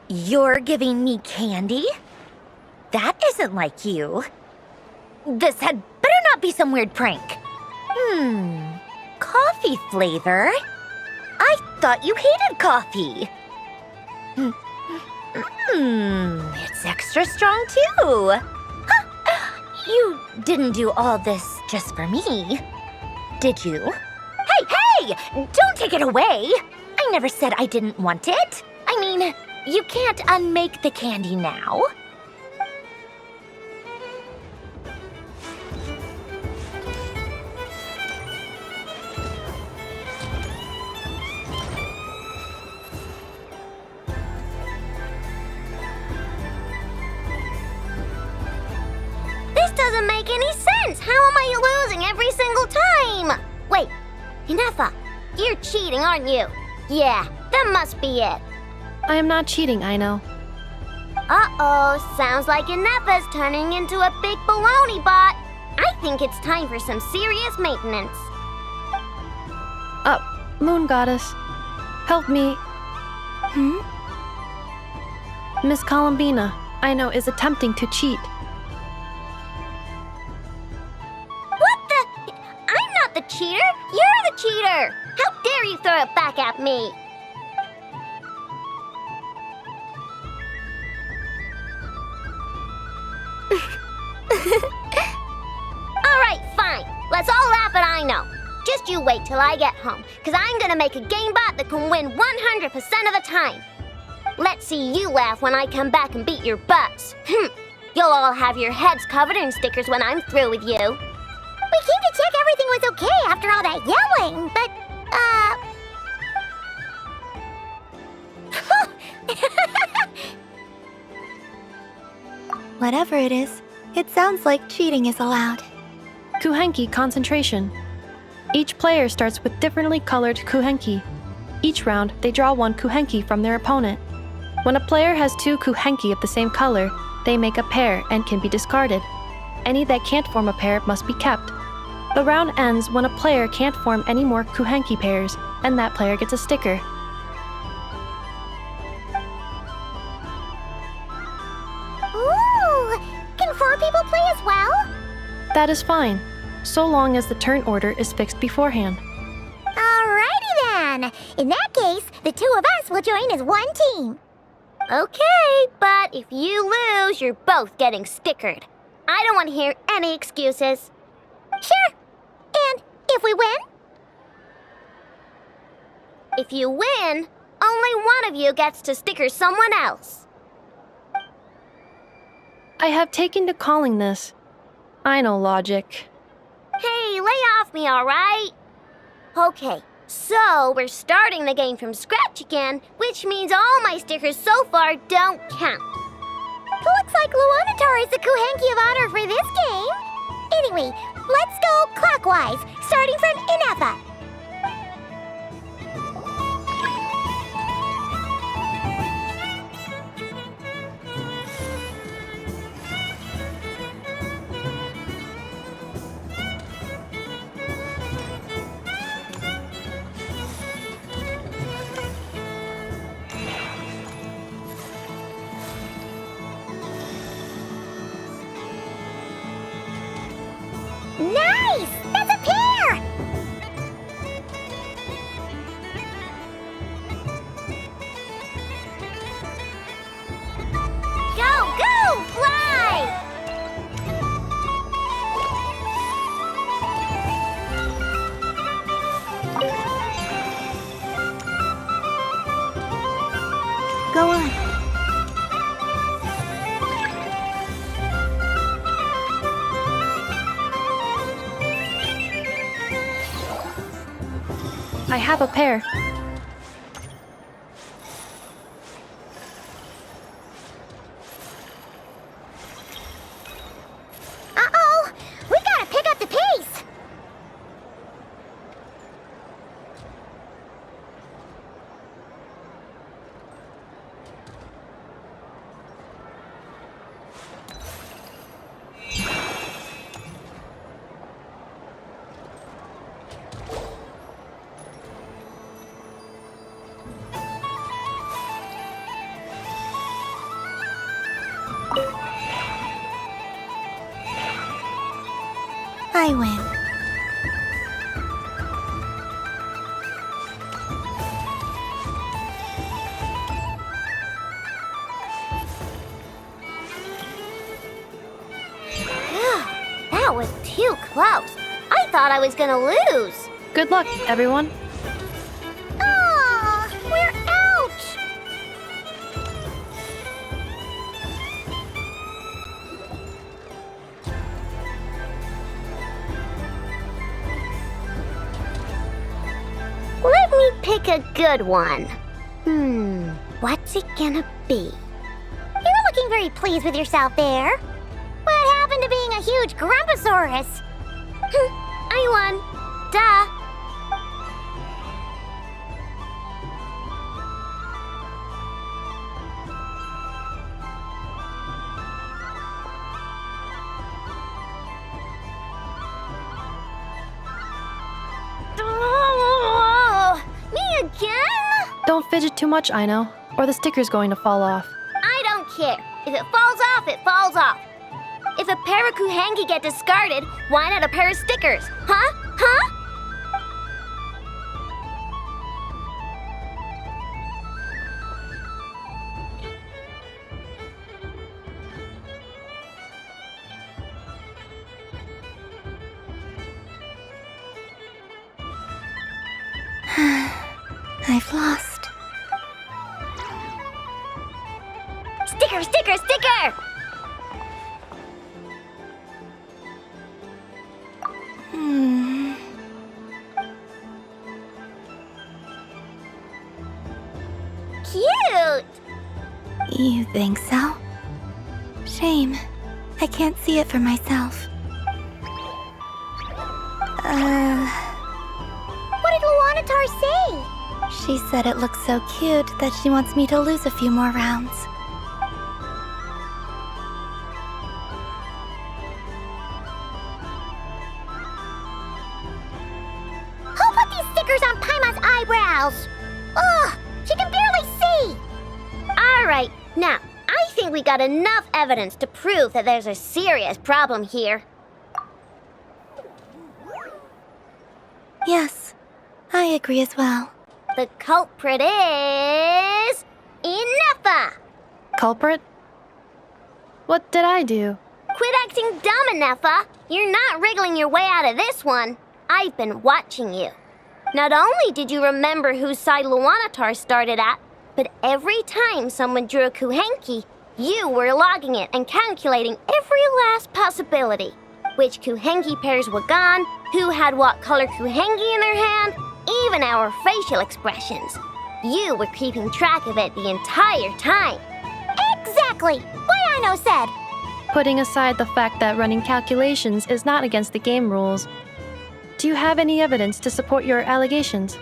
O: You're giving me candy? That isn't like you. This had better not be some weird prank. Coffee flavor? I thought you hated coffee. It's extra strong too. You didn't do all this just for me, did you? Hey! Don't take it away! I never said I didn't want it. I mean, you can't unmake the candy now.
B: This doesn't make any sense. How am I losing every single time? Wait, Nefer, you're cheating, aren't you? Yeah, that must be it.
Q: I am not cheating, Aino.
B: Uh-oh, sounds like Nefer's turning into a big baloney bot. I think it's time for some serious maintenance.
Q: Moon Goddess, help me. Miss Columbina, Aino is attempting to cheat.
B: What the? I'm not the cheater. You're the cheater! How dare you throw it back at me? Alright, fine. Let's all laugh at Aino. Just you wait till I get home, because I'm gonna make a game bot that can win 100% of the time. Let's see you laugh when I come back and beat your butts. You'll all have your heads covered in stickers when I'm through with you. We came to check everything was okay after all that yelling, but,
C: Whatever it is, it sounds like cheating is allowed.
Q: Kuuhenki Concentration. Each player starts with differently colored Kuuhenki. Each round, they draw one Kuuhenki from their opponent. When a player has two Kuuhenki of the same color, they make a pair and can be discarded. Any that can't form a pair must be kept. The round ends when a player can't form any more Kuuhenki pairs, and that player gets a sticker.
B: ooh, can 4 people play as well?
Q: That is fine, so long as the turn order is fixed beforehand.
B: Alrighty then. In that case, the 2 of us will join as one team.
O: Okay, but if you lose, you're both getting stickered. I don't want to hear any excuses.
B: Sure. And if we win?
O: If you win, only one of you gets to sticker someone else.
Q: I have taken to calling this. I know logic.
O: Hey, lay off me, alright? Okay, so we're starting the game from scratch again, which means all my stickers so far don't count.
B: Looks like Luonatar is the Kuuhenki of honor for this game. Anyway, let's go clockwise, starting from Inefa. Nice! That's a pair!
O: Go, go, fly!
C: Go on.
Q: I have a pair.
B: Uh-oh! We gotta pick up the pace!
C: I win.
O: That was too close. I thought I was gonna lose.
Q: Good luck, everyone.
B: Aw, we're out!
O: Let me pick a good one. What's it gonna be?
B: You're looking very pleased with yourself there. What happened to being a huge Grumposaurus?
O: I won. Duh. Me again?
Q: Don't fidget too much, Aino, or the sticker's going to fall off.
O: I don't care. If it falls off, it falls off. If a pair of Kuuhenki get discarded, why not a pair of stickers? Huh? Huh?
C: I've lost.
K: Sticker, sticker, sticker! Cute!
C: You think so? Shame. I can't see it for myself.
B: What did Luanatar say?
C: She said it looks so cute that she wants me to lose a few more rounds.
B: Who put these stickers on Paimon's eyebrows? Ugh, she can barely see!
K: Alright, now, I think we got enough evidence to prove that there's a serious problem here.
C: Yes, I agree as well.
K: The culprit is... Nefer!
Q: Culprit? What did I do?
K: Quit acting dumb, Nefer! You're not wriggling your way out of this one. I've been watching you. Not only did you remember whose side Luanatar started at, but every time someone drew a Kuuhenki, you were logging it and calculating every last possibility. Which Kuuhenki pairs were gone, who had what color Kuuhenki in their hand, even our facial expressions. You were keeping track of it the entire time.
B: Exactly! What Aino said!
Q: Putting aside the fact that running calculations is not against the game rules, do you have any evidence to support your allegations?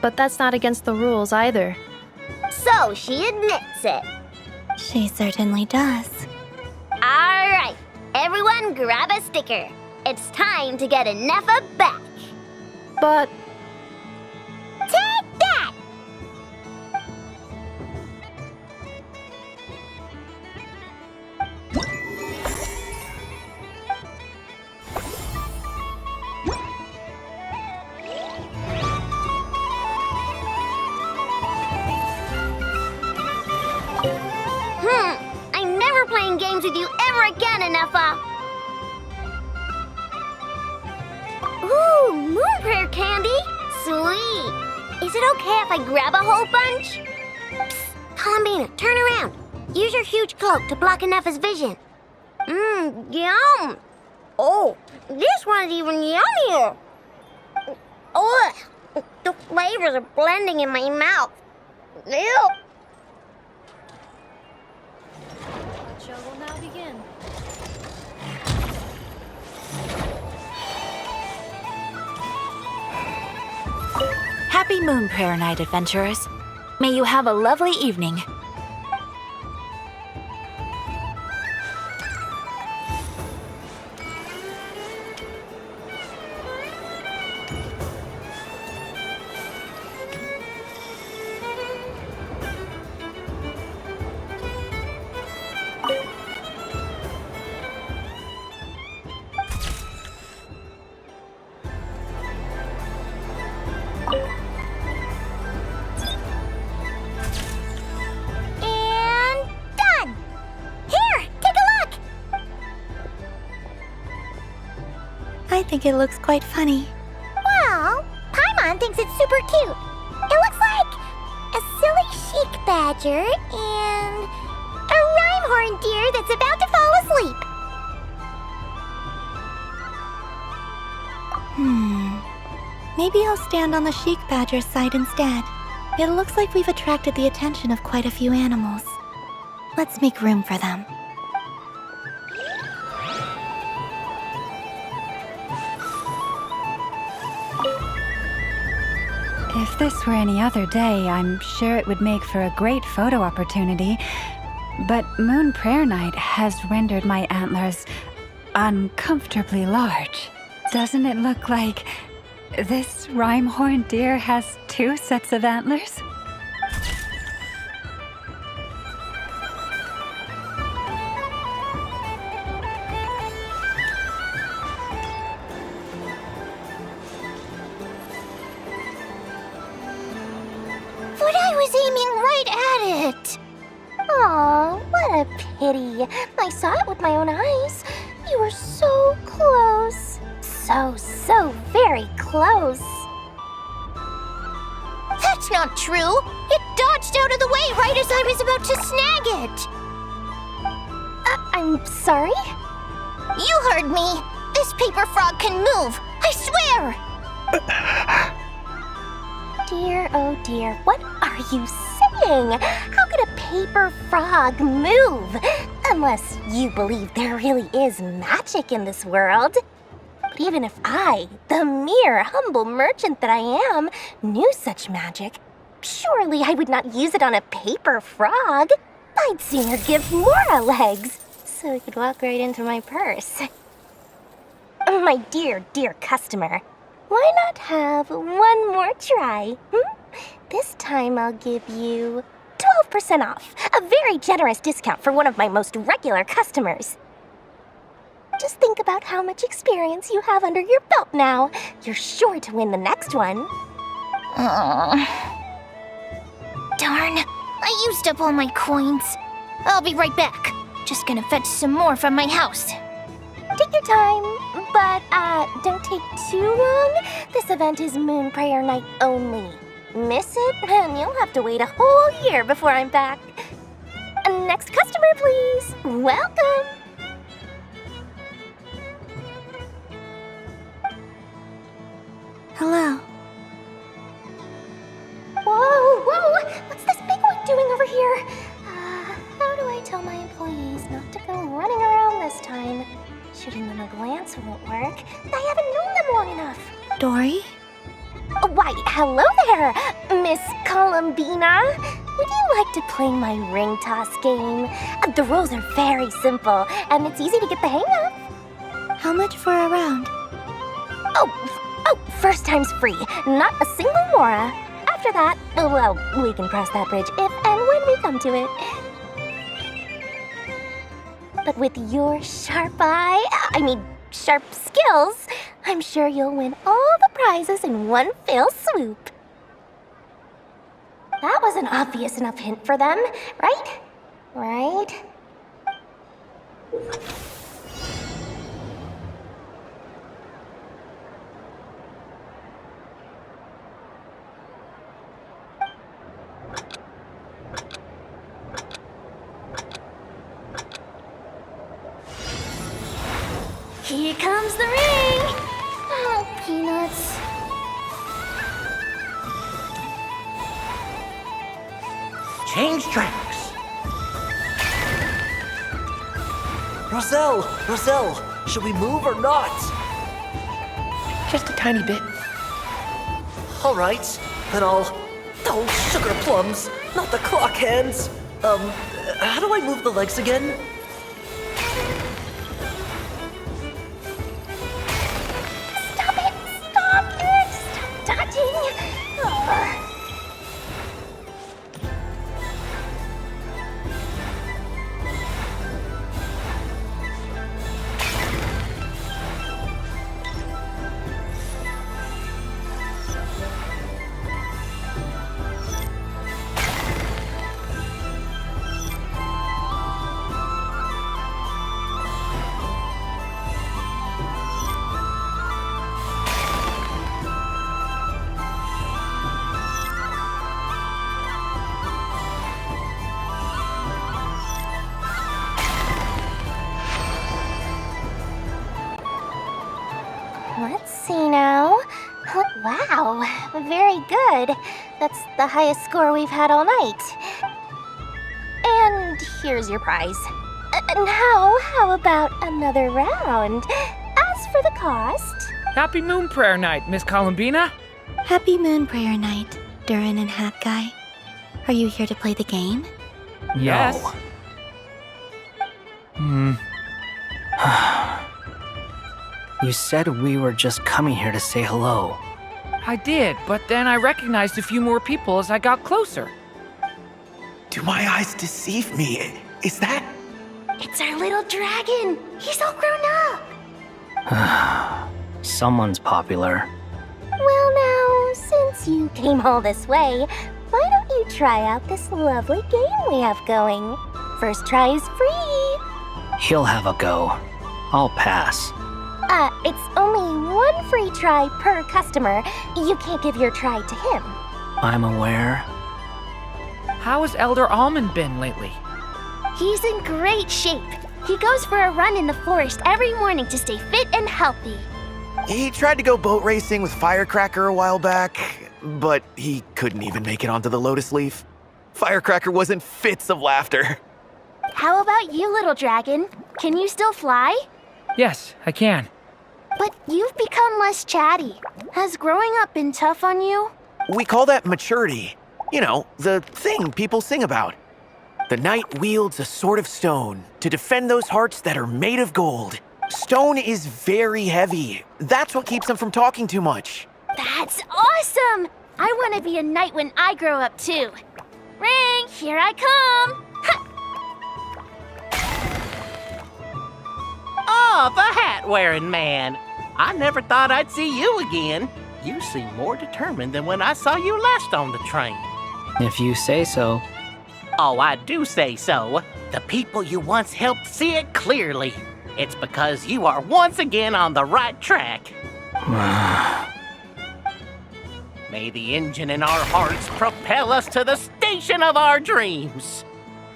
Q: But that's not against the rules either.
K: So she admits it.
C: She certainly does.
K: Alright, everyone grab a sticker. It's time to get Nefer back.
Q: But...
B: Take that!
K: I'm never playing games with you ever again, Nefer. Ooh, moon prayer candy. Sweet. Is it okay if I grab a whole bunch? Psst, Columbina, turn around. Use your huge cloak to block Nefer's vision. Yum. Oh, this one's even yummier. Ugh, the flavors are blending in my mouth. Ew.
Q: The show will now begin.
J: Happy Moon Prayer Night, adventurers. May you have a lovely evening.
C: I think it looks quite funny.
B: Well, Paimon thinks it's super cute. It looks like a silly chic badger and a rhyme-horn deer that's about to fall asleep.
C: Maybe I'll stand on the chic badger's side instead. It looks like we've attracted the attention of quite a few animals. Let's make room for them.
F: If this were any other day, I'm sure it would make for a great photo opportunity. But Moon Prayer Night has rendered my antlers uncomfortably large. Doesn't it look like this rhyme-horned deer has 2 sets of antlers?
B: But I was aiming right at it. Aw, what a pity. I saw it with my own eyes. You were so close. So very close. That That's not true. It dodged out of the way right as I was about to snag it.
K: I'm sorry?
B: You heard me. This paper frog can move. I swear.
K: Dear, oh dear, what are you saying? How could a paper frog move? Unless you believe there really is magic in this world. But even if I, the mere humble merchant that I am, knew such magic, surely I would not use it on a paper frog. I'd sooner give Mora legs, so it could walk right into my purse. My dear, dear customer, why not have one more try? This time I'll give you 12% off, a very generous discount for one of my most regular customers. Just think about how much experience you have under your belt now. You're sure to win the next one.
B: Darn, I used up all my coins. I'll be right back. Just gonna fetch some more from my house.
K: Take your time, but don't take too long. This event is Moon Prayer Night only. Miss it, and you'll have to wait a whole year before I'm back. Next customer, please. Welcome.
C: Hello.
K: Whoa! What's this big one doing over here? How do I tell my employees not to go running around this time? Shooting them a glance won't work. I haven't known them long enough.
C: Dori?
K: Why, hello there, Miss Columbina. Would you like to play my ring toss game? The rules are very simple, and it's easy to get the hang of.
C: How much for a round?
K: Oh, first time's free. Not a single mora. After that, well, we can cross that bridge if and when we come to it. But with your sharp skills, I'm sure you'll win all the prizes in one fell swoop. That was an obvious enough hint for them, right? Right? Here comes the ring! Oh, peanuts.
H: Change tracks! Roselle, should we move or not?
T: Just a tiny bit.
H: All right, then I'll... Oh, sugar plums, not the clock hands. How do I move the legs again?
K: Let's see now. Wow, very good. That's the highest score we've had all night. And here's your prize. Now, how about another round? As for the cost...
T: Happy Moon Prayer Night, Miss Columbina.
C: Happy Moon Prayer Night, Durin Hat Guy. Are you here to play the game?
T: Yes.
H: You said we were just coming here to say hello.
T: I did, but then I recognized a few more people as I got closer.
G: Do my eyes deceive me? Is that...
K: It's our little dragon! He's all grown up!
H: Someone's popular.
K: Well now, since you came all this way, why don't you try out this lovely game we have going? First try is free!
H: He'll have a go. I'll pass.
K: It's only one free try per customer. You can't give your try to him.
T: I'm aware. How has Elder Almond been lately?
K: He's in great shape. He goes for a run in the forest every morning to stay fit and healthy.
E: He tried to go boat racing with Firecracker a while back, but he couldn't even make it onto the Lotus Leaf. Firecracker was in fits of laughter.
K: How about you, little dragon? Can you still fly?
T: Yes, I can.
K: But you've become less chatty. Has growing up been tough on you?
E: We call that maturity. You know, the thing people sing about. The knight wields a sword of stone to defend those hearts that are made of gold. Stone is very heavy. That's what keeps them from talking too much.
K: That's awesome! I want to be a knight when I grow up too. Ring, here I come!
N: Oh, the hat-wearing man. I never thought I'd see you again. You seem more determined than when I saw you last on the train.
T: If you say so.
N: Oh, I do say so. The people you once helped see it clearly. It's because you are once again on the right track. May the engine in our hearts propel us to the station of our dreams.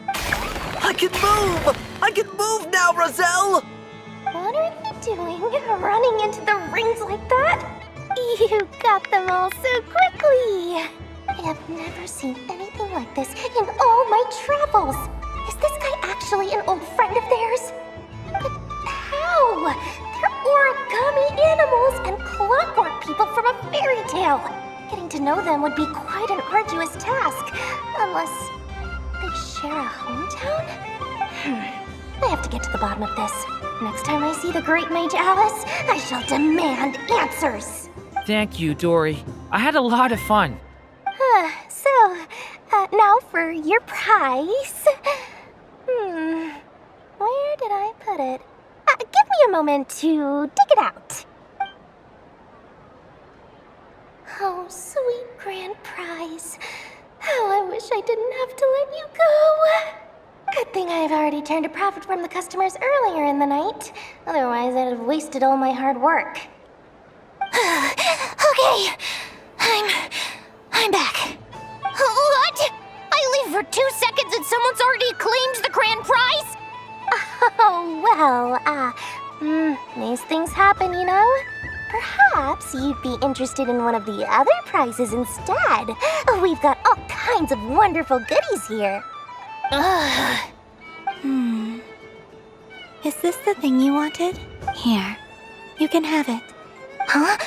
H: I can move! I can move now, Roselle!
K: What are you doing, running into the rings like that? You got them all so quickly. I have never seen anything like this in all my travels. Is this guy actually an old friend of theirs? But how? They're origami animals and clockwork people from a fairy tale. Getting to know them would be quite an arduous task, unless they share a hometown? I have to get to the bottom of this. Next time I see the great mage Alice, I shall demand answers.
T: Thank you, Dori. I had a lot of fun.
K: Now for your prize. Where did I put it? Give me a moment to dig it out. Oh, sweet grand prize. How I wish I didn't have to let you go. Good thing I've already turned a profit from the customers earlier in the night. Otherwise, I'd have wasted all my hard work. Okay, I'm back. What? I leave for 2 seconds and someone's already claimed the grand prize? Oh, well, these things happen, you know? Perhaps you'd be interested in one of the other prizes instead. We've got all kinds of wonderful goodies here.
C: Is this the thing you wanted? Here, you can have it.
K: Huh?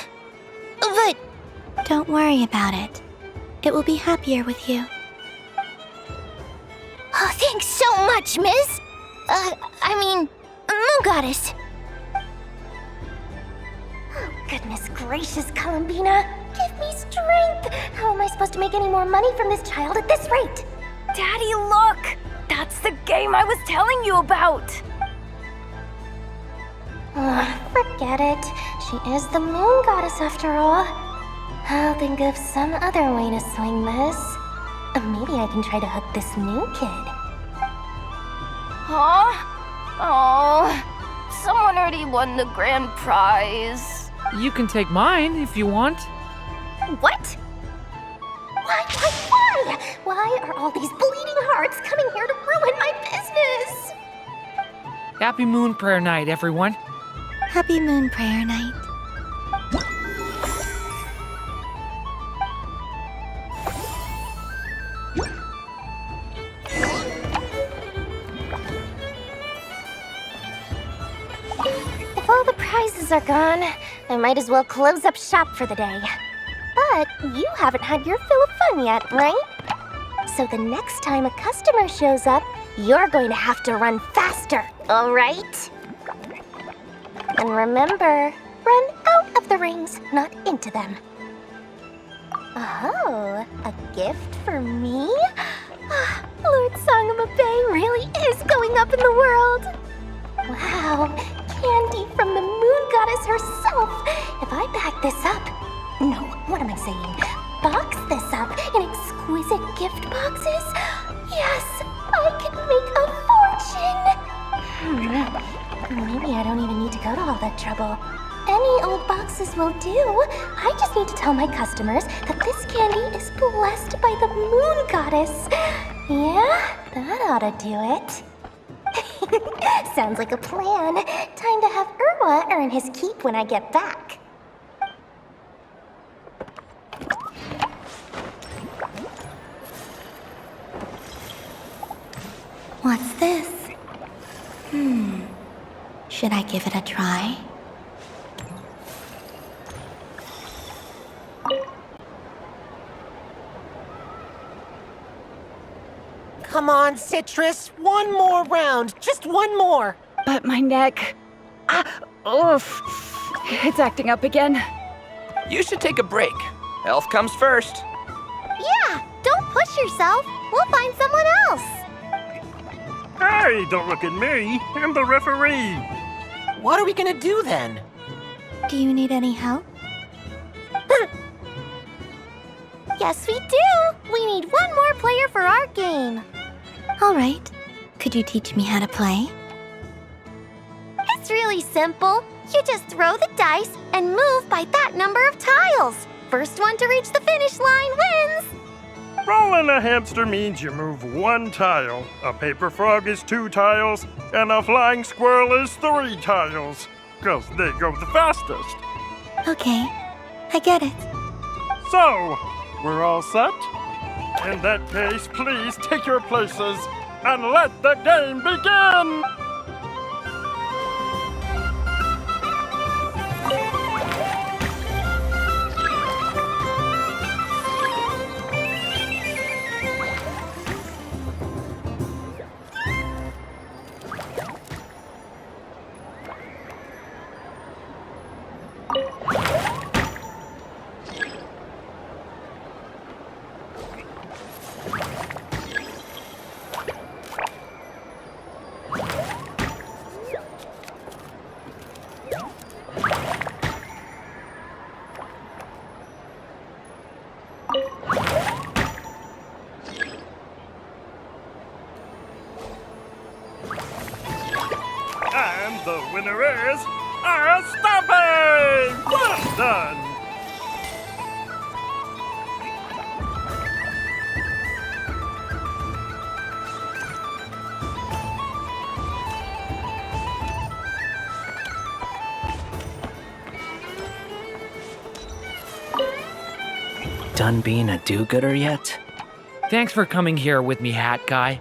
K: But...
C: Don't worry about it. It will be happier with you.
K: Oh, thanks so much, miss. Moon Goddess. Oh, goodness gracious, Columbina. Give me strength. How am I supposed to make any more money from this child at this rate?
J: Daddy, look! That's the game I was telling you about!
K: Forget it. She is the Moon Goddess after all. I'll think of some other way to swing this. Maybe I can try to hook this new kid.
J: Huh? Oh, someone already won the grand prize.
T: You can take mine if you want.
K: What? Why? Why are all these bleeding hearts coming here to ruin my business?
T: Happy Moon Prayer Night, everyone.
C: Happy Moon Prayer Night.
K: If all the prizes are gone, I might as well close up shop for the day. But you haven't had your fill of fun yet, right? So the next time a customer shows up, you're going to have to run faster, all right? And remember, run out of the rings, not into them. Oh, a gift for me? Lord Sangamabe really is going up in the world. Wow, candy from the Moon Goddess herself. If I back this up, no, what am I saying? Box this up in exquisite gift boxes? Yes, I can make a fortune. Maybe I don't even need to go to all that trouble. Any old boxes will do. I just need to tell my customers that this candy is blessed by the Moon Goddess. Yeah, that ought to do it. Sounds like a plan. Time to have Irwa earn his keep when I get back.
C: What's this? Should I give it a try?
N: Come on, Citrus. One more round. Just one more.
V: But my neck. Oof. It's acting up again.
T: You should take a break. Health comes first.
B: Yeah, don't push yourself. We'll find someone else.
I: Hey, don't look at me. I'm the referee.
N: What are we gonna do then?
C: Do you need any help?
B: Yes, we do. We need one more player for our game.
C: All right. Could you teach me how to play?
B: It's really simple. You just throw the dice and move by that number of tiles. First one to reach the finish line wins.
I: Rolling a hamster means you move one tile. A paper frog is 2 tiles, and a flying squirrel is 3 tiles. 'Cause they go the fastest.
C: Okay, I get it.
I: So, we're all set? In that case, please take your places and let the game begin! And the winner is a stomping! Well done!
E: Done being a do-gooder yet?
T: Thanks for coming here with me, Hat Guy.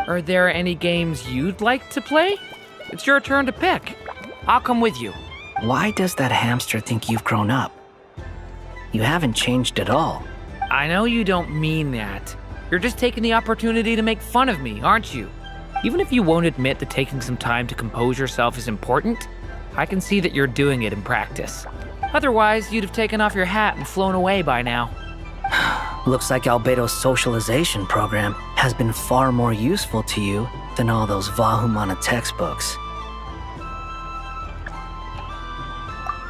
T: Are there any games you'd like to play? It's your turn to pick. I'll come with you.
E: Why does that hamster think you've grown up? You haven't changed at all.
T: I know you don't mean that. You're just taking the opportunity to make fun of me, aren't you? Even if you won't admit that taking some time to compose yourself is important, I can see that you're doing it in practice. Otherwise, you'd have taken off your hat and flown away by now.
E: Looks like Albedo's socialization program has been far more useful to you than all those Vahumana textbooks.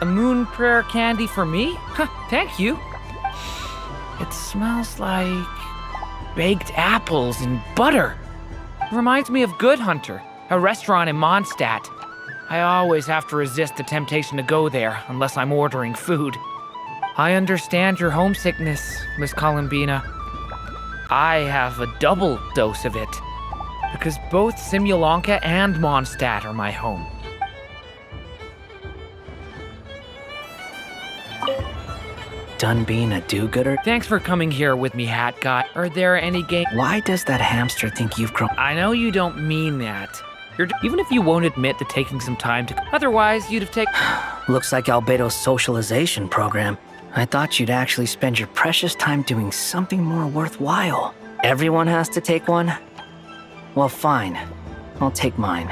T: A moon prayer candy for me? Huh, thank you. It smells like baked apples and butter. Reminds me of Good Hunter, a restaurant in Mondstadt. I always have to resist the temptation to go there unless I'm ordering food. I understand your homesickness, Miss Columbina. I have a double dose of it, because both Simulanka and Mondstadt are my home.
E: Done being a do-gooder?
T: Thanks for coming here with me, Hat Guy. Are there any games?
E: Why does that hamster think you've grown?
T: I know you don't mean that. Even if you won't admit that taking some time to... Otherwise, you'd have taken...
E: Looks like Albedo's socialization program. I thought you'd actually spend your precious time doing something more worthwhile. Everyone has to take one? Well, fine. I'll take mine.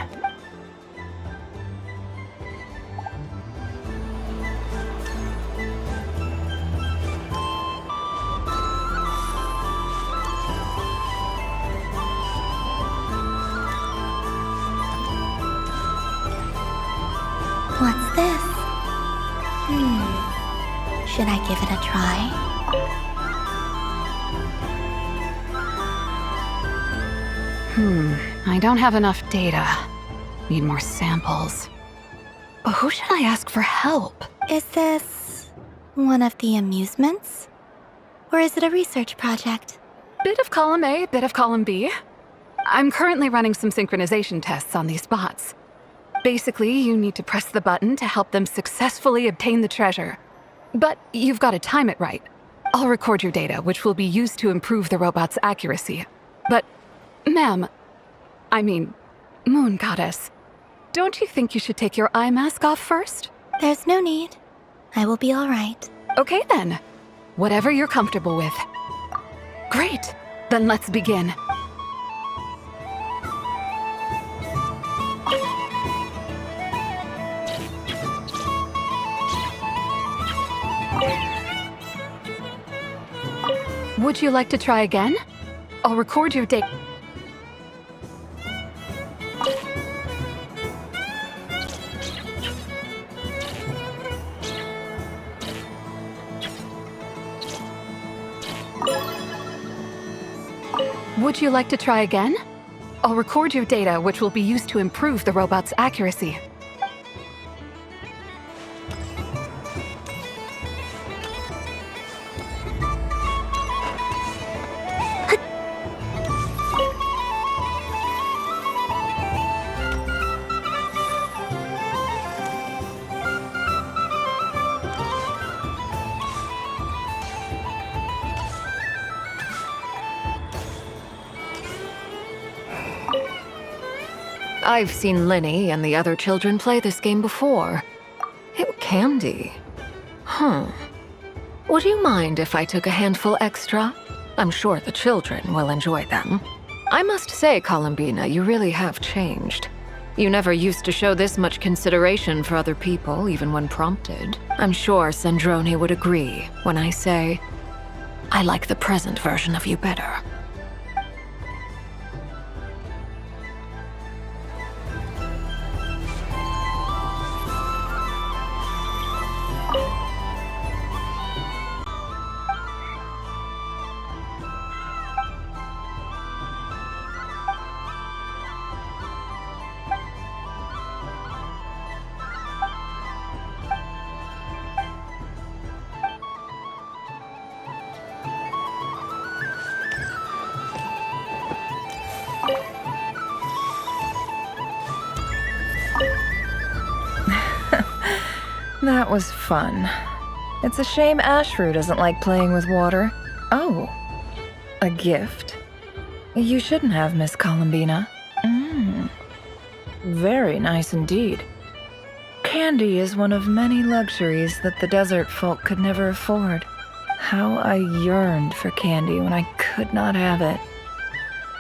C: What's this? Should I give it a try?
L: I don't have enough data. Need more samples.
U: Who should I ask for help?
C: Is this one of the amusements? Or is it a research project?
L: Bit of column A, bit of column B. I'm currently running some synchronization tests on these bots. Basically, you need to press the button to help them successfully obtain the treasure. But you've got to time it right. I'll record your data, which will be used to improve the robot's accuracy. But, ma'am, Moon Goddess, don't you think you should take your eye mask off first?
C: There's no need. I will be all right.
L: Okay then. Whatever you're comfortable with. Great. Then let's begin. Would you like to try again? I'll record your date. Would you like to try again? I'll record your data, which will be used to improve the robot's accuracy.
S: I've seen Linny and the other children play this game before. Candy. Would you mind if I took a handful extra? I'm sure the children will enjoy them. I must say, Columbina, you really have changed. You never used to show this much consideration for other people, even when prompted. I'm sure Sandrone would agree when I say, I like the present version of you better.
V: That was fun. It's a shame Ashru doesn't like playing with water. Oh, a gift? You shouldn't have, Miss Columbina. Very nice indeed. Candy is one of many luxuries that the desert folk could never afford. How I yearned for candy when I could not have it.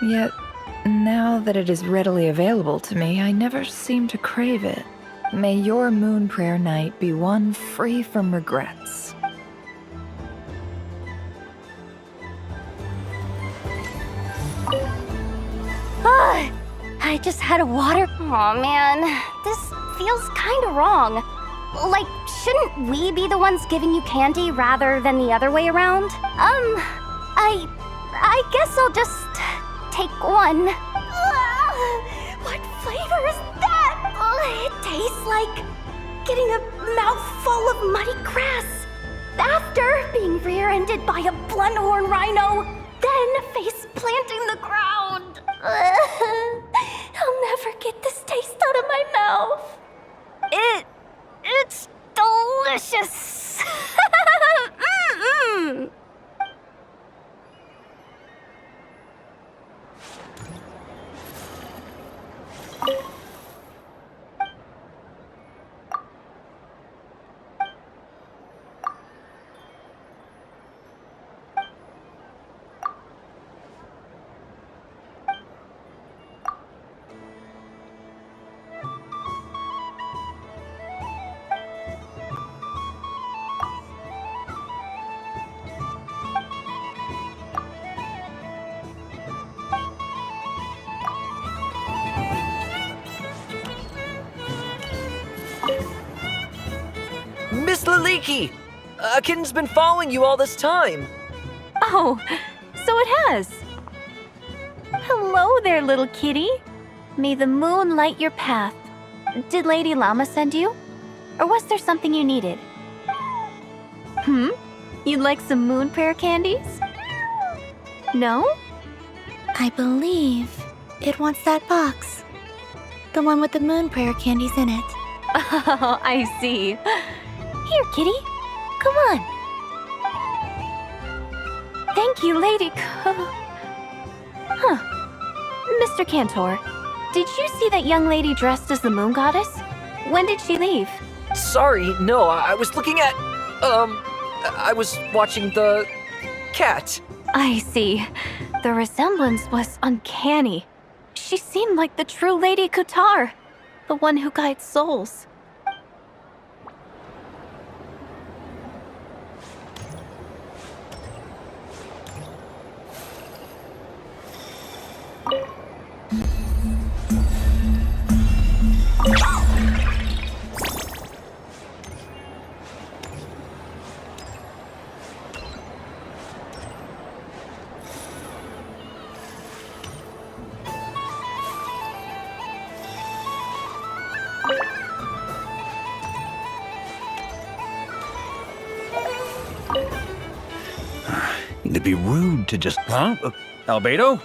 V: Yet, now that it is readily available to me, I never seem to crave it. May your moon prayer night be one free from regrets.
K: I just had a water. Aw, man. This feels kinda wrong. Like, shouldn't we be the ones giving you candy rather than the other way around? I guess I'll just take one. What flavor is that? It tastes like getting a mouthful of muddy grass. After being rear-ended by a blunt-horn rhino, then face-planting the ground. I'll never get this taste out of my mouth. It's delicious.
H: Miss Laliki! A kitten's been following you all this time.
J: Oh, so it has. Hello there, little kitty. May the moon light your path. Did Lady Llama send you?
K: Or was there something you needed? You'd like some moon prayer candies? No?
C: I believe it wants that box. The one with the moon prayer candies in it.
K: Oh, I see. Here, kitty. Come on. Thank you, Lady Mr. Cantor, did you see that young lady dressed as the moon goddess? When did she leave?
H: Sorry, no, I was looking at... I was watching the... cat.
K: I see. The resemblance was uncanny. She seemed like the true Lady Kutar, the one who guides souls.
D: It'd be rude to just... Huh? Albedo?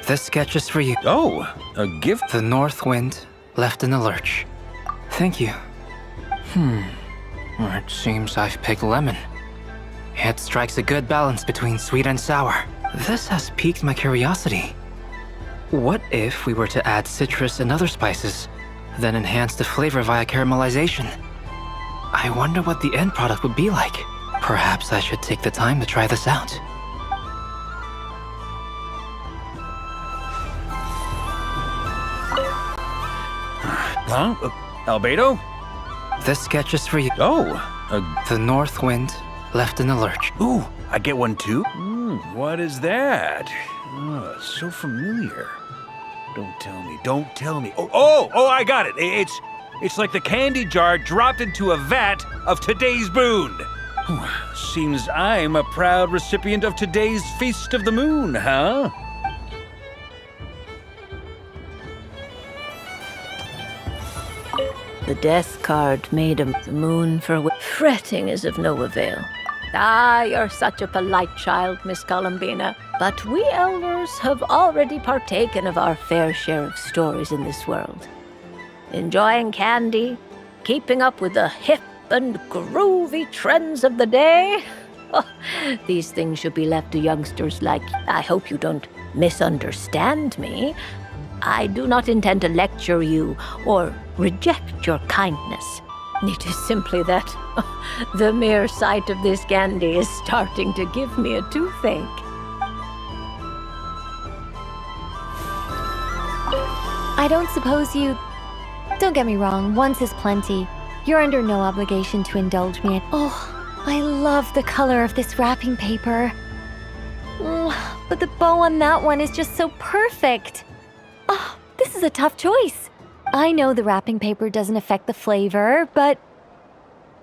T: This sketch is for you.
D: Oh, a gift?
T: The north wind left in the lurch. Thank you. It seems I've picked lemon. It strikes a good balance between sweet and sour. This has piqued my curiosity. What if we were to add citrus and other spices, then enhance the flavor via caramelization? I wonder what the end product would be like. Perhaps I should take the time to try this out.
D: Huh? Albedo?
T: This sketch is for you.
D: Oh,
T: the north wind left in the lurch.
D: Ooh, I get one too? What is that? So familiar. Don't tell me. Oh, I got it. It's like the candy jar dropped into a vat of today's boon. Seems I'm a proud recipient of today's Feast of the Moon, huh?
A: The death card made of the moon for fretting is of no avail. Ah, you're such a polite child, Miss Columbina. But we elders have already partaken of our fair share of stories in this world. Enjoying candy, keeping up with the hip and groovy trends of the day. Oh, these things should be left to youngsters like... I hope you don't misunderstand me. I do not intend to lecture you or reject your kindness. It is simply that the mere sight of this candy is starting to give me a toothache.
K: I don't suppose you... Don't get me wrong, once is plenty. You're under no obligation to indulge me. Oh, I love the color of this wrapping paper. But the bow on that one is just so perfect. Oh, this is a tough choice. I know the wrapping paper doesn't affect the flavor, but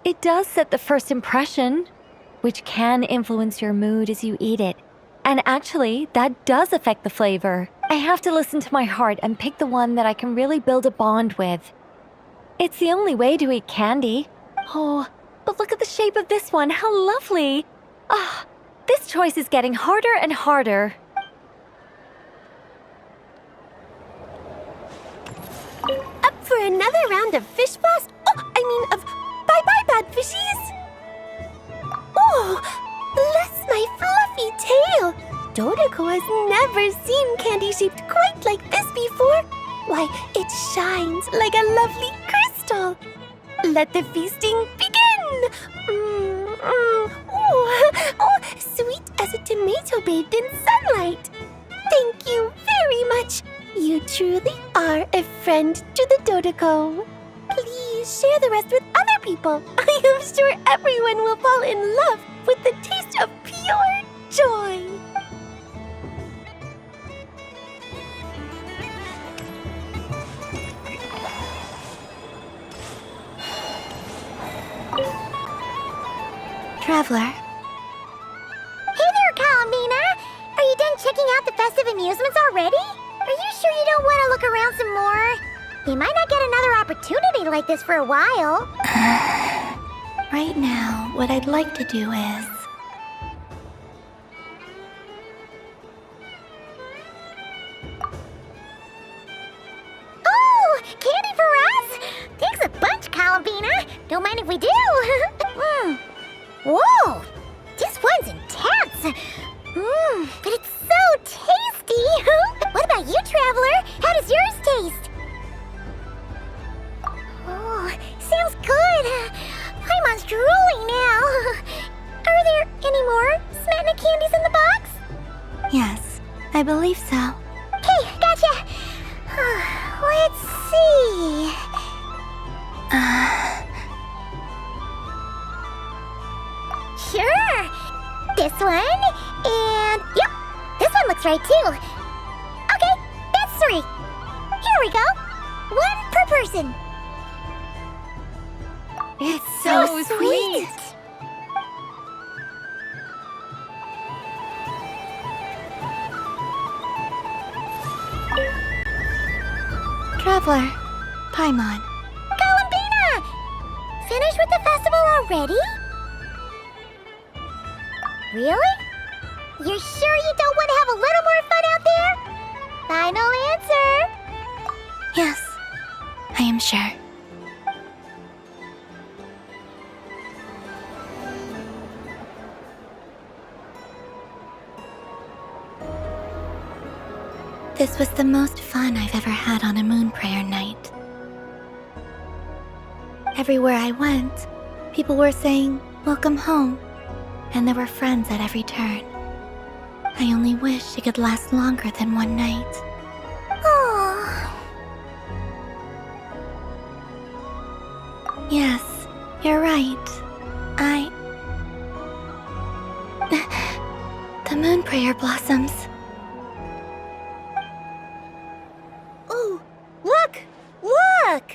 K: it does set the first impression, which can influence your mood as you eat it. And actually, that does affect the flavor. I have to listen to my heart and pick the one that I can really build a bond with. It's the only way to eat candy. Oh, but look at the shape of this one. How lovely. Ah, this choice is getting harder and harder.
B: Up for another round of fish boss? Of bye-bye bad fishies? Oh, bless my fluffy tail. Dodoco has never seen candy shaped quite like this before. Why, it shines like a lovely crystal. Let the feasting begin. Oh, sweet as a tomato bathed in sunlight. Thank you very much. You truly are a friend to the Dodoco. Please share the rest with other people. I am sure everyone will fall in love with the taste of pure joy.
C: Traveler.
B: Hey there, Columbina. Are you done checking out the festive amusements already? Are you sure you don't want to look around some more? You might not get another opportunity like this for a while.
C: Right now, what I'd like to do is...
B: Oh, candy for us? Thanks a bunch, Columbina. Don't mind if we do. Whoa, this one's intense. But it's so tasty. What about you, Traveler? How does yours taste? Oh, sounds good. Paimon's drooling now. Are there any more Smetana candies in the box?
C: Yes, I believe so.
B: Okay, gotcha. Let's see. Sure. This one, and yep, this one looks right too. Okay, that's 3. Here we go. 1 per person.
C: It's so sweet. Traveler, Paimon.
B: Columbina! Finished with the festival already? Really? You're sure you don't want to have a little more fun out there? Final answer.
C: Yes, I am sure. This was the most fun I've ever had on a moon prayer night. Everywhere I went, people were saying, "Welcome home," and there were friends at every turn. I only wish it could last longer than one night.
B: Oh.
C: Yes, you're right. The moon prayer blossoms.
K: Ooh, look! Look!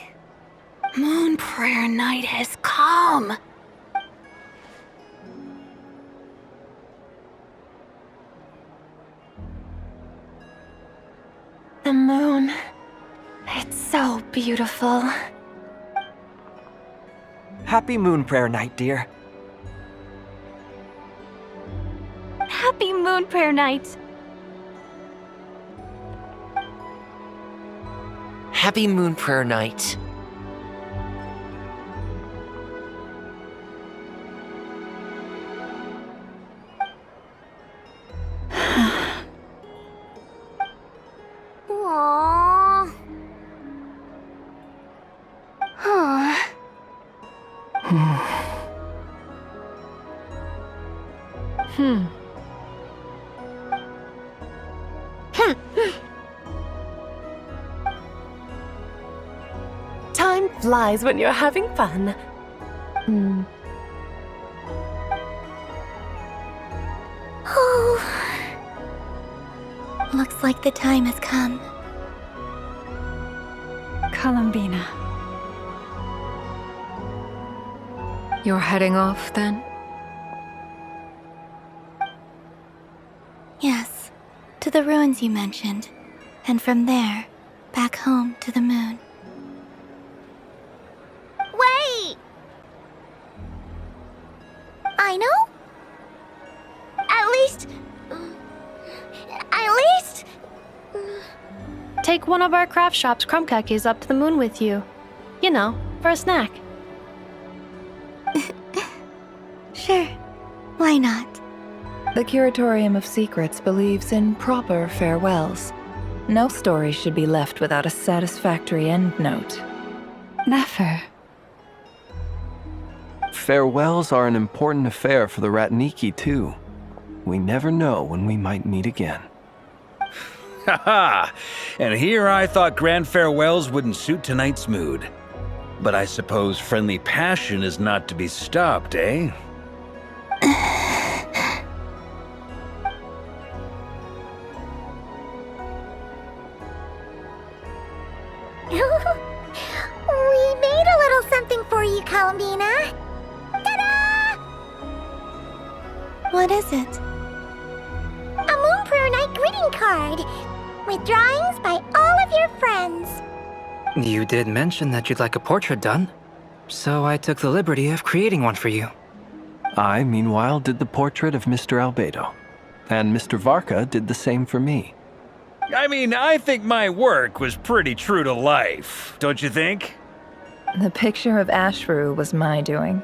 L: Moon prayer night has come.
U: The moon. It's so beautiful.
P: Happy Moon Prayer Night, dear.
U: Happy Moon Prayer Night.
H: Happy Moon Prayer Night.
B: Aww.
U: Huh.
K: Time flies when you're having fun.
C: Oh. Looks like the time has come.
F: Columbina.
S: You're heading off then?
C: Yes, to the ruins you mentioned, and from there, back home to the moon.
B: Wait! Aino? At least...
Q: Take one of our craft shop's crumb cookies up to the moon with you. You know, for a snack.
C: Sure, why not?
V: The Curatorium of Secrets believes in proper farewells. No story should be left without a satisfactory endnote.
F: Nefer.
R: Farewells are an important affair for the Ratniki, too. We never know when we might meet again.
D: Ha-ha! And here I thought grand farewells wouldn't suit tonight's mood. But I suppose friendly passion is not to be stopped, eh?
B: We made a little something for you, Columbina. Ta-da!
C: What is it?
B: A Moon Prayer Night greeting card with drawings by all of your friends.
T: You did mention that you'd like a portrait done, so I took the liberty of creating one for you.
R: I, meanwhile, did the portrait of Mr. Albedo, and Mr. Varka did the same for me.
D: I mean, I think my work was pretty true to life, don't you think?
V: The picture of Ashru was my doing.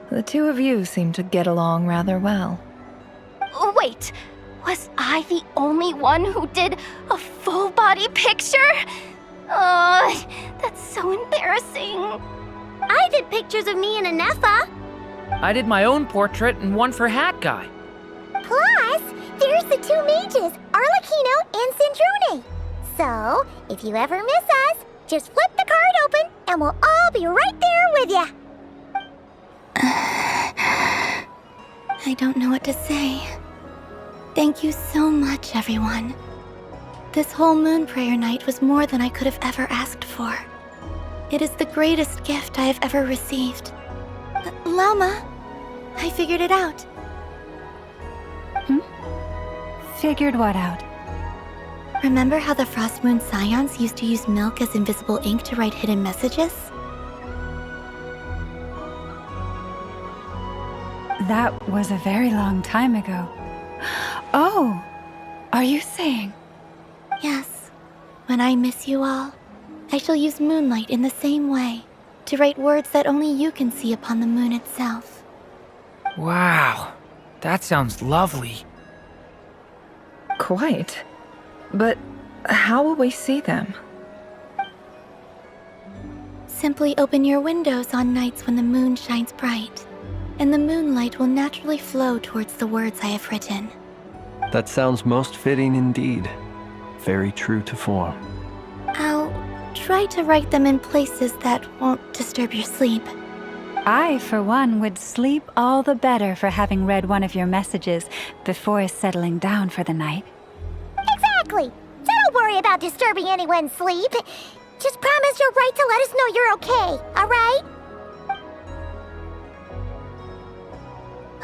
V: The two of you seem to get along rather well.
K: Wait, was I the only one who did a full-body picture? Oh, that's so embarrassing.
B: I did pictures of me and a Nefer.
T: I did my own portrait and one for Hat Guy.
B: Plus, there's the two mages, Arlecchino and Sandrone. So, if you ever miss us, just flip the card open and we'll all be right there with you.
C: I don't know what to say. Thank you so much, everyone. This whole Moon Prayer night was more than I could have ever asked for. It is the greatest gift I have ever received. Lauma, I figured it out.
F: Figured what out?
C: Remember how the Frostmoon Scions used to use milk as invisible ink to write hidden messages?
F: That was a very long time ago. Oh, are you saying?
C: Yes. When I miss you all, I shall use moonlight in the same way, to write words that only you can see upon the moon itself.
T: Wow, that sounds lovely.
V: Quite. But how will we see them?
C: Simply open your windows on nights when the moon shines bright, and the moonlight will naturally flow towards the words I have written.
R: That sounds most fitting indeed. Very true to form.
C: I'll try to write them in places that won't disturb your sleep.
F: I, for one, would sleep all the better for having read one of your messages before settling down for the night.
B: Exactly. So don't worry about disturbing anyone's sleep. Just promise you'll write to let us know you're okay, all right?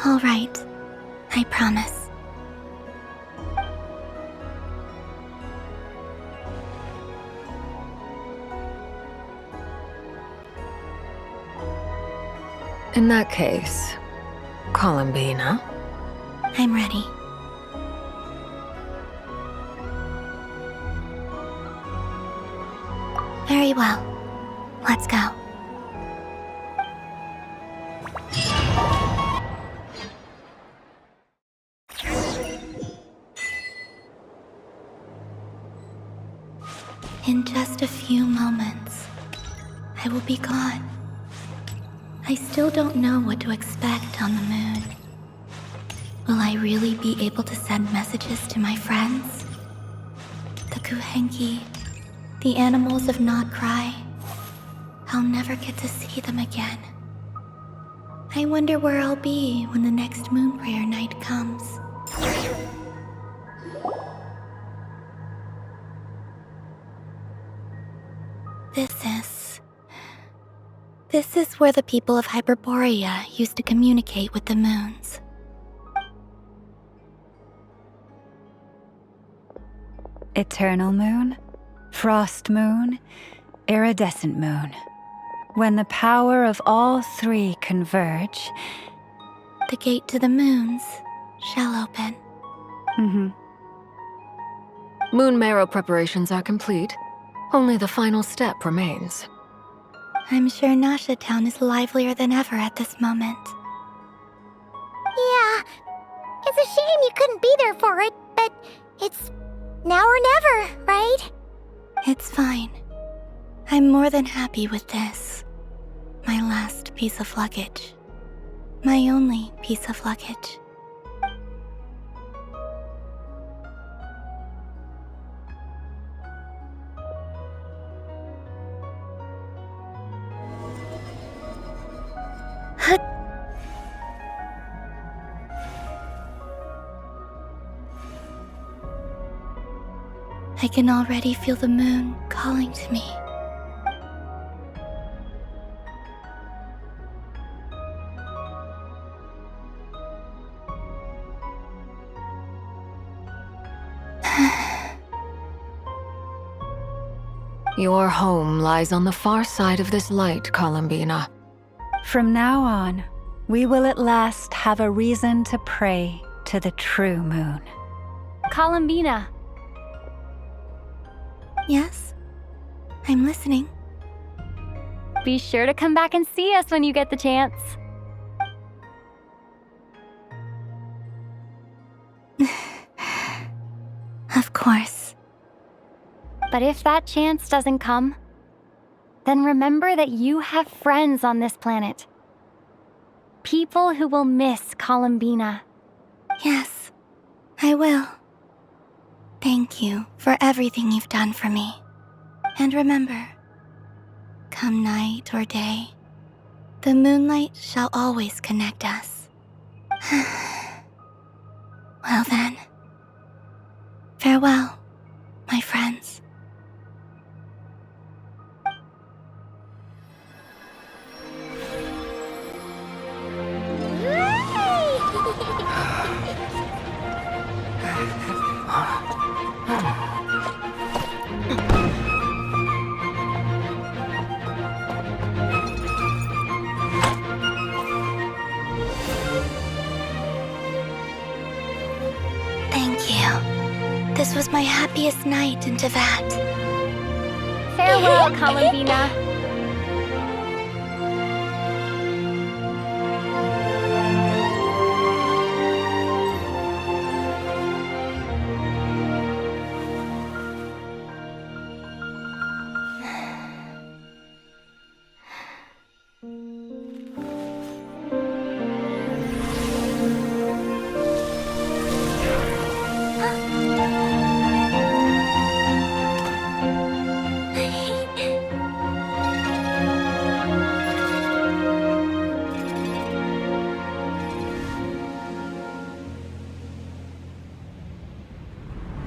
C: All right. I promise.
S: In that case, Columbina?
C: I'm ready. Very well. Let's go. In just a few moments, I will be gone. I still don't know what to expect on the moon. Will I really be able to send messages to my friends? The Kuuhenki, the animals of Nod-Krai. I'll never get to see them again. I wonder where I'll be when the next Moon Prayer night comes. This is where the people of Hyperborea used to communicate with the moons.
F: Eternal moon, frost moon, iridescent moon. When the power of all three converge,
C: the gate to the moons shall open.
S: Moon marrow preparations are complete. Only the final step remains.
C: I'm sure Nasha Town is livelier than ever at this moment.
B: Yeah, it's a shame you couldn't be there for it, but it's now or never, right?
C: It's fine. I'm more than happy with this. My last piece of luggage. My only piece of luggage. I can already feel the moon calling to me.
S: Your home lies on the far side of this light, Columbina.
F: From now on, we will at last have a reason to pray to the true moon.
K: Columbina.
C: Yes? I'm listening.
K: Be sure to come back and see us when you get the chance.
C: Of course.
K: But if that chance doesn't come, then remember that you have friends on this planet. People who will miss Columbina.
C: Yes, I will. Thank you for everything you've done for me. And remember, come night or day, the moonlight shall always connect us. Well then, farewell, my friends. Thank you. This was my happiest night in Tevat.
K: Farewell, Columbina.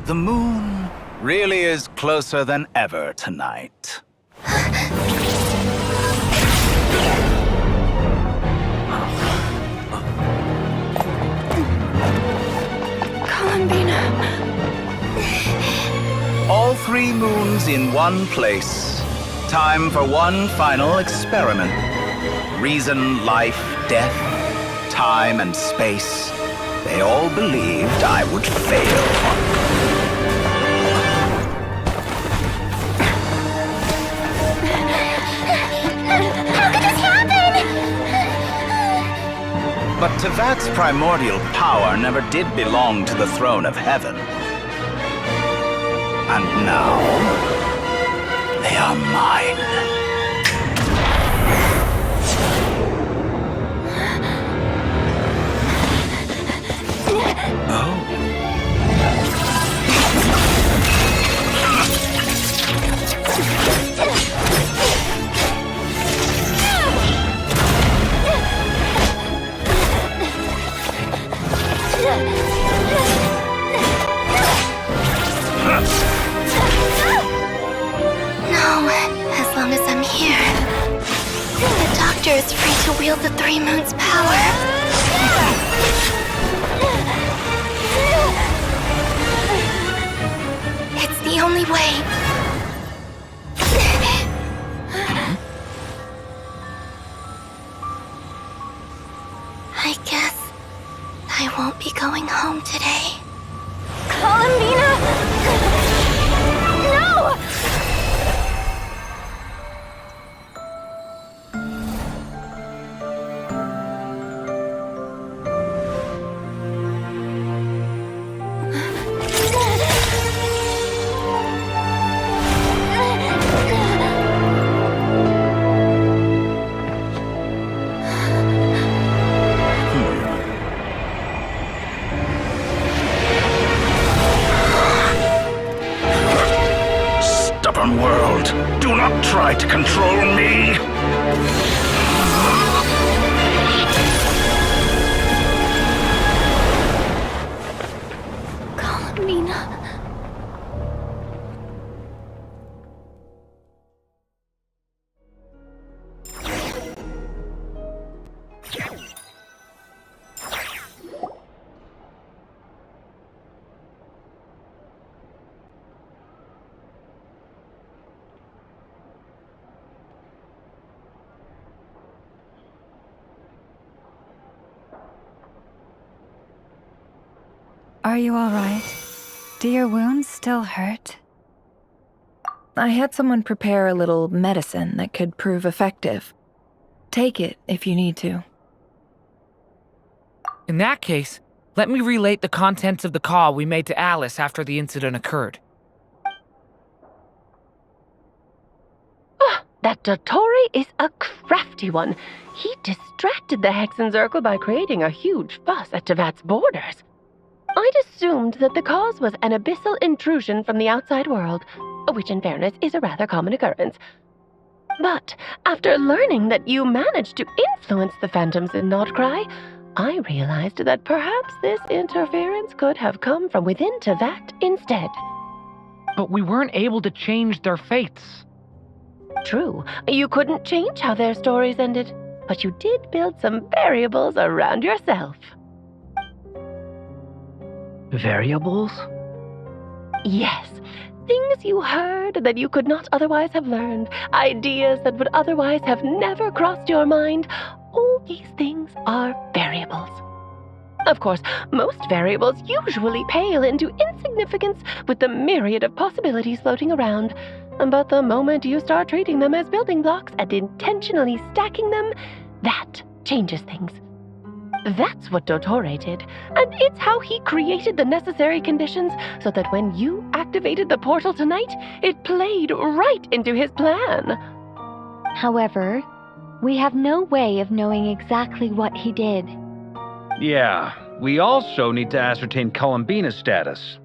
M: The moon really is closer than ever tonight.
K: Columbina.
M: All 3 moons in one place. Time for one final experiment. Reason, life, death, time, and space. They all believed I would fail.
B: How could this happen?
M: But Tevat's primordial power never did belong to the throne of heaven. And now, they are mine. Oh.
C: No, as long as I'm here. The Doctor is free to wield the 3 moons' power. It's the only way. I guess I won't be going home today.
K: Columbina! No!
M: Stubborn world, do not try to control me!
K: Columbina.
F: Are you all right? Do your wounds still hurt?
V: I had someone prepare a little medicine that could prove effective. Take it if you need to.
T: In that case, let me relate the contents of the call we made to Alice after the incident occurred.
G: That Dotori is a crafty one. He distracted the Hexenzirkel by creating a huge fuss at Tevat's borders. I'd assumed that the cause was an abyssal intrusion from the outside world, which in fairness is a rather common occurrence. But after learning that you managed to influence the phantoms in Nod-Krai, I realized that perhaps this interference could have come from within Tevat instead.
T: But we weren't able to change their fates.
G: True, you couldn't change how their stories ended, but you did build some variables around yourself.
P: Variables?
G: Yes, things you heard that you could not otherwise have learned, ideas that would otherwise have never crossed your mind. All these things are variables. Of course, most variables usually pale into insignificance with the myriad of possibilities floating around. But the moment you start treating them as building blocks and intentionally stacking them, that changes things. That's what Dotori did, and it's how he created the necessary conditions so that when you activated the portal tonight, it played right into his plan.
O: However, we have no way of knowing exactly what he did.
D: Yeah, we also need to ascertain Columbina's status.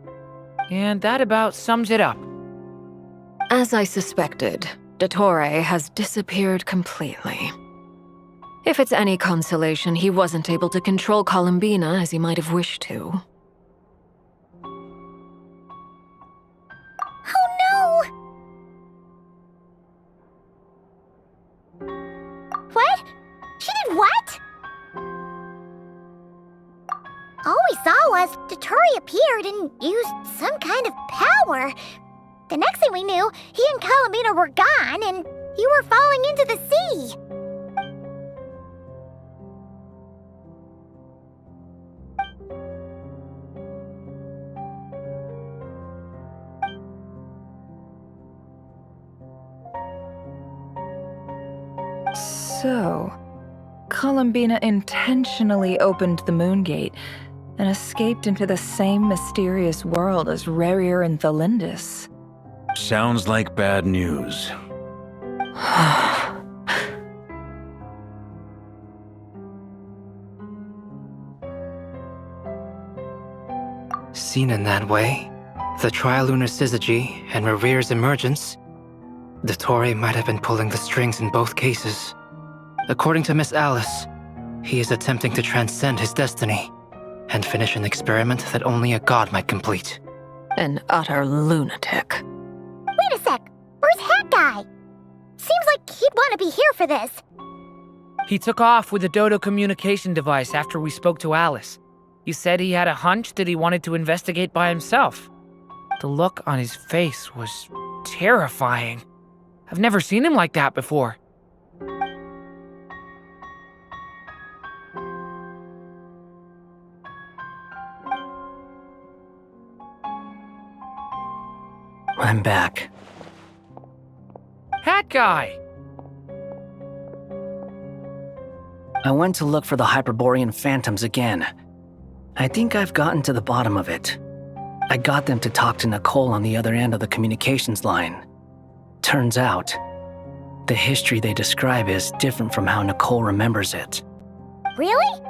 T: And that about sums it up.
S: As I suspected, Dotori has disappeared completely. If it's any consolation, he wasn't able to control Columbina as he might have wished to.
B: Oh no! What? She did what? All we saw was Dotori appeared and used some kind of power. The next thing we knew, he and Columbina were gone and you were falling into the sea.
V: So, Columbina intentionally opened the Moon Gate and escaped into the same mysterious world as Rerir and Thalindis.
D: Sounds like bad news.
W: Seen in that way, the trilunar syzygy and Rerir's emergence, Dotori might have been pulling the strings in both cases. According to Miss Alice, he is attempting to transcend his destiny and finish an experiment that only a god might complete.
S: An utter lunatic.
B: Wait a sec, where's Hat Guy? Seems like he'd want to be here for this.
T: He took off with the Dodo communication device after we spoke to Alice. He said he had a hunch that he wanted to investigate by himself. The look on his face was terrifying. I've never seen him like that before.
P: I'm back.
T: Hat Guy!
P: I went to look for the Hyperborean phantoms again. I think I've gotten to the bottom of it. I got them to talk to Nicole on the other end of the communications line. Turns out, the history they describe is different from how Nicole remembers it.
B: Really?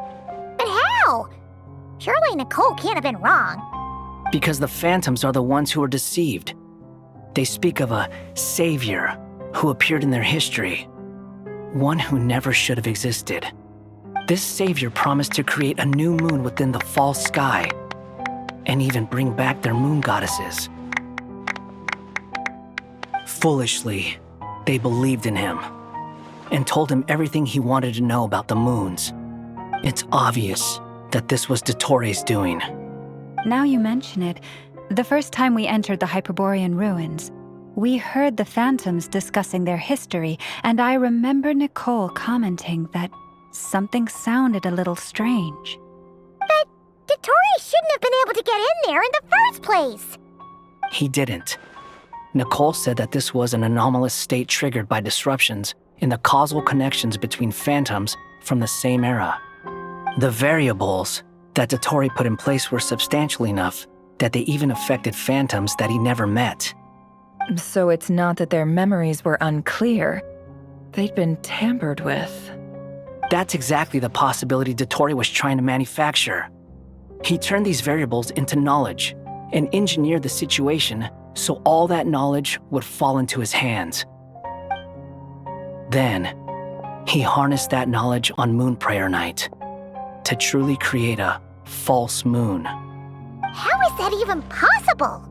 B: But how? Surely Nicole can't have been wrong.
P: Because the phantoms are the ones who are deceived. They speak of a savior who appeared in their history. One who never should have existed. This savior promised to create a new moon within the false sky, and even bring back their moon goddesses. Foolishly, they believed in him, and told him everything he wanted to know about the moons. It's obvious that this was Dotori's doing.
F: Now you mention it, the first time we entered the Hyperborean ruins, we heard the phantoms discussing their history, and I remember Nicole commenting that something sounded a little strange.
B: But Dotori shouldn't have been able to get in there in the first place.
P: He didn't. Nicole said that this was an anomalous state triggered by disruptions in the causal connections between phantoms from the same era. The variables that Dotori put in place were substantial enough that they even affected phantoms that he never met.
V: So it's not that their memories were unclear. They'd been tampered with.
P: That's exactly the possibility Dotori was trying to manufacture. He turned these variables into knowledge and engineered the situation so all that knowledge would fall into his hands. Then, he harnessed that knowledge on Moon Prayer Night to truly create a false moon.
B: How is that even possible?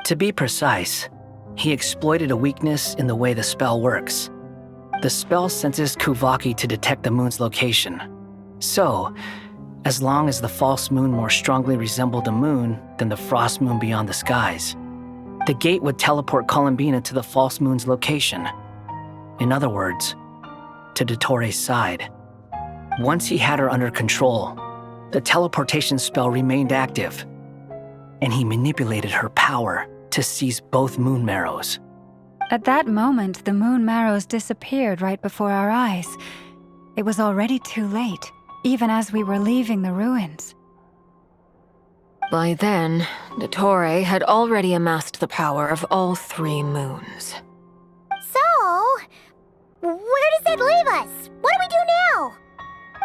P: To be precise, he exploited a weakness in the way the spell works. The spell senses Kuuhenki to detect the moon's location. So, as long as the false moon more strongly resembled the moon than the frost moon beyond the skies, the gate would teleport Columbina to the false moon's location. In other words, to Dotori's side. Once he had her under control, the teleportation spell remained active, and he manipulated her power to seize both moon marrows.
F: At that moment, the moon marrows disappeared right before our eyes. It was already too late, even as we were leaving the ruins.
S: By then, Dotori had already amassed the power of all 3 moons.
B: So, where does that leave us? What do we do now?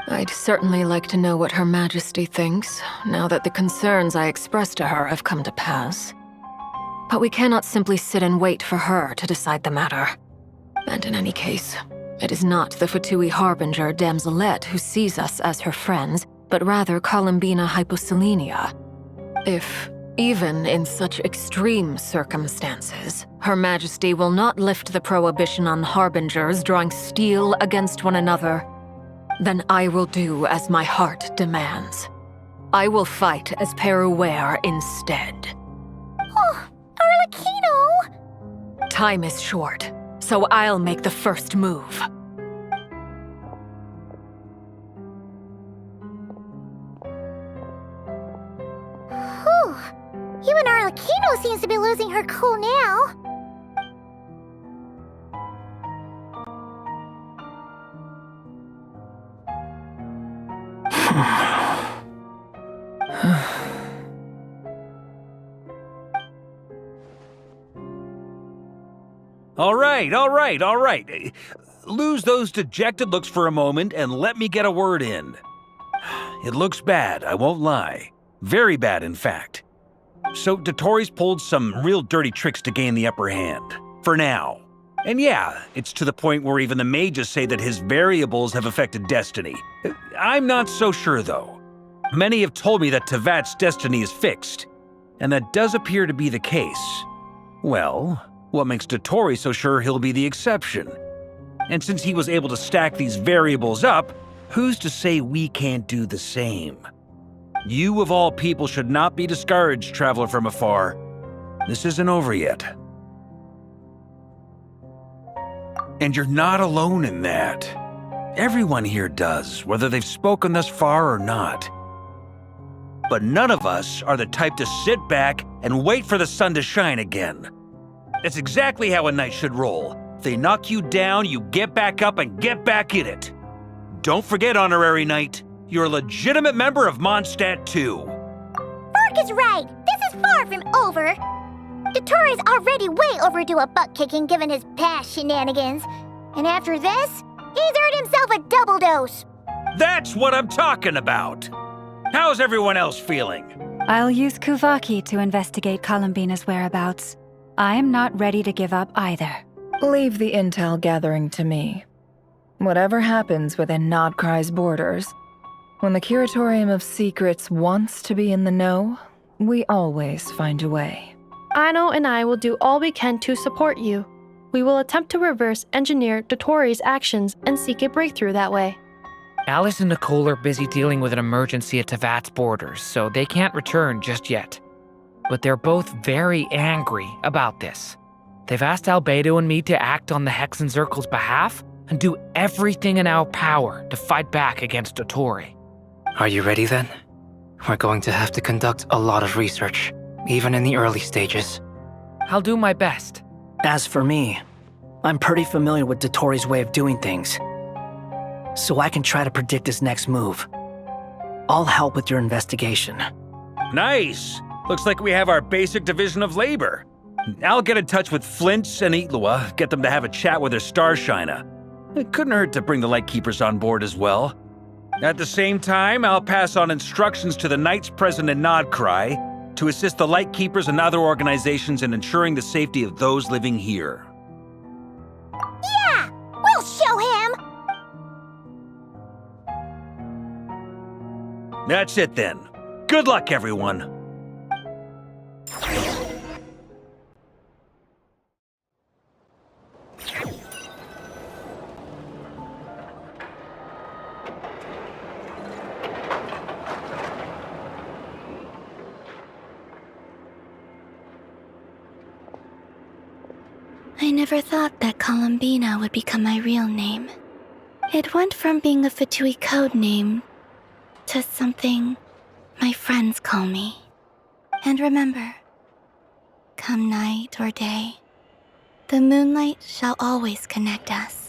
S: I'd certainly like to know what Her Majesty thinks, now that the concerns I expressed to her have come to pass. But we cannot simply sit and wait for her to decide the matter. And in any case, it is not the Fatui Harbinger Damselette who sees us as her friends, but rather Columbina Hyposelenia. If, even in such extreme circumstances, Her Majesty will not lift the prohibition on Harbingers drawing steel against one another, then I will do as my heart demands. I will fight as Peruware instead.
B: Oh, Arlecchino!
S: Time is short, so I'll make the first move.
B: Whew. Even Arlecchino seems to be losing her cool now.
D: All right. Lose those dejected looks for a moment and let me get a word in. It looks bad, I won't lie. Very bad, in fact. So Dotori's pulled some real dirty tricks to gain the upper hand. For now. And yeah, it's to the point where even the mages say that his variables have affected destiny. I'm not so sure, though. Many have told me that Tevat's destiny is fixed, and that does appear to be the case. Well, what makes Dotori so sure he'll be the exception? And since he was able to stack these variables up, who's to say we can't do the same? You of all people should not be discouraged, traveler from afar. This isn't over yet. And you're not alone in that. Everyone here does, whether they've spoken thus far or not. But none of us are the type to sit back and wait for the sun to shine again. That's exactly how a knight should roll. If they knock you down, you get back up and get back in it. Don't forget, Honorary Knight, you're a legitimate member of Mondstadt too.
B: Vark is right. This is far from over. Dotori's already way overdue a butt-kicking given his past shenanigans. And after this, he's earned himself a double dose.
D: That's what I'm talking about. How's everyone else feeling?
F: I'll use Kuuhenki to investigate Columbina's whereabouts. I am not ready to give up either.
V: Leave the intel gathering to me. Whatever happens within Nod-Krai's borders, when the Curatorium of Secrets wants to be in the know, we always find a way.
Q: Aino and I will do all we can to support you. We will attempt to reverse engineer Dotori's actions and seek a breakthrough that way.
T: Alice and Nicole are busy dealing with an emergency at Tevat's borders, so they can't return just yet. But they're both very angry about this. They've asked Albedo and me to act on the Hexenzirkel's behalf and do everything in our power to fight back against Dotori.
W: Are you ready then? We're going to have to conduct a lot of research, even in the early stages.
T: I'll do my best.
P: As for me, I'm pretty familiar with Dotori's way of doing things, so I can try to predict his next move. I'll help with your investigation.
D: Nice! Looks like we have our basic division of labor. I'll get in touch with Flints and Eatlua, get them to have a chat with their Starshiner. It couldn't hurt to bring the Lightkeepers on board as well. At the same time, I'll pass on instructions to the Knights present in Nod-Krai to assist the Lightkeepers and other organizations in ensuring the safety of those living here.
B: Yeah! We'll show him!
D: That's it then. Good luck, everyone.
C: I never thought that Columbina would become my real name. It went from being a Fatui code name to something my friends call me. And remember, come night or day, the moonlight shall always connect us.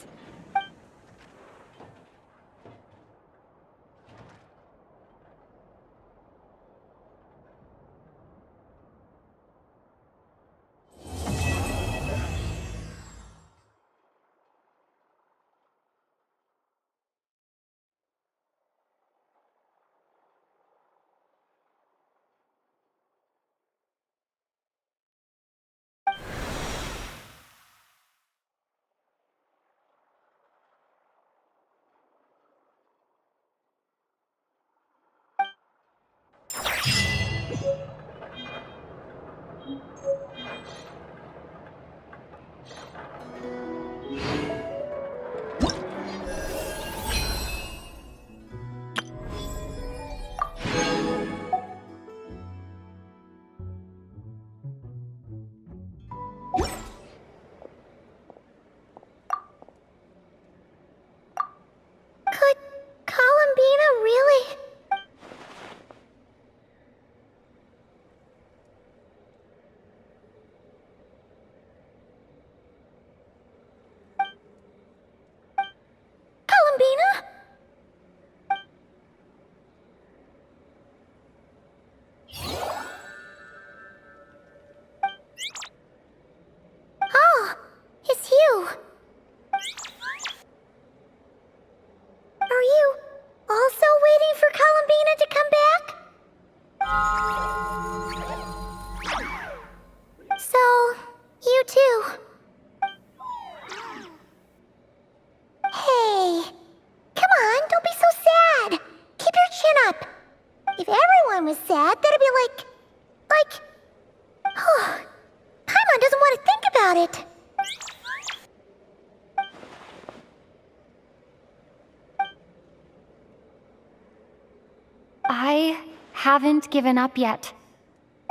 K: I haven't given up yet.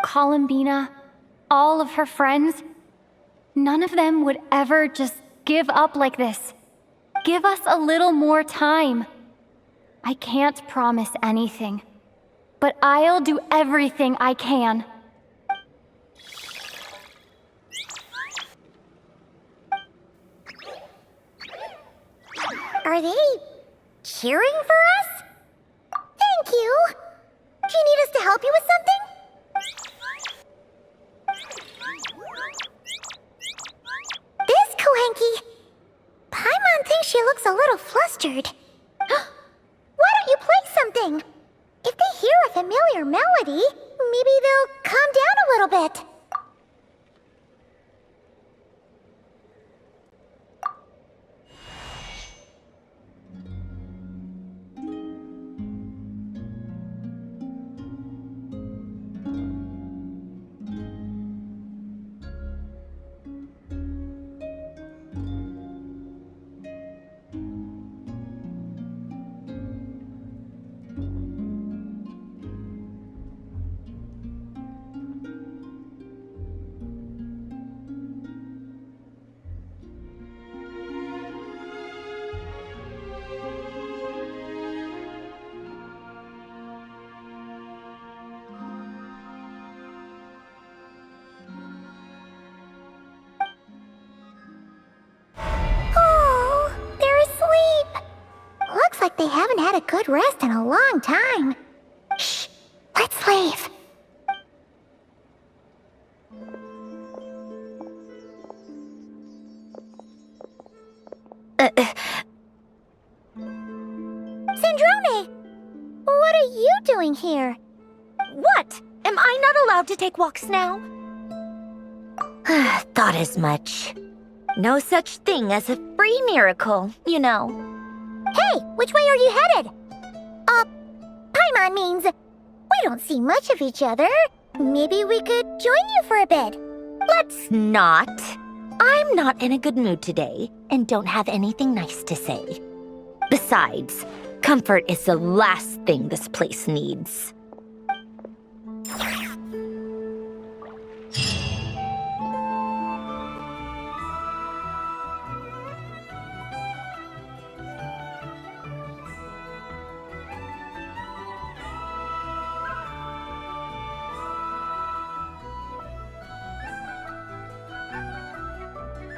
K: Columbina, all of her friends, none of them would ever just give up like this. Give us a little more time. I can't promise anything, but I'll do everything I can.
B: Are they cheering for us? Thank you! Do you need us to help you with something? This Kuuhenki! Paimon thinks she looks a little flustered. Why don't you play something? If they hear a familiar melody, maybe they'll calm down a little bit. haven't had a good rest in a long time. Shh, let's leave. Sandrone! What are you doing here?
K: What? Am I not allowed to take walks now? Thought as much. No such thing as a free miracle, you know.
B: Hey, which way are you headed? Paimon means we don't see much of each other. Maybe we could join you for a bit.
K: Let's not. I'm not in a good mood today and don't have anything nice to say. Besides, comfort is the last thing this place needs.